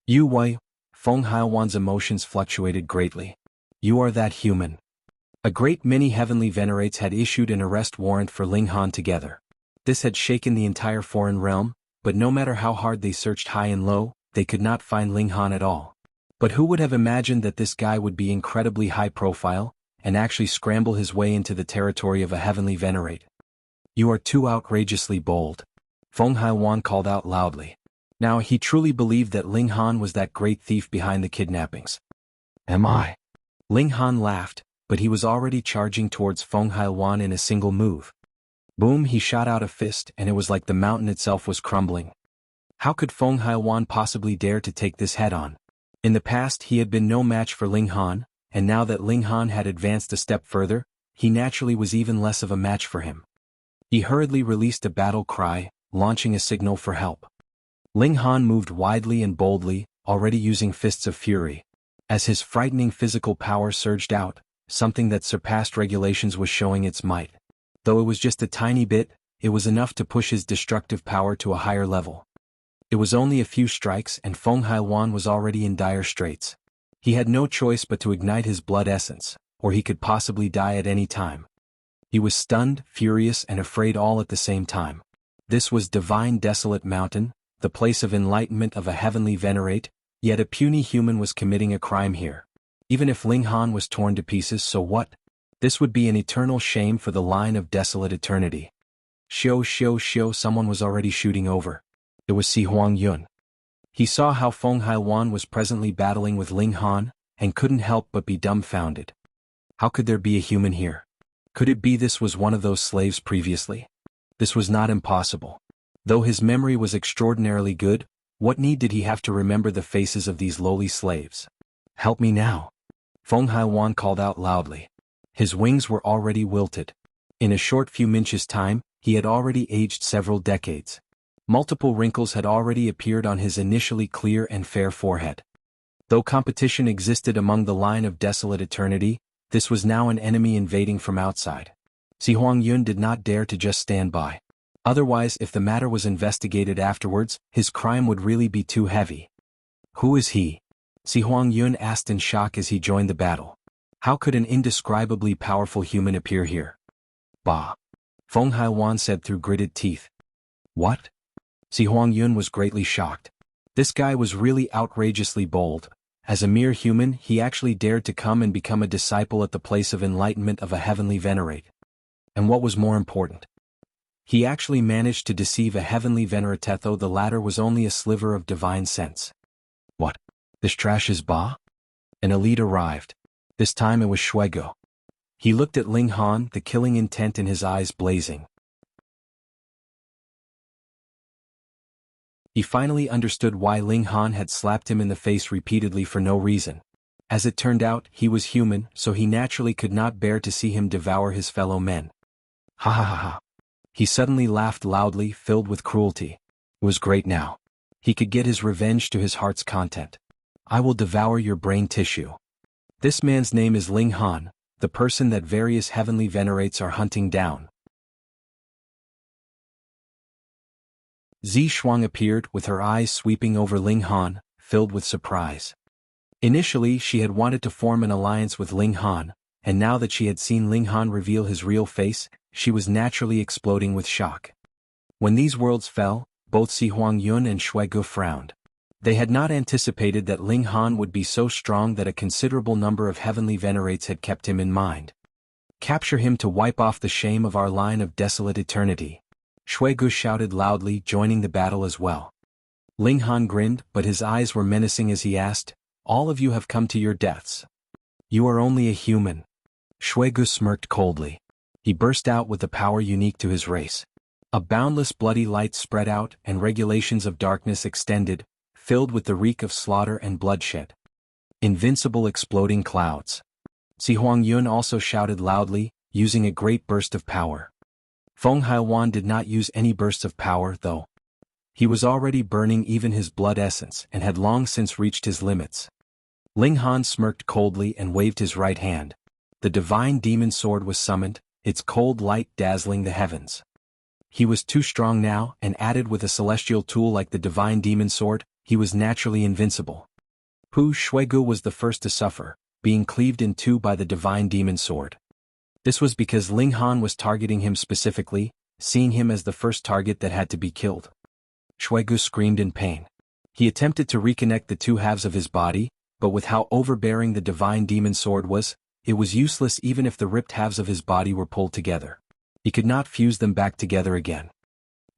You Wei, Feng Haowan's emotions fluctuated greatly. You are that human. A great many heavenly venerates had issued an arrest warrant for Ling Han together. This had shaken the entire foreign realm, but no matter how hard they searched high and low, they could not find Ling Han at all. But who would have imagined that this guy would be incredibly high profile, and actually scramble his way into the territory of a heavenly venerate? You are too outrageously bold. Feng Haowan called out loudly. Now he truly believed that Ling Han was that great thief behind the kidnappings. Am I? Ling Han laughed, but he was already charging towards Feng Haowan in a single move. Boom, he shot out a fist and it was like the mountain itself was crumbling. How could Feng Haowan possibly dare to take this head-on? In the past he had been no match for Ling Han, and now that Ling Han had advanced a step further, he naturally was even less of a match for him. He hurriedly released a battle cry, launching a signal for help. Ling Han moved widely and boldly, already using fists of fury. As his frightening physical power surged out, something that surpassed regulations was showing its might. Though it was just a tiny bit, it was enough to push his destructive power to a higher level. It was only a few strikes and Feng Haowan was already in dire straits. He had no choice but to ignite his blood essence, or he could possibly die at any time. He was stunned, furious and afraid all at the same time. This was divine Desolate Mountain, the place of enlightenment of a heavenly venerate, yet a puny human was committing a crime here. Even if Ling Han was torn to pieces, so what? This would be an eternal shame for the line of desolate eternity. Shio, someone was already shooting over. It was Xi Huangyun. He saw how Feng Haowan was presently battling with Ling Han, and couldn't help but be dumbfounded. How could there be a human here? Could it be this was one of those slaves previously? This was not impossible. Though his memory was extraordinarily good, what need did he have to remember the faces of these lowly slaves? Help me now. Feng Haowan called out loudly. His wings were already wilted. In a short few minutes' time, he had already aged several decades. Multiple wrinkles had already appeared on his initially clear and fair forehead. Though competition existed among the line of desolate eternity, this was now an enemy invading from outside. Xi Huangyun did not dare to just stand by. Otherwise, if the matter was investigated afterwards, his crime would really be too heavy. Who is he? Xi Huangyun asked in shock as he joined the battle. How could an indescribably powerful human appear here? Bah! Feng Haowan said through gritted teeth. What? Xi Huangyun was greatly shocked. This guy was really outrageously bold. As a mere human, he actually dared to come and become a disciple at the place of enlightenment of a heavenly venerate. And what was more important? He actually managed to deceive a heavenly venerate, though the latter was only a sliver of divine sense. What? This trash is Ba? An elite arrived. This time it was Shuego. He looked at Ling Han, the killing intent in his eyes blazing. He finally understood why Ling Han had slapped him in the face repeatedly for no reason. As it turned out, he was human, so he naturally could not bear to see him devour his fellow men. Ha ha ha ha. He suddenly laughed loudly, filled with cruelty. It was great now. He could get his revenge to his heart's content. I will devour your brain tissue. This man's name is Ling Han, the person that various heavenly venerates are hunting down. Zhi Shuang appeared with her eyes sweeping over Ling Han, filled with surprise. Initially she had wanted to form an alliance with Ling Han, and now that she had seen Ling Han reveal his real face, she was naturally exploding with shock. When these worlds fell, both Xi Huangyun and Shuego frowned. They had not anticipated that Ling Han would be so strong that a considerable number of heavenly venerates had kept him in mind. Capture him to wipe off the shame of our line of desolate eternity. Shuego shouted loudly, joining the battle as well. Ling Han grinned, but his eyes were menacing as he asked, all of you have come to your deaths. You are only a human. Shuego smirked coldly. He burst out with the power unique to his race. A boundless bloody light spread out and regulations of darkness extended, filled with the reek of slaughter and bloodshed. Invincible exploding clouds. Xi Huangyun also shouted loudly, using a great burst of power. Feng Haowan did not use any bursts of power, though. He was already burning even his blood essence and had long since reached his limits. Ling Han smirked coldly and waved his right hand. The divine demon sword was summoned, its cold light dazzling the heavens. He was too strong now, and added with a celestial tool like the divine demon sword, he was naturally invincible. Hu Shuigu was the first to suffer, being cleaved in two by the divine demon sword. This was because Ling Han was targeting him specifically, seeing him as the first target that had to be killed. Shuigu screamed in pain. He attempted to reconnect the two halves of his body, but with how overbearing the divine demon sword was, it was useless even if the ripped halves of his body were pulled together. He could not fuse them back together again.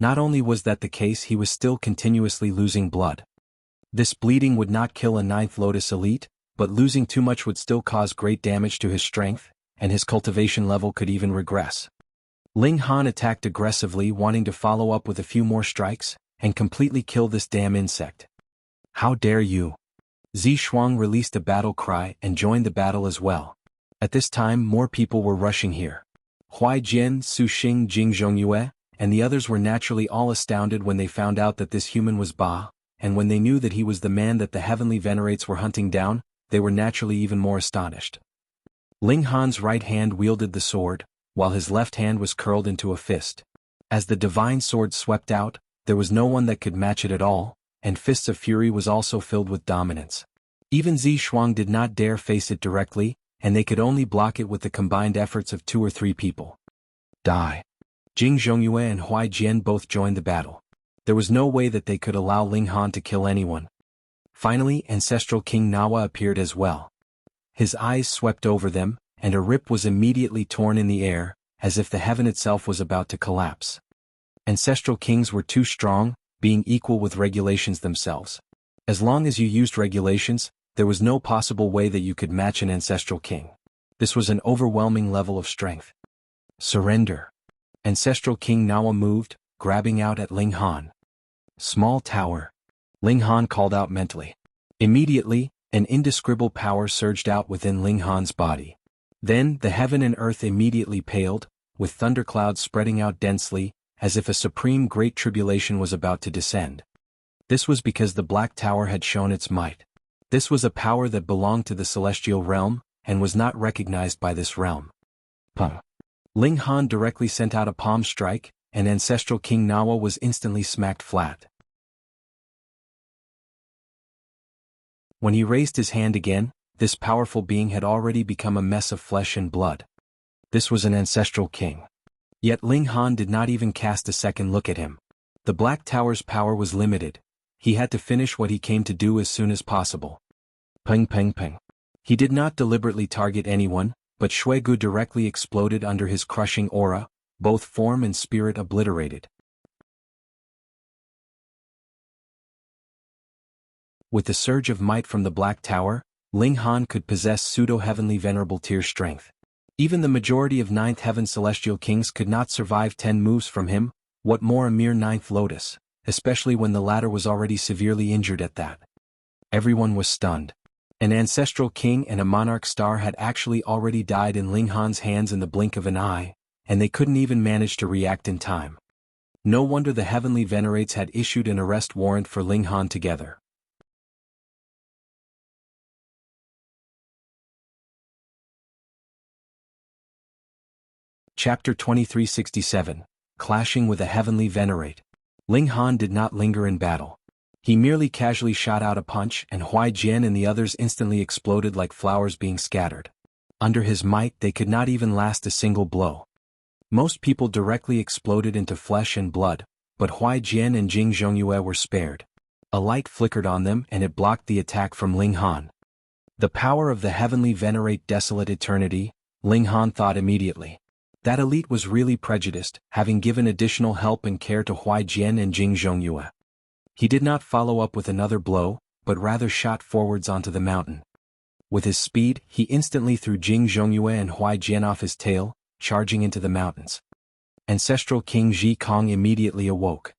Not only was that the case, he was still continuously losing blood. This bleeding would not kill a 9th Lotus elite, but losing too much would still cause great damage to his strength, and his cultivation level could even regress. Ling Han attacked aggressively, wanting to follow up with a few more strikes, and completely kill this damn insect. How dare you! Zhi Shuang released a battle cry and joined the battle as well. At this time more people were rushing here. Huai Jian, Su Xing, Jing Zhongyue, and the others were naturally all astounded when they found out that this human was Ba, and when they knew that he was the man that the heavenly venerates were hunting down, they were naturally even more astonished. Ling Han's right hand wielded the sword, while his left hand was curled into a fist. As the divine sword swept out, there was no one that could match it at all, and Fists of Fury was also filled with dominance. Even Zhi Shuang did not dare face it directly, and they could only block it with the combined efforts of 2 or 3 people. Die. Jing Zhongyue and Huai Jian both joined the battle. There was no way that they could allow Ling Han to kill anyone. Finally, Ancestral King Nawa appeared as well. His eyes swept over them, and a rip was immediately torn in the air, as if the heaven itself was about to collapse. Ancestral kings were too strong, being equal with regulations themselves. As long as you used regulations, there was no possible way that you could match an ancestral king. This was an overwhelming level of strength. Surrender. Ancestral King Nawa moved, grabbing out at Ling Han. Small tower. Ling Han called out mentally. Immediately, an indescribable power surged out within Ling Han's body. Then the heaven and earth immediately paled, with thunderclouds spreading out densely, as if a supreme great tribulation was about to descend. This was because the Black Tower had shown its might. This was a power that belonged to the celestial realm, and was not recognized by this realm. Pum. Ling Han directly sent out a palm strike, and Ancestral King Nawa was instantly smacked flat. When he raised his hand again, this powerful being had already become a mess of flesh and blood. This was an ancestral king. Yet Ling Han did not even cast a second look at him. The Black Tower's power was limited. He had to finish what he came to do as soon as possible. Ping ping ping. He did not deliberately target anyone, but Shuigu directly exploded under his crushing aura, both form and spirit obliterated. With the surge of might from the Black Tower, Ling Han could possess pseudo-heavenly venerable tier strength. Even the majority of 9th Heaven Celestial Kings could not survive 10 moves from him, what more a mere 9th Lotus, especially when the latter was already severely injured at that. Everyone was stunned. An ancestral king and a monarch star had actually already died in Ling Han's hands in the blink of an eye, and they couldn't even manage to react in time. No wonder the heavenly venerates had issued an arrest warrant for Ling Han together. Chapter 2367, Clashing with a Heavenly Venerate. Ling Han did not linger in battle. He merely casually shot out a punch, and Huai Jian and the others instantly exploded like flowers being scattered. Under his might they could not even last a single blow. Most people directly exploded into flesh and blood, but Huai Jian and Jing Zhongyue were spared. A light flickered on them and it blocked the attack from Ling Han. The power of the heavenly venerate Desolate Eternity, Ling Han thought immediately. That elite was really prejudiced, having given additional help and care to Huai Jian and Jing Zhongyue. He did not follow up with another blow, but rather shot forwards onto the mountain. With his speed, he instantly threw Jing Zhongyue and Huai Jian off his tail, charging into the mountains. Ancestral King Zhi Kong immediately awoke.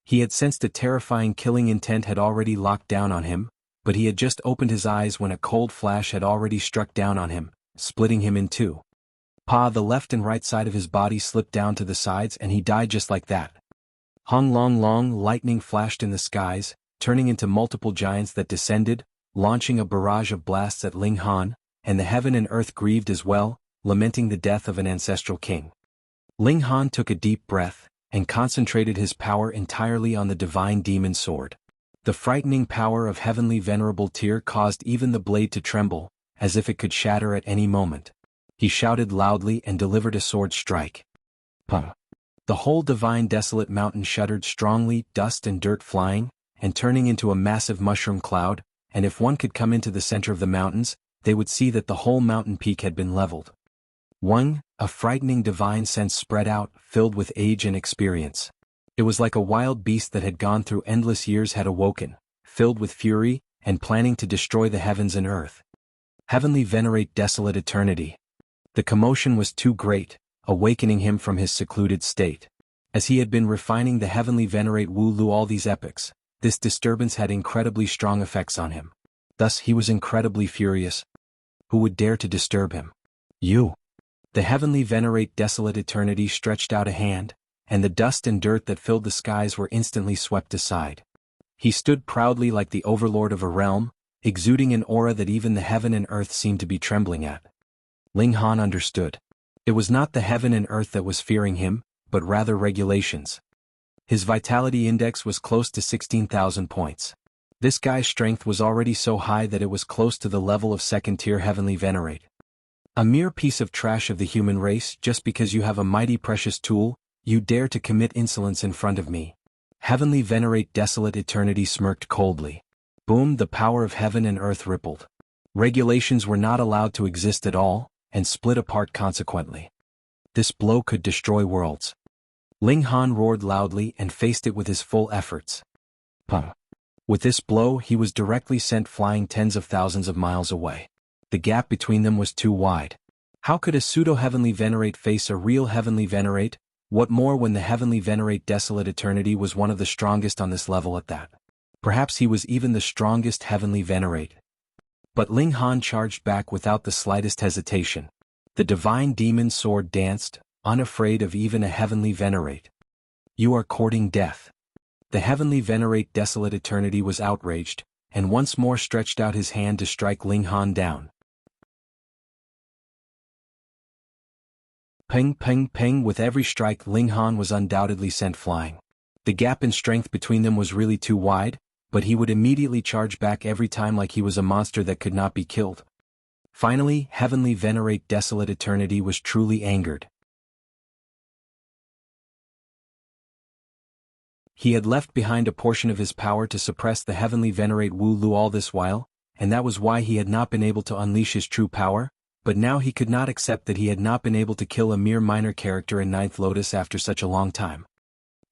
He had sensed a terrifying killing intent had already locked down on him, but he had just opened his eyes when a cold flash had already struck down on him, splitting him in two. The left and right side of his body slipped down to the sides and he died just like that. Hong long long lightning flashed in the skies, turning into multiple giants that descended, launching a barrage of blasts at Ling Han, and the heaven and earth grieved as well, lamenting the death of an ancestral king. Ling Han took a deep breath, and concentrated his power entirely on the divine demon sword. The frightening power of heavenly venerable tear caused even the blade to tremble, as if it could shatter at any moment. He shouted loudly and delivered a sword strike. Puh! The whole divine desolate mountain shuddered strongly, dust and dirt flying, and turning into a massive mushroom cloud, and if one could come into the center of the mountains, they would see that the whole mountain peak had been leveled. A frightening divine sense spread out, filled with age and experience. It was like a wild beast that had gone through endless years had awoken, filled with fury, and planning to destroy the heavens and earth. Heavenly Venerate Desolate Eternity. The commotion was too great, awakening him from his secluded state. As he had been refining the Heavenly Venerate Wu Lu all these epochs, this disturbance had incredibly strong effects on him. Thus he was incredibly furious. Who would dare to disturb him? You! The Heavenly Venerate Desolate Eternity stretched out a hand, and the dust and dirt that filled the skies were instantly swept aside. He stood proudly like the overlord of a realm, exuding an aura that even the heaven and earth seemed to be trembling at. Ling Han understood. It was not the heaven and earth that was fearing him, but rather regulations. His vitality index was close to 16,000 points. This guy's strength was already so high that it was close to the level of second-tier Heavenly Venerate. A mere piece of trash of the human race. Just because you have a mighty precious tool, you dare to commit insolence in front of me. Heavenly Venerate Desolate Eternity smirked coldly. Boom! The power of heaven and earth rippled. Regulations were not allowed to exist at all, and split apart consequently. This blow could destroy worlds. Ling Han roared loudly and faced it with his full efforts. Puh! With this blow he was directly sent flying tens of thousands of miles away. The gap between them was too wide. How could a pseudo-Heavenly Venerate face a real Heavenly Venerate? What more when the Heavenly Venerate Desolate Eternity was one of the strongest on this level at that? Perhaps he was even the strongest Heavenly Venerate. But Ling Han charged back without the slightest hesitation. The divine demon sword danced, unafraid of even a Heavenly Venerate. You are courting death. The Heavenly Venerate Desolate Eternity was outraged, and once more stretched out his hand to strike Ling Han down. Ping, ping, ping! With every strike Ling Han was undoubtedly sent flying. The gap in strength between them was really too wide, but he would immediately charge back every time like he was a monster that could not be killed. Finally, Heavenly Venerate Desolate Eternity was truly angered. He had left behind a portion of his power to suppress the Heavenly Venerate Wu Lu all this while, and that was why he had not been able to unleash his true power, but now he could not accept that he had not been able to kill a mere minor character in Ninth Lotus after such a long time.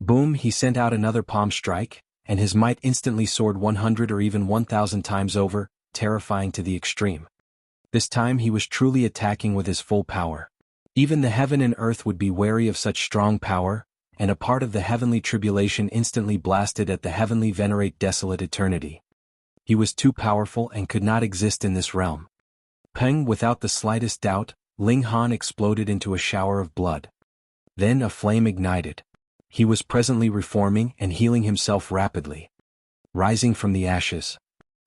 Boom! He sent out another palm strike, and his might instantly soared 100 or even 1,000 times over, terrifying to the extreme. This time he was truly attacking with his full power. Even the heaven and earth would be wary of such strong power, and a part of the heavenly tribulation instantly blasted at the Heavenly Venerate Desolate Eternity. He was too powerful and could not exist in this realm. Peng! Without the slightest doubt, Ling Han exploded into a shower of blood. Then a flame ignited. He was presently reforming and healing himself rapidly. Rising from the ashes.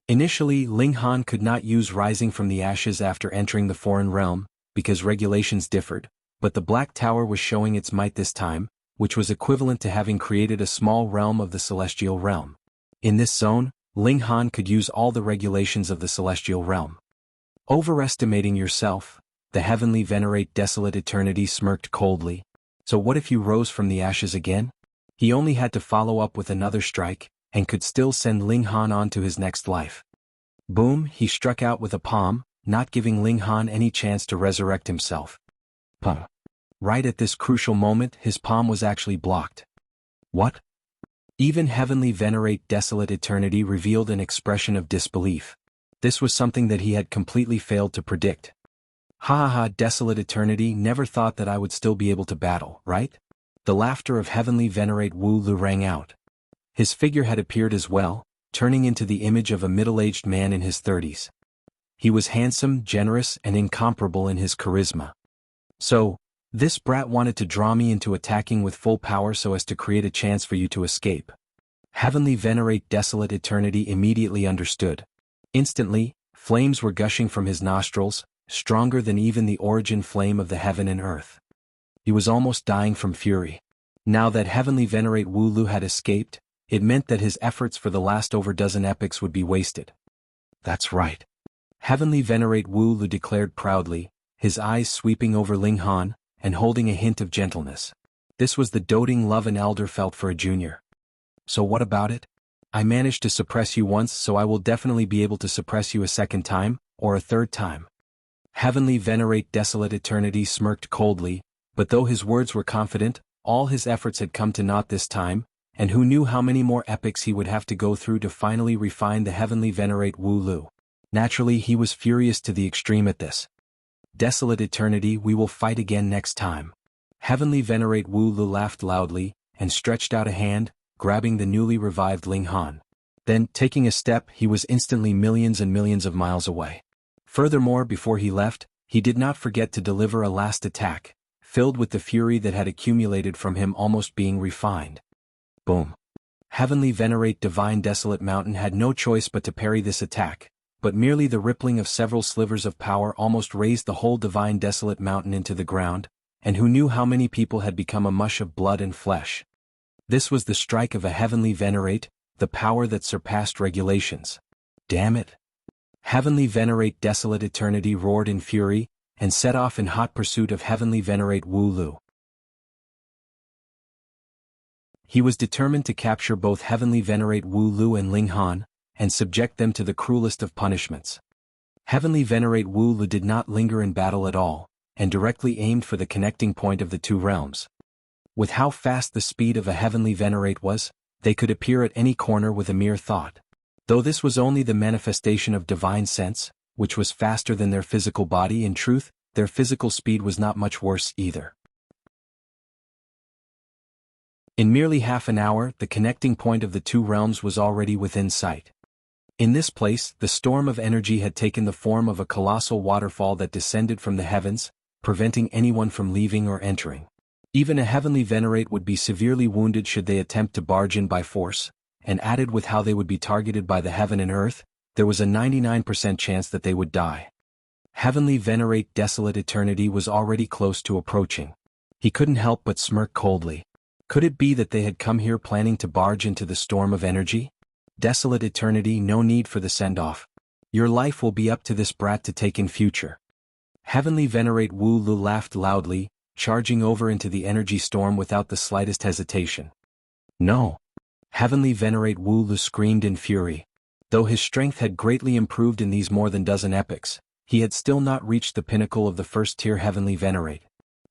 Initially, Ling Han could not use rising from the ashes after entering the foreign realm, because regulations differed, but the Black Tower was showing its might this time, which was equivalent to having created a small realm of the celestial realm. In this zone, Ling Han could use all the regulations of the celestial realm. Overestimating yourself, the Heavenly Venerate Desolate Eternity smirked coldly. So what if you rose from the ashes again? He only had to follow up with another strike, and could still send Ling Han on to his next life. Boom! He struck out with a palm, not giving Ling Han any chance to resurrect himself. Puh! Right at this crucial moment his palm was actually blocked. What? Even Heavenly Venerate Desolate Eternity revealed an expression of disbelief. This was something that he had completely failed to predict. Ha ha ha! Desolate Eternity never thought that I would still be able to battle, right? The laughter of Heavenly Venerate Wu Lu rang out. His figure had appeared as well, turning into the image of a middle-aged man in his 30s. He was handsome, generous, and incomparable in his charisma. So, this brat wanted to draw me into attacking with full power so as to create a chance for you to escape. Heavenly Venerate Desolate Eternity immediately understood. Instantly, flames were gushing from his nostrils, stronger than even the origin flame of the heaven and earth. He was almost dying from fury. Now that Heavenly Venerate Wu Lu had escaped, it meant that his efforts for the last over dozen epochs would be wasted. That's right. Heavenly Venerate Wu Lu declared proudly, his eyes sweeping over Ling Han, and holding a hint of gentleness. This was the doting love an elder felt for a junior. So what about it? I managed to suppress you once, so I will definitely be able to suppress you a second time, or a third time. Heavenly Venerate Desolate Eternity smirked coldly, but though his words were confident, all his efforts had come to naught this time, and who knew how many more epochs he would have to go through to finally refine the Heavenly Venerate Wu Lu. Naturally, he was furious to the extreme at this. Desolate Eternity, we will fight again next time. Heavenly Venerate Wu Lu laughed loudly, and stretched out a hand, grabbing the newly revived Ling Han. Then, taking a step, he was instantly millions and millions of miles away. Furthermore, before he left, he did not forget to deliver a last attack, filled with the fury that had accumulated from him almost being refined. Boom. Heavenly Venerate Divine Desolate Mountain had no choice but to parry this attack, but merely the rippling of several slivers of power almost raised the whole Divine Desolate Mountain into the ground, and who knew how many people had become a mush of blood and flesh. This was the strike of a Heavenly Venerate, the power that surpassed regulations. Damn it. Heavenly Venerate Desolate Eternity roared in fury, and set off in hot pursuit of Heavenly Venerate Wu Lu. He was determined to capture both Heavenly Venerate Wu Lu and Ling Han, and subject them to the cruelest of punishments. Heavenly Venerate Wu Lu did not linger in battle at all, and directly aimed for the connecting point of the two realms. With how fast the speed of a Heavenly Venerate was, they could appear at any corner with a mere thought. Though this was only the manifestation of divine sense, which was faster than their physical body, in truth, their physical speed was not much worse either. In merely half an hour, the connecting point of the two realms was already within sight. In this place, the storm of energy had taken the form of a colossal waterfall that descended from the heavens, preventing anyone from leaving or entering. Even a Heavenly Venerate would be severely wounded should they attempt to barge in by force, and added with how they would be targeted by the heaven and earth, there was a 99% chance that they would die. Heavenly Venerate Desolate Eternity was already close to approaching. He couldn't help but smirk coldly. Could it be that they had come here planning to barge into the storm of energy? Desolate Eternity, no need for the send-off. Your life will be up to this brat to take in future. Heavenly Venerate Wu Lu laughed loudly, charging over into the energy storm without the slightest hesitation. No. Heavenly Venerate Wu Lu screamed in fury. Though his strength had greatly improved in these more than dozen epochs, he had still not reached the pinnacle of the first-tier Heavenly Venerate.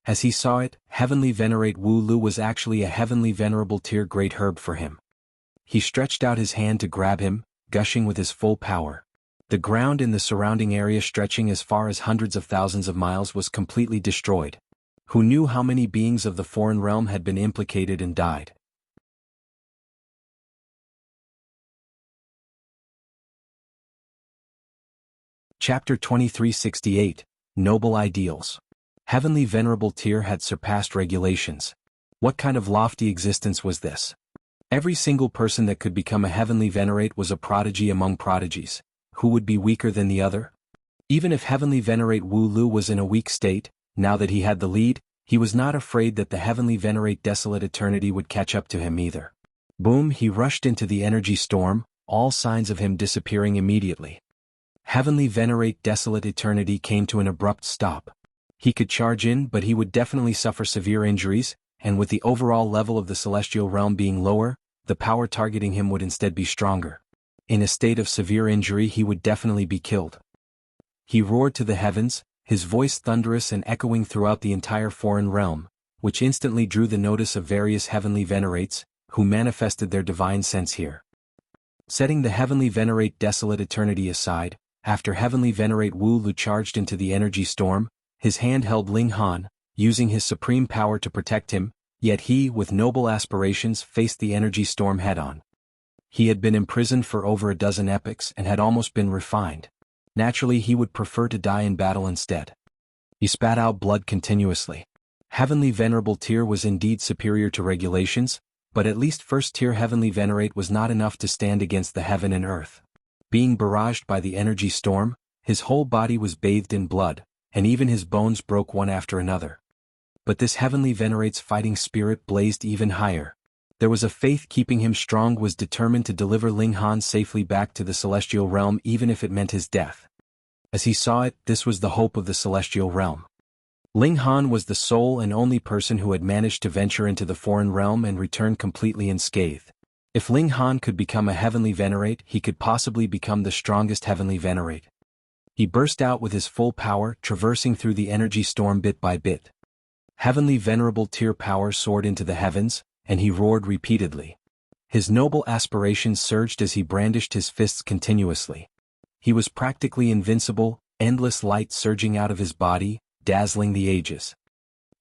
As he saw it, Heavenly Venerate Wu Lu was actually a Heavenly Venerable tier Great Herb for him. He stretched out his hand to grab him, gushing with his full power. The ground in the surrounding area, stretching as far as hundreds of thousands of miles, was completely destroyed. Who knew how many beings of the foreign realm had been implicated and died? Chapter 2368, Noble Ideals. Heavenly Venerable tier had surpassed regulations. What kind of lofty existence was this? Every single person that could become a Heavenly Venerate was a prodigy among prodigies. Who would be weaker than the other? Even if Heavenly Venerate Wu Lu was in a weak state, now that he had the lead, he was not afraid that the Heavenly Venerate Desolate Eternity would catch up to him either. Boom, he rushed into the energy storm, all signs of him disappearing immediately. Heavenly Venerate Desolate Eternity came to an abrupt stop. He could charge in, but he would definitely suffer severe injuries, and with the overall level of the celestial realm being lower, the power targeting him would instead be stronger. In a state of severe injury, he would definitely be killed. He roared to the heavens, his voice thunderous and echoing throughout the entire foreign realm, which instantly drew the notice of various Heavenly Venerates, who manifested their divine sense here. Setting the Heavenly Venerate Desolate Eternity aside, after Heavenly Venerate Wu Lu charged into the energy storm, his hand held Ling Han, using his supreme power to protect him, yet he, with noble aspirations, faced the energy storm head-on. He had been imprisoned for over a dozen epochs and had almost been refined. Naturally, he would prefer to die in battle instead. He spat out blood continuously. Heavenly Venerable tier was indeed superior to regulations, but at least first-tier Heavenly Venerate was not enough to stand against the heaven and earth. Being barraged by the energy storm, his whole body was bathed in blood, and even his bones broke one after another. But this heavenly Venerate's fighting spirit blazed even higher. There was a faith keeping him strong, was determined to deliver Ling Han safely back to the celestial realm even if it meant his death. As he saw it, this was the hope of the celestial realm. Ling Han was the sole and only person who had managed to venture into the foreign realm and return completely unscathed. If Ling Han could become a heavenly Venerate, he could possibly become the strongest heavenly Venerate. He burst out with his full power, traversing through the energy storm bit by bit. Heavenly Venerable Tier power soared into the heavens, and he roared repeatedly. His noble aspirations surged as he brandished his fists continuously. He was practically invincible, endless light surging out of his body, dazzling the ages.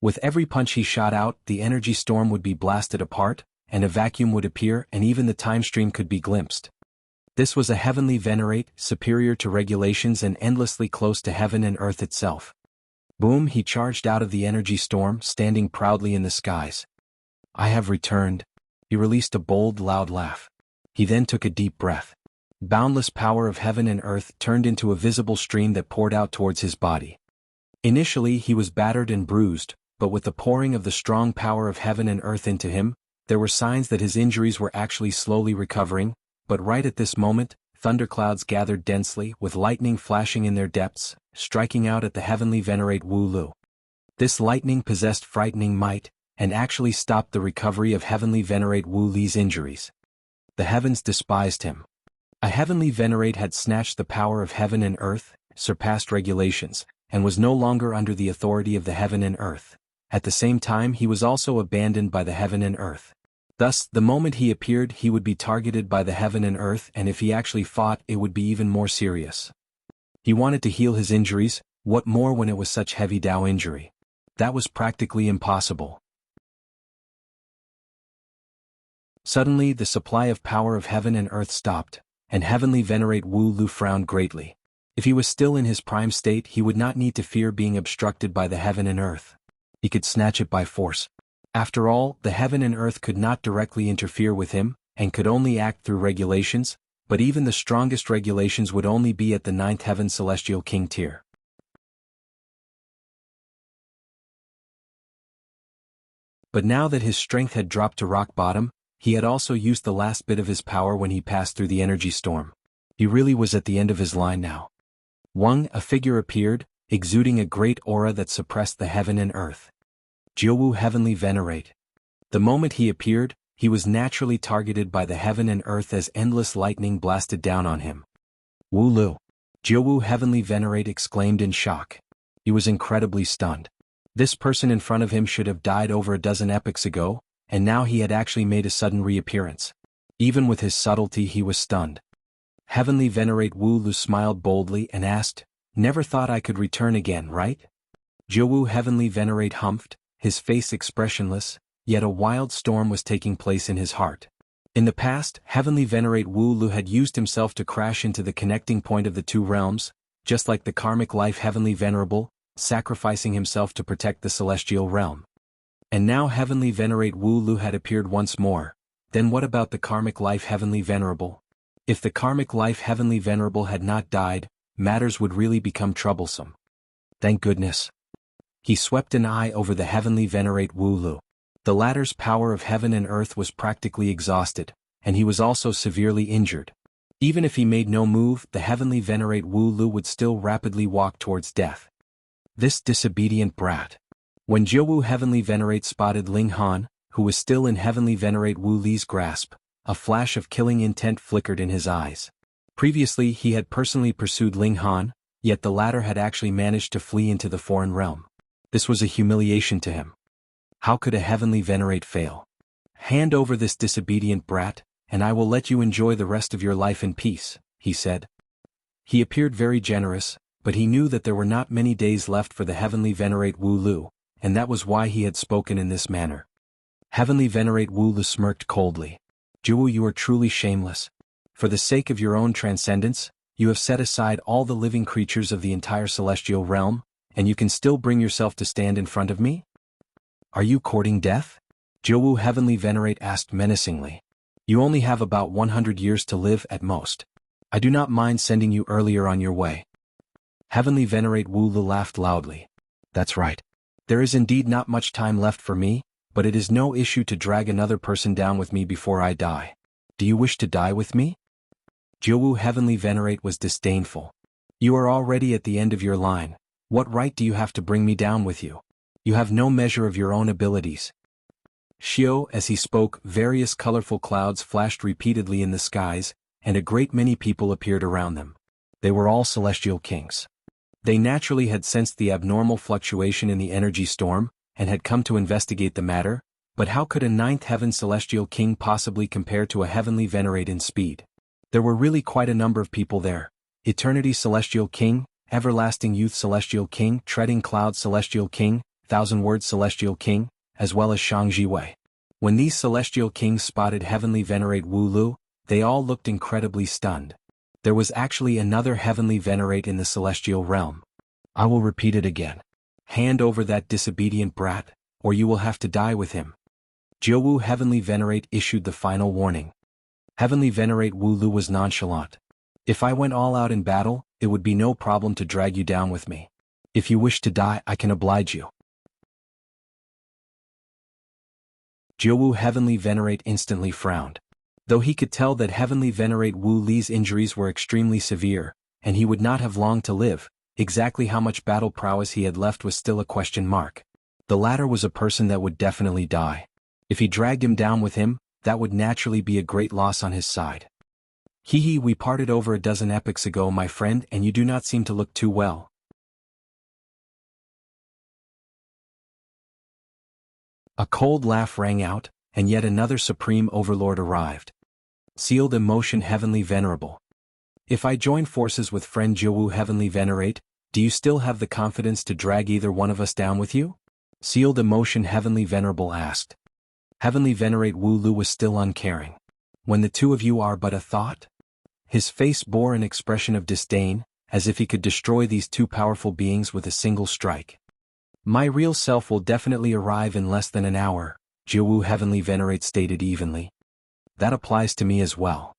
With every punch he shot out, the energy storm would be blasted apart, and a vacuum would appear, and even the time stream could be glimpsed. This was a heavenly Venerate, superior to regulations and endlessly close to heaven and earth itself. Boom! He charged out of the energy storm, standing proudly in the skies. I have returned. He released a bold, loud laugh. He then took a deep breath. Boundless power of heaven and earth turned into a visible stream that poured out towards his body. Initially he was battered and bruised, but with the pouring of the strong power of heaven and earth into him, there were signs that his injuries were actually slowly recovering. But right at this moment, thunderclouds gathered densely, with lightning flashing in their depths, striking out at the heavenly Venerate Wu Lu. This lightning possessed frightening might, and actually stopped the recovery of heavenly Venerate Wu Li's injuries. The heavens despised him. A heavenly Venerate had snatched the power of heaven and earth, surpassed regulations, and was no longer under the authority of the heaven and earth. At the same time he was also abandoned by the heaven and earth. Thus, the moment he appeared he would be targeted by the heaven and earth, and if he actually fought it would be even more serious. He wanted to heal his injuries, what more when it was such heavy Dao injury? That was practically impossible. Suddenly the supply of power of heaven and earth stopped, and heavenly Venerate Wu Lu frowned greatly. If he was still in his prime state he would not need to fear being obstructed by the heaven and earth. He could snatch it by force. After all, the heaven and earth could not directly interfere with him, and could only act through regulations, but even the strongest regulations would only be at the 9th heaven celestial king tier. But now that his strength had dropped to rock bottom, he had also used the last bit of his power when he passed through the energy storm. He really was at the end of his line now. Wang, a figure appeared, exuding a great aura that suppressed the heaven and earth. Jianghu Heavenly Venerate. The moment he appeared, he was naturally targeted by the heaven and earth as endless lightning blasted down on him. Wu Lu. Jianghu Heavenly Venerate exclaimed in shock. He was incredibly stunned. This person in front of him should have died over a dozen epochs ago, and now he had actually made a sudden reappearance. Even with his subtlety he was stunned. Heavenly Venerate Wu Lu smiled boldly and asked, "Never thought I could return again, right?" Jianghu Heavenly Venerate humphed, his face expressionless, yet a wild storm was taking place in his heart. In the past, Heavenly Venerate Wu Lu had used himself to crash into the connecting point of the two realms, just like the karmic life Heavenly Venerable, sacrificing himself to protect the celestial realm. And now Heavenly Venerate Wu Lu had appeared once more. Then what about the karmic life Heavenly Venerable? If the karmic life Heavenly Venerable had not died, matters would really become troublesome. Thank goodness. He swept an eye over the Heavenly Venerate Wu Lu. The latter's power of heaven and earth was practically exhausted, and he was also severely injured. Even if he made no move, the Heavenly Venerate Wu Lu would still rapidly walk towards death. This disobedient brat. When Jianghu Heavenly Venerate spotted Ling Han, who was still in Heavenly Venerate Wu Li's grasp, a flash of killing intent flickered in his eyes. Previously he had personally pursued Ling Han, yet the latter had actually managed to flee into the foreign realm. This was a humiliation to him. How could a Heavenly Venerate fail? Hand over this disobedient brat, and I will let you enjoy the rest of your life in peace, he said. He appeared very generous, but he knew that there were not many days left for the Heavenly Venerate Wu Lu, and that was why he had spoken in this manner. Heavenly Venerate Wu Lu smirked coldly. Jianghu, you are truly shameless. For the sake of your own transcendence, you have set aside all the living creatures of the entire celestial realm, and you can still bring yourself to stand in front of me? Are you courting death? Jianghu Heavenly Venerate asked menacingly. You only have about 100 years to live at most. I do not mind sending you earlier on your way. Heavenly Venerate Wu Lu laughed loudly. That's right. There is indeed not much time left for me, but it is no issue to drag another person down with me before I die. Do you wish to die with me? Jianghu Heavenly Venerate was disdainful. You are already at the end of your line. What right do you have to bring me down with you? You have no measure of your own abilities. Xiao, as he spoke, various colorful clouds flashed repeatedly in the skies, and a great many people appeared around them. They were all celestial kings. They naturally had sensed the abnormal fluctuation in the energy storm, and had come to investigate the matter, but how could a ninth heaven celestial king possibly compare to a heavenly venerate in speed? There were really quite a number of people there. Eternity Celestial King, Everlasting Youth Celestial King, Treading Cloud Celestial King, Thousand Words Celestial King, as well as Shangji Wei. When these celestial kings spotted Heavenly Venerate Wu Lu, they all looked incredibly stunned. There was actually another Heavenly Venerate in the celestial realm. I will repeat it again. Hand over that disobedient brat, or you will have to die with him. Jianghu Heavenly Venerate issued the final warning. Heavenly Venerate Wu Lu was nonchalant. If I went all out in battle, it would be no problem to drag you down with me. If you wish to die, I can oblige you. Jianghu Heavenly Venerate instantly frowned. Though he could tell that Heavenly Venerate Wu Li's injuries were extremely severe, and he would not have long to live, exactly how much battle prowess he had left was still a question mark. The latter was a person that would definitely die. If he dragged him down with him, that would naturally be a great loss on his side. Hee, we parted over a dozen epochs ago, my friend, and you do not seem to look too well. A cold laugh rang out, and yet another supreme overlord arrived. Sealed Emotion Heavenly Venerable. If I join forces with friend Jianghu Heavenly Venerate, do you still have the confidence to drag either one of us down with you? Sealed Emotion Heavenly Venerable asked. Heavenly Venerate Wu Lu was still uncaring. When the two of you are but a thought? His face bore an expression of disdain, as if he could destroy these two powerful beings with a single strike. My real self will definitely arrive in less than an hour, Jianghu Heavenly Venerate stated evenly. That applies to me as well.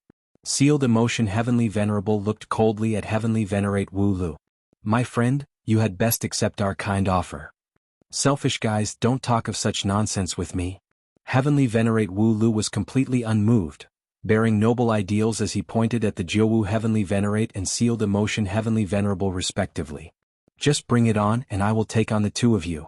Sealed Emotion Heavenly Venerable looked coldly at Heavenly Venerate Wu Lu. My friend, you had best accept our kind offer. Selfish guys, don't talk of such nonsense with me. Heavenly Venerate Wu Lu was completely unmoved, bearing noble ideals as he pointed at the Jianghu Heavenly Venerate and Sealed Emotion Heavenly Venerable respectively. Just bring it on and I will take on the two of you.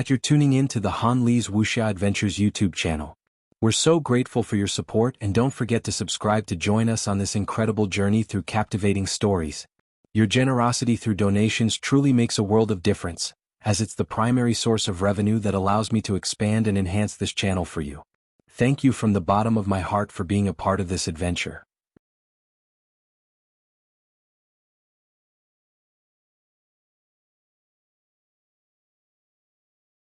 You're tuning in to the Han Li's Wuxia Adventures YouTube channel. We're so grateful for your support, and don't forget to subscribe to join us on this incredible journey through captivating stories. Your generosity through donations truly makes a world of difference, as it's the primary source of revenue that allows me to expand and enhance this channel for you. Thank you from the bottom of my heart for being a part of this adventure.